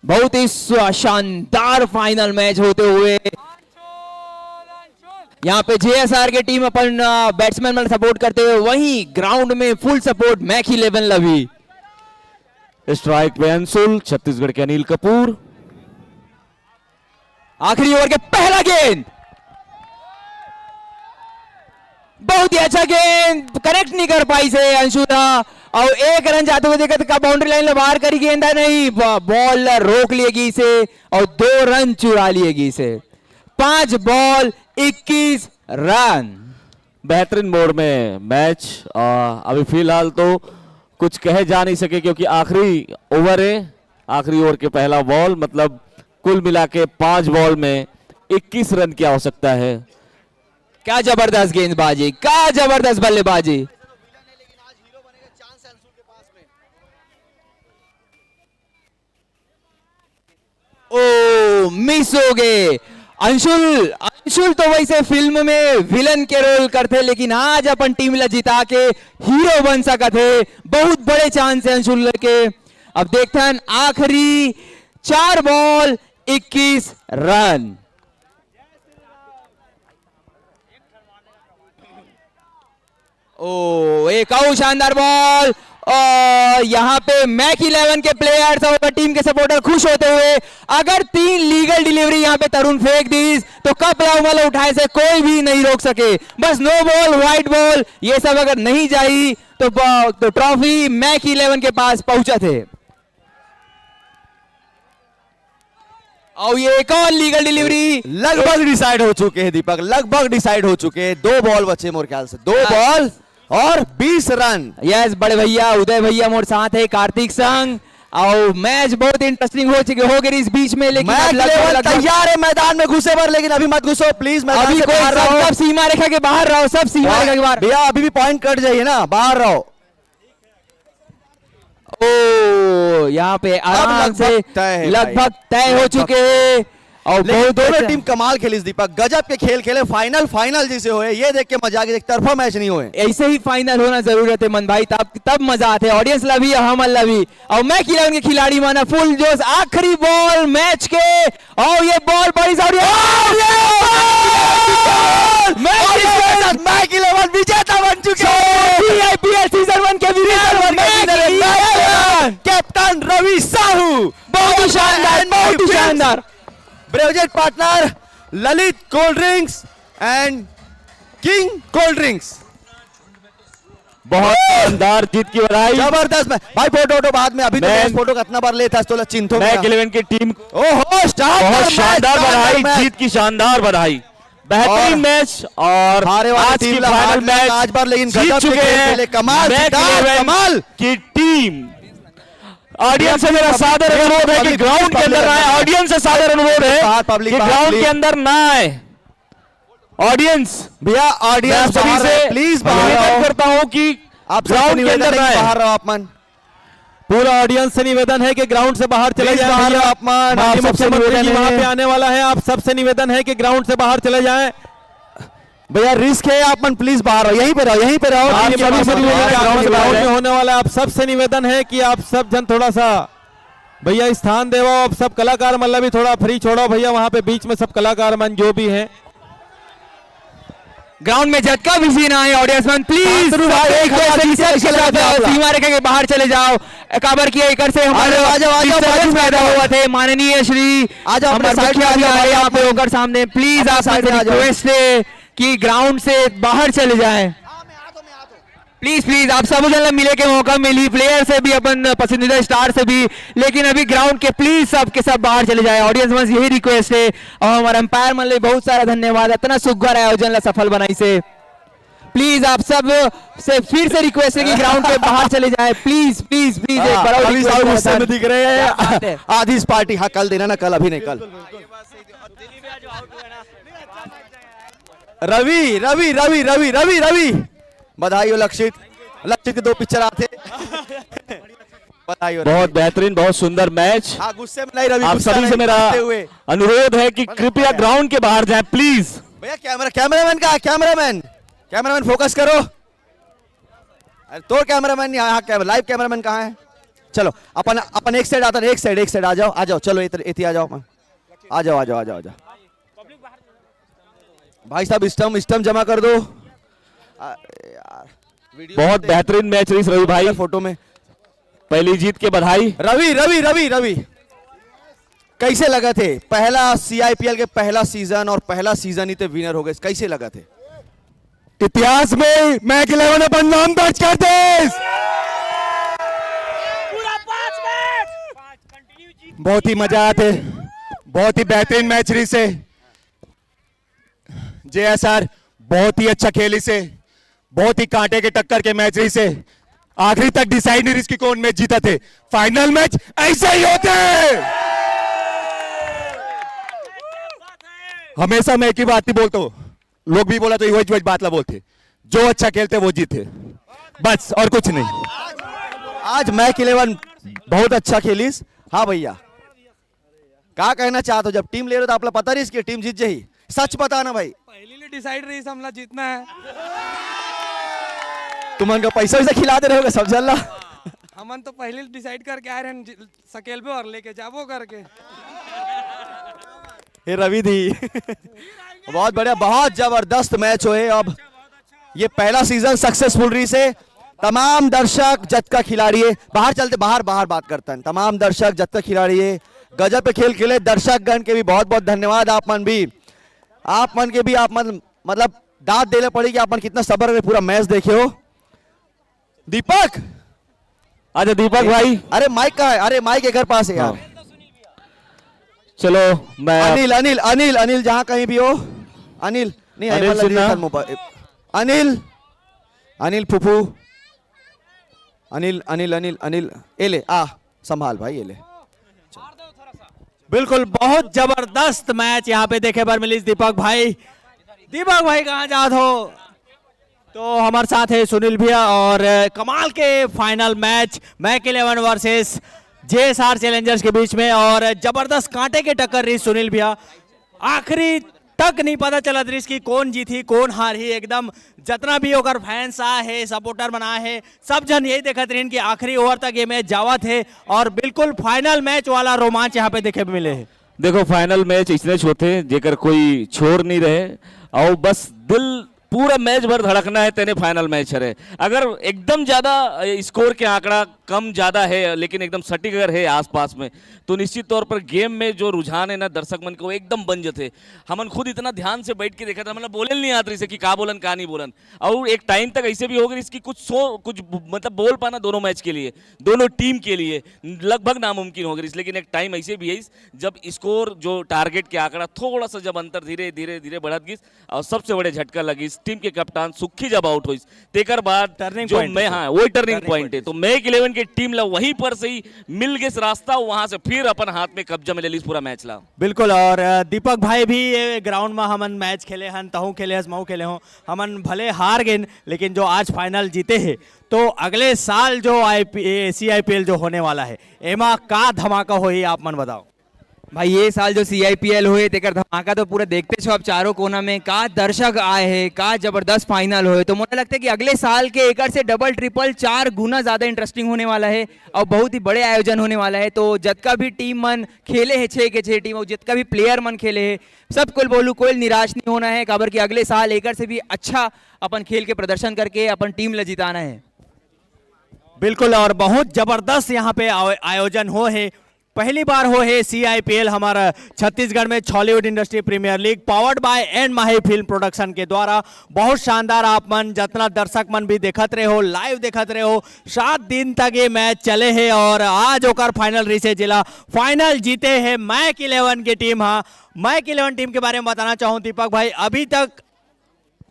बहुत ही शानदार फाइनल मैच होते हुए यहां पे जेएसआर की टीम अपन बैट्समैन में सपोर्ट करते हुए, वहीं ग्राउंड में फुल सपोर्ट मैक 11 लवी। स्ट्राइक पे अंशुल, छत्तीसगढ़ के अनिल कपूर। आखिरी ओवर के पहला गेंद, बहुत ही अच्छा गेंद, कनेक्ट नहीं कर पाई से अंशुला। और 1 रन जाते हुए देखा था, बाउंड्री लाइन में बाहर करी गेंद है, नहीं बॉल रोक लिएगी इसे और 2 रन चुरा लिएगी इसे। 5 बॉल 21 रन। बेहतरीन मोड में मैच। अभी फिलहाल तो कुछ कहे जा नहीं सके क्योंकि आखिरी ओवर है, आखिरी ओवर के पहला बॉल। मतलब कुल मिला के 5 बॉल में 21 रन की आवश्यकता है। क्या जबरदस्त गेंदबाजी, क्या जबरदस्त बल्लेबाजी। ओ, मिस हो गए। अंशुल तो वैसे फिल्म में विलन के रोल करते, लेकिन आज अपन टीम ला जिता के हीरो बन सका थे। बहुत बड़े चांस है अंशुल के। अब देखते हैं आखिरी 4 बॉल 21 रन। ओ, एक और शानदार बॉल। और यहां पे मैक 11 के प्लेयर्स और टीम के सपोर्टर खुश होते हुए, अगर 3 लीगल डिलीवरी यहां पे तरुण फेंक दी तो कप वाला उठाए से कोई भी नहीं रोक सके। बस नो बॉल, व्हाइट बॉल, ये सब अगर नहीं जाई तो ट्रॉफी मैक 11 के पास पहुंचा थे। और ये एक और लीगल डिलीवरी लगभग डिसाइड हो चुके हैं दीपक, लगभग डिसाइड हो चुके हैं। 2 बॉल बचे मोर ख्याल से, 2 बॉल और 20 रन। यस, बड़े भैया उदय भैया मोर साथ है, कार्तिक संग। और मैच बहुत इंटरेस्टिंग हो गई इस बीच में, लेकिन तैयार है मैदान में घुसे पर, लेकिन अभी मत घुसो प्लीज। अभी सब सीमा रेखा के बाहर रहो, सब सीमा रेखा के बाहर। भैया अभी भी पॉइंट कट जाइए ना, बाहर रहो। ओ, यहाँ पे आराम से लगभग तय हो चुके हैं। और दोनों टीम कमाल खेली दीपक, गजब के खेल खेले। फाइनल जैसे होए, ये देख के मजा आ गया। एक तरफा मैच नहीं हुए, ऐसे ही फाइनल होना जरूरत है मन भाई, तब मजा आते। ऑडियंस लवी हम लवी। और मैक 11 के खिलाड़ी माना फुल जोश। आखिरी बॉल मैच के, और ये बॉल बड़ी सारी मैक 11 विजेता बन चुके हैं। CIPL सीजन 1 के विजेता। ही शानदार, बहुत ही शानदार। ब्रेवजेट partner Lalit cold drinks and King cold drinks. बहुत शानदार जीत की बधाई। जबरदस्त भाई, फोटो बाद में, अभी तो फोटो कितना बार लेता तो चिंतो मैक 11 की टीम ओहो बहुत शानदार बधाई, जीत की शानदार बधाई, बेहतरीन मैच। और हारे आज की फाइनल मैच आज बार लेकिन जीत गजब चुके के खेल खेले, हैं कमाल मैक सितार, 11 कमाल की टीम। ऑडियंस से मेरा सादर अनुरोध है कि ग्राउंड के अंदर आए। ऑडियंस से सादर अनुरोध है कि ग्राउंड के अंदर ना आए। ऑडियंस भैया, ऑडियंस सभी से प्लीज निवेदन करता हूं कि आप ग्राउंड के अंदर ना बाहर आए। रहो। अपमान पूरा ऑडियंस से निवेदन है कि ग्राउंड से बाहर चले जाएं। बाहर रहो, अपमान माननीय आप सबसे मुख्यमंत्री जी निवेदन वहां है। पे आने वाला है, आप सबसे निवेदन है कि ग्राउंड से बाहर चले जाएं। भैया रिस्क है, आप प्लीज बाहर रहो, यहीं पे रहो, यहीं पे रहो। आप टीम सभी से निवेदन है, ग्राउंड ग्राउंड में में होने वाला है। आप सबसे निवेदन है कि आप सब जन थोड़ा सा भैया स्थान देवो। अब सब कलाकार मतलब भी थोड़ा फ्री छोड़ो भैया, वहां पे बीच में सब कलाकार मन जो भी हैं ग्राउंड में झटका भी सीना है। ऑडियंस मैन प्लीज सीमा रेखा के बाहर चले जाओ। काबर किया एक से हमारे पैदा हुआ थे माननीय श्री हमारे साथियों भी आ रहे हैं आप होकर सामने। प्लीज आप रिक्वेस्ट है कि ग्राउंड से बाहर चले जाएं। प्लीज प्लीज आप सब जन मिले के मौका मिली, प्लेयर से भी, अपन पसंदीदा स्टार से भी, लेकिन अभी ग्राउंड के प्लीज सब के सब बाहर चले जाए। ऑडियंस बस यही रिक्वेस्ट है। और हमारे अंपायर मन ले बहुत सारा धन्यवाद, इतना सुघर आयोजन ला सफल बनाई से। प्लीज आप सब से फिर से रिक्वेस्ट है कि ग्राउंड के बाहर चले जाए। प्लीज प्लीज प्लीज एक बड़ा गुस्से में दिख रहे हैं। आधी इस पार्टी, हाँ कल देना ना, कल अभी नहीं, कल। रवि रवि रवि रवि रवि रवि बधाई हो लक्षित, लक्षित के 2 पिक्चर आते। बधाई हो। बहुत बेहतरीन, बहुत सुंदर मैच। हाँ गुस्से में नहीं रवि, आप सभी से मेरा अनुरोध है कि कृपया ग्राउंड के बाहर जाएं प्लीज। भैया कैमरामैन का, कैमरामैन फोकस करो। अरे तो कैमरामैन नहीं आया, लाइव कैमरामैन कहाँ है? चलो अपन एक साइड आता है, एक साइड आ जाओ चलो इति आ जाओ, आ जाओ भाई साहब, स्टम जमा कर दो। बहुत बेहतरीन मैच रही रवि भाई, फोटो में पहली जीत के बधाई। रवि कैसे लगा थे? पहला CIPL के पहला सीजन और पहला सीजन ही तो विनर हो गए, कैसे लगा थे? इतिहास में मैक 11 अपन नाम दर्ज कर दे। बहुत ही मजा आते, बहुत ही बेहतरीन मैच रही से। JSR बहुत ही अच्छा खेली से, बहुत ही कांटे के टक्कर के मैच रही से। आखिरी तक डिसाइड नहीं इसकी कौन मैच जीता थे। फाइनल मैच ऐसे ही होते हैं। हमेशा मैं एक ही बात ही बोलता हूँ, लोग भी बोला तो वही बात ला बोलते, जो अच्छा खेलते वो जीते, बस और कुछ नहीं। आज मैक 11 बहुत अच्छा खेलीस। हाँ भैया क्या कहना चाहते हो? जब टीम ले रहे हो तो आपको पता नहीं इसकी टीम जीत जाही, सच बताना भाई। पहली डिसाइड रही हमला जीतना है। तुम उनको पैसा वैसा खिलाते रहोगे सब जल्ला। हमन तो पहले डिसाइड करके आए रहे सकेल पे और लेके जाबो करके। हे रवि दी बहुत बढ़िया, बहुत जबरदस्त मैच हुए। अब ये पहला सीजन सक्सेसफुल रही से तमाम दर्शक जत का खिलाड़ी है, बाहर चलते बाहर बात करता है। तमाम दर्शक जत का खिलाड़ी है, गजब पे खेल खेले। दर्शकगण के भी बहुत बहुत धन्यवाद। आप मन के भी आप मतलब दाद देने पड़ेगी, आप मन कितना सब्र में पूरा मैच देखे हो। दीपक अच्छा दीपक भाई, अरे माइक कहाँ है? अरे माइक एक घर पास है यार। चलो मैं अनिल जहां कहीं भी हो, अनिल नहीं अनिल फुफू, अनिल एले आ संभाल भाई, एले। बिल्कुल बहुत जबरदस्त मैच यहाँ पे देखे बार मिली। दीपक भाई कहाँ जात हो? तो हमारे साथ है सुनील भैया और कमाल के फाइनल मैच मैक 11 वर्सेस JSR चैलेंजर्स के बीच में, और जबरदस्त कांटे के टक्कर रही सुनील भैया। आखिरी तक नहीं पता चला दृश्य की कौन जीती कौन हारी। एकदम जितना भी होकर फैंस आ है, सपोर्टर बना है, सब जन यही देखते रहे कि आखिरी ओवर तक ये मैच जावा थे, और बिल्कुल फाइनल मैच वाला रोमांच यहाँ पे देखे मिले है। देखो फाइनल मैच इसने छोटे जेकर कोई छोड़ नहीं रहे, और बस दिल पूरा मैच भर धड़कना है तेने फाइनल मैच है। अगर एकदम ज्यादा स्कोर के आंकड़ा कम ज्यादा है लेकिन एकदम सटीक अगर है आसपास में, तो निश्चित तौर पर गेम में जो रुझान है ना दर्शक मन को एकदम बन जाते। हमन खुद इतना ध्यान से बैठ के देखा था, मतलब बोले नहीं आत रही से कि का बोलन का नहीं बोलन, और एक टाइम तक ऐसे भी हो गई इसकी कुछ मतलब बोल पाना दोनों मैच के लिए, दोनों टीम के लिए लगभग नामुमकिन हो गई। लेकिन एक टाइम ऐसे भी है जब स्कोर जो टारगेट के आंकड़ा थोड़ा सा जब अंतर धीरे धीरे धीरे बढ़त गई और सबसे बड़े झटका लगी टीम के कप्तान सुखी जब आउट हुई, तेकर बाद जो मैं हाँ वही टर्निंग पॉइंट है। तो मैक 11 की टीम ला वहीं पर से ही मिल गए रास्ता, वहां से फिर अपन हाथ में कब्जा में ले ली पूरा मैच ला। बिल्कुल। और दीपक भाई भी ये ग्राउंड में हमन मैच खेले हन, तहु खेले हस, महू खेले हो, हमन भले हार गए लेकिन जो आज फाइनल जीते हैं, तो अगले साल जो CIPL जो होने वाला है एमा का धमाका होई आप मन बताओ। भाई ये साल जो CIPL हुए तेकर धमाका तो पूरा देखते छो अब चारों कोना में का दर्शक आए हैं, का जबरदस्त फाइनल हुए। तो मुझे लगता है कि अगले साल के एकर से डबल ट्रिपल 4 गुना ज्यादा इंटरेस्टिंग होने वाला है और बहुत ही बड़े आयोजन होने वाला है। तो जितना भी टीम मन खेले है 6 के 6 टीम और जितना भी प्लेयर मन खेले है सब कुल बोलू कोई निराश नहीं होना है, खबर कि अगले साल एकर से भी अच्छा अपन खेल के प्रदर्शन करके अपन टीम ला जिताना है। बिल्कुल। और बहुत जबरदस्त यहाँ पे आयोजन हो है, पहली बार हो है CIPL हमारा छत्तीसगढ़ में Hollywood industry premier league powered by N Mahi film production के द्वारा। बहुत शानदार आप मन जितना दर्शक मन भी देखत रहे हो, लाइव देखत रहे हो, 7 दिन तक ये मैच चले हैं और आज होकर फाइनल रही से जिला फाइनल जीते हैं मैक 11 की टीम। हाँ, मैक 11 टीम के बारे में बताना चाहूँ दीपक भाई, अभी तक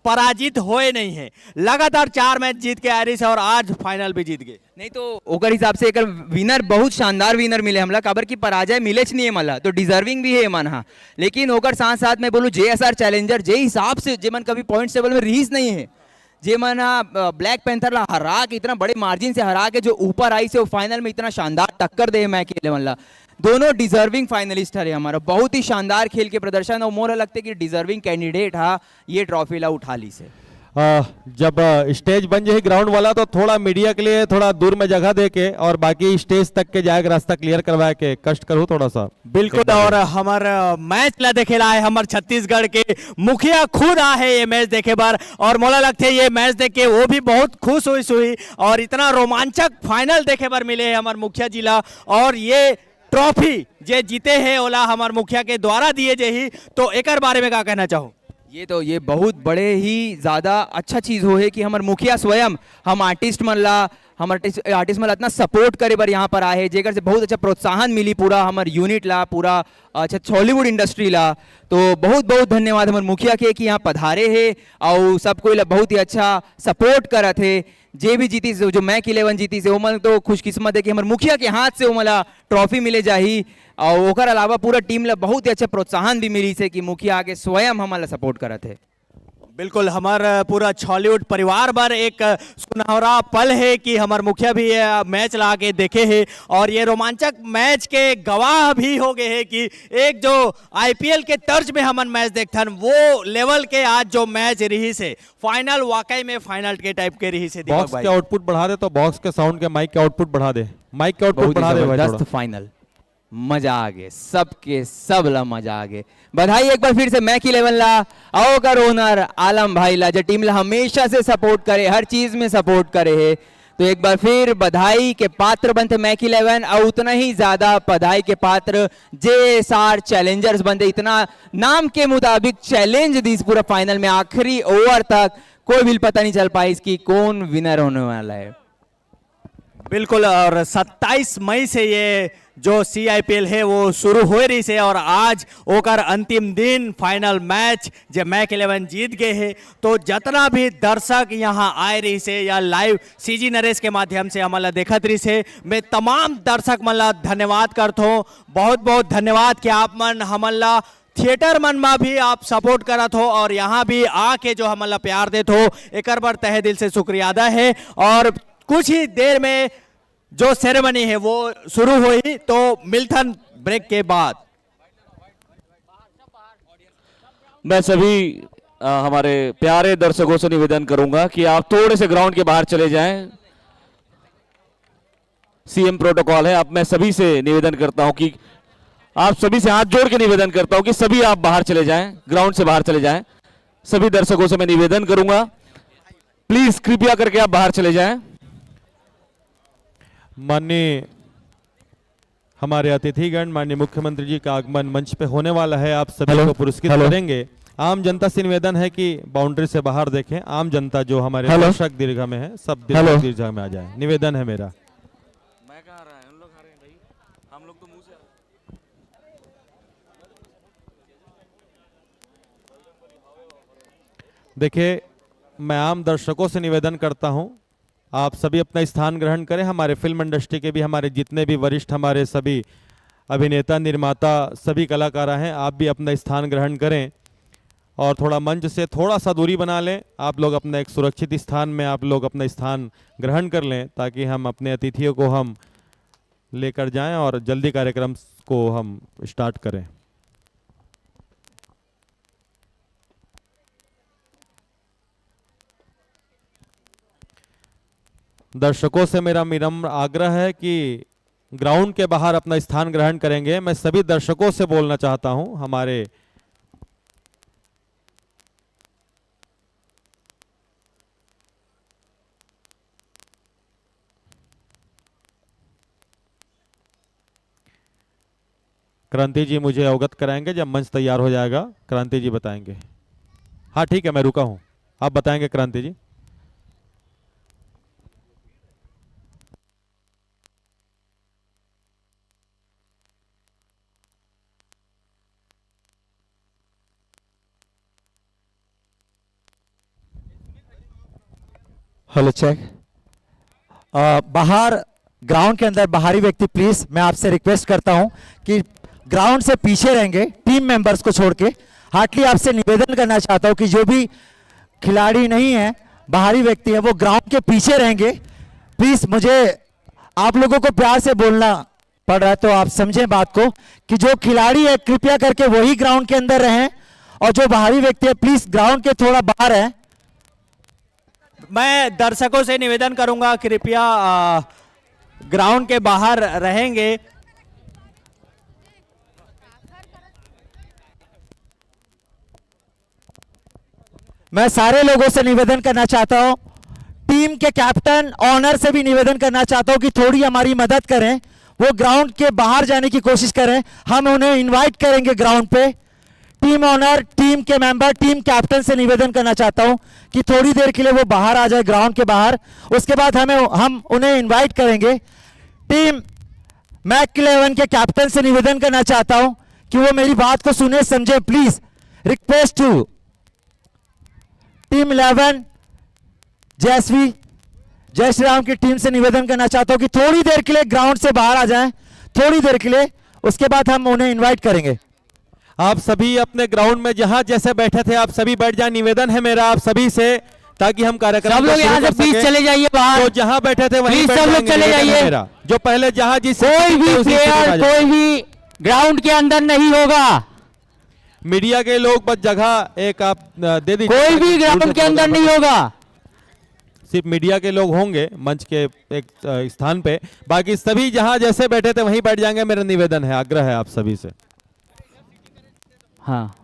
पराजित होए नहीं है, लगातार 4 मैच जीत के आ रही है और आज फाइनल भी जीत गए। नहीं तो ओकर हिसाब से एक विनर बहुत शानदार विनर मिले हमला, खबर की पराजय मिले नहीं है मला, तो डिजर्विंग भी है मन। हाँ, लेकिन ओकर साथ साथ में बोलूँ JSR चैलेंजर जे हिसाब से जे मन कभी पॉइंट टेबल में रीस नहीं है, जे मन ब्लैक पैंथर ला हरा के इतना बड़े मार्जिन से हरा के जो ऊपर आई से वो फाइनल में इतना शानदार टक्कर दे मैक 11 ला। दोनों डिजर्विंग फाइनलिस्ट है हमारा, बहुत ही शानदार खेल के प्रदर्शन और मोर लगता है कि डिजर्विंग कैंडिडेट हा ये ट्रॉफी ला उठा ली से। जब स्टेज बन जाए ग्राउंड वाला तो थोड़ा मीडिया के लिए थोड़ा दूर में जगह दे के और बाकी स्टेज तक के जाए रास्ता क्लियर करवा के कष्ट करूँ थोड़ा सा। बिल्कुल। और हमार मैच ला देखे ला है हमार छत्तीसगढ़ के मुखिया खुद आ है ये मैच देखे बार, और मोला लगते है ये मैच देख के वो भी बहुत खुश हुई और इतना रोमांचक फाइनल देखे बार मिले है हमार मुखिया जिला। और ये ट्रॉफी जे जीते हैं ओला हमार मुखिया के द्वारा दिए जे ही, तो एक बारे में क्या कहना चाहो। ये बहुत बड़े ही ज़्यादा अच्छा चीज़ हो है कि हमारे मुखिया स्वयं हम आर्टिस्ट मन ला आर्टिस्ट मन इतना सपोर्ट करे बर यहाँ पर आए, जेकर से बहुत अच्छा प्रोत्साहन मिली पूरा हमारे यूनिट ला, पूरा अच्छा हॉलीवुड इंडस्ट्री ला। तो बहुत बहुत धन्यवाद हमारे मुखिया के कि यहाँ पधारे है और सबको बहुत ही अच्छा सपोर्ट करत है। जे भी जीती से जो मैक 11 जीती से वो तो खुशकिस्मत है कि हमारे मुखिया के हाथ से वो मला ट्रॉफी मिले जाही और ओकर अलावा पूरा टीम ला बहुत ही अच्छा प्रोत्साहन भी मिली से कि मुखिया आगे स्वयं हमारा सपोर्ट करत है। बिल्कुल। हमारा पूरा हॉलीवुड परिवार भर एक सुनहरा पल है कि हमारे मुखिया भी मैच ला के देखे हैं और ये रोमांचक मैच के गवाह भी हो गए हैं कि एक जो IPL के तर्ज में हमन मैच देखथन वो लेवल के आज जो मैच रही से फाइनल वाकई में फाइनल के टाइप के रही से। बॉक्स के आउटपुट बढ़ा दे तो बॉक्स के साउंड के माइक के आउटपुट बढ़ा दे, माइक के आउटपुट बढ़ा दे। जबरदस्त फाइनल, मजा आ गए, सबके सब ला मजा आ गए। बधाई एक बार फिर से मैक 11 ला आओ कर ओनर आलम भाई ला जो टीम ला हमेशा से सपोर्ट करे, हर चीज में सपोर्ट करे है। तो एक बार फिर बधाई के पात्र बनते मैक 11 और उतना ही ज्यादा बधाई के पात्र JSR चैलेंजर्स बनते। इतना नाम के मुताबिक चैलेंज दी पूरा फाइनल में, आखिरी ओवर तक कोई भी पता नहीं चल पाई इसकी कौन विनर होने वाला है। बिल्कुल। और 27 मई से ये जो CIPL है वो शुरू हो रही से और आज ओकर अंतिम दिन फाइनल मैच जब मैक 11 जीत गए हैं। तो जितना भी दर्शक यहाँ आए रही से या लाइव CG नरेश के माध्यम से हमारा देखत रही से, मैं तमाम दर्शक मन ला धन्यवाद करता हूँ। बहुत बहुत धन्यवाद कि आप मन हमारा थिएटर मन में भी आप सपोर्ट करत हो और यहाँ भी आके जो हमारा प्यार देते हो, एक बार तहे दिल से शुक्रिया अदा है। और कुछ ही देर में जो सेरेमनी है वो शुरू हुई, तो मिल्थन ब्रेक के बाद मैं सभी हमारे प्यारे दर्शकों से निवेदन करूंगा कि आप थोड़े से ग्राउंड के बाहर चले जाएं। CM प्रोटोकॉल है। अब मैं सभी से निवेदन करता हूं कि आप सभी से हाथ जोड़ के निवेदन करता हूं कि सभी आप बाहर चले जाएं, ग्राउंड से बाहर चले जाएं। सभी दर्शकों से मैं निवेदन करूंगा, प्लीज कृपया करके आप बाहर चले जाएं। माननीय हमारे अतिथिगण, माननीय मुख्यमंत्री जी का आगमन मंच पे होने वाला है। आप सभी को पुरस्कृत करेंगे। आम जनता से निवेदन है कि बाउंड्री से बाहर देखें। आम जनता जो हमारे दर्शक दीर्घा में है, सब दीर्घा में आ जाए, निवेदन है मेरा। मैं कहाँ रहा है, उन लोग आ रहे हैं भाई, हम लोग तो मुंह से। देखिए, मैं आम दर्शकों से निवेदन करता हूं, आप सभी अपना स्थान ग्रहण करें। हमारे फिल्म इंडस्ट्री के भी, हमारे जितने भी वरिष्ठ, हमारे सभी अभिनेता, निर्माता, सभी कलाकार हैं, आप भी अपना स्थान ग्रहण करें और थोड़ा मंच से थोड़ा सा दूरी बना लें। आप लोग अपना एक सुरक्षित स्थान में आप लोग अपना स्थान ग्रहण कर लें, ताकि हम अपने अतिथियों को हम लेकर जाएं और जल्दी कार्यक्रम को हम स्टार्ट करें। दर्शकों से मेरा विनम्र आग्रह है कि ग्राउंड के बाहर अपना स्थान ग्रहण करेंगे। मैं सभी दर्शकों से बोलना चाहता हूं, हमारे क्रांति जी मुझे अवगत कराएंगे जब मंच तैयार हो जाएगा। क्रांति जी बताएंगे। हाँ ठीक है, मैं रुका हूं, आप बताएंगे क्रांति जी। Hello check. बाहर ग्राउंड के अंदर बाहरी व्यक्ति प्लीज मैं आपसे रिक्वेस्ट करता हूं कि ग्राउंड से पीछे रहेंगे, टीम मेंबर्स को छोड़ के। हार्टली आपसे निवेदन करना चाहता हूं कि जो भी खिलाड़ी नहीं है, बाहरी व्यक्ति है, वो ग्राउंड के पीछे रहेंगे। प्लीज मुझे आप लोगों को प्यार से बोलना पड़ रहा है, तो आप समझें बात को कि जो खिलाड़ी है कृपया करके वही ग्राउंड के अंदर रहें और जो बाहरी व्यक्ति है प्लीज ग्राउंड के थोड़ा बाहर है। मैं दर्शकों से निवेदन करूंगा, कृपया ग्राउंड के बाहर रहेंगे। मैं सारे लोगों से निवेदन करना चाहता हूं, टीम के कैप्टन ऑनर से भी निवेदन करना चाहता हूं कि थोड़ी हमारी मदद करें, वो ग्राउंड के बाहर जाने की कोशिश करें। हम उन्हें इनवाइट करेंगे ग्राउंड पे। टीम ऑनर, टीम के मेंबर, टीम कैप्टन से निवेदन करना चाहता हूं कि थोड़ी देर के लिए वो बाहर आ जाए ग्राउंड के बाहर। उसके बाद हम उन्हें इनवाइट करेंगे। टीम मैक 11 के कैप्टन से निवेदन करना चाहता हूं कि वो मेरी बात को सुने, समझे। Please request to team 11 Jayshree, जय श्री राम की टीम से निवेदन करना चाहता हूं कि थोड़ी देर के लिए ग्राउंड से बाहर आ जाएं, थोड़ी देर के लिए। उसके बाद हम उन्हें इनवाइट करेंगे। आप सभी अपने ग्राउंड में जहां जैसे बैठे थे आप सभी बैठ जाए। निवेदन है मेरा आप सभी से, ताकि हम कार्यक्रम सब लोग यहाँ से प्लीज चले जाइए बाहर। तो जहां बैठे थे वहीं सब लोग चले जाइए। जो पहले जहां जिस कोई भी प्लेयर कोई भी ग्राउंड के अंदर नहीं होगा। मीडिया के लोग बस जगह एक आप दे दीजिए। कोई भी ग्राउंड के अंदर नहीं होगा, सिर्फ मीडिया के लोग होंगे मंच के एक स्थान पे। बाकी सभी जहां जैसे बैठे थे वहीं बैठ जाएंगे। मेरा निवेदन है, आग्रह है आप सभी से। हाँ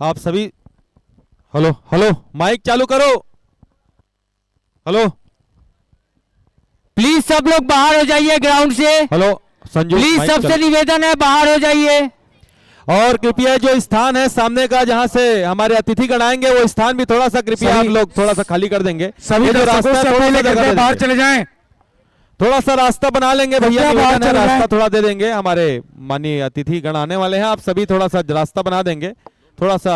आप सभी हेलो हेलो माइक चालू करो। हेलो प्लीज सब लोग बाहर हो जाइए ग्राउंड से। हेलो संजू, प्लीज माइक सबसे चालू। निवेदन है बाहर हो जाइए। और कृपया जो स्थान है सामने का जहां से हमारे अतिथिगण आएंगे वो स्थान भी थोड़ा सा कृपया आप लोग थोड़ा सा खाली कर देंगे। सभी ये जो दर्शकों रास्ता से है, थोड़ा अपील सा करते जगह हैं दे बाहर देंगे। चले जाएं। थोड़ा सा रास्ता बना लेंगे भैया, कृपया बाहर निवेदन है, चले जाएं। रास्ता थोड़ा दे देंगे। हमारे माननीय अतिथिगण आने वाले हैं, आप सभी थोड़ा सा रास्ता बना देंगे। थोड़ा सा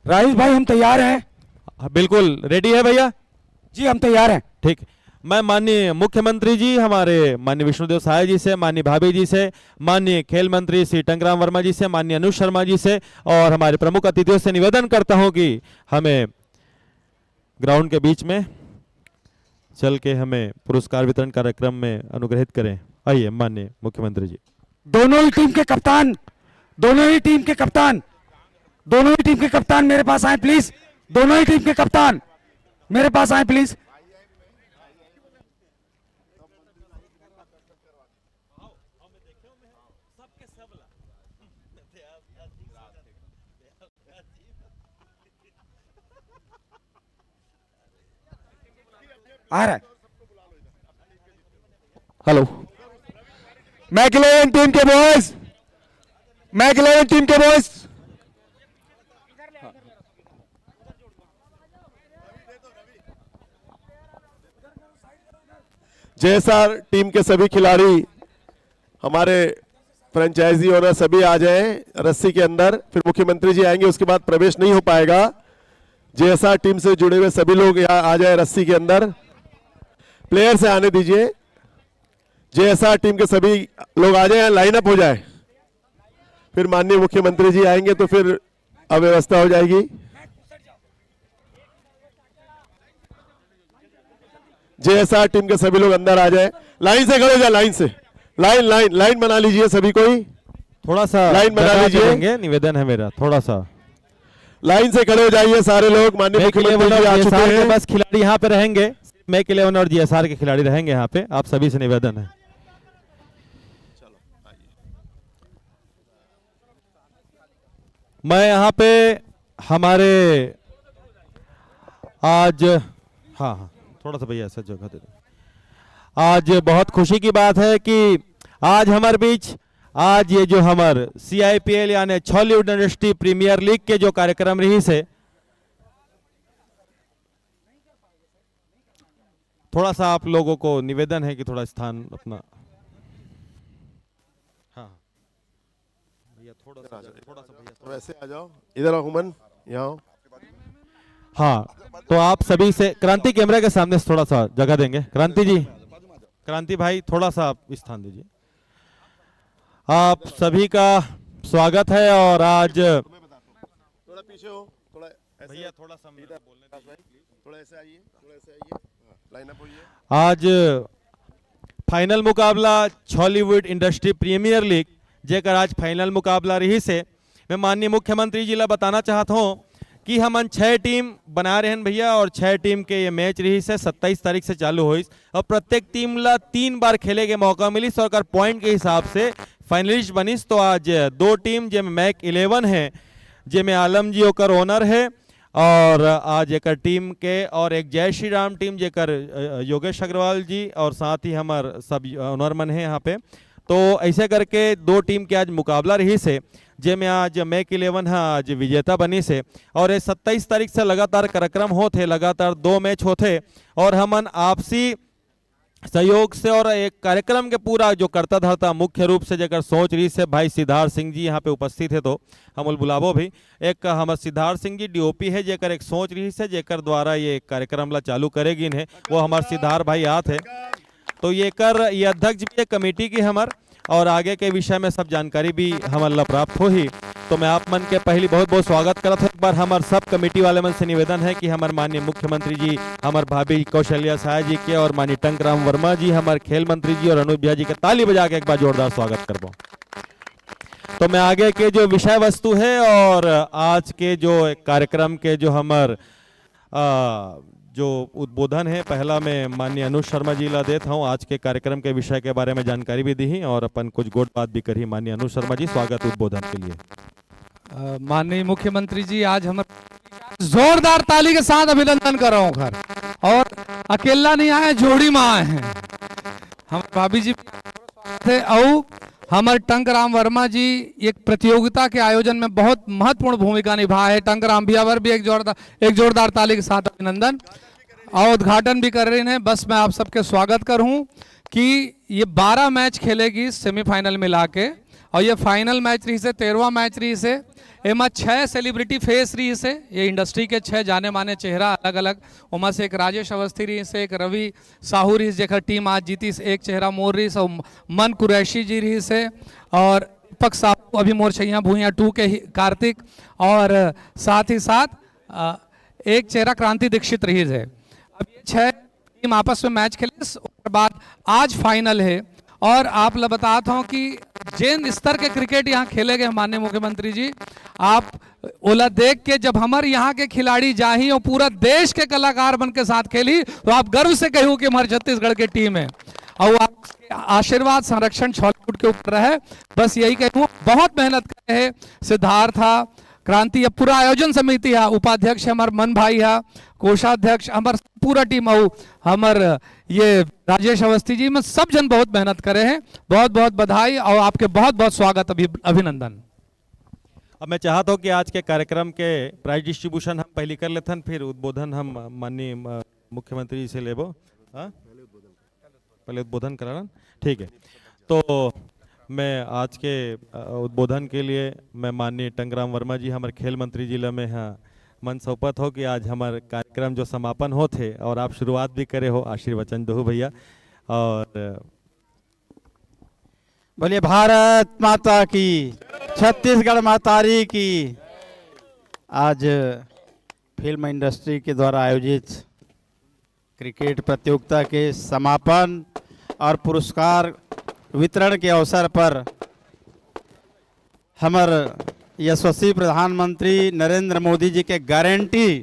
राइस भाई हम तैयार हैं। बिल्कुल रेडी है भैया जी, हम तैयार हैं। ठीक। मैं माननीय मुख्यमंत्री जी, हमारे माननीय विष्णुदेव साय जी से, माननीय भाभी जी से, माननीय खेल मंत्री श्री टंकराम वर्मा जी से, माननीय अनुज शर्मा जी से और हमारे प्रमुख अतिथियों से निवेदन करता हूं कि हमें ग्राउंड के बीच में चल के हमें पुरस्कार वितरण कार्यक्रम में अनुग्रहित करें। आइए माननीय मुख्यमंत्री जी। दोनों ही टीम के कप्तान, दोनों ही टीम के कप्तान, दोनों ही टीम के कप्तान मेरे पास आए प्लीज। दोनों ही टीम के कप्तान मेरे पास आए प्लीज। आ रहा है। हेलो, मैक 11 टीम के बॉयज, मैक 11 टीम के बॉयज, जेएसआर टीम के सभी खिलाड़ी, हमारे फ्रेंचाइजी ओनर सभी आ जाएं रस्सी के अंदर। फिर मुख्यमंत्री जी आएंगे, उसके बाद प्रवेश नहीं हो पाएगा। जेएसआर टीम से जुड़े हुए सभी लोग यहाँ आ जाए रस्सी के अंदर। प्लेयर से आने दीजिए। जेएसआर टीम के सभी लोग आ जाए, लाइन अप हो जाए। फिर माननीय मुख्यमंत्री जी आएंगे तो फिर अव्यवस्था हो जाएगी। जेएसआर टीम के सभी लोग अंदर आ जाए। लाइन से खड़े हो जाए, लाइन से, लाइन लाइन लाइन बना लीजिए सभी कोई। थोड़ा सा लाइन बना लीजिए, निवेदन है मेरा, थोड़ा सा लाइन से खड़े हो जाइए सारे लोग। माननीय मुख्यमंत्री जी आ चुके हैं। बस खिलाड़ी यहाँ पे रहेंगे, मैक 11 और जीएसआर के खिलाड़ी रहेंगे यहाँ पे। आप सभी से निवेदन है। मैं यहाँ पे हमारे आज हाँ थोड़ा सा भैया ऐसा जगह दे दो। आज बहुत खुशी की बात है कि आज हमारे बीच आज ये जो हमारे CIPL यानी हॉलीवुड इंडस्ट्री प्रीमियर लीग के जो कार्यक्रम रही से, थोड़ा सा आप लोगों को निवेदन है कि थोड़ा स्थान अपना। हाँ भैया थोड़ा सा भैया वैसे आ जाओ, इधर आओ हुमन, यहाँ आओ। हाँ, तो आप सभी से क्रांति कैमरे के सामने से थोड़ा सा जगह देंगे। क्रांति जी, क्रांति भाई थोड़ा सा आप स्थान दीजिए। आप सभी का स्वागत है। और आज थोड़ा पीछे हो, थोड़ा भैया थोड़ा सा बोलने दीजिए, थोड़ा ऐसे आइए, थोड़ा ऐसे आइए, लाइन अप होइए। आज फाइनल मुकाबला हॉलीवुड इंडस्ट्री प्रीमियर लीग जेकर आज फाइनल मुकाबला रही से मैं माननीय मुख्यमंत्री जी ला बताना चाहता हूँ कि हमन 6 टीम बना रहे हैं भैया। और 6 टीम के ये मैच रही से 27 तारीख से चालू हुई और प्रत्येक टीम ला 3 बार खेले के मौका मिली और पॉइंट के हिसाब से फाइनलिस्ट बनिस। तो आज 2 टीम जिसमें मैक 11 है, जिसमें आलम जी ओकर ओनर है, और आज एक टीम के और एक जय श्री राम टीम जेकर योगेश अग्रवाल जी और साथ ही हमार सब ओनरमन है यहाँ पे। तो ऐसे करके 2 टीम के आज मुकाबला रही से, जिसमें आज मैक 11 है आज विजेता बनी से। और ये 27 तारीख से लगातार कार्यक्रम होते, लगातार 2 मैच होते और हमन आपसी सहयोग से और एक कार्यक्रम के पूरा जो करता धरता मुख्य रूप से जेकर सोच रही से भाई सिद्धार्थ सिंह जी यहाँ पे उपस्थित है, तो हम बुलावो भी। एक हमारे सिद्धार्थ सिंह जी DOP है जेकर एक सोच रही से जेकर द्वारा ये कार्यक्रम ला चालू करेगी है, वो हमारे सिद्धार्थ भाई आते है। तो ये अध्यक्ष भी है कमेटी की हमार, और आगे के विषय में सब जानकारी भी हमारे प्राप्त हो ही। तो मैं आप मन के पहली बहुत बहुत स्वागत करता हूँ। एक बार हमारे सब कमेटी वाले मन से निवेदन है कि हमारे माननीय मुख्यमंत्री जी, हमारे भाभी कौशल्या साय जी के और माननीय टंकराम वर्मा जी, हमारे खेल मंत्री जी और अनुज भैया जी के ताली बजा के एक बार जोरदार स्वागत कर दो। तो मैं आगे के जो विषय वस्तु है और आज के जो कार्यक्रम के जो हमार जो उद्बोधन है, पहला मैं माननीय अनुज शर्मा जी ला देता हूँ। आज के कार्यक्रम के विषय के बारे में जानकारी भी दी और अपन कुछ गोट बात भी करी। माननीय अनुज शर्मा जी, स्वागत उद्बोधन के लिए। माननीय मुख्यमंत्री जी, आज हम जोरदार ताली के साथ अभिनंदन कर रहा हूँ घर, और अकेला नहीं आए, जोड़ी में आए हैं। हम भाभी जी थे और हमारे टंकराम वर्मा जी एक प्रतियोगिता के आयोजन में बहुत महत्वपूर्ण भूमिका निभा है। टंकराम भैया पर भी एक जोरदार ताली के साथ अभिनंदन, और उद्घाटन भी कर रहे हैं। बस मैं आप सबके स्वागत करूं कि ये 12 मैच खेलेगी सेमीफाइनल मिला के, और ये फाइनल मैच रही से 13वां मैच रही से एमा 6 सेलिब्रिटी फेस रही से ये इंडस्ट्री के 6 जाने माने चेहरा अलग अलग उमा से एक राजेश अवस्थी रही से एक रवि साहू रही जेकर टीम आज जीती से एक चेहरा मोर रही से मन कुरैशी जी रही से और दीपक साहू अभी मोर छैया भूया 2 के कार्तिक और साथ ही साथ एक चेहरा क्रांति दीक्षित रही है। अब ये 6 टीम आपस में मैच खेले उसके बाद आज फाइनल है और आप बताता हूँ कि जिन स्तर के क्रिकेट यहाँ खेले गए माननीय मुख्यमंत्री जी आप ओला देख के जब हमारे यहाँ के खिलाड़ी जाही और पूरा देश के कलाकार बन के साथ खेली तो आप गर्व से कहूँ कि हमारे छत्तीसगढ़ की टीम है और आपके आशीर्वाद संरक्षण छॉलीवुड के ऊपर है। बस यही कहूँ बहुत मेहनत करे है सिद्धार्थ था क्रांति पूरा आयोजन समिति है उपाध्यक्ष हमार मन भाई है कोषाध्यक्ष हमार पूरा टीम हमार ये राजेश अवस्थी जी में सब जन बहुत मेहनत करे हैं। बहुत बहुत बधाई और आपके बहुत बहुत स्वागत अभिनंदन। अब मैं चाहता हूँ कि आज के कार्यक्रम के प्राइज डिस्ट्रीब्यूशन हम पहले कर लेते हैं फिर उद्बोधन हम माननीय मुख्यमंत्री जी से लेबो। हाँ पहले उद्बोधन कराना ठीक है। तो मैं आज के उद्बोधन के लिए मैं माननीय टंगराम वर्मा जी हमारे खेल मंत्री जिला में हाँ मन सौपत हो कि आज हमारे कार्यक्रम जो समापन हो थे और आप शुरुआत भी करे हो आशीर्वचन दो भैया। और बोलिए भारत माता की छत्तीसगढ़ मातारी की। आज फिल्म इंडस्ट्री के द्वारा आयोजित क्रिकेट प्रतियोगिता के समापन और पुरस्कार वितरण के अवसर पर हमारे यशस्वी प्रधानमंत्री नरेंद्र मोदी जी के गारंटी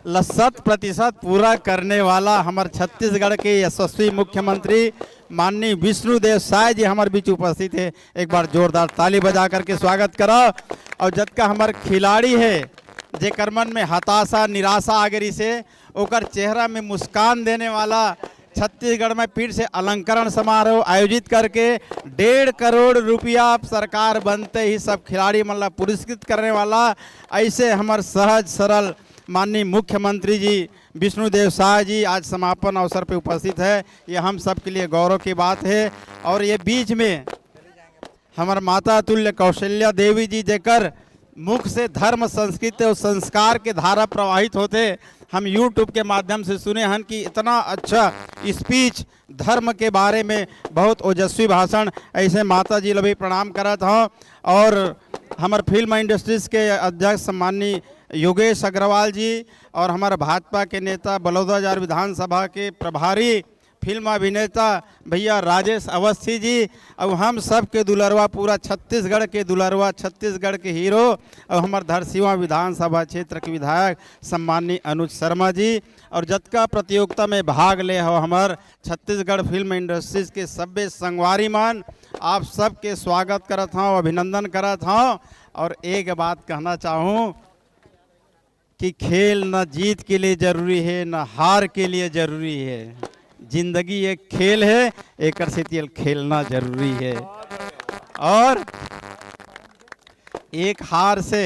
100% पूरा करने वाला हमारे छत्तीसगढ़ के यशस्वी मुख्यमंत्री माननीय विष्णुदेव साय जी हमारे बीच उपस्थित है। एक बार जोरदार ताली बजा करके स्वागत करो। और जब का हमारे खिलाड़ी है जेकर मन में हताशा निराशा आगरी से ओकर चेहरा में मुस्कान देने वाला छत्तीसगढ़ में फिर से अलंकरण समारोह आयोजित करके 1.5 करोड़ रुपया सरकार बनते ही सब खिलाड़ी मतलब पुरस्कृत करने वाला ऐसे हमारे सहज सरल माननीय मुख्यमंत्री जी विष्णुदेव साय जी आज समापन अवसर पे उपस्थित है। ये हम सब के लिए गौरव की बात है। और ये बीच में हमारे माता तुल्य कौशल्या देवी जी जेकर मुख से धर्म संस्कृति और संस्कार के धारा प्रवाहित होते हम YouTube के माध्यम से सुने हैं कि इतना अच्छा स्पीच धर्म के बारे में बहुत ओजस्वी भाषण ऐसे माता जी भी प्रणाम करत हूँ। और हमारे फिल्म इंडस्ट्रीज के अध्यक्ष सम्माननीय योगेश अग्रवाल जी और हमारे भाजपा के नेता बलौदाबाजार विधानसभा के प्रभारी फिल्म अभिनेता भैया राजेश अवस्थी जी और हम सब के दुलरवा पूरा छत्तीसगढ़ के दुलरवा छत्तीसगढ़ के हीरो और हमारे धरसीवा विधानसभा क्षेत्र के विधायक सम्माननीय अनुज शर्मा जी और जतका प्रतियोगिता में भाग ले हो हमार छत्तीसगढ़ फिल्म इंडस्ट्रीज के सभ्य संगवारी मान आप सबके स्वागत करत हूँ अभिनंदन करत हूँ। और एक बात कहना चाहूँ कि खेल न जीत के लिए ज़रूरी है न हार के लिए ज़रूरी है। जिंदगी एक खेल है एक से खेलना जरूरी है। और एक हार से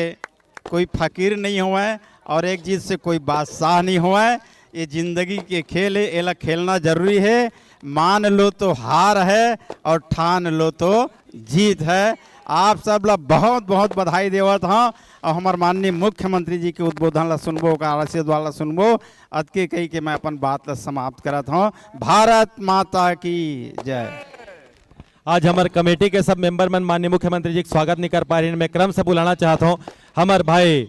कोई फकीर नहीं हुआ है और एक जीत से कोई बादशाह नहीं हुआ है। ये जिंदगी के खेल है एला खेलना जरूरी है। मान लो तो हार है और ठान लो तो जीत है। आप सब ला बहुत बहुत बधाई देवत हाँ। और हमारे माननीय मुख्यमंत्री जी के उद्बोधन ला सुनबो का आशीर्वाद ला सुनबो अद के कही के मैं अपन बात ला समाप्त करत हूँ। भारत माता की जय। आज हमारे कमेटी के सब मेंबर मन माननीय मुख्यमंत्री जी का स्वागत नहीं कर पा रहे हैं। मैं क्रम से बुलाना चाहता हूँ हमारे भाई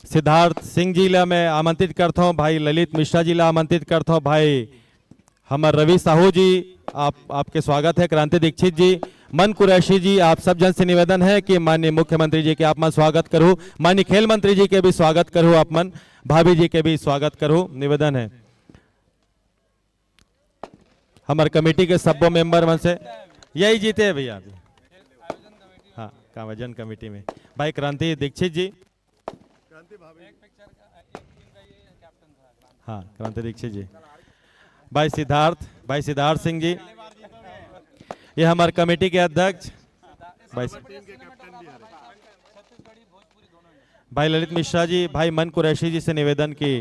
सिद्धार्थ सिंह जी ला मैं आमंत्रित करता हूँ, भाई ललित मिश्रा जी ला आमंत्रित करता हूँ, भाई हमारे रवि साहू जी आपके स्वागत है, क्रांति दीक्षित जी, मन कुरैशी जी, आप सब जन से निवेदन है कि माननीय मुख्यमंत्री जी के आप मन स्वागत करूँ, माननीय खेल मंत्री जी के भी स्वागत करूँ, आप मन भाभी जी के भी स्वागत करूँ, निवेदन है। हमारे कमेटी के सब मेंबर मन से यही जीते हैं भैया। हाँ कावजन कमेटी में भाई क्रांति दीक्षित जी, हाँ क्रांति दीक्षित जी, भाई सिद्धार्थ सिंह जी, ये हमारे कमेटी के अध्यक्ष भाई ललित मिश्रा जी, भाई मन कुरैशी जी से निवेदन की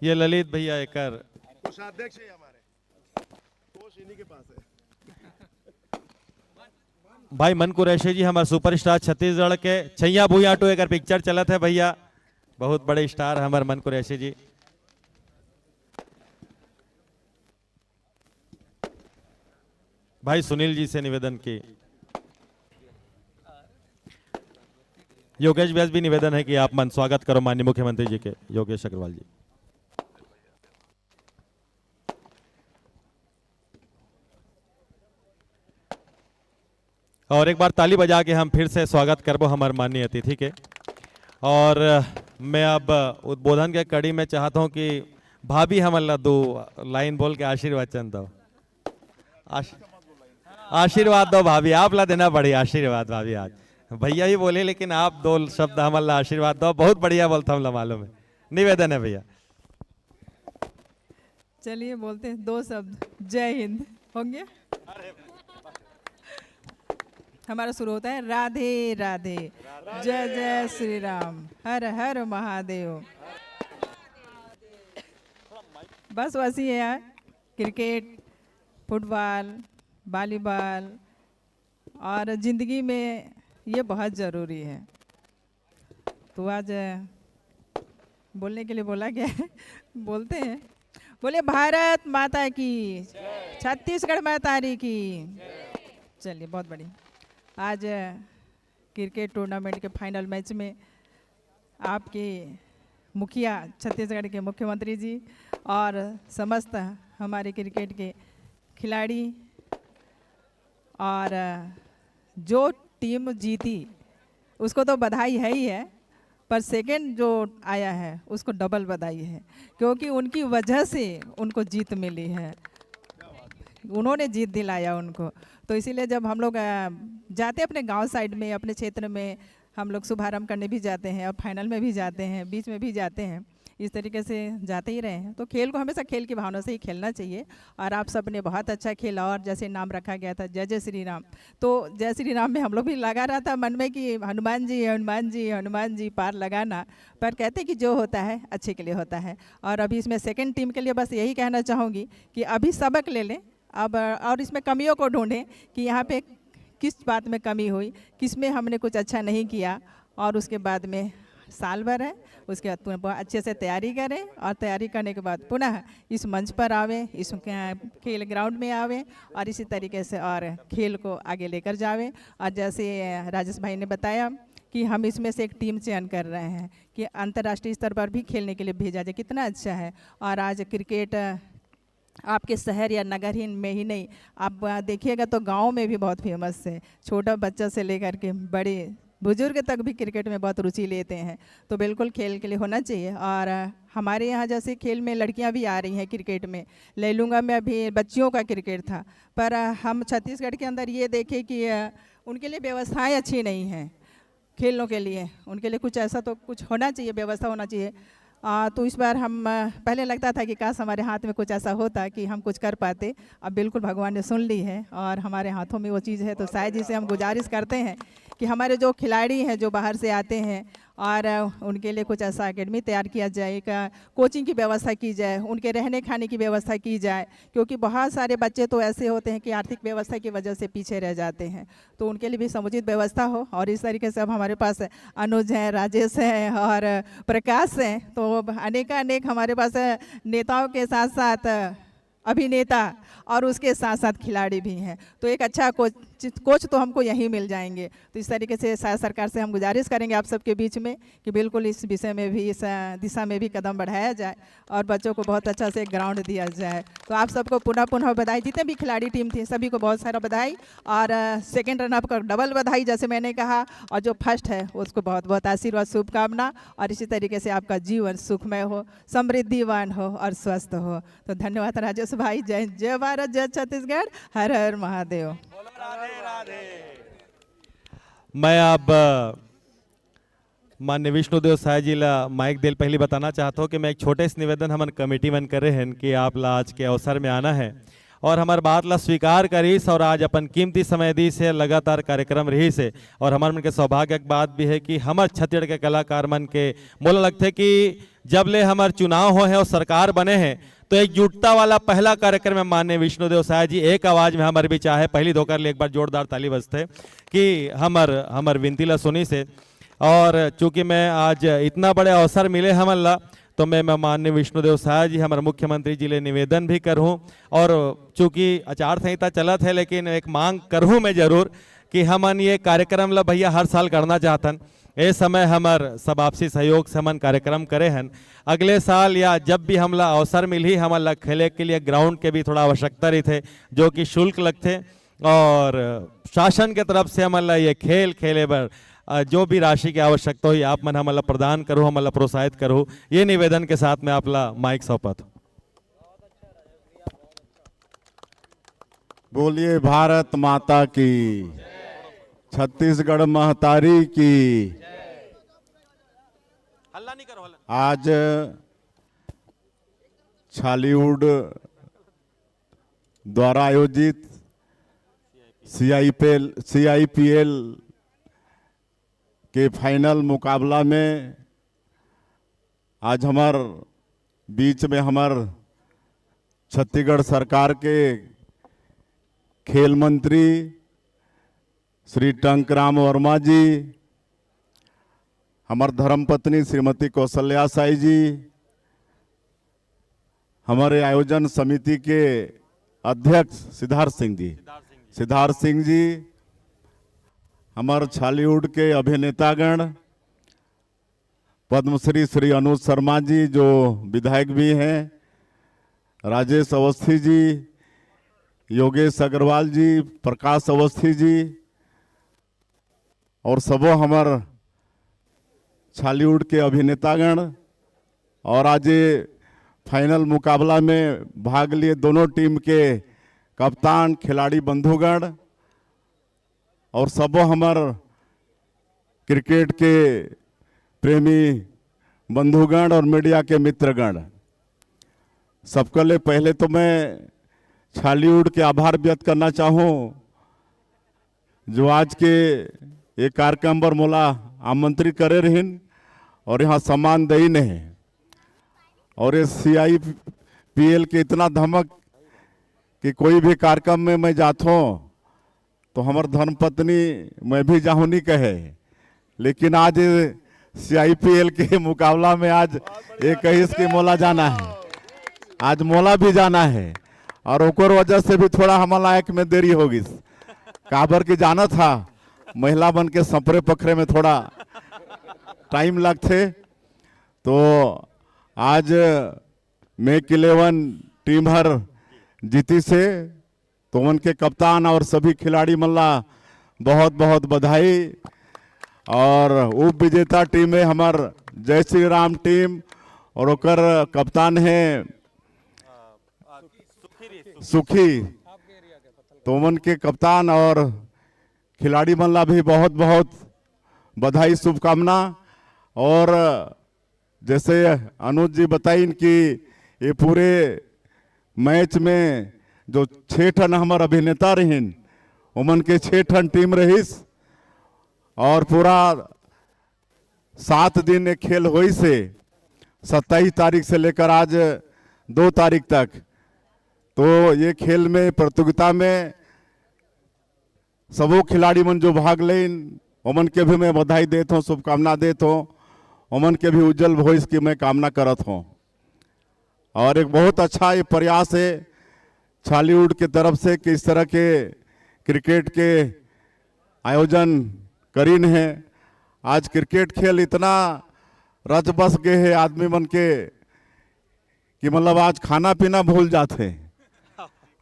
ये ललित भैया एकर कोषाध्यक्ष है हमारे, कोष इन्हीं के पास है। भाई मन कुरैशी जी हमारे सुपरस्टार छत्तीसगढ़ के छैया भूया टू एक पिक्चर चलत है भैया, बहुत बड़े स्टार हमारे मन कुरैशी जी। भाई सुनील जी से निवेदन की, योगेश व्यास भी निवेदन है कि आप मन स्वागत करो माननीय मुख्यमंत्री जी के, योगेश अग्रवाल जी। और एक बार ताली बजा के हम फिर से स्वागत करबो हमारे माननीय अतिथि के। और मैं अब उद्बोधन के कड़ी में चाहता हूं कि भाभी हमारा दो लाइन बोल के आशीर्वाद चंद दो, आशीर्वाद दो भाभी, आप ला देना बढ़िया आशीर्वाद भाभी। आज भैया ही बोले लेकिन आप दो शब्द हमारा आशीर्वाद दो, बहुत बढ़िया बोलता हूँ मालूम है, निवेदन है भैया। चलिए बोलते हैं 2 शब्द, जय हिंद हो गया। हमारा शुरू होता है राधे राधे, जय जय श्री राम, हर हर महादेव। बस वैसी है यार, क्रिकेट, फुटबॉल, वॉलीबॉल और ज़िंदगी में ये बहुत ज़रूरी है। तो आज बोलने के लिए बोला गया है, बोलते हैं, बोले भारत माता की, छत्तीसगढ़ मातारी की। चलिए बहुत बढ़िया। आज क्रिकेट टूर्नामेंट के फाइनल मैच में आपके मुखिया छत्तीसगढ़ के मुख्यमंत्री जी और समस्त हमारे क्रिकेट के खिलाड़ी और जो टीम जीती उसको तो बधाई है ही है, पर सेकंड जो आया है उसको डबल बधाई है, क्योंकि उनकी वजह से उनको जीत मिली है, उन्होंने जीत दिलाया उनको। तो इसीलिए जब हम लोग जाते हैं अपने गांव साइड में, अपने क्षेत्र में, हम लोग शुभारंभ करने भी जाते हैं और फाइनल में भी जाते हैं, बीच में भी जाते हैं, इस तरीके से जाते ही रहे हैं। तो खेल को हमेशा खेल की भावना से ही खेलना चाहिए। और आप सब ने बहुत अच्छा खेला, और जैसे नाम रखा गया था जय जय श्री राम, तो जय श्री राम में हम लोग भी लगा रहा था मन में कि हनुमान जी हनुमान जी हनुमान जी पार लगाना, पर कहते कि जो होता है अच्छे के लिए होता है। और अभी इसमें सेकेंड टीम के लिए बस यही कहना चाहूँगी कि अभी सबक ले लें अब, और इसमें कमियों को ढूंढें कि यहाँ पे किस बात में कमी हुई, किस में हमने कुछ अच्छा नहीं किया, और उसके बाद में साल भर है, उसके बाद पुनः अच्छे से तैयारी करें, और तैयारी करने के बाद पुनः इस मंच पर आवें, इस खेल ग्राउंड में आवें, और इसी तरीके से और खेल को आगे लेकर जावें। और जैसे राजेश भाई ने बताया कि हम इसमें से एक टीम चयन कर रहे हैं कि अंतर्राष्ट्रीय स्तर पर भी खेलने के लिए भेजा जाए, कितना अच्छा है। और आज क्रिकेट आपके शहर या नगर ही में ही नहीं, आप देखिएगा तो गांव में भी बहुत फेमस है, छोटा बच्चा से लेकर के बड़े बुजुर्ग तक भी क्रिकेट में बहुत रुचि लेते हैं। तो बिल्कुल खेल के लिए होना चाहिए। और हमारे यहाँ जैसे खेल में लड़कियां भी आ रही हैं क्रिकेट में, लेलूंगा में अभी बच्चियों का क्रिकेट था, पर हम छत्तीसगढ़ के अंदर ये देखें कि उनके लिए व्यवस्थाएं अच्छी नहीं हैं खेलों के लिए, उनके लिए कुछ ऐसा तो कुछ होना चाहिए, व्यवस्था होना चाहिए। तो इस बार हम पहले लगता था कि काश हमारे हाथ में कुछ ऐसा होता कि हम कुछ कर पाते, अब बिल्कुल भगवान ने सुन ली है और हमारे हाथों में वो चीज़ है। तो शायद जिसे हम गुजारिश करते हैं कि हमारे जो खिलाड़ी हैं जो बाहर से आते हैं, और उनके लिए कुछ ऐसा एकेडमी तैयार किया जाए, कोचिंग की व्यवस्था की जाए, उनके रहने खाने की व्यवस्था की जाए, क्योंकि बहुत सारे बच्चे तो ऐसे होते हैं कि आर्थिक व्यवस्था की वजह से पीछे रह जाते हैं। तो उनके लिए भी समुचित व्यवस्था हो। और इस तरीके से अब हमारे पास अनुज हैं, राजेश हैं और प्रकाश हैं, तो अनेक हमारे पास नेताओं के साथ साथ अभिनेता और उसके साथ साथ खिलाड़ी भी हैं। तो एक अच्छा कोच तो हमको यहीं मिल जाएंगे। तो इस तरीके से शायद सरकार से हम गुजारिश करेंगे आप सबके बीच में कि बिल्कुल इस विषय में भी, इस दिशा में भी कदम बढ़ाया जाए और बच्चों को बहुत अच्छा से ग्राउंड दिया जाए। तो आप सबको पुनः बधाई, जितने भी खिलाड़ी टीम थी सभी को बहुत सारा बधाई, और सेकेंड रनअप को डबल बधाई जैसे मैंने कहा, और जो फर्स्ट है उसको बहुत बहुत आशीर्वाद, शुभकामना, और इसी तरीके से आपका जीवन सुखमय हो, समृद्धिवान हो और स्वस्थ हो। तो धन्यवाद राजेश भाई। जय जय भारत, जय छत्तीसगढ़, हर हर महादेव। मैं अब माननीय विष्णुदेव साय जी ला माइक दिल पहले बताना चाहता हूँ कि मैं एक छोटे से निवेदन हमन कमेटी मन करे हैं कि आप ला आज के अवसर में आना है और हमार बात ला स्वीकार करीस, और आज अपन कीमती समय दी से लगातार कार्यक्रम रही से। और हमारे मन के सौभाग्य की बात भी है कि हमार छत्तीसगढ़ के कलाकार मन के मोला लगते कि जब ले हमार चुनाव हो है और सरकार बने हैं तो एकजुटता वाला पहला कार्यक्रम है माननीय विष्णुदेव साय जी एक आवाज में हमारे भी चाहे पहली धोकर लिए एक बार जोरदार ताली बजते कि हमर विनतीला सुनी से। और चूंकि मैं आज इतना बड़े अवसर मिले हमला तो मैं माननीय विष्णुदेव साय जी हमारे मुख्यमंत्री जी ले निवेदन भी करूँ। और चूंकि आचार संहिता चलत है लेकिन एक मांग करूँ मैं जरूर कि हमन ये कार्यक्रम ला भैया हर साल करना चाहतन। ए समय हमार सब आपसी सहयोग से हमन कार्यक्रम करे हैं। अगले साल या जब भी हमला अवसर मिली हमला खेले के लिए ग्राउंड के भी थोड़ा आवश्यकता रही थे जो कि शुल्क लगते और शासन के तरफ से हमला ये खेल खेले बर जो भी राशि की आवश्यकता हुई आप मन हमला प्रदान करो हमला प्रोत्साहित करो। ये निवेदन के साथ में आपला माइक सौंपत। बोलिए भारत माता की, छत्तीसगढ़ महतारी की। आज छालीवुड द्वारा आयोजित CIPL के फाइनल मुकाबला में आज हमार बीच में हमार छत्तीसगढ़ सरकार के खेल मंत्री श्री टंकराम वर्मा जी, हमारे धर्मपत्नी श्रीमती कौशल्या साई जी, हमारे आयोजन समिति के अध्यक्ष सिद्धार्थ सिंह जी, हमारे छालीवुड के अभिनेतागण पद्मश्री श्री अनुज शर्मा जी जो विधायक भी हैं, राजेश अवस्थी जी, योगेश अग्रवाल जी, प्रकाश अवस्थी जी और सबो हमार छालीवुड के अभिनेतागण। और आज फाइनल मुकाबला में भाग लिए दोनों टीम के कप्तान खिलाड़ी बंधुगण और सबो हमार क्रिकेट के प्रेमी बंधुगण और मीडिया के मित्रगण। सबके लिए पहले तो मैं छालीवुड के आभार व्यक्त करना चाहूँ जो आज के ये कार्यक्रम पर मोला आमंत्रित करे रहीन और यहाँ सम्मान दई नहीं। और ये CIPL के इतना धमक कि कोई भी कार्यक्रम में मैं जाता हूँ तो हमार धर्मपत्नी मैं भी जाऊँ नहीं कहे, लेकिन आज CIPL के मुकाबला में आज 21 की मोला जाना है, आज मोला भी जाना है और ओकर वजह से भी थोड़ा हमारा एक में देरी होगी। काबर की जाना था महिला बन के सपरे पखरे में थोड़ा टाइम लगते। तो आज मैक 11 टीम हर जीती से तो उनके कप्तान और सभी खिलाड़ी मल्ला बहुत बहुत बधाई। और उप विजेता टीम है हमार जय श्री राम टीम और ओकर कप्तान है सुखी, तो उनके कप्तान और खिलाड़ी मल्ला भी बहुत बहुत बधाई शुभकामना। और जैसे अनुज जी बताइन कि ये पूरे मैच में जो 6 ठन हमार अभिनेता रहीन उमन के 6 ठन टीम रहीस और पूरा 7 दिन एक खेल हुई से 27 तारीख से लेकर आज 2 तारीख तक। तो ये खेल में प्रतियोगिता में सबो खिलाड़ी मन जो भाग लेन उमन के भी मैं बधाई देता हूँ, शुभकामना देता हूँ, उमन के भी उज्जवल भविष्य की मैं कामना करत हूँ। और एक बहुत अच्छा ये प्रयास है छालीवुड की तरफ से कि इस तरह के क्रिकेट के आयोजन करीन है। आज क्रिकेट खेल इतना रच बस गए है आदमी मन के कि मतलब आज खाना पीना भूल जाते,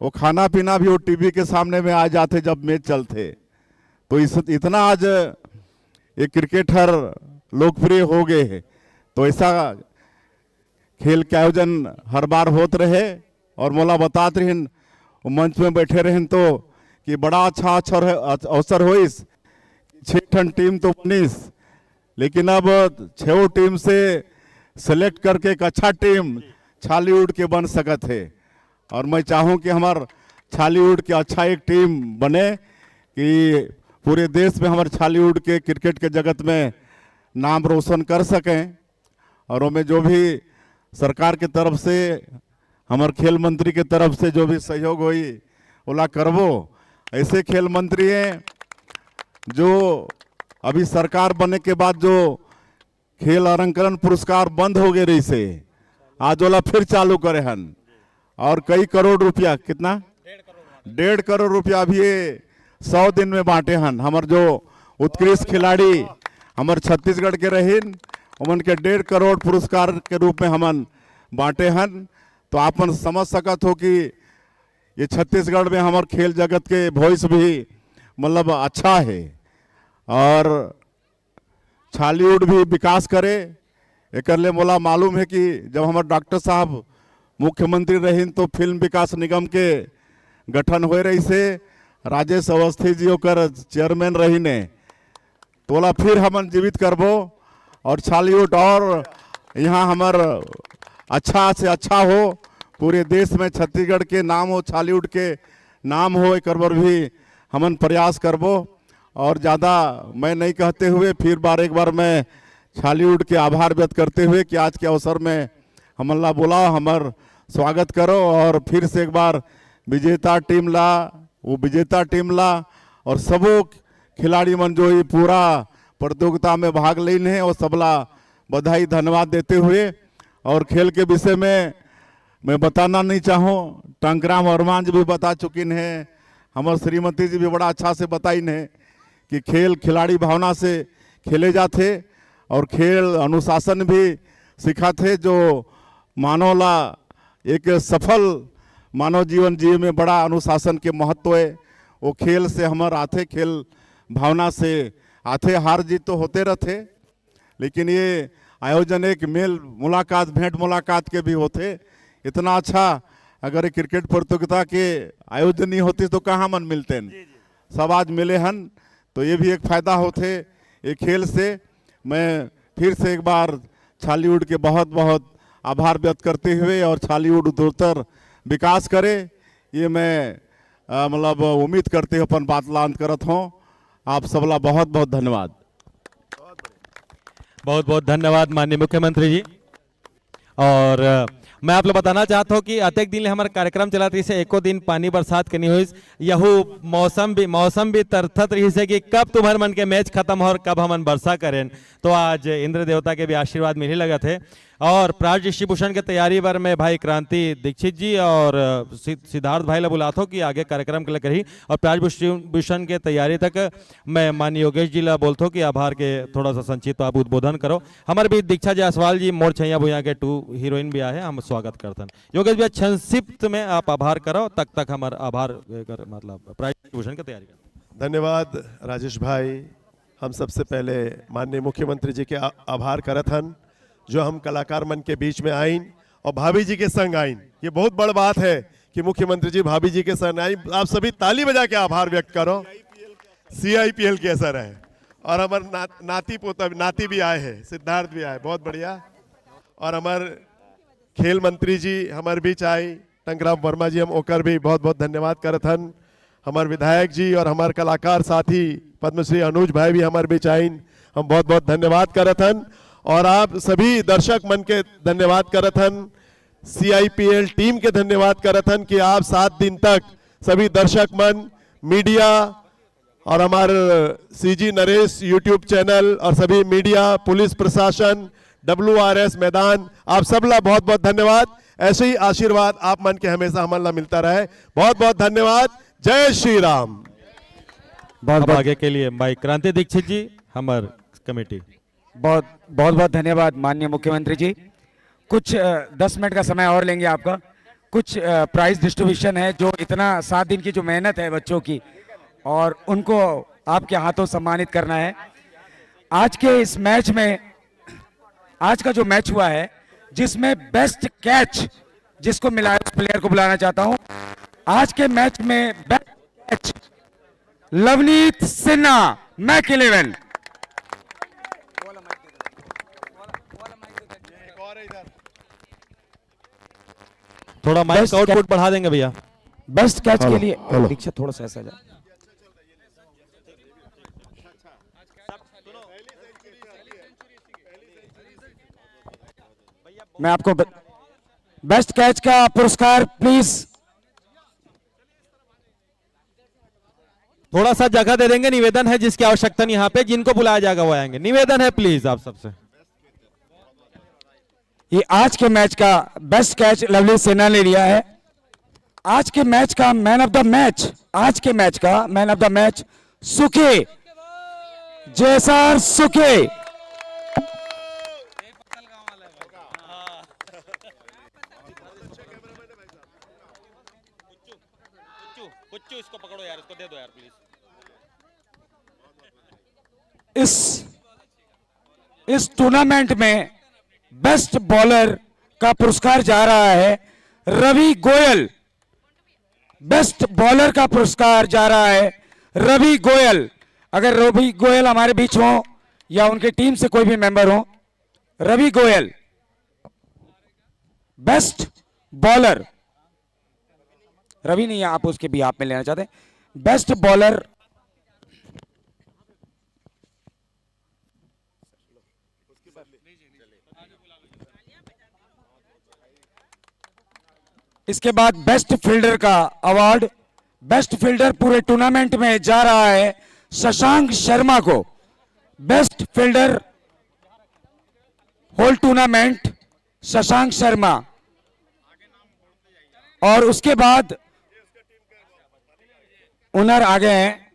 वो खाना पीना भी वो टीवी के सामने में आ जाते जब मैच चलते। तो इतना आज ये क्रिकेटर लोकप्रिय हो गए हैं। तो ऐसा खेल के आयोजन हर बार होते रहे और मोला बताते रहें मंच में बैठे रहें तो कि बड़ा अच्छा अवसर हो। 6 ठन टीम तो 19, लेकिन अब 6 टीम से सेलेक्ट करके एक अच्छा टीम छालीवुड के बन सकत है। और मैं चाहूँ कि हमार छालीवुड के अच्छा एक टीम बने कि पूरे देश में हमारे छालीवुड के क्रिकेट के जगत में नाम रोशन कर सकें। और उनमें जो भी सरकार की तरफ से हमार खेल मंत्री के तरफ से जो भी सहयोग हुई ओला करबो। ऐसे खेल मंत्री हैं जो अभी सरकार बनने के बाद जो खेल अलंकरण पुरस्कार बंद हो गए रही से आज ओला फिर चालू करे हन और कई करोड़ रुपया, कितना 1.5 करोड़ रुपया अभी 100 दिन में बांटे हन। हमार जो उत्कृष्ट खिलाड़ी हमार छत्तीसगढ़ के रहीन उमन के 1.5 करोड़ पुरस्कार के रूप में हमन बांटे हन। तो आपन समझ सकत हो कि ये छत्तीसगढ़ में हमार खेल जगत के वॉइस भी मतलब अच्छा है और छालीवुड भी विकास करे। एक मोला मालूम है कि जब हमारे डॉक्टर साहब मुख्यमंत्री रहीन तो फिल्म विकास निगम के गठन हो रही से राजेश अवस्थी जी ओकर चेयरमैन रही ने, तोला फिर हमन जीवित करबो और छालीवुड और यहाँ हमार अच्छा से अच्छा हो, पूरे देश में छत्तीसगढ़ के नाम हो, छालीवुड के नाम हो, एक बार भी हमन प्रयास करबो। और ज़्यादा मैं नहीं कहते हुए एक बार मैं छालीवुड के आभार व्यक्त करते हुए कि आज के अवसर में हमला बोला, हमार स्वागत करो और फिर से एक बार विजेता टीम ला और सबो खिलाड़ी मन जो ये पूरा प्रतियोगिता में भाग लेन है और सबला बधाई धन्यवाद देते हुए और खेल के विषय में मैं बताना नहीं चाहूँ, टंकराम वर्मा जी भी बता चुकिन हैं, हमार श्रीमती जी भी बड़ा अच्छा से बताइन है कि खेल खिलाड़ी भावना से खेले जाते और खेल अनुशासन भी सिखाते जो मानव ला एक सफल मानव जीवन जीव में बड़ा अनुशासन के महत्व है। वो खेल से हमार आते, खेल भावना से आते, हार जीत तो होते रहते लेकिन ये आयोजन एक मेल मुलाकात भेंट मुलाकात के भी होते। इतना अच्छा अगर ये क्रिकेट प्रतियोगिता के आयोजन नहीं होती तो कहाँ मन मिलते हैं, सब आज मिले हन तो ये भी एक फायदा होते ये खेल से। मैं फिर से एक बार छालीवुड के बहुत बहुत आभार व्यक्त करते हुए और छालीवुड उत्तरोत्तर विकास करे ये मैं मतलब उम्मीद करते हुए अपन बात लांत करत हूँ। आप सबला बहुत बहुत धन्यवाद। बहुत बहुत धन्यवाद माननीय मुख्यमंत्री जी। और मैं आप लोग बताना चाहता हूँ कि अतेक दिन हमारा कार्यक्रम चला रही से एको दिन पानी बरसात के नहीं हुई, यहू मौसम भी तरथत रही से कि कब तुम्हारे मन के मैच खत्म हो और कब हमन वर्षा करें। तो आज इंद्र देवता के भी आशीर्वाद मिले लगा थे। और प्राइज डिस्ट्रीब्यूशन के तैयारी पर मैं भाई क्रांति दीक्षित जी और सिद्धार्थ भाई ला बुलाता हूँ कि आगे कार्यक्रम के लिए करी और प्राइज डिस्ट्रीब्यूशन के तैयारी तक मैं माननीय योगेश जी ला बोलता हूँ कि आभार के थोड़ा सा संक्षिप्त आप उद्बोधन करो। हमारे भी दीक्षा जायसवाल जी मोर छैया भुया के 2 हीरोइन भी आए, हम स्वागत करते हैं। योगेश भैया संक्षिप्त में आप आभार करो तक हमारे आभार मतलब प्राइज डिस्ट्रीब्यूशन की तैयारी करो। धन्यवाद राजेश भाई। हम सबसे पहले माननीय मुख्यमंत्री जी के आभार करत हन जो हम कलाकार मन के बीच में आइन और भाभी जी के संग आइन। ये बहुत बड़ बात है कि मुख्यमंत्री जी भाभी जी के संग आइन। आप सभी ताली बजा के आभार व्यक्त करो। CIPL के असर है और हमारे नाती पोता नाती भी आए हैं, सिद्धार्थ भी आए, बहुत बढ़िया। और हमारे खेल मंत्री जी हमारे बीच आए टंकराम वर्मा जी, हम ओकर भी बहुत बहुत धन्यवाद करत हन। हमारे विधायक जी और हमारे कलाकार साथी पद्मश्री अनुज भाई भी हमारे बीच आइन, हम बहुत बहुत धन्यवाद करत हन। और आप सभी दर्शक मन के धन्यवाद करत हन, CIPL टीम के धन्यवाद करत हन कि आप 7 दिन तक सभी दर्शक मन, मीडिया और हमारे CG नरेश YouTube चैनल और सभी मीडिया, पुलिस प्रशासन, WRS मैदान, आप सबला बहुत बहुत धन्यवाद। ऐसे ही आशीर्वाद आप मन के हमेशा हमला मिलता रहे। बहुत बहुत धन्यवाद। जय श्री राम। बहुत आगे के लिए भाई क्रांति दीक्षित जी हमार कमेटी। बहुत बहुत धन्यवाद माननीय मुख्यमंत्री जी। कुछ 10 मिनट का समय और लेंगे आपका। कुछ प्राइज डिस्ट्रीब्यूशन है जो इतना 7 दिन की जो मेहनत है बच्चों की और उनको आपके हाथों सम्मानित करना है। आज के इस मैच में, आज का जो मैच हुआ है जिसमें बेस्ट कैच जिसको मिला है उस प्लेयर को बुलाना चाहता हूं। आज के मैच में best catch Lovneet Sinha, Mac 11। थोड़ा माइक आउटपुट बढ़ा देंगे भैया। बेस्ट कैच के लिए दीक्षा थोड़ा सा ऐसा जा। मैं आपको बेस्ट कैच का पुरस्कार प्लीज। थोड़ा सा जगह दे देंगे, निवेदन है, जिसकी आवश्यकता नहीं यहाँ पे, जिनको बुलाया जाएगा वो आएंगे। निवेदन है प्लीज आप सबसे। ये आज के मैच का बेस्ट कैच लवली सिन्हा ने लिया है। आज के मैच का मैन ऑफ द मैच, आज के मैच का मैन ऑफ द मैच सुके, जयसार सुके। इसको पकड़ो यार, इसको दे दो यार प्लीज। इस टूर्नामेंट में बेस्ट बॉलर का पुरस्कार जा रहा है रवि गोयल। बेस्ट बॉलर का पुरस्कार जा रहा है रवि गोयल। अगर रवि गोयल हमारे बीच हो या उनके टीम से कोई भी मेंबर हो, रवि गोयल बेस्ट बॉलर। रवि नहीं है, आप उसके भी आप में लेना चाहते हैं बेस्ट बॉलर। इसके बाद बेस्ट फील्डर का अवार्ड, बेस्ट फील्डर पूरे टूर्नामेंट में जा रहा है शशांक शर्मा को। Best fielder whole tournament Shashank Sharma. और उसके बाद ओनर आ गए हैं।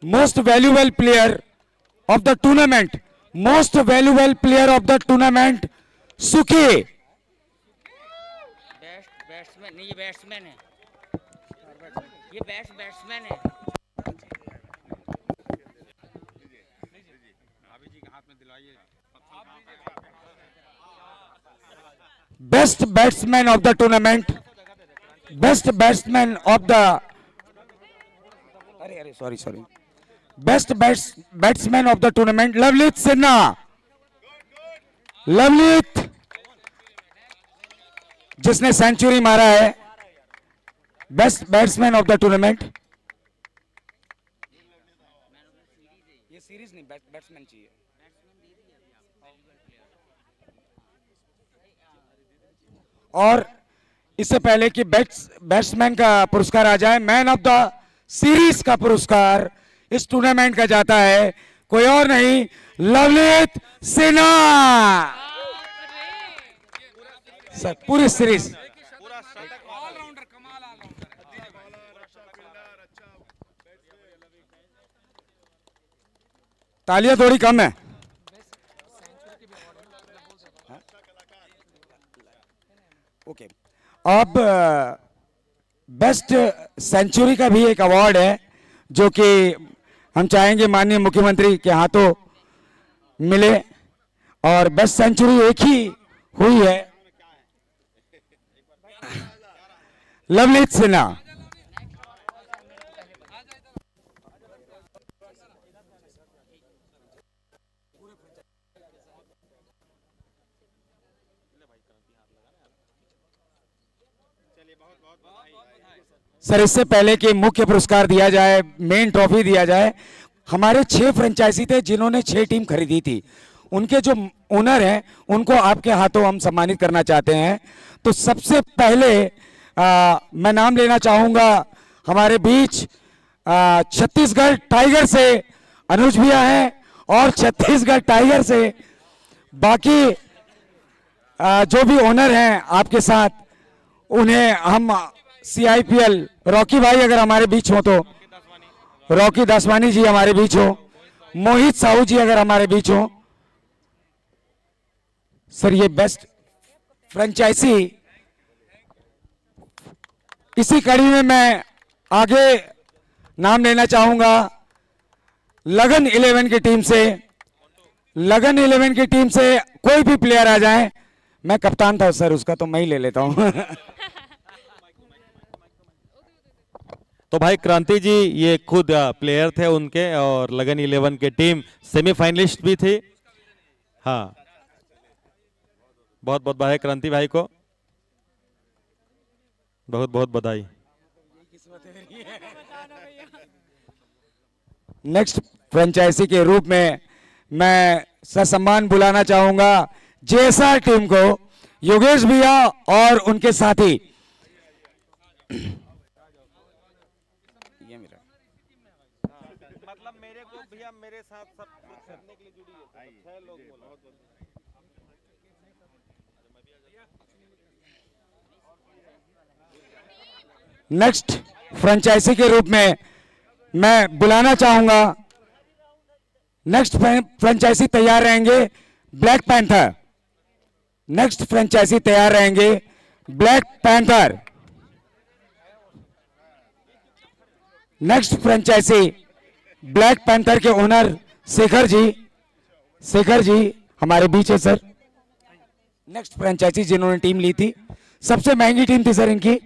Most valuable player of the tournament, most valuable player of the tournament सुके। बैट्समैन नहीं, ये बैट्समैन है, ये बैट्समैन है। Best batsman of the tournament, best batsman of the, अरे sorry best batsman of the tournament लवलीत Sinha. लवलीत जिसने सेंचुरी मारा है, best batsman of the tournament. ये सीरीज नहीं, बैट्समैन चाहिए। और इससे पहले कि बैट्समैन का पुरस्कार आ जाए, मैन ऑफ द सीरीज का पुरस्कार इस टूर्नामेंट का जाता है कोई और नहीं, लवलीत सिन्हा। सर पूरी सीरीज तालियां थोड़ी कम है। ओके, अब बेस्ट सेंचुरी का भी एक अवार्ड है जो कि हम चाहेंगे माननीय मुख्यमंत्री के हाथों मिले। और बेस्ट सेंचुरी एक ही हुई है, लवलीत सिन्हा। सर इससे पहले कि मुख्य पुरस्कार दिया जाए, मेन ट्रॉफी दिया जाए, हमारे 6 फ्रेंचाइजी थे जिन्होंने 6 टीम खरीदी थी, उनके जो ओनर हैं उनको आपके हाथों हम सम्मानित करना चाहते हैं। तो सबसे पहले मैं नाम लेना चाहूंगा हमारे बीच छत्तीसगढ़ टाइगर से अनुज भैया हैं, और छत्तीसगढ़ टाइगर से बाकी जो भी ओनर हैं आपके साथ, उन्हें हम CIPL रॉकी भाई अगर हमारे बीच हो तो, रॉकी दासवानी जी हमारे बीच हो, मोहित साहू जी अगर हमारे बीच हो। सर ये बेस्ट फ्रेंचाइजी, इसी कड़ी में मैं आगे नाम लेना चाहूंगा लगन 11 की टीम से। लगन 11 की टीम से कोई भी प्लेयर आ जाए, मैं कप्तान था सर उसका, तो मैं ही ले लेता हूं। तो भाई क्रांति जी ये खुद प्लेयर थे उनके, और लगन 11 के टीम सेमीफाइनलिस्ट भी थी। हाँ, बहुत बहुत बधाई क्रांति भाई को, बहुत बहुत बधाई। नेक्स्ट फ्रेंचाइजी के रूप में मैं ससम्मान बुलाना चाहूंगा जेएसआर टीम को, योगेश भैया और उनके साथी। मतलब मेरे को भैया मेरे साथ सब करने के लिए जुड़ी है, 6 लोग बोला। नेक्स्ट फ्रेंचाइजी के रूप में मैं बुलाना चाहूंगा, नेक्स्ट फ्रेंचाइजी तैयार रहेंगे ब्लैक पैंथर। नेक्स्ट फ्रेंचाइजी तैयार रहेंगे Black Panther. Next franchise Black Panther के ओनर शेखर जी, शेखर जी हमारे बीच है सर। नेक्स्ट फ्रेंचाइजी जिन्होंने टीम ली थी, सबसे महंगी टीम थी सर इनकी।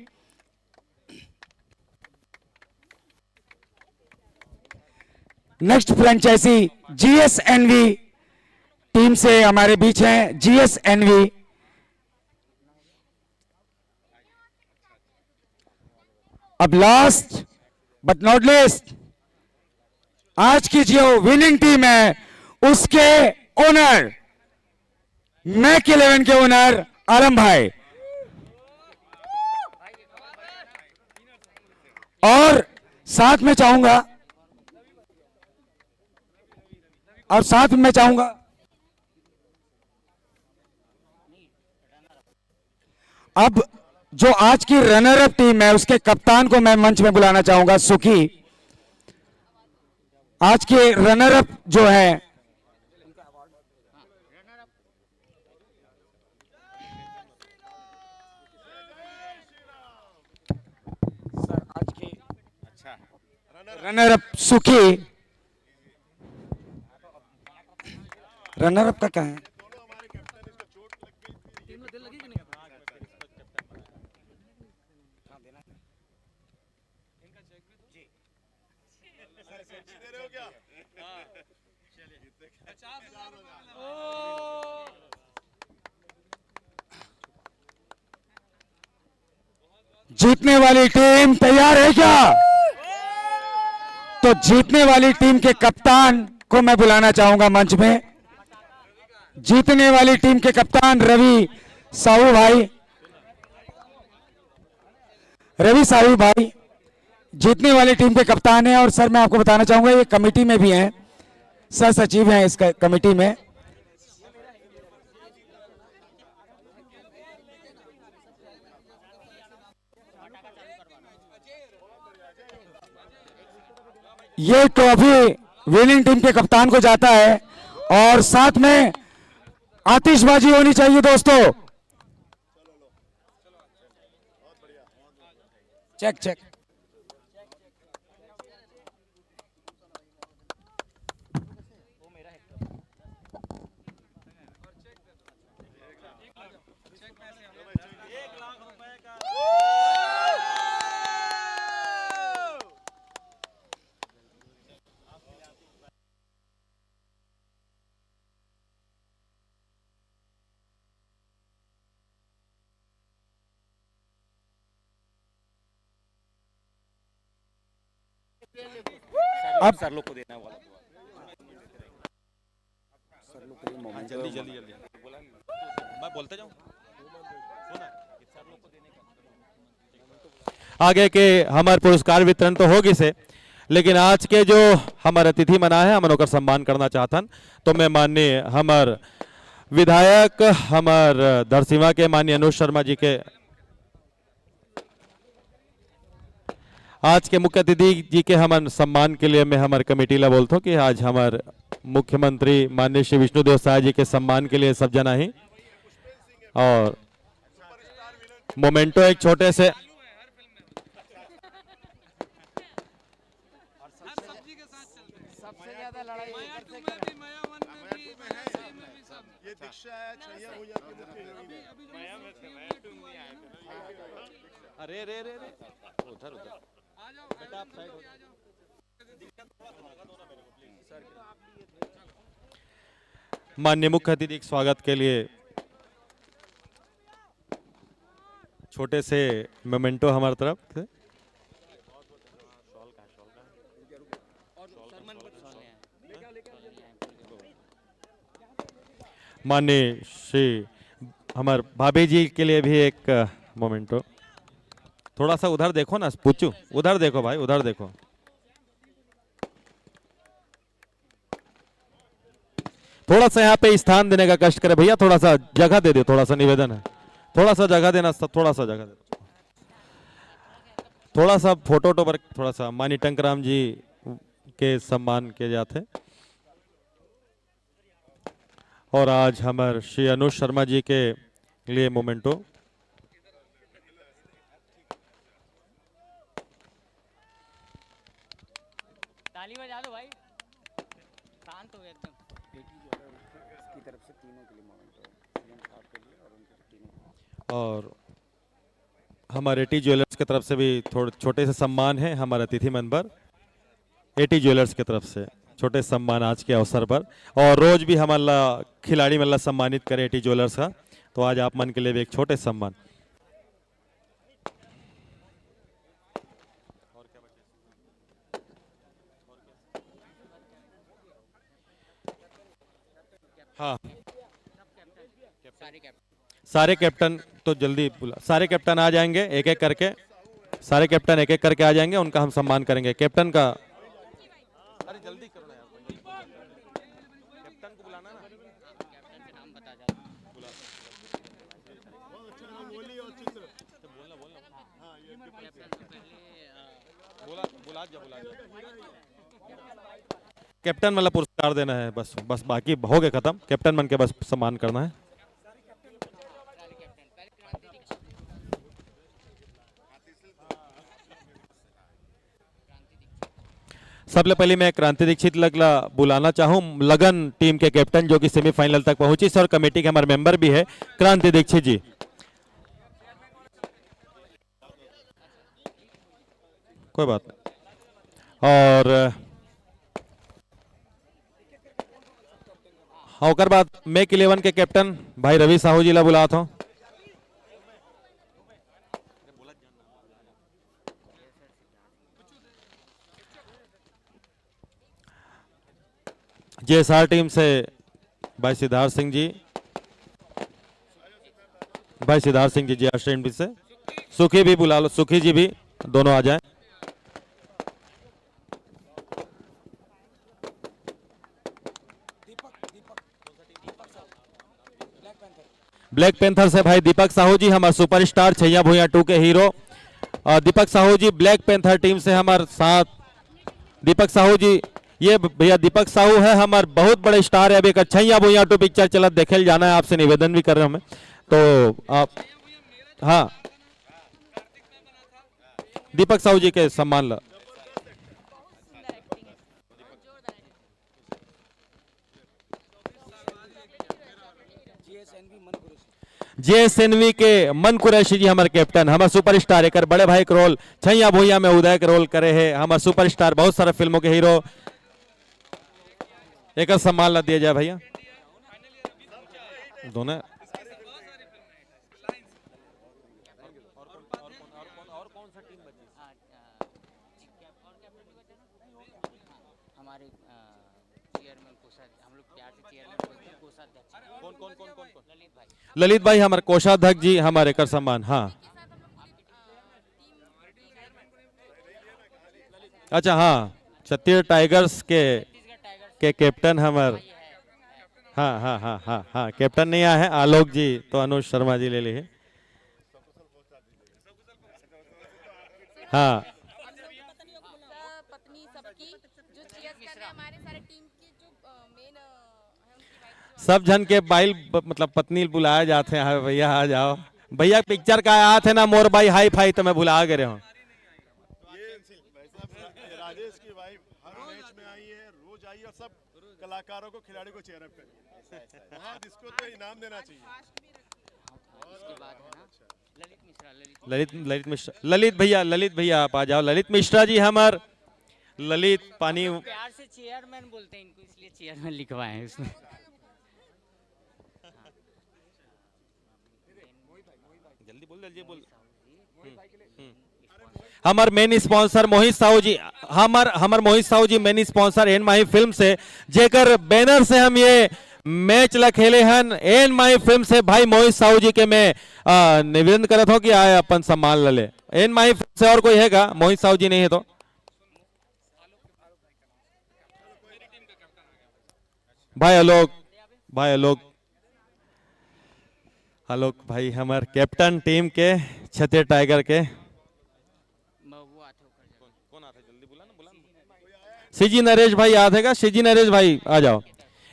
नेक्स्ट फ्रेंचाइजी जीएसएनवी टीम से हमारे बीच हैं जीएसएनवी। अब लास्ट बट नॉट लीस्ट, आज की जो विनिंग टीम है उसके ओनर, मैक 11 के ओनर आलम भाई, और साथ में चाहूंगा अब जो आज की रनर अप टीम है उसके कप्तान को मैं मंच में बुलाना चाहूंगा, सुखी। आज के रनर अप जो है रनर अप सुखी। रनर अप का क्या है? जीतने वाली टीम तैयार है क्या? तो जीतने वाली टीम के कप्तान को मैं बुलाना चाहूंगा मंच में। जीतने वाली टीम के कप्तान रवि साहू भाई, रवि साहू भाई जीतने वाली टीम के कप्तान हैं। और सर मैं आपको बताना चाहूंगा ये कमेटी में भी हैं, सह सचिव हैं इस कमेटी में। ये ट्रॉफी विनिंग टीम के कप्तान को जाता है और साथ में आतिशबाजी होनी चाहिए दोस्तों। Check check. अब सर लोग को देना वाला जल्दी जल्दी जल्दी मैं बोलते जाऊं। आगे के हमारे पुरस्कार वितरण तो होगी से, लेकिन आज के जो हमारे अतिथि मना है हम ओकर सम्मान करना चाहतन। तो मैं माननीय हमार विधायक हमार दरसिंवा के माननीय अनुज शर्मा जी के आज के मुख्य अतिथि जी के हम सम्मान के लिए मैं हमारे कमेटी ला बोलता हूँ कि आज हमारे मुख्यमंत्री माननीय श्री विष्णुदेव साय जी के सम्मान के लिए सब जना ही और मोमेंटो एक छोटे से अरे रे रे रे उधर उधर बेटा आप साइड हो जाओ। माननीय मुख्य अतिथि के स्वागत के लिए छोटे से मोमेंटो हमारी तरफ से। माननीय श्री हमारे भाभी जी के लिए भी एक मोमेंटो। थोड़ा सा उधर देखो ना पूछू, उधर देखो भाई, उधर देखो। थोड़ा सा यहाँ पे स्थान देने का कष्ट करे भैया, थोड़ा सा जगह दे दो, थोड़ा सा निवेदन है, थोड़ा सा जगह देना, थोड़ा सा जगह दे, थोड़ा सा फोटो पर थोड़ा सा मानी टंकराम जी के सम्मान किए जाते। और आज हमारे श्री अनुज शर्मा जी के लिए मोमेंटो। ताली बजा दो भाई, शांत हो एकदम। और हमारे एटी ज्वेलर्स की तरफ से भी थोड़े छोटे से सम्मान है, हमारे अतिथि मेंबर एटी ज्वेलर्स की तरफ से छोटे सम्मान आज के अवसर पर। और रोज भी हमारा खिलाड़ी मतलब सम्मानित करें एटी ज्वेलर्स का, तो आज आप मन के लिए भी एक छोटे सम्मान। हाँ, सारे कैप्टन तो जल्दी बुला, सारे कैप्टन आ जाएंगे एक एक करके, सारे कैप्टन एक एक करके आ जाएंगे, उनका हम सम्मान करेंगे। कैप्टन का अरे जल्दी करो ना यार, कैप्टन को बुलाना ना, कैप्टन का नाम बता जाओ। कैप्टन मतलब पुरस्कार देना है, बस बाकी हो गए खत्म। कैप्टन बन के बस सम्मान करना है। सबसे पहले मैं क्रांति दीक्षित लगला बुलाना चाहूं, लगन टीम के कैप्टन जो कि सेमीफाइनल तक पहुंची और कमेटी के हमारे मेंबर भी है, क्रांति दीक्षित जी। कोई बात नहीं। और हाँ, ओकर बाद मैक 11 के कैप्टन भाई रवि साहू जी ला बुलाता हूं। जेएसआर टीम से भाई सिद्धार्थ सिंह जी, भाई सिद्धार्थ सिंह जी जेएसआर टीम से। सुखी भी बुला लो, सुखी जी भी दोनों आ जाएं। ब्लैक पैंथर से भाई दीपक साहू जी, हमारे सुपरस्टार छैया भूया 2 के हीरो। और दीपक साहू जी ब्लैक पैंथर टीम से हमारे साथ। दीपक साहू जी, ये भैया दीपक साहू है हमारे बहुत बड़े स्टार है। अभी एक छैया भूया 2 पिक्चर चलत देखे जाना है, आपसे निवेदन भी कर रहे हैं हमें, तो आप हाँ दीपक साहू जी के सम्मान ला। जेएसएनवी के मन कुरैशी जी हमारे कैप्टन, हमारे सुपरस्टार एक बड़े भाई के रोल छैया भूया में उदय के रोल करे है, हमारे सुपरस्टार बहुत सारे फिल्मों के हीरो। एक सम्मान ला दिया जाए भैया दोनों। हमारे चेयरमैन कोषाध्यक्ष, हम लोग प्यार से चेयरमैन बोलते हैं, कोषाध्यक्ष। कौन? ललित भाई हमारे कोषाध्यक्ष जी हमारे कर सम्मान। हाँ अच्छा, हाँ छत्तीसगढ़ टाइगर्स के कैप्टन हमारे, हाँ हाँ हाँ हाँ हाँ कैप्टन नहीं आए हैं आलोक जी, तो अनुज शर्मा जी ले ली है। हाँ सब जन के बाइल मतलब पत्नी बुलाया जाते हैं। भैया आ जाओ भैया, पिक्चर का आया थे ना मोर भाई हाई फाई, तो मैं भुला गए हूँ। राजेश की वाइफ हर मैच में आई है, रोज आई है, और सब कलाकारों को खिलाड़ी को चेहरे पे बहुत, इसको तो इनाम देना चाहिए। इसके बाद है ना ललित मिश्रा, ललित मिश्रा, ललित भैया आप आ जाओ। ललित मिश्रा जी हमार, ललित पानी प्यार से चेयरमैन बोलते हैं इनको, इसलिए चेयरमैन लिखवाए हैं उसमें। जल्दी बोल। हमार मेन स्पॉन्सर मोहित साहू जी, हमार मोहित साहू जी main sponsor N Mahi film से, जेकर बैनर से हम ये मैच ला खेले हन एन माई फिल्म से भाई मोहित साहू जी के मैं निवेदन करत हूं कि आए अपन सम्मान ला ले। एन माई फिल्म से और कोई हैगा? मोहित साहू जी नहीं है तो भाई आलोक, भाई आलोक, आलोक भाई हमारे कैप्टन टीम के छत्तीसगढ़ टाइगर के सीजी नरेश भाई याद हैगा? सीजी नरेश भाई आ जाओ।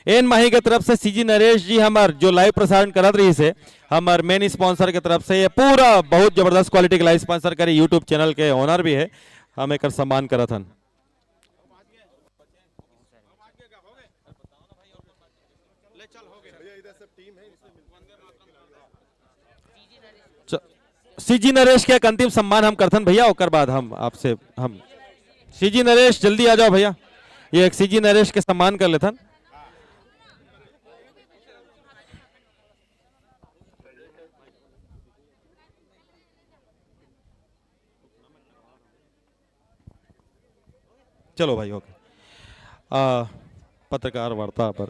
एन माही के तरफ से सीजी नरेश जी हमार जो लाइव प्रसारण करत रही से हमार मेन स्पॉन्सर के तरफ से ये पूरा बहुत जबरदस्त क्वालिटी के लाइव स्पॉन्सर करे यूट्यूब चैनल के ओनर भी है, हम एक सम्मान करत हन। सीजी नरेश के एक अंतिम सम्मान हम करथन भैया, ओकर बाद हम आपसे हम सीजी नरेश जल्दी आ जाओ भैया, ये एक सीजी नरेश के सम्मान कर लेथन। चलो भाई ओके। पत्रकार वार्ता पर